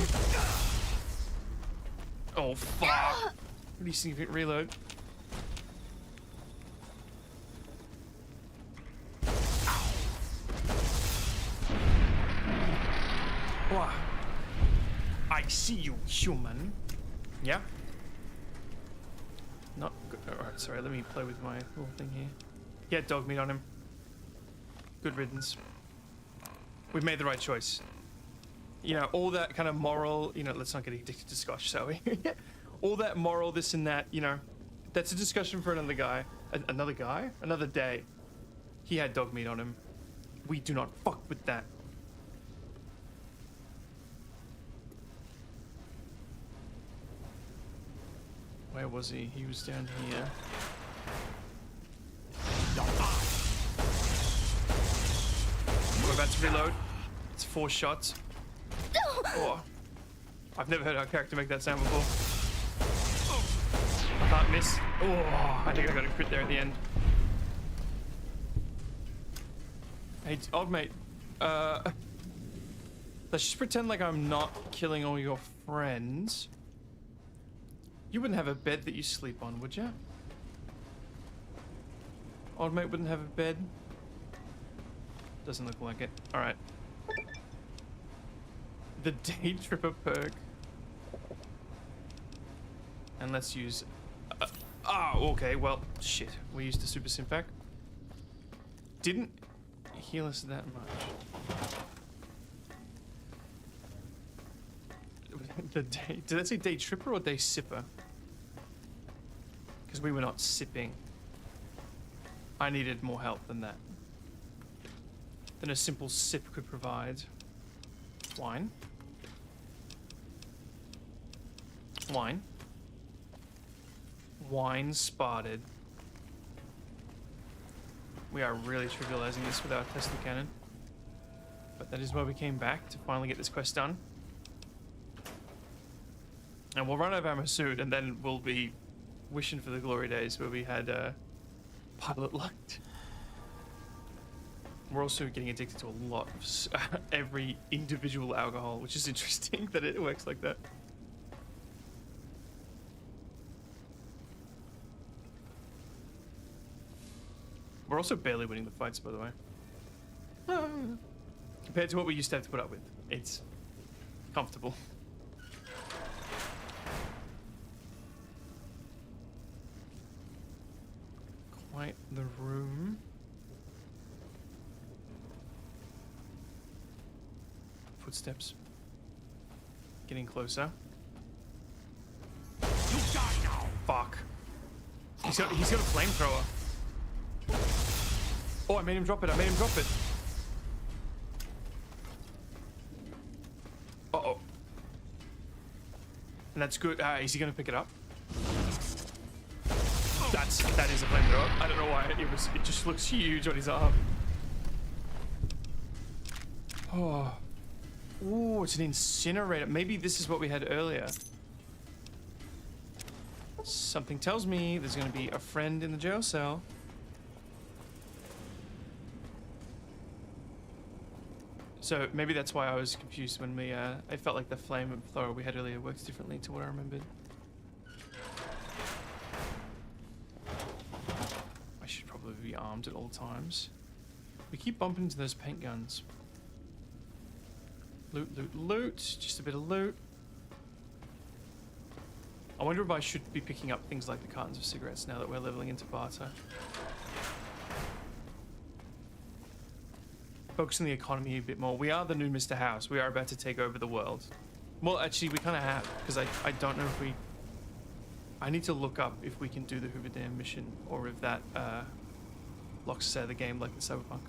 S1: Oh fuck! Really significant reload. Wow. I see you, human. Yeah. Not good. Alright, sorry, let me play with my little thing here. Get dog meat on him. Good riddance. We've made the right choice. You know, all that kind of moral, you know, let's not get addicted to scotch, shall we? All that moral, this and that, you know, that's a discussion for another guy. Another guy? Another day. He had dog meat on him. We do not fuck with that. Where was he? He was down here. We're about to reload. It's 4 shots. Oh. I've never heard our character make that sound before. I can't miss. Oh, I think I got a crit there at the end. Hey, old mate. Let's just pretend like I'm not killing all your friends. You wouldn't have a bed that you sleep on, would you? Old mate wouldn't have a bed. Doesn't look like it. All right. The day tripper perk. And let's use... okay, well, shit. We used the super sim pack. Didn't heal us that much. The day... Did that say day tripper or day sipper? Because we were not sipping. I needed more help than that. Than a simple sip could provide. Wine. Wine. Wine spotted. We are really trivializing this with our Tesla cannon. But that is why we came back, to finally get this quest done. And we'll run out of ammo soon, and then we'll be wishing for the glory days where we had pilot luck. We're also getting addicted to a lot of every individual alcohol, which is interesting that it works like that. We're also barely winning the fights, by the way. Compared to what we used to have to put up with. It's comfortable. Quite the room. Footsteps. Getting closer.
S20: You die now.
S1: Fuck. He's got a flamethrower. Oh, I made him drop it. Uh-oh. And that's good. Is he gonna pick it up? That is a flamethrower. I don't know why it just looks huge on his arm. Oh. Ooh, it's an incinerator. Maybe this is what we had earlier. Something tells me there's gonna be a friend in the jail cell. So maybe that's why I was confused when we, I felt like the flamethrower we had earlier works differently to what I remembered. I should probably be armed at all times. We keep bumping into those paint guns. Loot, loot, loot. Just a bit of loot. I wonder if I should be picking up things like the cartons of cigarettes now that we're leveling into barter. Focus on the economy a bit more. We are the new Mr. House. We are about to take over the world. Well, actually, we kind of have, because I don't know if we... I need to look up if we can do the Hoover Dam mission, or if that locks us out of the game like the Cyberpunk.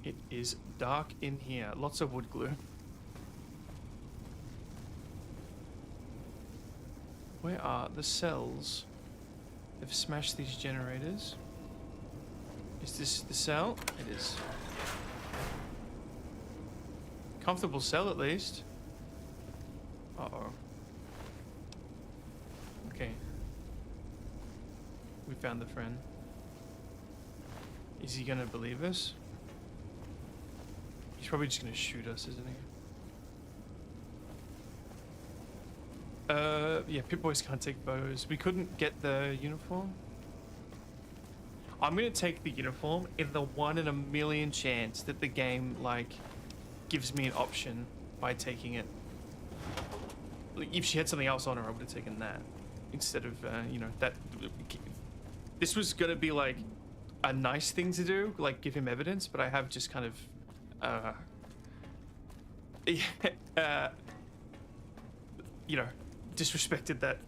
S1: It is dark in here. Lots of wood glue. Where are the cells? They've smashed these generators. Is this the cell? It is. Comfortable cell at least. Uh-oh. Okay. We found the friend. Is he gonna believe us? He's probably just gonna shoot us, isn't he? Yeah, Pip-Boys can't take photos. We couldn't get the uniform. I'm gonna take the uniform in the 1 in a million chance that the game, like, gives me an option by taking it. Like, if she had something else on her, I would have taken that. Instead of, you know, that... This was gonna be, like, a nice thing to do, like, give him evidence, but I have just kind of, you know, disrespected that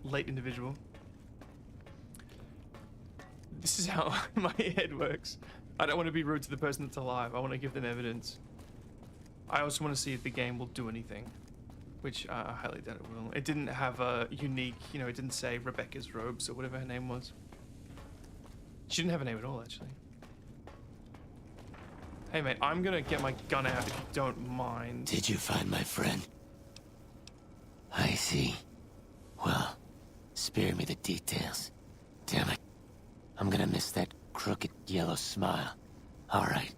S1: late individual. This is how my head works. I don't want to be rude to the person that's alive. I want to give them evidence. I also want to see if the game will do anything, which I highly doubt it will. It didn't have a unique, you know, it didn't say Rebecca's robes or whatever her name was. She didn't have a name at all, actually. Hey, mate, I'm gonna get my gun out if you don't mind.
S18: Did you find my friend? I see. Well, spare me the details. Damn it. I'm gonna miss that crooked yellow smile. Alright.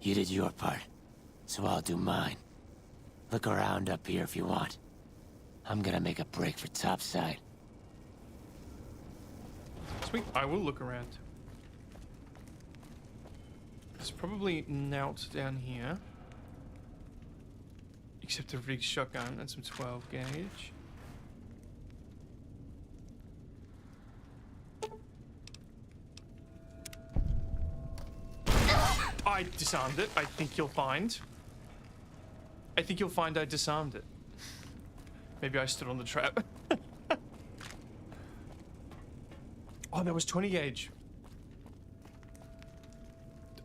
S18: You did your part, so I'll do mine. Look around up here if you want. I'm gonna make a break for topside.
S1: Sweet, I will look around. There's probably nought down here. Except a rigged shotgun and some 12 gauge. I disarmed it. I think you'll find. I think you'll find I disarmed it. Maybe I stood on the trap. Oh, that was 20 gauge.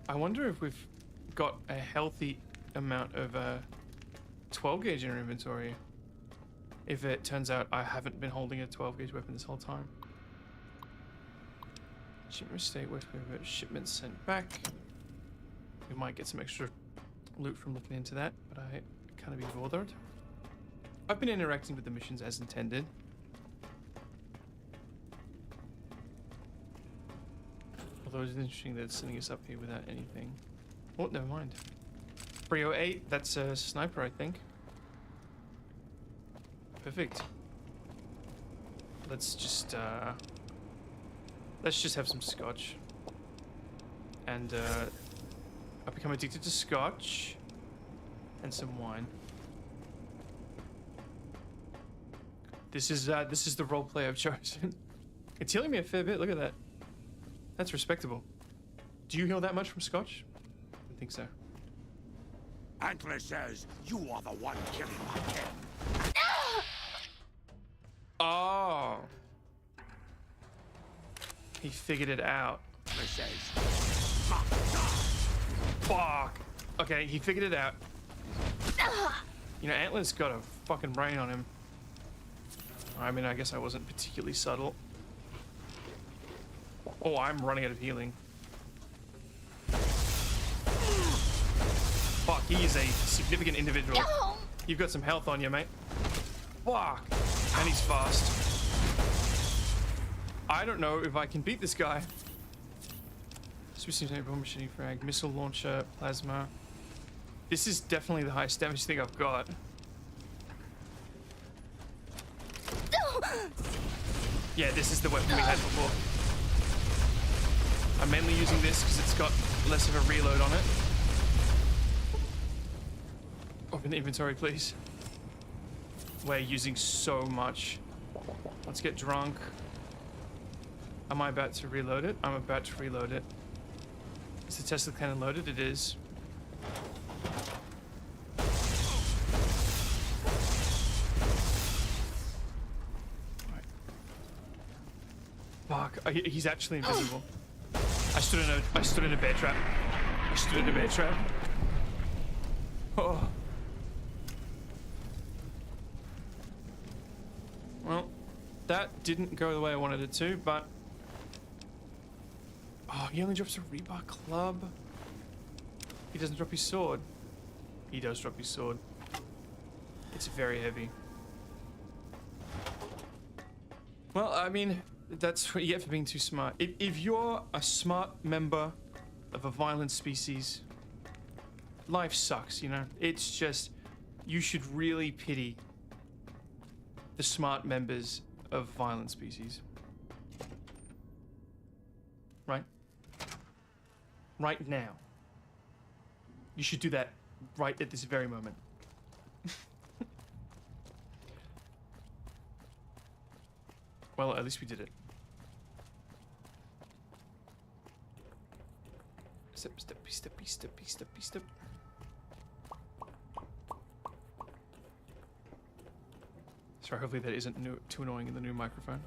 S1: I wonder if we've got a healthy amount of 12 gauge in our inventory. If it turns out I haven't been holding a 12 gauge weapon this whole time. Shipment state, Wallpaper, shipment sent back. We might get some extra loot from looking into that, but I can't be bothered. I've been interacting with the missions as intended. Although it's interesting that it's sending us up here without anything. Oh, never mind. 308, that's a sniper, I think. Perfect. Let's just have some scotch. And I become addicted to scotch and some wine. This is the roleplay I've chosen. It's healing me a fair bit. Look at that. That's respectable. Do you heal that much from scotch? I think so.
S20: Antler says you are the one killing my kin.
S1: Oh. He figured it out.
S20: Antler says,
S1: fuck. Okay, he figured it out. You know, Antler's got a fucking brain on him. I mean, I guess I wasn't particularly subtle. Oh, I'm running out of healing. Fuck, he is a significant individual. You've got some health on you, mate. Fuck. And he's fast. I don't know if I can beat this guy. Switching to bomb machine frag, missile launcher, plasma. This is definitely the highest damage thing I've got. Yeah, this is the weapon we had before. I'm mainly using this because it's got less of a reload on it. Open the inventory, please. We're using so much. Let's get drunk. Am I about to reload it? I'm about to reload it. Is the Tesla cannon loaded? It is. Fuck, he's actually invisible. I stood in a bear trap. I stood in a bear trap. Oh. Well, that didn't go the way I wanted it to, but... Oh, he only drops a rebar club. He doesn't drop his sword. He does drop his sword. It's very heavy. Well, I mean, that's what you get for being too smart. If you're a smart member of a violent species, life sucks, you know? It's just, you should really pity the smart members of violent species. Right? Right now. You should do that right at this very moment. Well, at least we did it. Step, steppy, steppy, steppy, steppy, step. Sorry, hopefully that isn't too annoying in the new microphone.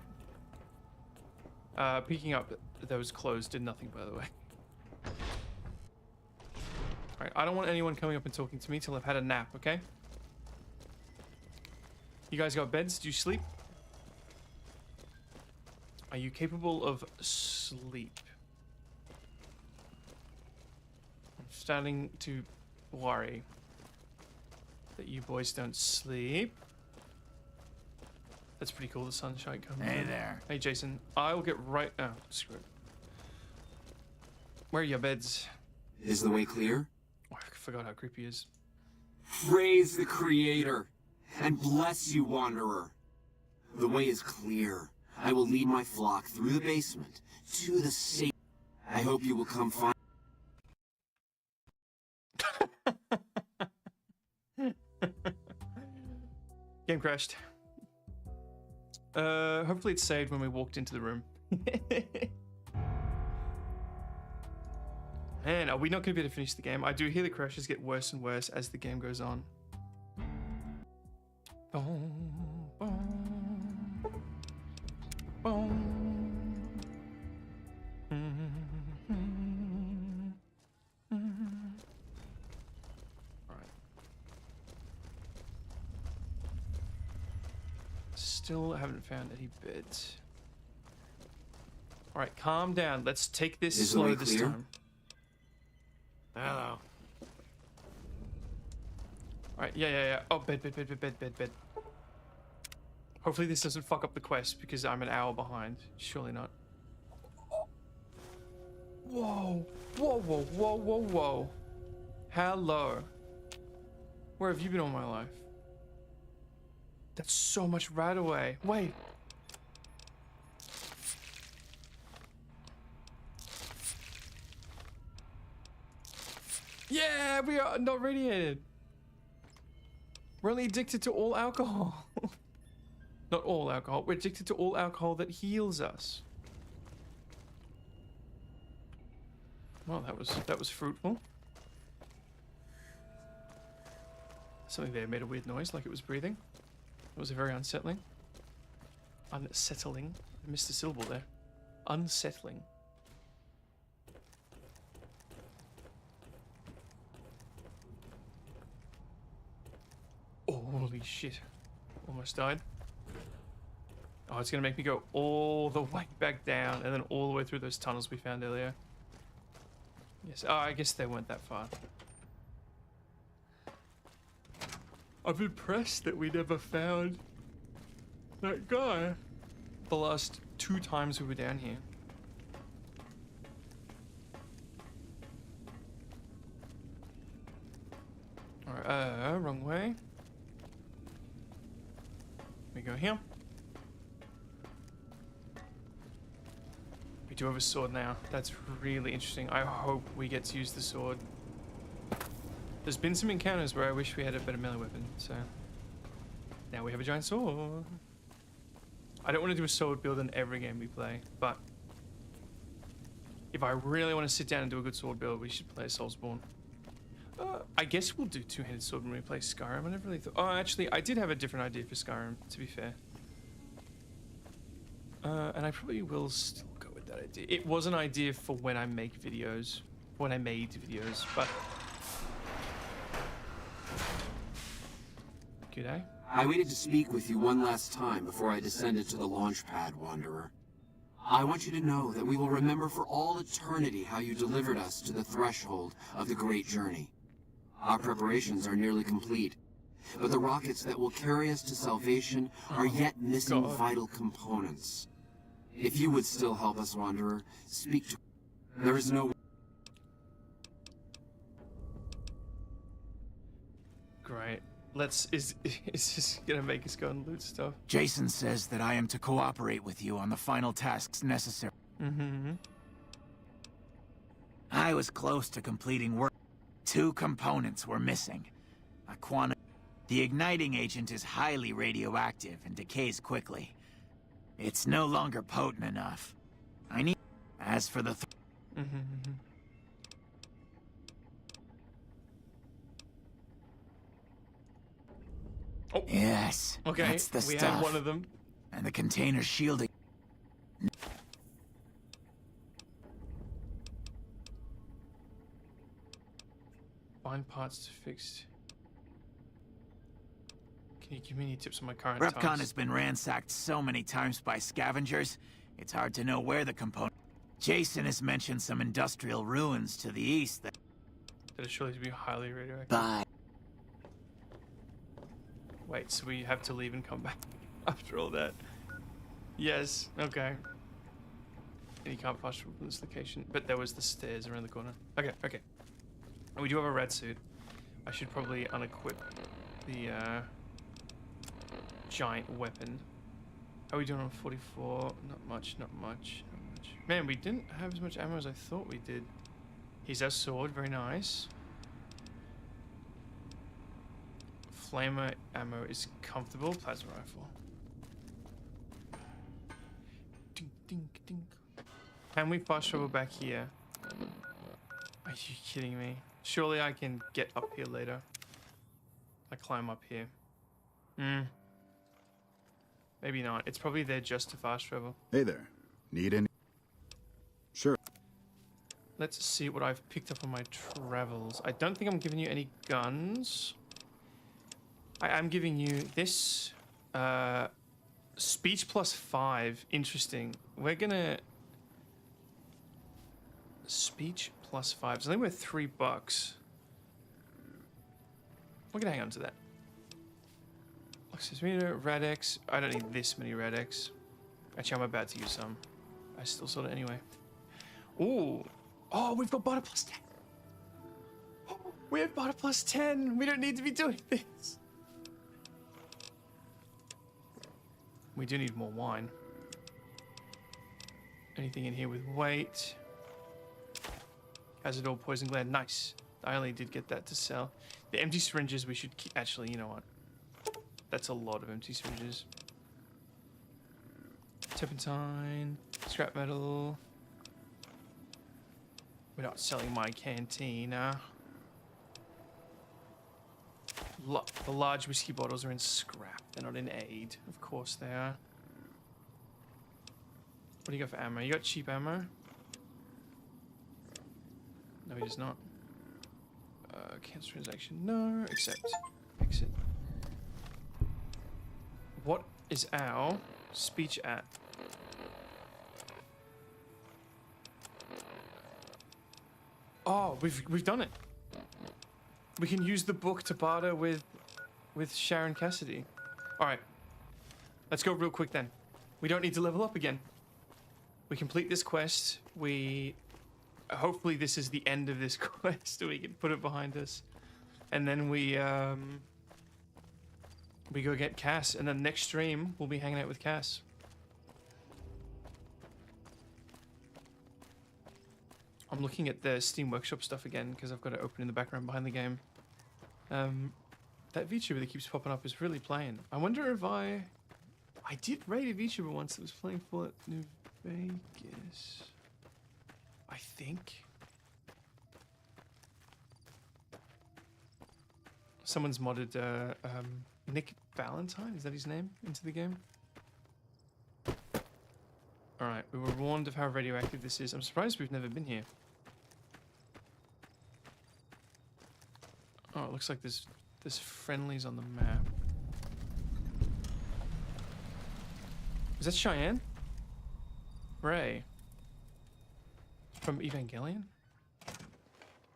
S1: Picking up those clothes did nothing, by the way. Alright, I don't want anyone coming up and talking to me till I've had a nap, okay? You guys got beds? Do you sleep? Are you capable of sleep? I'm starting to worry that you boys don't sleep. That's pretty cool, the sunshine coming in.
S19: Hey there.
S1: Hey, Jason. I'll get right... Oh, screw it. Where are your beds?
S6: Is the way clear?
S1: Oh, I forgot how creepy he is.
S6: Praise the Creator, and bless you, Wanderer. The way is clear. I will lead my flock through the basement to the safe. I hope you will come find.
S1: Game crashed. Hopefully it's saved when we walked into the room. Man, are we not going to be able to finish the game? I do hear the crashes get worse and worse as the game goes on. Boom, boom, boom. Still haven't found any beds. Alright, calm down. Let's take this slow this time. Hello. Alright, yeah. Oh, bed. Hopefully this doesn't fuck up the quest because I'm an hour behind. Surely not. Whoa. Whoa. Hello. Where have you been all my life? That's so much right away. Wait. Yeah, we are not radiated. We're only addicted to all alcohol. Not all alcohol. We're addicted to all alcohol that heals us. Well, that was fruitful. Something there made a weird noise, like it was breathing. It was very unsettling. Unsettling. I missed a syllable there. Unsettling. Holy shit. Almost died. Oh, it's gonna make me go all the way back down and then all the way through those tunnels we found earlier. Yes. Oh, I guess they weren't that far. I'm impressed that we never found that guy the last 2 times we were down here. Alright, wrong way. We go here. We do have a sword now. That's really interesting. I hope we get to use the sword. There's been some encounters where I wish we had a better melee weapon, so now we have a giant sword. I don't want to do a sword build in every game we play, but if I really want to sit down and do a good sword build, we should play Soulsborne. I guess we'll do two-handed sword when we play Skyrim. I never really thought... Oh, actually, I did have a different idea for Skyrim, to be fair. And I probably will still go with that idea. It was an idea for when I make videos, when I made videos, but... G'day.
S6: I waited to speak with you one last time before I descended to the launch pad, Wanderer. I want you to know that we will remember for all eternity how you delivered us to the threshold of the great journey. Our preparations are nearly complete, but the rockets that will carry us to salvation are yet missing vital components. If you would still help us, Wanderer, speak to... There is no...
S1: Great. Is this gonna make us go and loot stuff?
S9: Jason says that I am to cooperate with you on the final tasks necessary.
S1: Mm-hmm.
S9: I was close to completing work. 2 components were missing. A quantum... The igniting agent is highly radioactive and decays quickly. It's no longer potent enough. I need... As for the...
S1: Oh.
S9: Yes.
S1: Okay,
S9: that's the
S1: we
S9: stuff.
S1: had one of them.
S9: And the container shielding...
S1: Find parts to fix. Can you give me any tips on my current
S9: Repcon
S1: tasks?
S9: has been ransacked so many times by scavengers, it's hard to know where the component... Jason has mentioned some industrial ruins to the east that...
S1: That are surely to be highly radioactive.
S9: Bye.
S1: Wait, so we have to leave and come back after all that? Yes, okay. And you can't pass from this location, but there was the stairs around the corner. Okay, okay. We do have a red suit. I should probably unequip the giant weapon. How are we doing on 44? Not much, not much, not much. Man, we didn't have as much ammo as I thought we did. Here's our sword, very nice. Flamer ammo is comfortable. Plasma rifle. Dink, dink, dink. Can we fast travel back here? Are you kidding me? Surely I can get up here later. I climb up here. Maybe not. It's probably there just to fast travel.
S7: Hey there. Need any? Sure.
S1: Let's see what I've picked up on my travels. I don't think I'm giving you any guns. I am giving you this. Speech +5. Interesting. We're gonna... Speech +5. It's only worth $3. We're gonna hang on to that. Access meter, Rad-X. I don't need this many Rad-X. Actually, I'm about to use some. I still sort it anyway. Ooh. Oh, we've got barter +10. We have barter +10. We don't need to be doing this. We do need more wine. Anything in here with weight? Hazard or poison gland. Nice. I only did get that to sell. The empty syringes we should keep. Actually, you know what? That's a lot of empty syringes. Turpentine. Scrap metal. We're not selling my cantina. The large whiskey bottles are in scrap. They're not in aid. Of course they are. What do you got for ammo? You got cheap ammo? No, he does not. Cancel transaction. No. Accept. Exit. What is our speech at? Oh, we've done it. We can use the book to barter with Sharon Cassidy. All right. Let's go real quick then. We don't need to level up again. We complete this quest. Hopefully this is the end of this quest. We can put it behind us. And then we go get Cass. And then next stream, we'll be hanging out with Cass. I'm looking at the Steam Workshop stuff again because I've got it open in the background behind the game. That VTuber that keeps popping up is really playing. I wonder if I did raid a VTuber once that was playing Fallout New Vegas. I think. Someone's modded Nick Valentine, is that his name, into the game? Alright, we were warned of how radioactive this is. I'm surprised we've never been here. Oh, it looks like there's friendlies on the map. Is that Cheyenne? Ray. From Evangelion?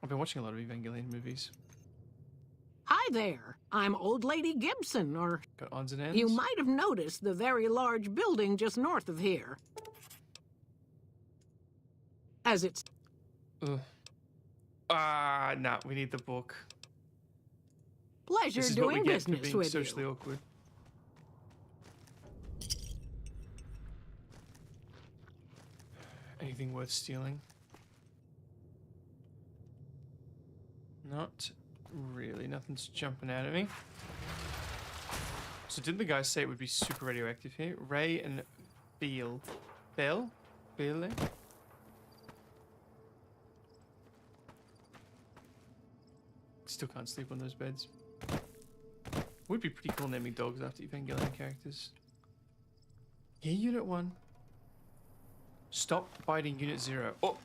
S1: I've been watching a lot of Evangelion movies.
S16: Hi there. I'm Old Lady Gibson, or...
S1: Got odds and ends?
S16: You might have noticed the very large building just north of here. As it's...
S1: Nah, we need the book.
S16: Pleasure
S1: This is what we
S16: doing
S1: get for
S16: business
S1: being
S16: with
S1: socially
S16: you.
S1: awkward. Anything worth stealing? Not really. Nothing's jumping out at me. So didn't the guy say it would be super radioactive here? Ray and Beale. Bell? Beale? Still can't sleep on those beds. Would be pretty cool naming dogs after Evangelion characters. Yeah, Unit 1. Stop biting Unit 0. Oh!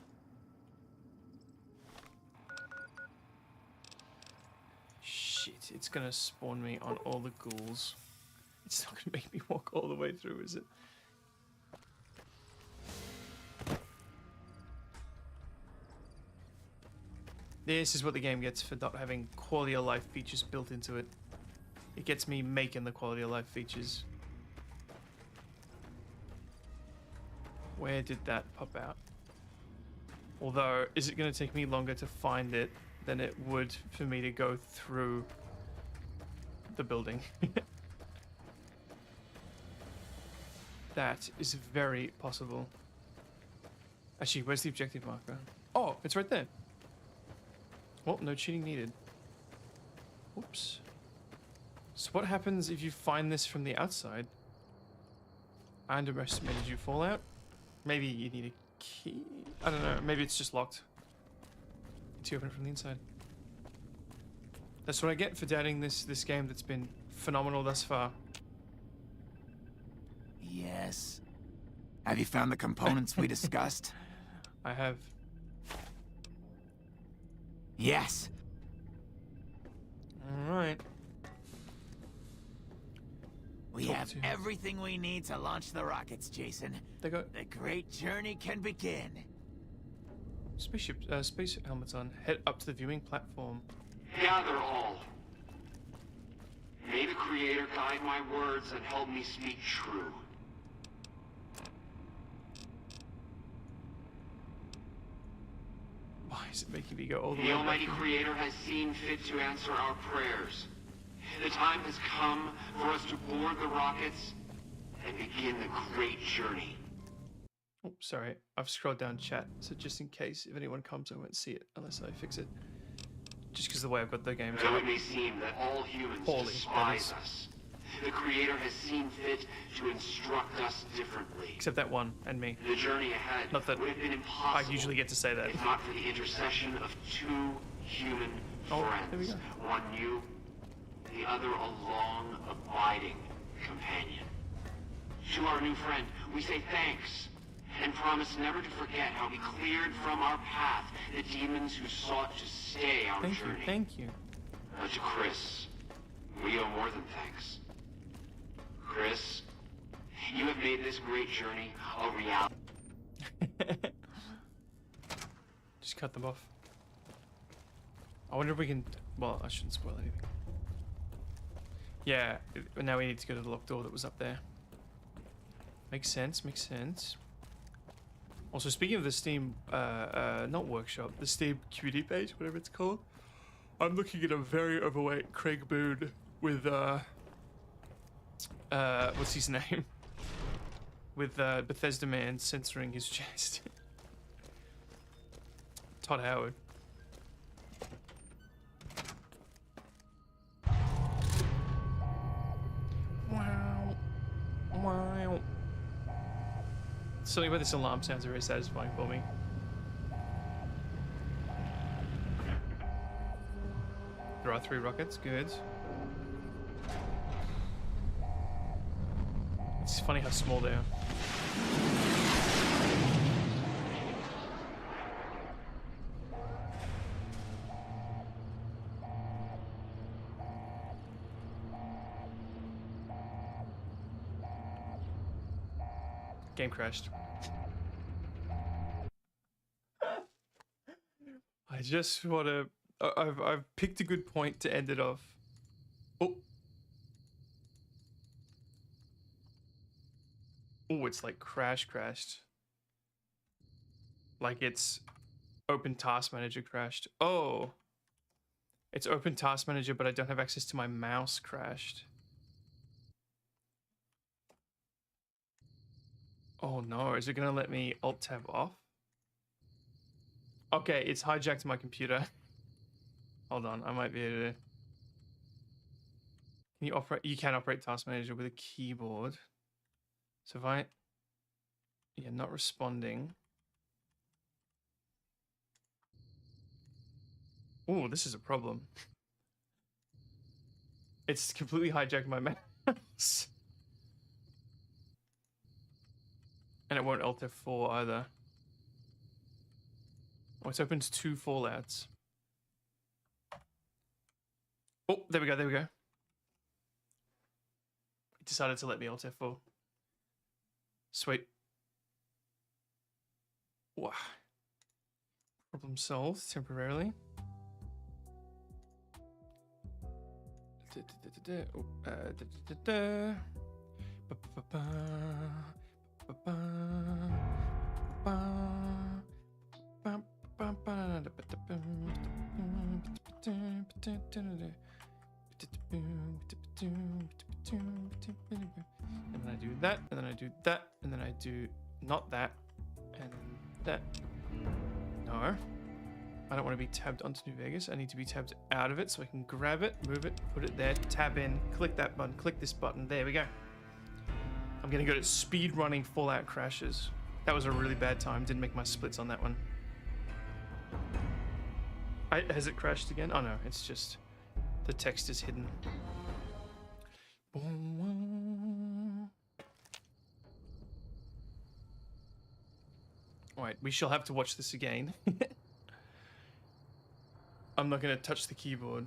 S1: Shit, it's gonna spawn me on all the ghouls. It's not gonna make me walk all the way through, is it? This is what the game gets for not having quality of life features built into it. It gets me making the quality of life features. Where did that pop out? Although, is it going to take me longer to find it than it would for me to go through the building? That is very possible. Actually, where's the objective marker? Oh, it's right there. Well, no cheating needed. Oops. So what happens if you find this from the outside? I underestimated you, Fallout. Maybe you need a key? I don't know. Maybe it's just locked. To open it from the inside. That's what I get for doubting this game that's been phenomenal thus far.
S9: Yes. Have you found the components we discussed?
S1: I have.
S9: Yes.
S1: All right.
S9: We have everything we need to launch the rockets, Jason. The great journey can begin.
S1: Space helmets on. Head up to the viewing platform.
S21: Gather all. May the Creator guide my words and help me speak true.
S1: Why is it making me go all the way
S21: The
S1: back?
S21: Almighty Creator has seen fit to answer our prayers. The time has come for us to board the rockets and begin the great journey.
S1: Oh, sorry. I've scrolled down chat, so just in case if anyone comes, I won't see it unless I fix it. Just because the way I've got the game.
S21: Though it may seem that all humans despise us, the Creator has seen fit to instruct us differently.
S1: Except that one and me.
S21: The journey ahead
S1: Not that
S21: would have been impossible
S1: I usually get to say that.
S21: if not for the intercession of two human friends. One new, the other a long, abiding companion. To our new friend, we say thanks, and promise never to forget how we cleared from our path the demons who sought to stay our journey.
S1: Thank you.
S21: To Chris, we owe more than thanks. Chris, you have made this great journey a reality.
S1: Just cut them off. I wonder if we can... Well, I shouldn't spoil anything. Yeah, now we need to go to the locked door that was up there. Makes sense, makes sense. Also, speaking of the Steam, not workshop, the Steam community page, whatever it's called, I'm looking at a very overweight Craig Boone with, what's his name? With, Bethesda Man censoring his chest. Todd Howard. Wow. Wow. Something about this alarm sounds very satisfying for me. There are 3 rockets, good. It's funny how small they are. Game crashed. I just want to I've picked a good point to end it off. Oh. Oh, it's like crashed. Like it's Open Task Manager crashed. Oh. It's Open Task Manager, but I don't have access to my mouse crashed. Oh no, is it gonna let me Alt-Tab off? Okay, it's hijacked my computer. Hold on, I might be able to... Can you operate? You can operate Task Manager with a keyboard. So if I... Yeah, not responding. Oh, this is a problem. It's completely hijacked my mouse. And it won't Alt F4 either. Oh, it's opened 2 Fallouts. Oh, there we go, there we go. It decided to let me Alt F4. Sweet. Wow. Problem solved temporarily. And then I do that, and then I do that, and then I do not that, and that. No. I don't want to be tabbed onto New Vegas. I need to be tabbed out of it so I can grab it, move it, put it there, tab in, click that button, click this button. There we go. I'm getting good at speed running Fallout crashes. That was a really bad time. Didn't make my splits on that one. Has it crashed again? Oh no, it's just the text is hidden. Alright, we shall have to watch this again. I'm not going to touch the keyboard.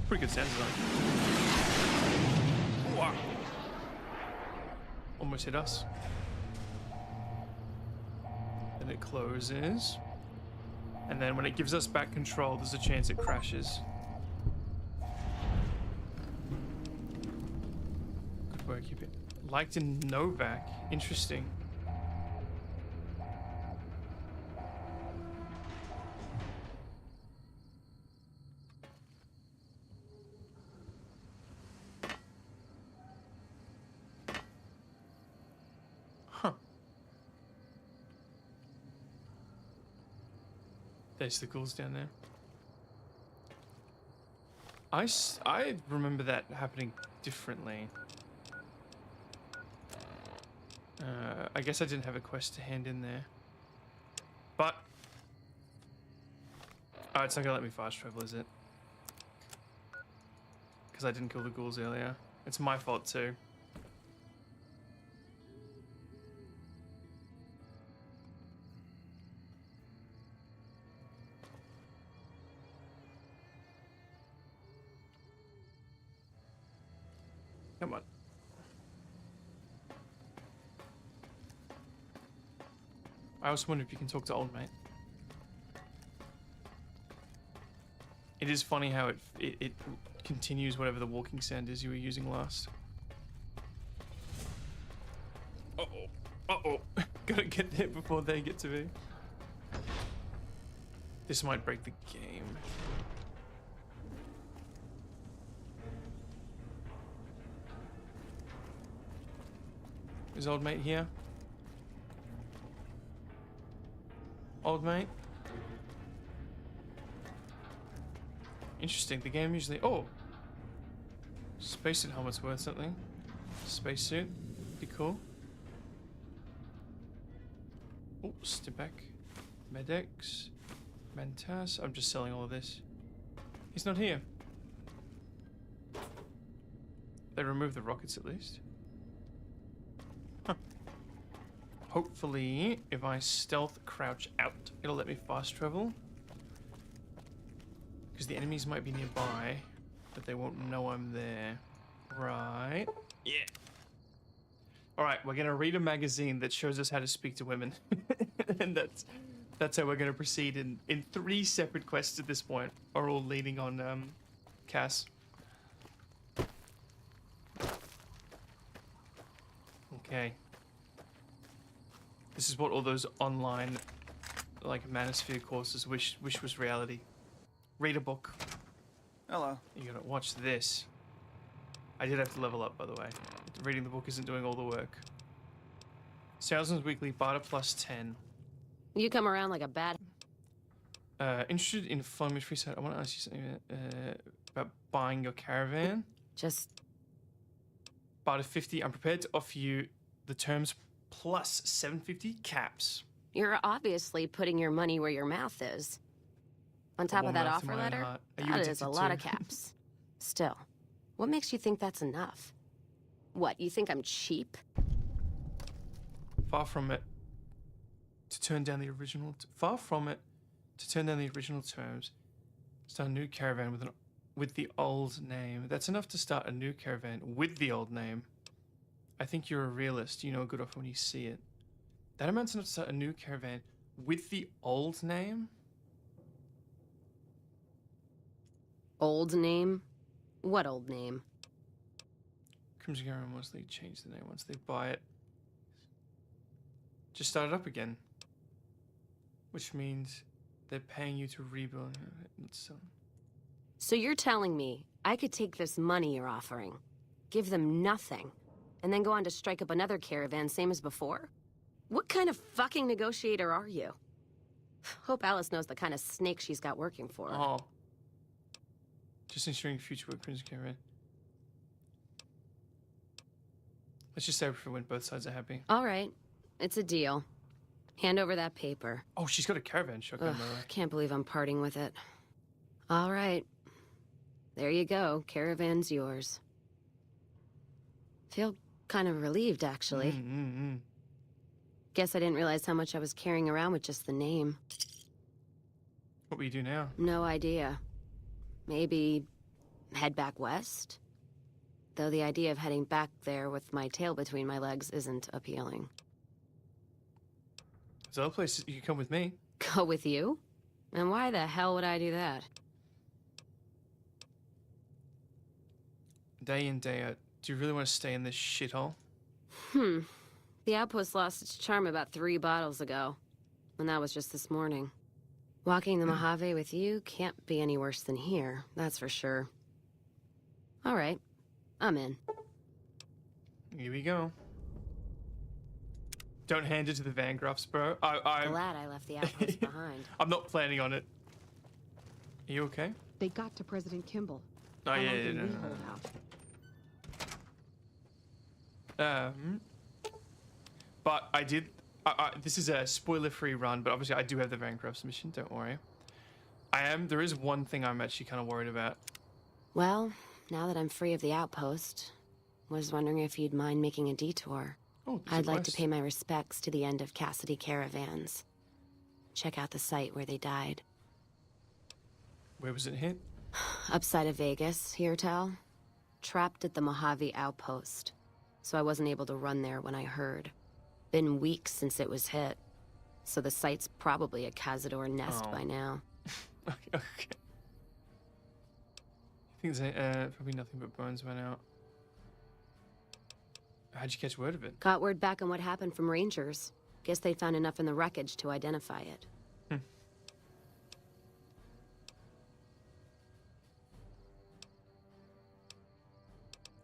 S1: Pretty good sound design. Wow. Almost hit us. Then it closes. And then when it gives us back control, there's a chance it crashes. Good work, you bit. Liked in Novak. Interesting. There's the ghouls down there. I remember that happening differently. I guess I didn't have a quest to hand in there. But... Oh, it's not gonna let me fast travel, is it? Because I didn't kill the ghouls earlier. It's my fault too. Come on. I also wonder if you can talk to old mate. It is funny how it continues whatever the walking sound is you were using last. Uh-oh. Uh-oh. Gotta get there before they get to me. This might break the game. Is old mate here? Old mate? Interesting, the game usually... Oh! Spacesuit helmet's worth something. Spacesuit. Pretty cool. Oh, Stiback. Medex. Mantas. I'm just selling all of this. He's not here. They removed the rockets at least. Huh. hopefully, if I stealth crouch out, it'll let me fast travel. Because the enemies might be nearby, but they won't know I'm there. Right. Yeah. Alright, we're gonna read a magazine that shows us how to speak to women. And that's how we're gonna proceed in 3 separate quests at this point, are all leaning on Cass. Okay. This is what all those online, like, Manosphere courses wish was reality. Read a book.
S12: Hello.
S1: You gotta watch this. I did have to level up, by the way. Reading the book isn't doing all the work. Salesman's Weekly, barter plus 10.
S15: You come around like a bad...
S1: Interested in following free site? I want to ask you something about buying your caravan.
S15: Just...
S1: Barter 50. I'm prepared to offer you the terms plus 750 caps.
S15: You're obviously putting your money where your mouth is. On top of that offer letter, that is a lot of caps. Still, what makes you think that's enough? What, you think I'm cheap?
S1: Far from it. To turn down the original... Far from it. To turn down the original terms. Start a new caravan with the old name. That's enough to start a new caravan with the old name. I think you're a realist. You know a good offer when you see it. That amount's enough to start a new caravan with the old name?
S15: Old name? What old name?
S1: Crimson Caravan, once they change the name, once they buy it. Just start it up again. Which means they're paying you to rebuild.
S15: So you're telling me I could take this money you're offering, give them nothing, and then go on to strike up another caravan same as before? What kind of fucking negotiator are you? Hope Alice knows the kind of snake she's got working for her.
S1: Oh. Just ensuring future work Crimson Caravan. Let's just say when both sides are happy.
S15: All right. It's a deal. Hand over that paper.
S1: Oh, she's got a caravan shotgun, by the way.
S15: Can't believe I'm parting with it. All right. There you go. Caravan's yours. Feel kind of relieved, actually. Guess I didn't realize how much I was carrying around with just the name.
S1: What will you do now?
S15: No idea. Maybe head back west? Though the idea of heading back there with my tail between my legs isn't appealing.
S1: There's other places you can come with me.
S15: Go with you? And why the hell would I do that?
S1: Day in, day out. Do you really want to stay in this shithole?
S15: The outpost lost its charm about 3 bottles ago. And that was just this morning. Walking the Mojave with you can't be any worse than here, that's for sure. All right, I'm in.
S1: Here we go. Don't hand it to the Van Gruffs, bro. I'm
S15: glad I left the outpost behind.
S1: I'm not planning on it. Are you okay?
S15: They got to President Kimball.
S1: Oh, yeah, no. But I did... this is a spoiler-free run, but obviously I do have the Van Gruffs mission, don't worry. There is one thing I'm actually kind of worried about.
S15: Well, now that I'm free of the outpost, was wondering if you'd mind making a detour.
S1: Oh,
S15: I'd like to pay my respects to the end of Cassidy caravans. Check out the site where they died.
S1: Where was it hit?
S15: Upside of Vegas, hear tell? Trapped at the Mojave outpost. So I wasn't able to run there when I heard. Been weeks since it was hit. So the site's probably a Cazador nest by now.
S1: Okay. I think there's probably nothing but bones went out. How'd you catch word of it?
S15: Got word back on what happened from Rangers. Guess they found enough in the wreckage to identify it.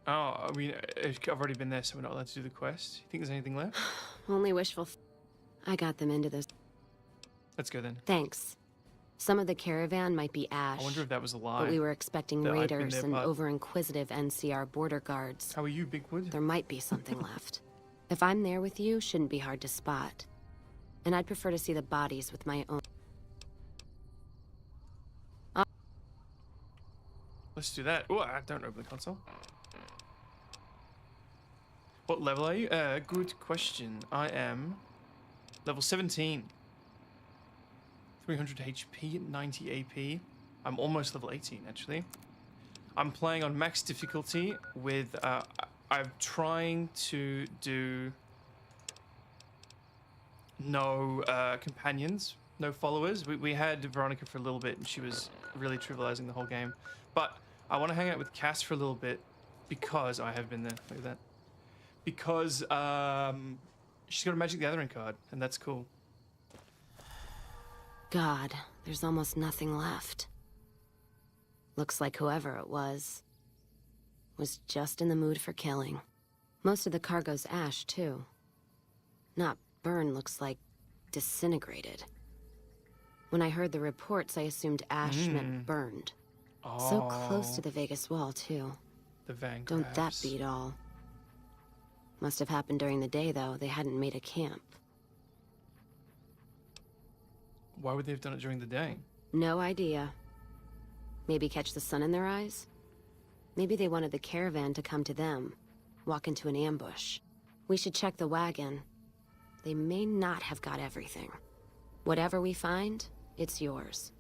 S1: Oh, I mean, I've already been there, so we're not allowed to do the quest. You think there's anything left?
S15: Only wishful. I got them into this.
S1: Let's go then.
S15: Thanks. Some of the caravan might be ash.
S1: I wonder if that was a lie.
S15: But we were expecting raiders and over-inquisitive NCR border guards.
S1: How are you, Bigwood?
S15: There might be something left. If I'm there with you, shouldn't be hard to spot. And I'd prefer to see the bodies with my own...
S1: Let's do that. Oh, I don't open the console. What level are you? Good question. I am Level 17. 300 HP, 90 AP. I'm almost level 18, actually. I'm playing on max difficulty with... I'm trying to do... no companions, no followers. We had Veronica for a little bit, and she was really trivializing the whole game. But I want to hang out with Cass for a little bit because... I have been there, look at that. Because she's got a Magic the Gathering card, and that's cool.
S15: God, there's almost nothing left. Looks like whoever it was just in the mood for killing. Most of the cargo's ash, too. Not burned, looks like disintegrated. When I heard the reports, I assumed ash meant burned.
S1: Oh.
S15: So close to the Vegas wall, too.
S1: The Van
S15: Don't that beat all? Must have happened during the day, though. They hadn't made a camp.
S1: Why would they have done it during the day?
S15: No idea. Maybe catch the sun in their eyes? Maybe they wanted the caravan to come to them, walk into an ambush. We should check the wagon. They may not have got everything. Whatever we find, it's yours.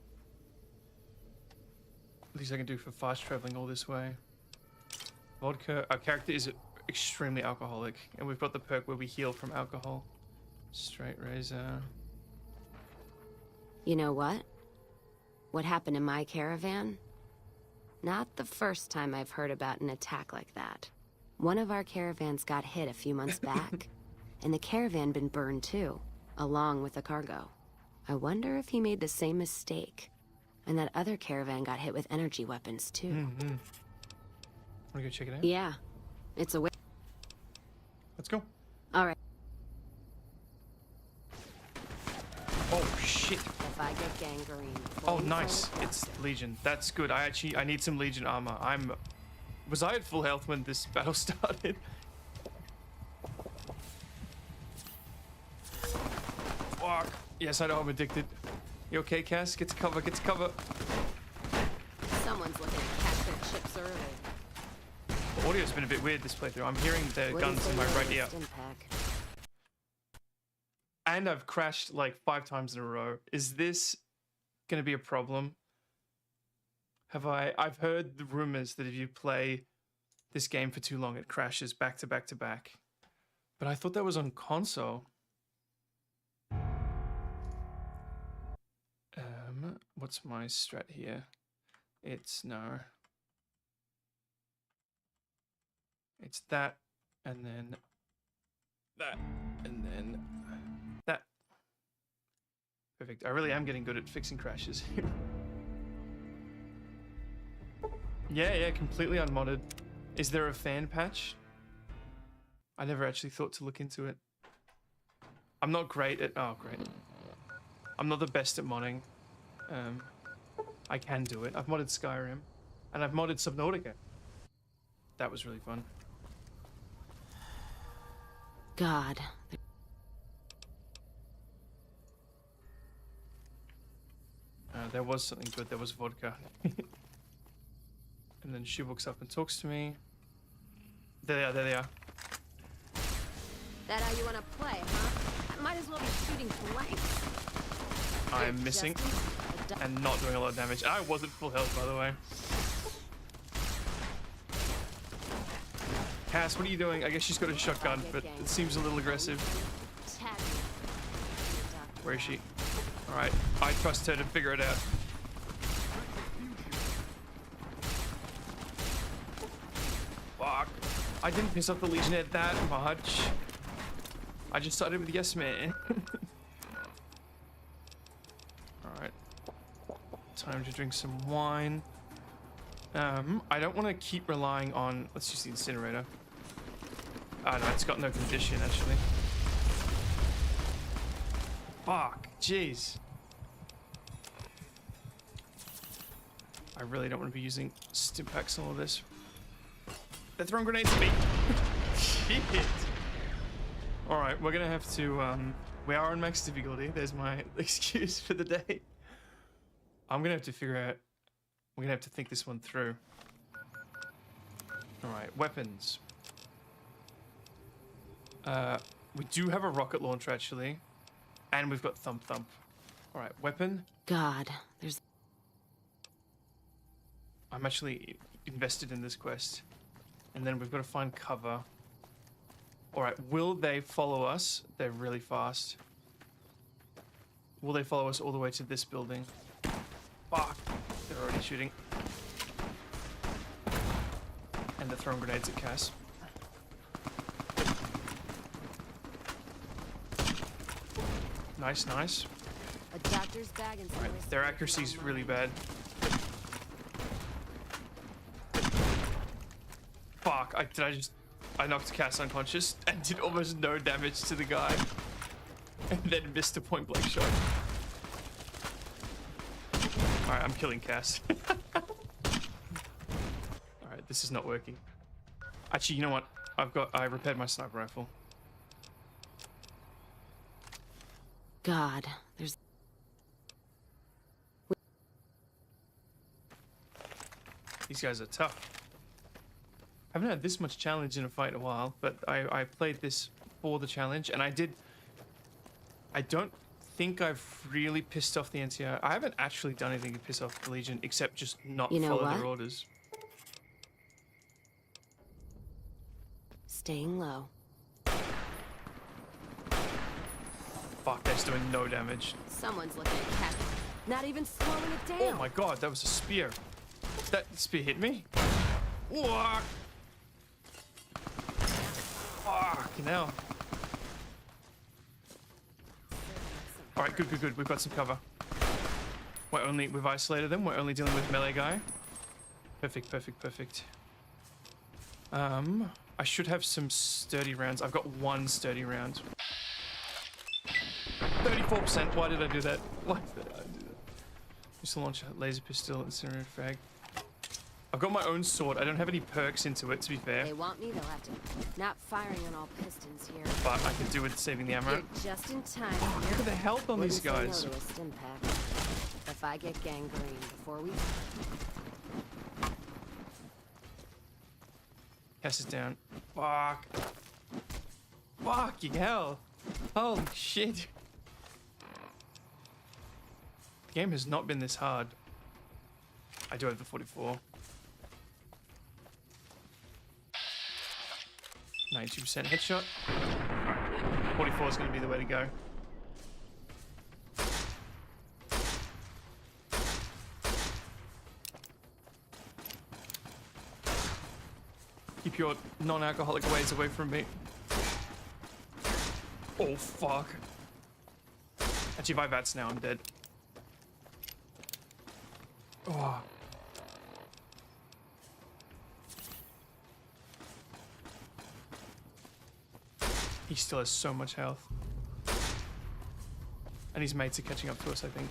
S1: Least I can do for fast traveling all this way. Vodka. Our character is extremely alcoholic, and we've got the perk where we heal from alcohol. Straight razor.
S15: You know what? What happened in my caravan? Not the first time I've heard about an attack like that. One of our caravans got hit a few months back, and the caravan been burned too, along with the cargo. I wonder if he made the same mistake, and that other caravan got hit with energy weapons too.
S1: Wanna go check it out?
S15: Yeah, it's a way.
S1: Let's go.
S15: All right.
S1: Oh shit.
S15: If I get gangrene.
S1: Oh nice, it's Legion. That's good. I need some Legion armor. Was I at full health when this battle started? Fuck. Yes, I know I'm addicted. You okay, Cass? Get to cover, get to cover.
S15: Someone's looking at cash their chips early.
S1: The audio's been a bit weird this playthrough. I'm hearing the guns in my right ear. And I've crashed like 5 times in a row. Is this gonna be a problem? I've heard the rumors that if you play this game for too long, it crashes back to back to back. But I thought that was on console. What's my strat here? It's no. It's that, and then that, and then that. Perfect. I really am getting good at fixing crashes. Yeah, completely unmodded. Is there a fan patch? I never actually thought to look into it. I'm not great at... Oh, great. I'm not the best at modding. I can do it. I've modded Skyrim. And I've modded Subnautica. That was really fun.
S15: God.
S1: There was something good. There was vodka. And then she walks up and talks to me. There they are, there they are.
S15: That how you want to play, huh? I might as well be shooting blanks.
S1: I am missing and not doing a lot of damage. I wasn't full health, by the way. Cass, what are you doing? I guess she's got a shotgun, but it seems a little aggressive. Where is she? Alright, I trust her to figure it out. Fuck. I didn't piss off the Legionnaire that much. I just started with yes man. Alright. Time to drink some wine. I don't want to keep relying on... Let's use the incinerator. Oh no, it's got no condition actually. Fuck, jeez. I really don't want to be using stimpaks on all this. They're throwing grenades at me. Shit. Alright, we're gonna have to, we are on max difficulty. There's my excuse for the day. I'm gonna have to figure out, we're gonna have to think this one through. Alright, weapons. We do have a rocket launcher actually. And we've got Thump Thump. All right, weapon.
S15: God, there's...
S1: I'm actually invested in this quest. And then we've got to find cover. All right, will they follow us? They're really fast. Will they follow us all the way to this building? Fuck, they're already shooting. And they're throwing grenades at Cass. Nice, nice.
S15: A doctor's bag and
S1: right, their accuracy's really bad. Fuck, I knocked Cass unconscious and did almost no damage to the guy. And then missed a point blank shot. Alright, I'm killing Cass. Alright, this is not working. Actually, you know what? I repaired my sniper rifle.
S15: God, there's...
S1: These guys are tough. I haven't had this much challenge in a fight in a while, but I played this for the challenge, and I don't think I've really pissed off the NCR. I haven't actually done anything to piss off the Legion, except just not follow their orders.
S15: Staying low.
S1: Fuck, that's doing no damage.
S15: Someone's looking at Cat. Not even slowing it down.
S1: Oh my god, that was a spear. That spear hit me? What? Fucking hell. Alright, good, good, good. We've got some cover. We've isolated them. We're only dealing with melee guy. Perfect, perfect, perfect. I should have some sturdy rounds. I've got one sturdy round. 34%. Why did I do that? Why did I do that? Just launch a laser pistol, incinerator frag. I've got my own sword. I don't have any perks into it, to be fair.
S15: They want me, they'll have to. Not firing on all pistons here.
S1: But I can do with saving the ammo.
S15: You're just in time.
S1: Oh, look at the health on these guys.
S15: No to a stim pack. If I get gangrene before we...
S1: Cass is down. Fuck. Fucking hell. Holy shit. The game has not been this hard. I do have the 44. 92% headshot. Alright. 44 is going to be the way to go. Keep your non-alcoholic ways away from me. Oh, fuck. Actually, if I VATS now, I'm dead. Oh. He still has so much health. And his mates are catching up to us, I think.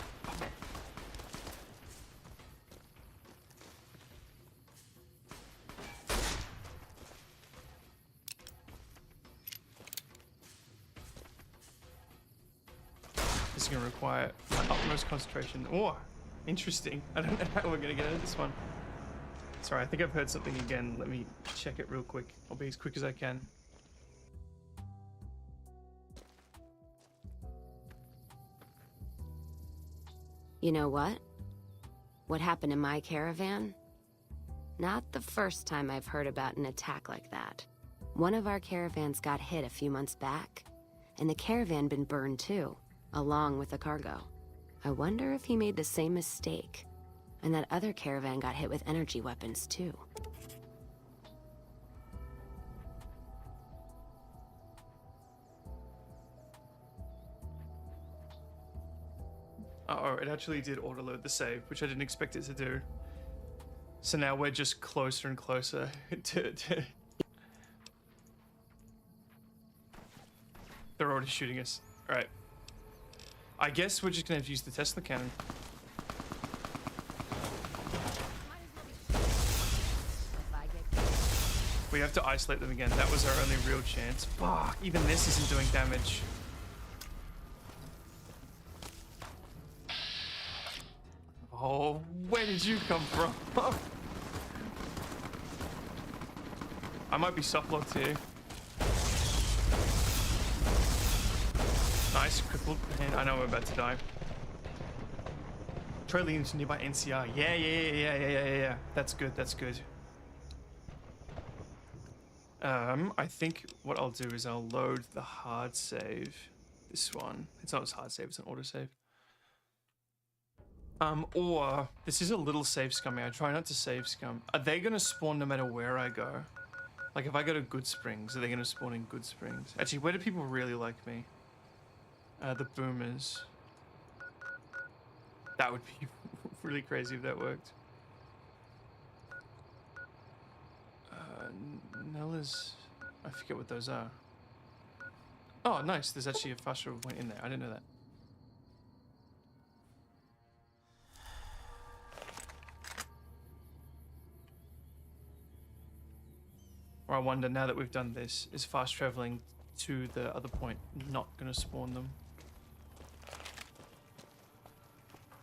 S1: This is going to require my utmost concentration. Oh, interesting. I don't know how we're going to get out of this one. Sorry, I think I've heard something again. Let me check it real quick. I'll be as quick as I can.
S15: You know what? What happened in my caravan? Not the first time I've heard about an attack like that. One of our caravans got hit a few months back, and the caravan been burned too, along with the cargo. I wonder if he made the same mistake, and that other caravan got hit with energy weapons too.
S1: Uh-oh, it actually did autoload the save, which I didn't expect it to do. So now we're just closer and closer to... They're already shooting us. Alright. I guess we're just gonna have to use the Tesla cannon. We have to isolate them again. That was our only real chance. Fuck, even this isn't doing damage. Oh, where did you come from? I might be soft locked here. Nice, crippled. And I know we're about to die. Try leading to nearby NCR. Yeah. That's good, that's good. I think what I'll do is I'll load the hard save. This one. It's not a hard save, it's an autosave. Or this is a little save scumming. I try not to save scum. Are they gonna spawn no matter where I go? Like if I go to Good Springs, are they gonna spawn in Good Springs? Actually, where do people really like me? The boomers. That would be really crazy if that worked. Nella's... I forget what those are. Oh, nice. There's actually a fast travel point in there. I didn't know that. Or I wonder, now that we've done this, is fast traveling to the other point not going to spawn them?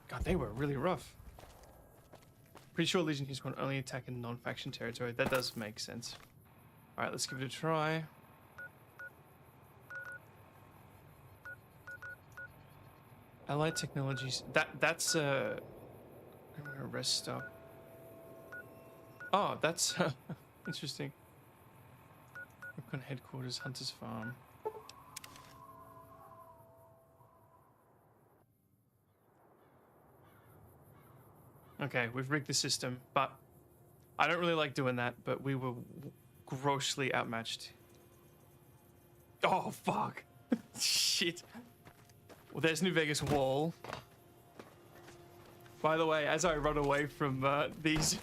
S1: God, they were really rough. Pretty sure Legion Heroes can only attack in non-faction territory. That does make sense. Alright, let's give it a try. Allied Technologies. That's a rest stop. Oh, that's interesting. Recon Headquarters, Hunter's Farm. Okay, we've rigged the system, but I don't really like doing that, but we were grossly outmatched. Oh, fuck. Shit. Well, there's New Vegas Wall. By the way, as I run away from these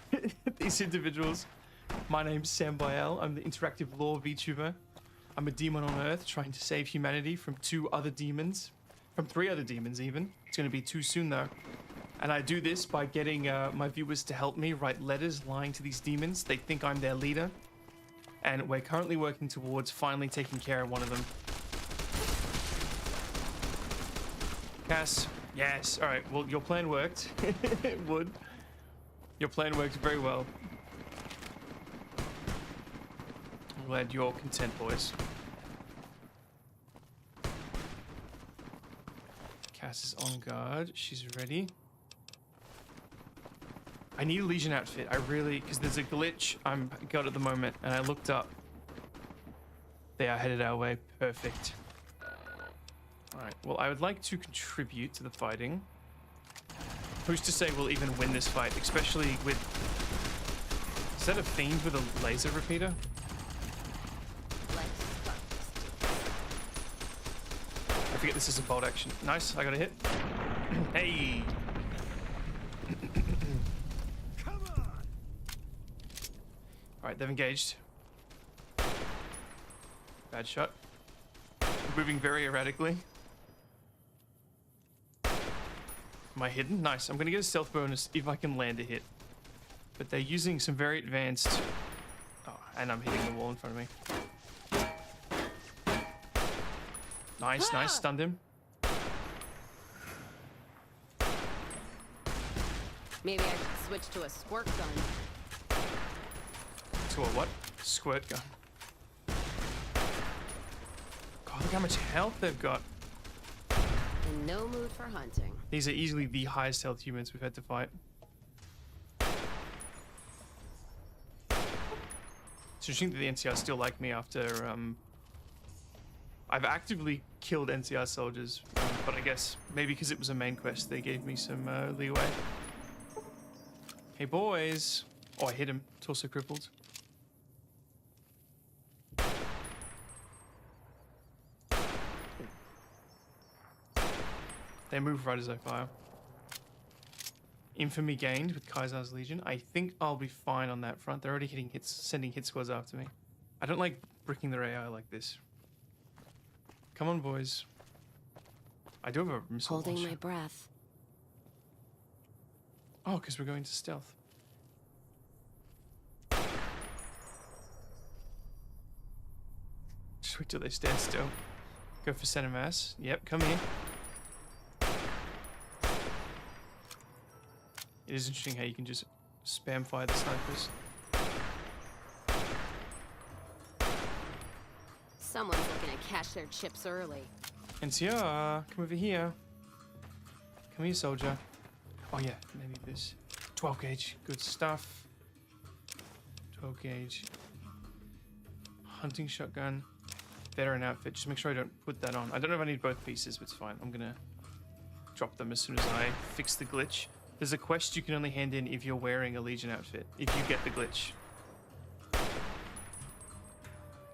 S1: these individuals, my name's Sambi'el. I'm the interactive lore VTuber. I'm a demon on Earth trying to save humanity from 2 other demons. From 3 other demons, even. It's going to be too soon, though. And I do this by getting my viewers to help me write letters lying to these demons. They think I'm their leader. And we're currently working towards finally taking care of one of them. Cass, yes. All right, well, your plan worked. It would. Your plan worked very well. I'm glad you're content, boys. Cass is on guard. She's ready. I need a Legion outfit. I really, because there's a glitch I'm got at the moment, and I looked up. They are headed our way. Perfect. All right. Well, I would like to contribute to the fighting. Who's to say we'll even win this fight, especially with... Is that a fiend with a laser repeater? I forget this is a bolt action. Nice, I got a hit. Hey! Come on! Alright, they've engaged. Bad shot. Moving very erratically. Am I hidden? Nice. I'm gonna get a stealth bonus if I can land a hit. But they're using some very advanced... Oh, and I'm hitting the wall in front of me. Nice, nice. Stunned him.
S15: Maybe I should switch to a squirt gun.
S1: To a what? Squirt gun. God, look how much health they've got.
S15: In no mood for hunting.
S1: These are easily the highest health humans we've had to fight. It's interesting that the NCR still like me after, I've actively killed NCR soldiers, but I guess maybe because it was a main quest, they gave me some leeway. Hey, boys. Oh, I hit him. It's also crippled. They move right as I fire. Infamy gained with Kaiser's Legion. I think I'll be fine on that front. They're already hitting hits, sending hit squads after me. I don't like bricking their AI like this. Come on, boys. I do have a missile
S15: Holding
S1: launcher.
S15: my breath.
S1: Oh, because we're going to stealth. Just wait till they stand still. Go for center mass. Yep, come here. It is interesting how you can just spam fire the snipers.
S15: Someone's looking to cash their chips early.
S1: NCR, come over here. Come here, soldier. Oh yeah, I need this. 12 gauge, good stuff. 12 gauge. Hunting shotgun. Veteran outfit. Just make sure I don't put that on. I don't know if I need both pieces, but it's fine. I'm gonna drop them as soon as I fix the glitch. There's a quest you can only hand in if you're wearing a Legion outfit, if you get the glitch.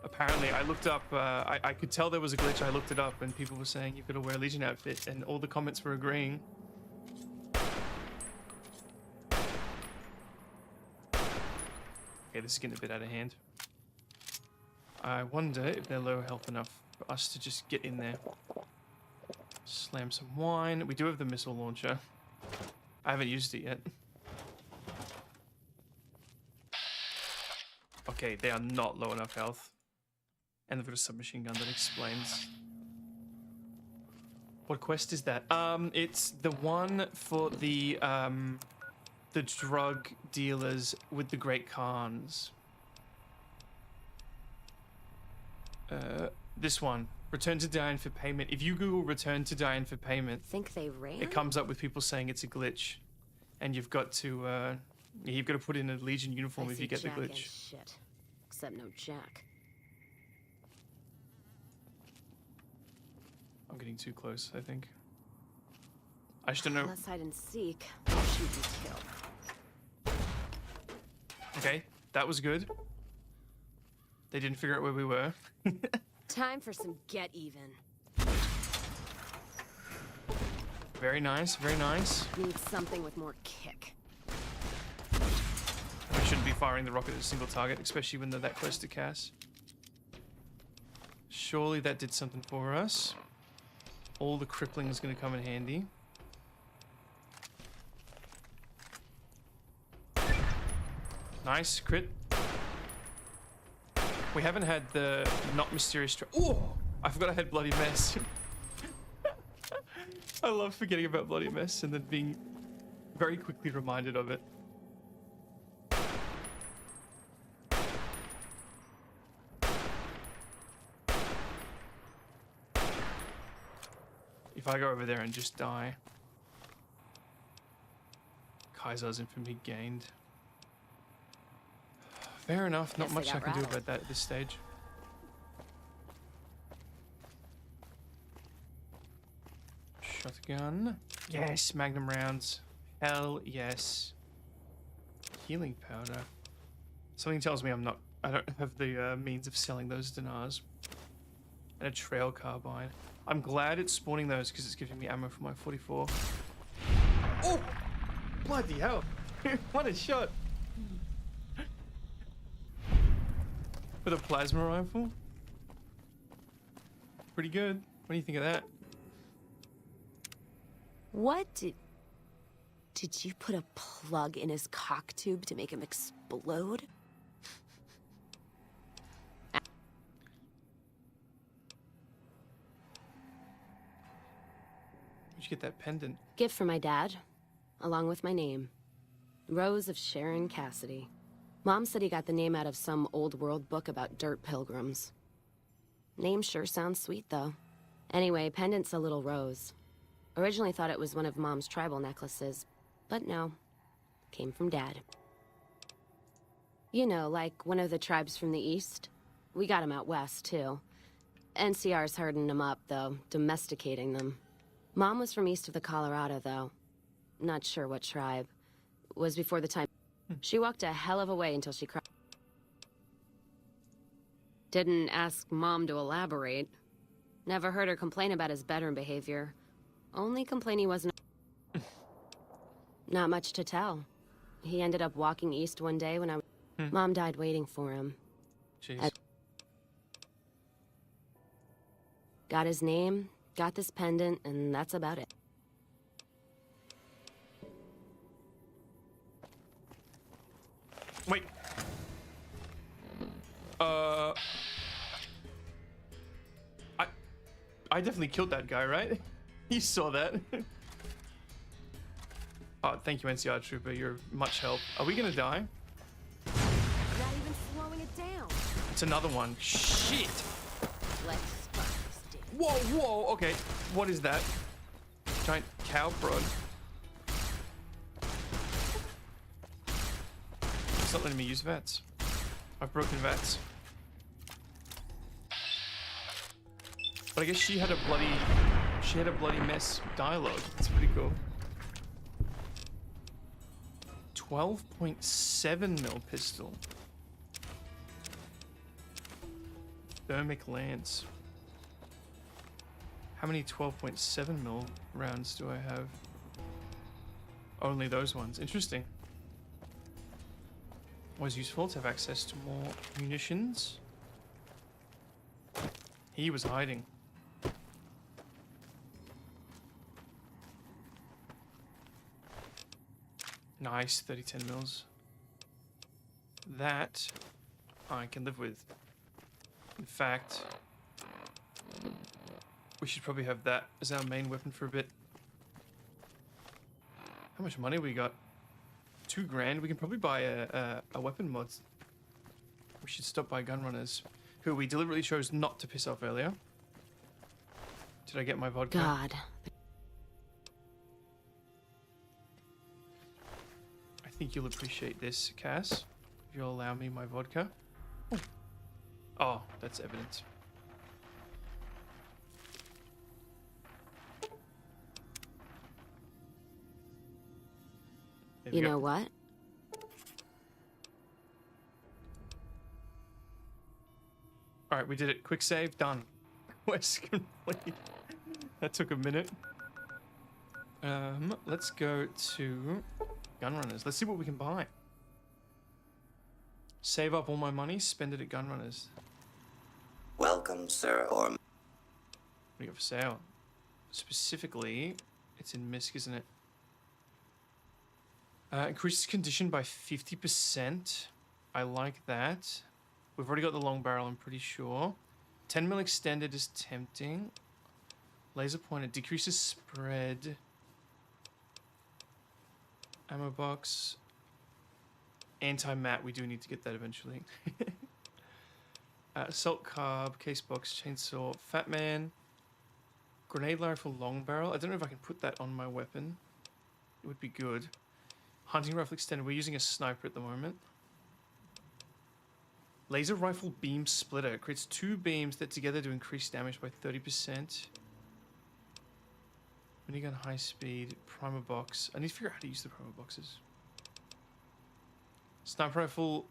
S1: Apparently, I looked up, I could tell there was a glitch. I looked it up and people were saying you've got to wear a Legion outfit, and all the comments were agreeing. Okay, this is getting a bit out of hand. I wonder if they're low health enough for us to just get in there. Slam some wine. We do have the missile launcher. I haven't used it yet. Okay, they are not low enough health. And they've got a submachine gun, that explains. What quest is that? It's the one for the drug dealers with the Great Khans. This one. Return to Diane for payment. If you Google return to Diane for payment,
S15: think they ran?
S1: It comes up with people saying it's a glitch. And you've got to put in a Legion uniform if you get
S15: Jack
S1: the
S15: and
S1: glitch.
S15: shit. Except no Jack.
S1: I'm getting too close, I think. I just don't know.
S15: Unless hide and seek, I'll shoot and kill.
S1: Okay, that was good. They didn't figure out where we were.
S15: Time for some get even.
S1: Very nice, very nice.
S15: Need something with more kick.
S1: We shouldn't be firing the rocket at a single target, especially when they're that close to Cass. Surely that did something for us. All the crippling is going to come in handy. Nice, crit. We haven't had the not mysterious... Oh! I forgot I had Bloody Mess. I love forgetting about Bloody Mess and then being very quickly reminded of it. If I go over there and just die... Kaiser's infamy gained. Fair enough, not much I can do about that at this stage. Shotgun. Yes, magnum rounds. Hell yes. Healing powder. Something tells me I don't have the means of selling those dinars. And a trail carbine. I'm glad it's spawning those because it's giving me ammo for my 44. Oh! Bloody hell! What a shot! With a plasma rifle? Pretty good. What do you think of that?
S15: What did you put a plug in his cock tube to make him explode?
S1: Where'd you get that pendant?
S15: Gift from my dad, along with my name. Rose of Sharon Cassidy. Mom said he got the name out of some old world book about dirt pilgrims. Name sure sounds sweet, though. Anyway, pendant's a little rose. Originally thought it was one of Mom's tribal necklaces, but no. Came from Dad. You know, like one of the tribes from the east. We got them out west, too. NCR's herding them up, though, domesticating them. Mom was from east of the Colorado, though. Not sure what tribe. Was before the time. She walked a hell of a way until she cried. Didn't ask Mom to elaborate. Never heard her complain about his bedroom behavior. Only complain he wasn't... Not much to tell. He ended up walking east one day when Mom died waiting for him.
S1: Jeez.
S15: Got his name, got this pendant, and that's about it.
S1: Wait. I definitely killed that guy, right? You saw that. Oh, thank you, NCR Trooper. You're much help. Are we gonna die?
S15: Not even slowing it down.
S1: It's another one. Shit.
S15: Let's spark this
S1: Whoa, whoa, okay. What is that? Giant cow prod. It's not letting me use VATS. I've broken VATS. But I guess she had a bloody mess dialogue. That's pretty cool. 12.7mm pistol. Thermic lance. How many 12.7mm rounds do I have? Only those ones. Interesting. Was useful to have access to more munitions. He was hiding. Nice, 30-10mm. That I can live with. In fact, we should probably have that as our main weapon for a bit. How much money we got? 2 grand. We can probably buy a weapon mod. We should stop by Gunrunners, who we deliberately chose not to piss off earlier. Did I get my vodka?
S15: God.
S1: I think you'll appreciate this, Cass, if you'll allow me my vodka. Ooh. Oh, that's evidence.
S15: You know what?
S1: All right, we did it. Quick save, done. Quest complete. That took a minute. Let's go to Gunrunners. Let's see what we can buy. Save up all my money, spend it at Gunrunners.
S2: Welcome, sir, or...
S1: What do you got for sale? Specifically, it's in MISC, isn't it? Increases condition by 50%. I like that. We've already got the long barrel, I'm pretty sure. 10mm extended is tempting. Laser pointer decreases spread. Ammo box. Anti-mat, we do need to get that eventually. Assault carb, case box, chainsaw, fat man. Grenade rifle, long barrel. I don't know if I can put that on my weapon. It would be good. Hunting rifle extended. We're using a sniper at the moment. Laser rifle beam splitter. Creates 2 beams that together do increase damage by 30%. Minigun high speed. Primer box. I need to figure out how to use the primer boxes. Sniper rifle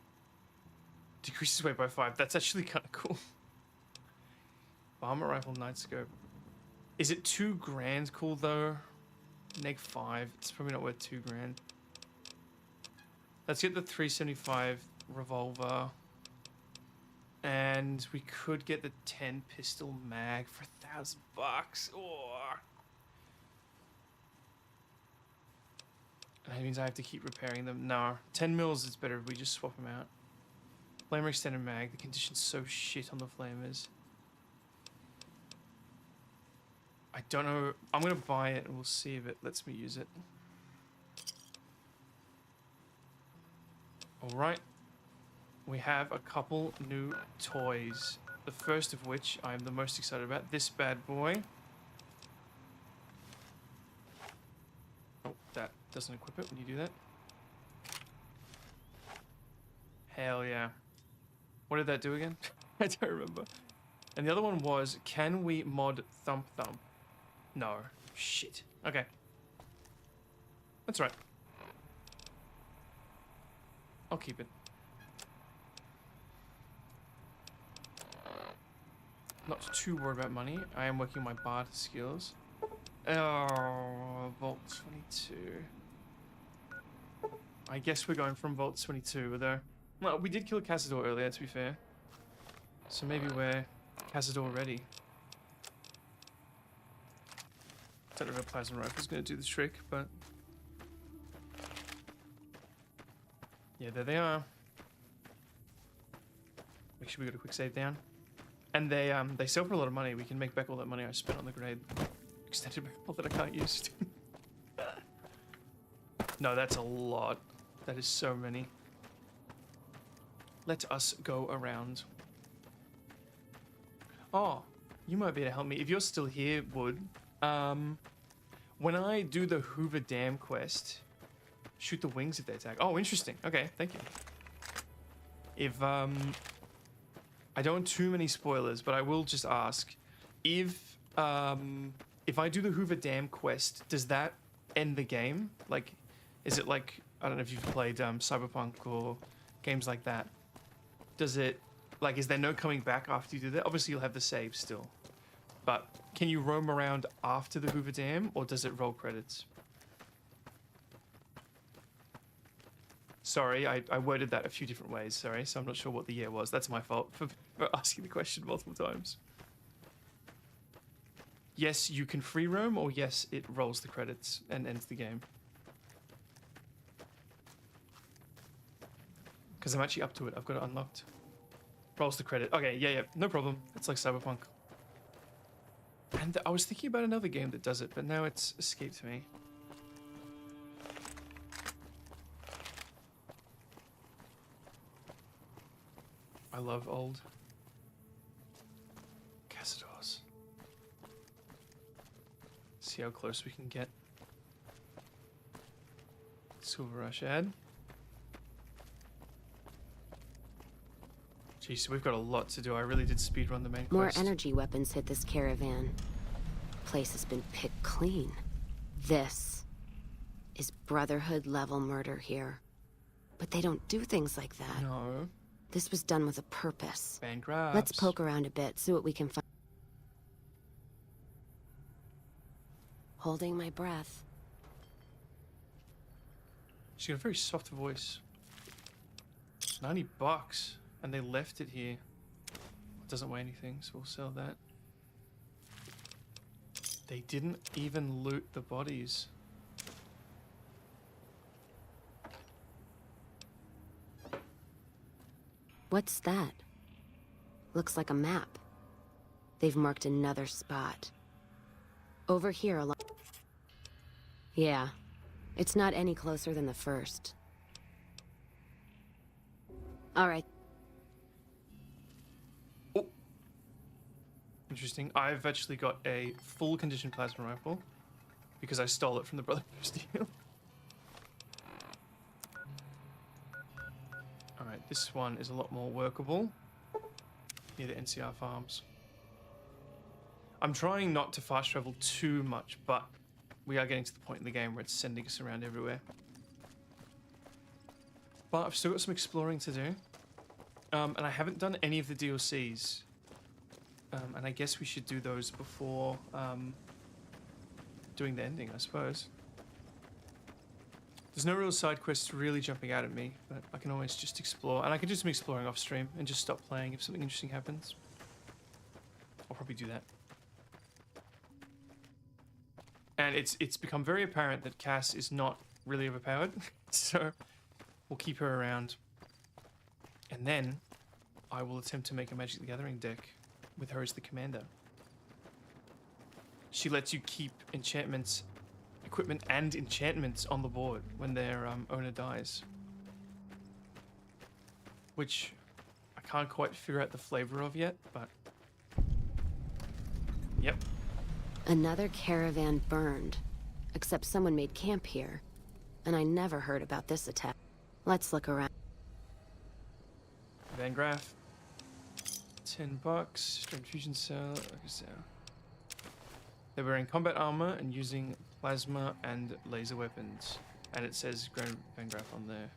S1: decreases weight by 5. That's actually kind of cool. Bomber rifle night scope. Is it 2 grand cool though? Neg 5. It's probably not worth 2 grand. Let's get the 375 revolver. And we could get the 10 pistol mag for $1,000. Oh. That means I have to keep repairing them. No, 10mm is better if we just swap them out. Flamer extended mag. The condition's so shit on the flamers. I don't know. I'm gonna buy it and we'll see if it lets me use it. Alright. We have a couple new toys. The first of which I'm the most excited about. This bad boy. Oh, that doesn't equip it when you do that. Hell yeah. What did that do again? I don't remember. And the other one was, can we mod Thump Thump? No. Shit. Okay. That's right. I'll keep it. Not too worried about money. I am working my barter skills. Oh, Vault 22. I guess we're going from Vault 22, though. Well, we did kill Cazador earlier, to be fair. So maybe we're Cazador ready. Don't know if a plasma rifle is going to do the trick, but... yeah, there they are. Make sure we got a quick save down. And they sell for a lot of money. We can make back all that money I spent on the grenade extended barrel that I can't use. No, that's a lot. That is so many. Let us go around. Oh, you might be able to help me. If you're still here, Wood, when I do the Hoover Dam quest, shoot the wings if they attack. Oh, interesting. Okay, thank you. If, I don't want too many spoilers, but I will just ask, if I do the Hoover Dam quest, does that end the game? Like, is it like, I don't know if you've played Cyberpunk or games like that. Does it, like, is there no coming back after you do that? Obviously, you'll have the save still. But can you roam around after the Hoover Dam, or does it roll credits? Sorry, I worded that a few different ways, sorry, so I'm not sure what the year was. That's my fault for asking the question multiple times. Yes, you can free roam, or yes, it rolls the credits and ends the game. Because I'm actually up to it. I've got it unlocked. Rolls the credit. Okay, yeah, no problem. It's like Cyberpunk. And I was thinking about another game that does it, but now it's escaped me. I love old Cazadors. See how close we can get. Silver Rush ad. Jeez, so we've got a lot to do. I really did speedrun the main quest.
S15: More energy weapons hit this caravan. Place has been picked clean. This is Brotherhood level murder here. But they don't do things like that.
S1: No.
S15: This was done with a purpose.
S1: Band grabs.
S15: Let's poke around a bit, see what we can find. Holding my breath.
S1: She's got a very soft voice. $90. And they left it here. It doesn't weigh anything, so we'll sell that. They didn't even loot the bodies.
S15: What's that? Looks like a map. They've marked another spot. Over here along... Yeah. It's not any closer than the first. Alright.
S1: Interesting. I've actually got a full condition plasma rifle because I stole it from the Brotherhood of Steel. Alright, this one is a lot more workable near the NCR farms. I'm trying not to fast travel too much, but we are getting to the point in the game where it's sending us around everywhere. But I've still got some exploring to do. And I haven't done any of the DLCs. And I guess we should do those before doing the ending, I suppose. There's no real side quests really jumping out at me, but I can always just explore. And I can do some exploring off stream and just stop playing if something interesting happens. I'll probably do that. And it's become very apparent that Cass is not really overpowered, so we'll keep her around. And then I will attempt to make a Magic the Gathering deck with her as the commander. She lets you keep enchantments, equipment and enchantments on the board when their owner dies. Which I can't quite figure out the flavor of yet, but... Yep.
S15: Another caravan burned. Except someone made camp here. And I never heard about this attack. Let's look around.
S1: Van Graff. $10. Strength fusion cell. Okay, so they're wearing combat armor and using plasma and laser weapons. And it says Grand Van Graff on there.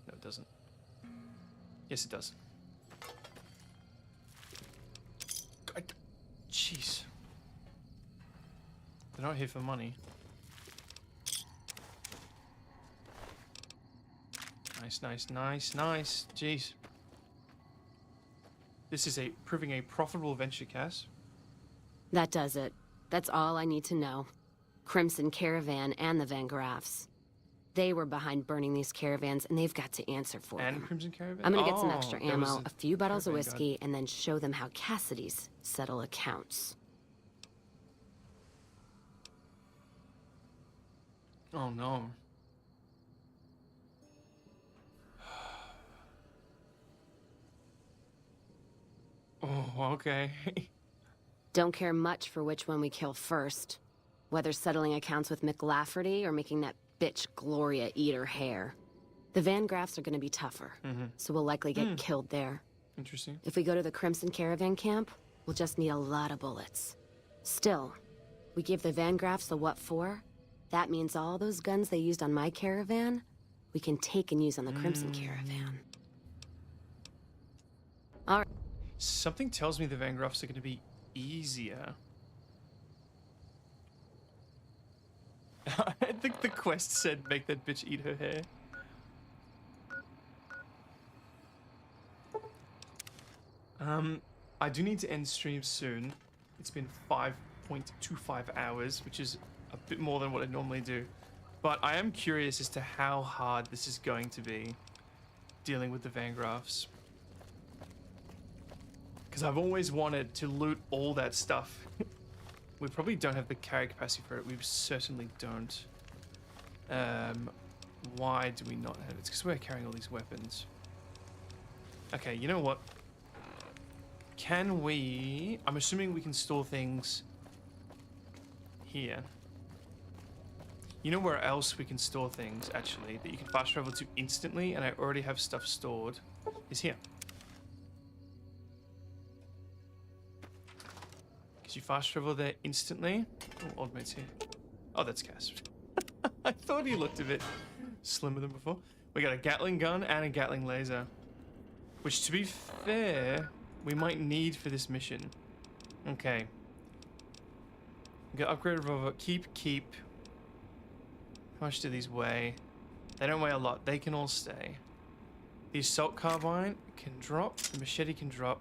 S1: No, it doesn't. Yes, it does. Jeez. They're not here for money. Nice. Jeez. This is proving a profitable venture, Cass.
S15: That does it. That's all I need to know. Crimson Caravan and the Van Graffs. They were behind burning these caravans, and they've got to answer for them.
S1: And Crimson Caravan?
S15: I'm gonna get some extra ammo, a few bottles of whiskey, and then show them how Cassidy's settle accounts.
S1: Oh no. Oh, okay.
S15: Don't care much for which one we kill first. Whether settling accounts with Mick Lafferty or making that bitch Gloria eat her hair. The Van Graffs are gonna be tougher, so we'll likely get killed there.
S1: Interesting.
S15: If we go to the Crimson Caravan camp, we'll just need a lot of bullets. Still, we give the Van Graffs the what for. That means all those guns they used on my caravan, we can take and use on the Crimson Caravan. All right.
S1: Something tells me the Van Graffs are going to be easier. I think the quest said make that bitch eat her hair. I do need to end stream soon. It's been 5.25 hours, which is a bit more than what I normally do. But I am curious as to how hard this is going to be dealing with the Van Graffs. Because I've always wanted to loot all that stuff. We probably don't have the carry capacity for it. We certainly don't. Why do we not have it? It's because we're carrying all these weapons. Okay, you know what? Can we... I'm assuming we can store things here. You know where else we can store things, actually, that you can fast travel to instantly, and I already have stuff stored, is here. Because you fast travel there instantly. Oh, old mate's here. Oh, that's Cass. I thought he looked a bit slimmer than before. We got a Gatling gun and a Gatling laser. Which, to be fair, we might need for this mission. Okay. We got upgraded revolver. Keep. How much do these weigh? They don't weigh a lot. They can all stay. The assault carbine can drop. The machete can drop.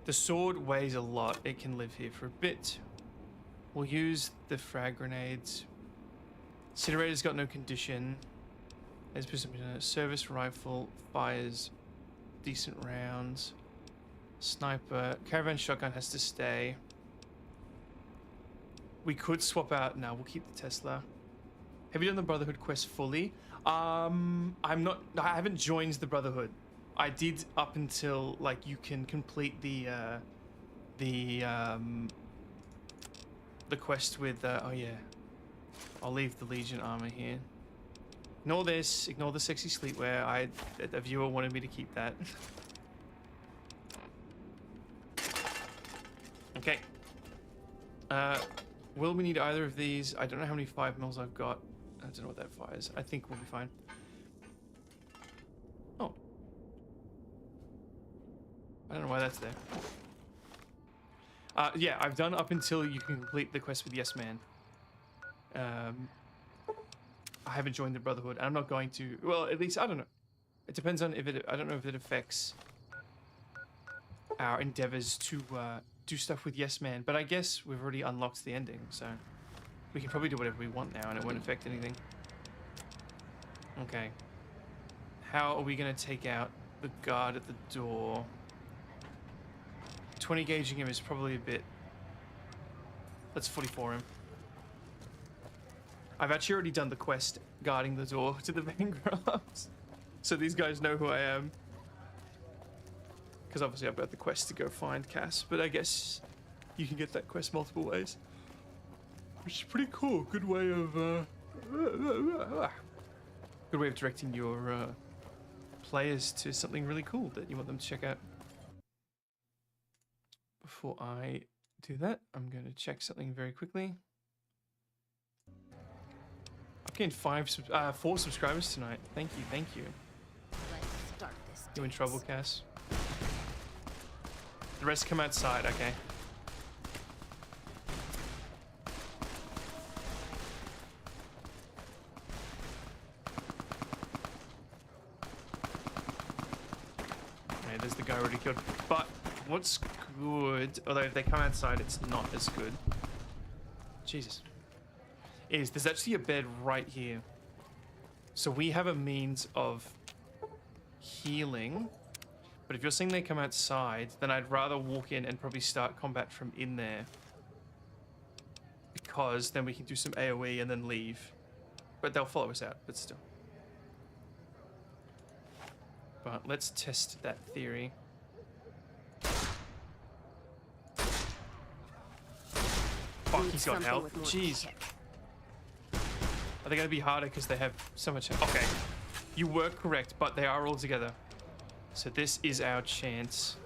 S1: The sword weighs a lot. It can live here for a bit. We'll use the frag grenades. Incinerator's got no condition. There's a service rifle. Fires decent rounds. Sniper. Caravan shotgun has to stay. We could swap out. No, we'll keep the Tesla. Have you done the Brotherhood quest fully? I haven't joined the Brotherhood. I did up until like you can complete the quest with oh yeah. I'll leave the Legion armor here. Ignore this. Ignore the sexy sleepwear. A viewer wanted me to keep that. Okay. Will we need either of these? I don't know how many 5mm I've got. I don't know what that fires. I think we'll be fine. Oh. I don't know why that's there. Yeah, I've done up until you can complete the quest with Yes Man. I haven't joined the Brotherhood. I'm not going to. Well, at least, I don't know. It depends on if it... I don't know if it affects our endeavors to do stuff with Yes Man. But I guess we've already unlocked the ending, so... We can probably do whatever we want now and it won't affect anything. Okay. How are we going to take out the guard at the door? 20 gauging him is probably a bit... Let's 44 him. I've actually already done the quest guarding the door to the Van Graffs. So these guys know who I am. Because obviously I've got the quest to go find Cass. But I guess you can get that quest multiple ways. Which is pretty cool. Good way of directing your players to something really cool that you want them to check out. Before I do that, I'm going to check something very quickly. I've gained 4 subscribers tonight. Thank you, thank you.
S15: Let's start this.
S1: You in trouble, Cass? The rest come outside, okay. There's the guy already killed. But what's good, although if they come outside, it's not as good. Jesus. Is there's actually a bed right here. So we have a means of healing. But if you're saying they come outside, then I'd rather walk in and probably start combat from in there. Because then we can do some AoE and then leave. But they'll follow us out, but still. But let's test that theory. he's got health. Jeez. Are they going to be harder because they have so much health? Okay. You were correct, but they are all together. So this is our chance.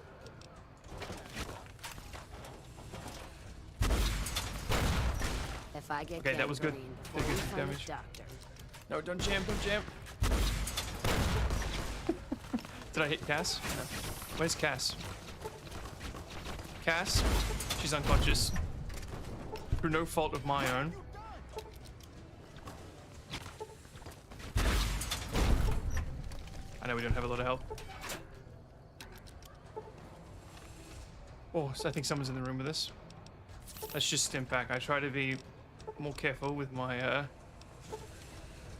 S15: If I get
S1: okay, that was good. Did good damage. No, don't jam, don't jam. Did I hit Cass? No. Where's Cass? Cass? She's unconscious. Through no fault of my own. I know we don't have a lot of health. Oh, so I think someone's in the room with us. Let's just stim back. I try to be more careful with my,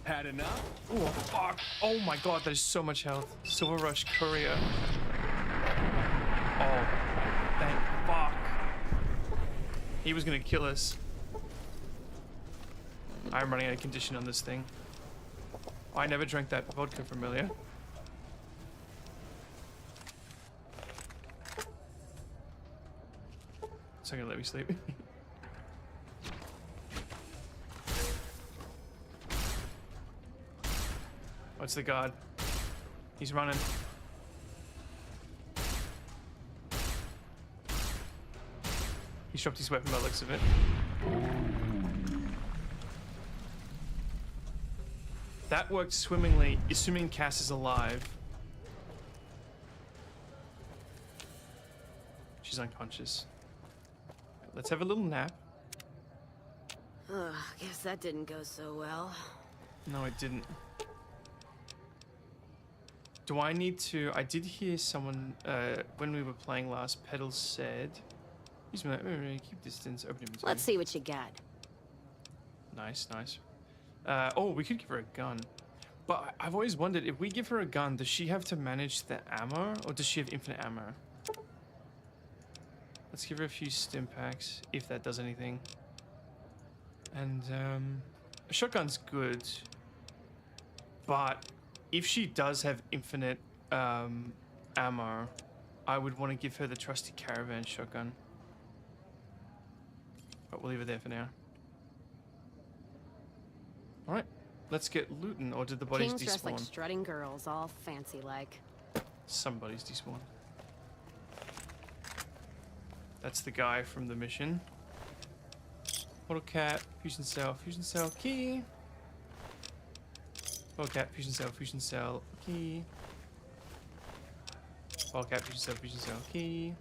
S12: Had enough?
S1: Oh, fuck. Oh my god, there's so much health. Silver Rush Courier. Oh, thank fuck. He was gonna kill us. I'm running out of condition on this thing. I never drank that vodka familiar. It's not gonna let me sleep. What's the guard? He's running. He dropped his weapon by the looks of it. That worked swimmingly, assuming Cass is alive. She's unconscious. Let's have a little nap.
S15: Ugh, guess that didn't go so well.
S1: No, it didn't. Do I need to... I did hear someone, when we were playing last, Pedal said... Use my... keep distance, open inventory.
S15: Let's see what you got.
S1: Nice, nice. Oh, we could give her a gun. But I've always wondered, if we give her a gun, does she have to manage the ammo? Or does she have infinite ammo? Let's give her a few stim packs, if that does anything. And, a shotgun's good. But... if she does have infinite ammo, I would want to give her the trusty caravan shotgun. But we'll leave it there for now. Alright, let's get looting, or did the bodies
S15: Kings dressed
S1: despawn?
S15: like strutting girls, all fancy-like.
S1: Some bodies despawn. That's the guy from the mission. Bottle cap, fusion cell, key. Bottle cap, fusion cell, key. Bottle cap, fusion cell, key.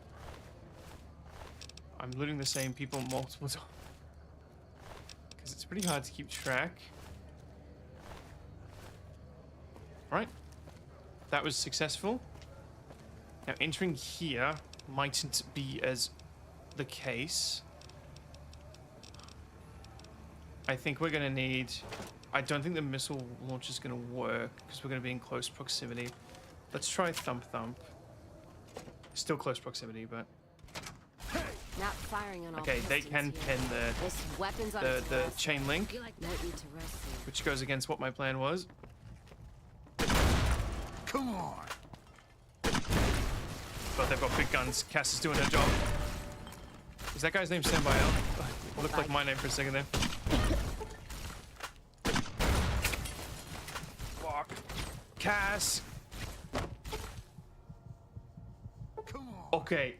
S1: I'm looting the same people multiple times. Because it's pretty hard to keep track. Alright. That was successful. Now entering here mightn't be as the case. I think we're gonna need... I don't think the missile launch is going to work because we're going to be in close proximity. Let's try Thump Thump. Still close proximity, but...
S15: Not firing on all
S1: okay, they can pen the chain link, which goes against what my plan was.
S20: Come on!
S1: But they've got big guns. Cass is doing her job. Is that guy's name Sambi'el? It looked like my name for a second there. Cass. Okay.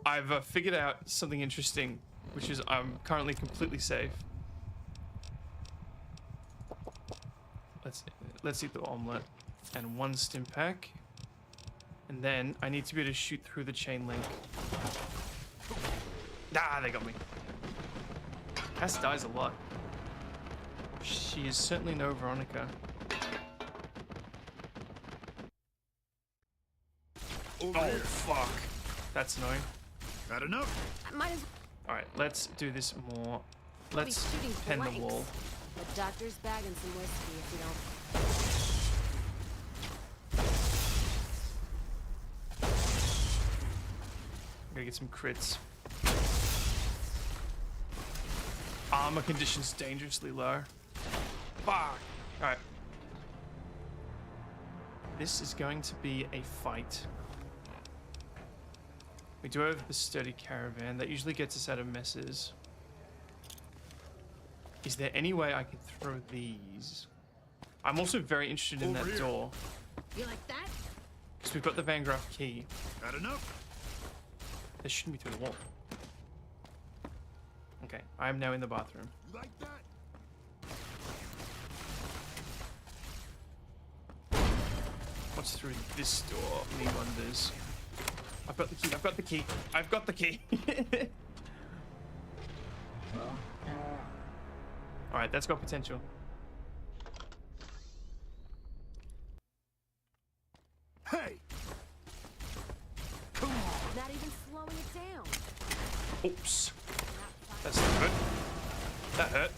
S1: I've figured out something interesting, which is I'm currently completely safe. Let's eat the omelet and one stim pack, and then I need to be able to shoot through the chain link. Ah, they got me. Cass dies a lot. She is certainly no Veronica. Oh, fuck. That's annoying.
S7: Had enough?
S1: Alright, let's do this more. Let's pen the wall.
S15: A doctor's bag and some whiskey if you don't.
S1: Gotta get some crits. Armor conditions dangerously low. Fuck! Alright. This is going to be a fight. We do have the sturdy caravan. That usually gets us out of messes. Is there any way I can throw these? I'm also very interested in that door.
S16: You like that?
S1: Because we've got the Van Graff key.
S7: Got enough?
S1: This shouldn't be through the wall. Okay, I am now in the bathroom.
S7: You like that?
S1: What's through this door? Me wonders. I've got the key. I've got the key. I've got the key. All right, that's got potential.
S7: Hey! Come on!
S15: Not even slowing it down.
S1: Oops. That's not good. That hurt.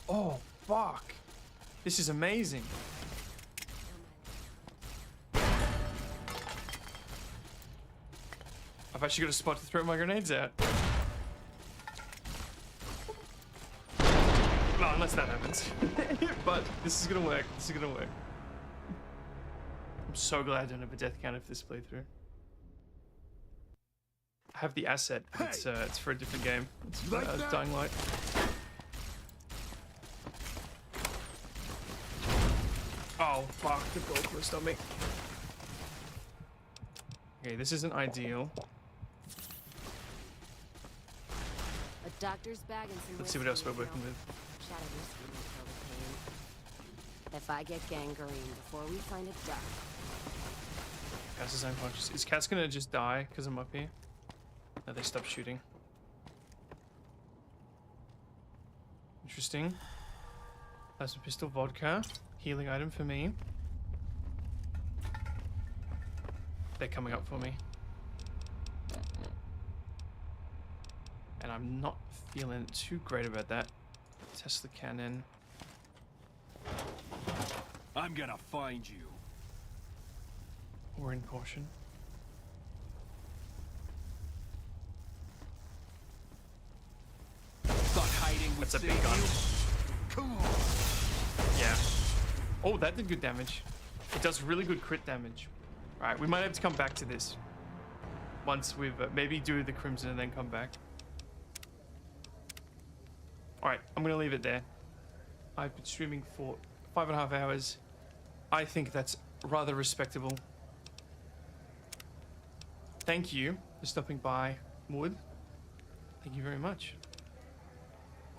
S1: Oh, fuck. This is amazing. I've actually got a spot to throw my grenades out. Well, unless that happens. But this is gonna work. This is gonna work. I'm so glad I don't have a death count for this playthrough. I have the asset, but it's for a different game. It's for Dying Light. Oh, fuck. The door closed on me. Okay, this isn't ideal.
S15: A doctor's bag and some.
S1: Let's see what else we're working with.
S15: Shot of whiskey to kill the pain. If I get gangrene before we find a doc.
S1: Cass is unconscious. Is Cass gonna just die because I'm up here? No, they stopped shooting. Interesting. That's a pistol, vodka. Healing item for me. They're coming up for me. And I'm not feeling too great about that. Tesla cannon.
S12: I'm gonna find you.
S1: We're in caution.
S12: Thought hiding would
S1: That's a big
S12: save
S1: gun.
S12: you?
S7: Come on!
S1: Yeah. Oh, that did good damage. It does really good crit damage. Alright, we might have to come back to this. Once we've maybe do the Crimson and then come back. Alright, I'm gonna leave it there. I've been streaming for 5.5 hours. I think that's rather respectable. Thank you for stopping by, Wood. Thank you very much.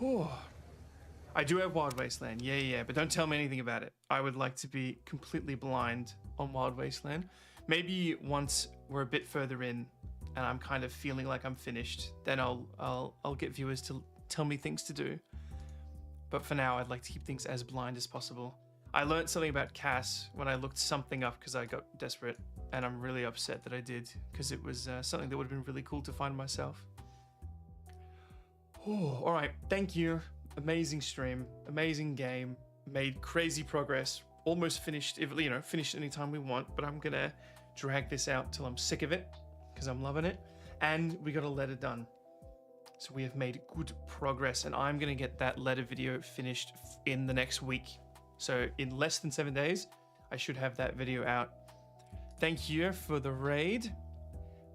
S1: Oh, I do have Wild Wasteland. Yeah, but don't tell me anything about it. I would like to be completely blind on Wild Wasteland. Maybe once we're a bit further in and I'm kind of feeling like I'm finished, then I'll get viewers to tell me things to do. But for now, I'd like to keep things as blind as possible. I learned something about Cass when I looked something up because I got desperate, and I'm really upset that I did because it was something that would have been really cool to find myself. Oh, all right, thank you. Amazing stream, amazing game, made crazy progress, almost finished, finished anytime we want, but I'm gonna drag this out till I'm sick of it because I'm loving it, and we got a letter done. So we have made good progress, and I'm gonna get that letter video finished in the next week. So in less than 7 days, I should have that video out. Thank you for the raid,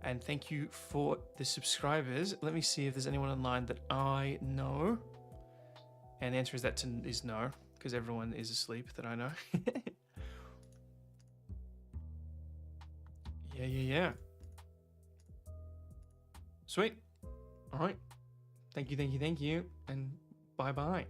S1: and thank you for the subscribers. Let me see if there's anyone online that I know. And the answer is no, because everyone is asleep that I know. Yeah. Sweet. All right. Thank you, and bye-bye.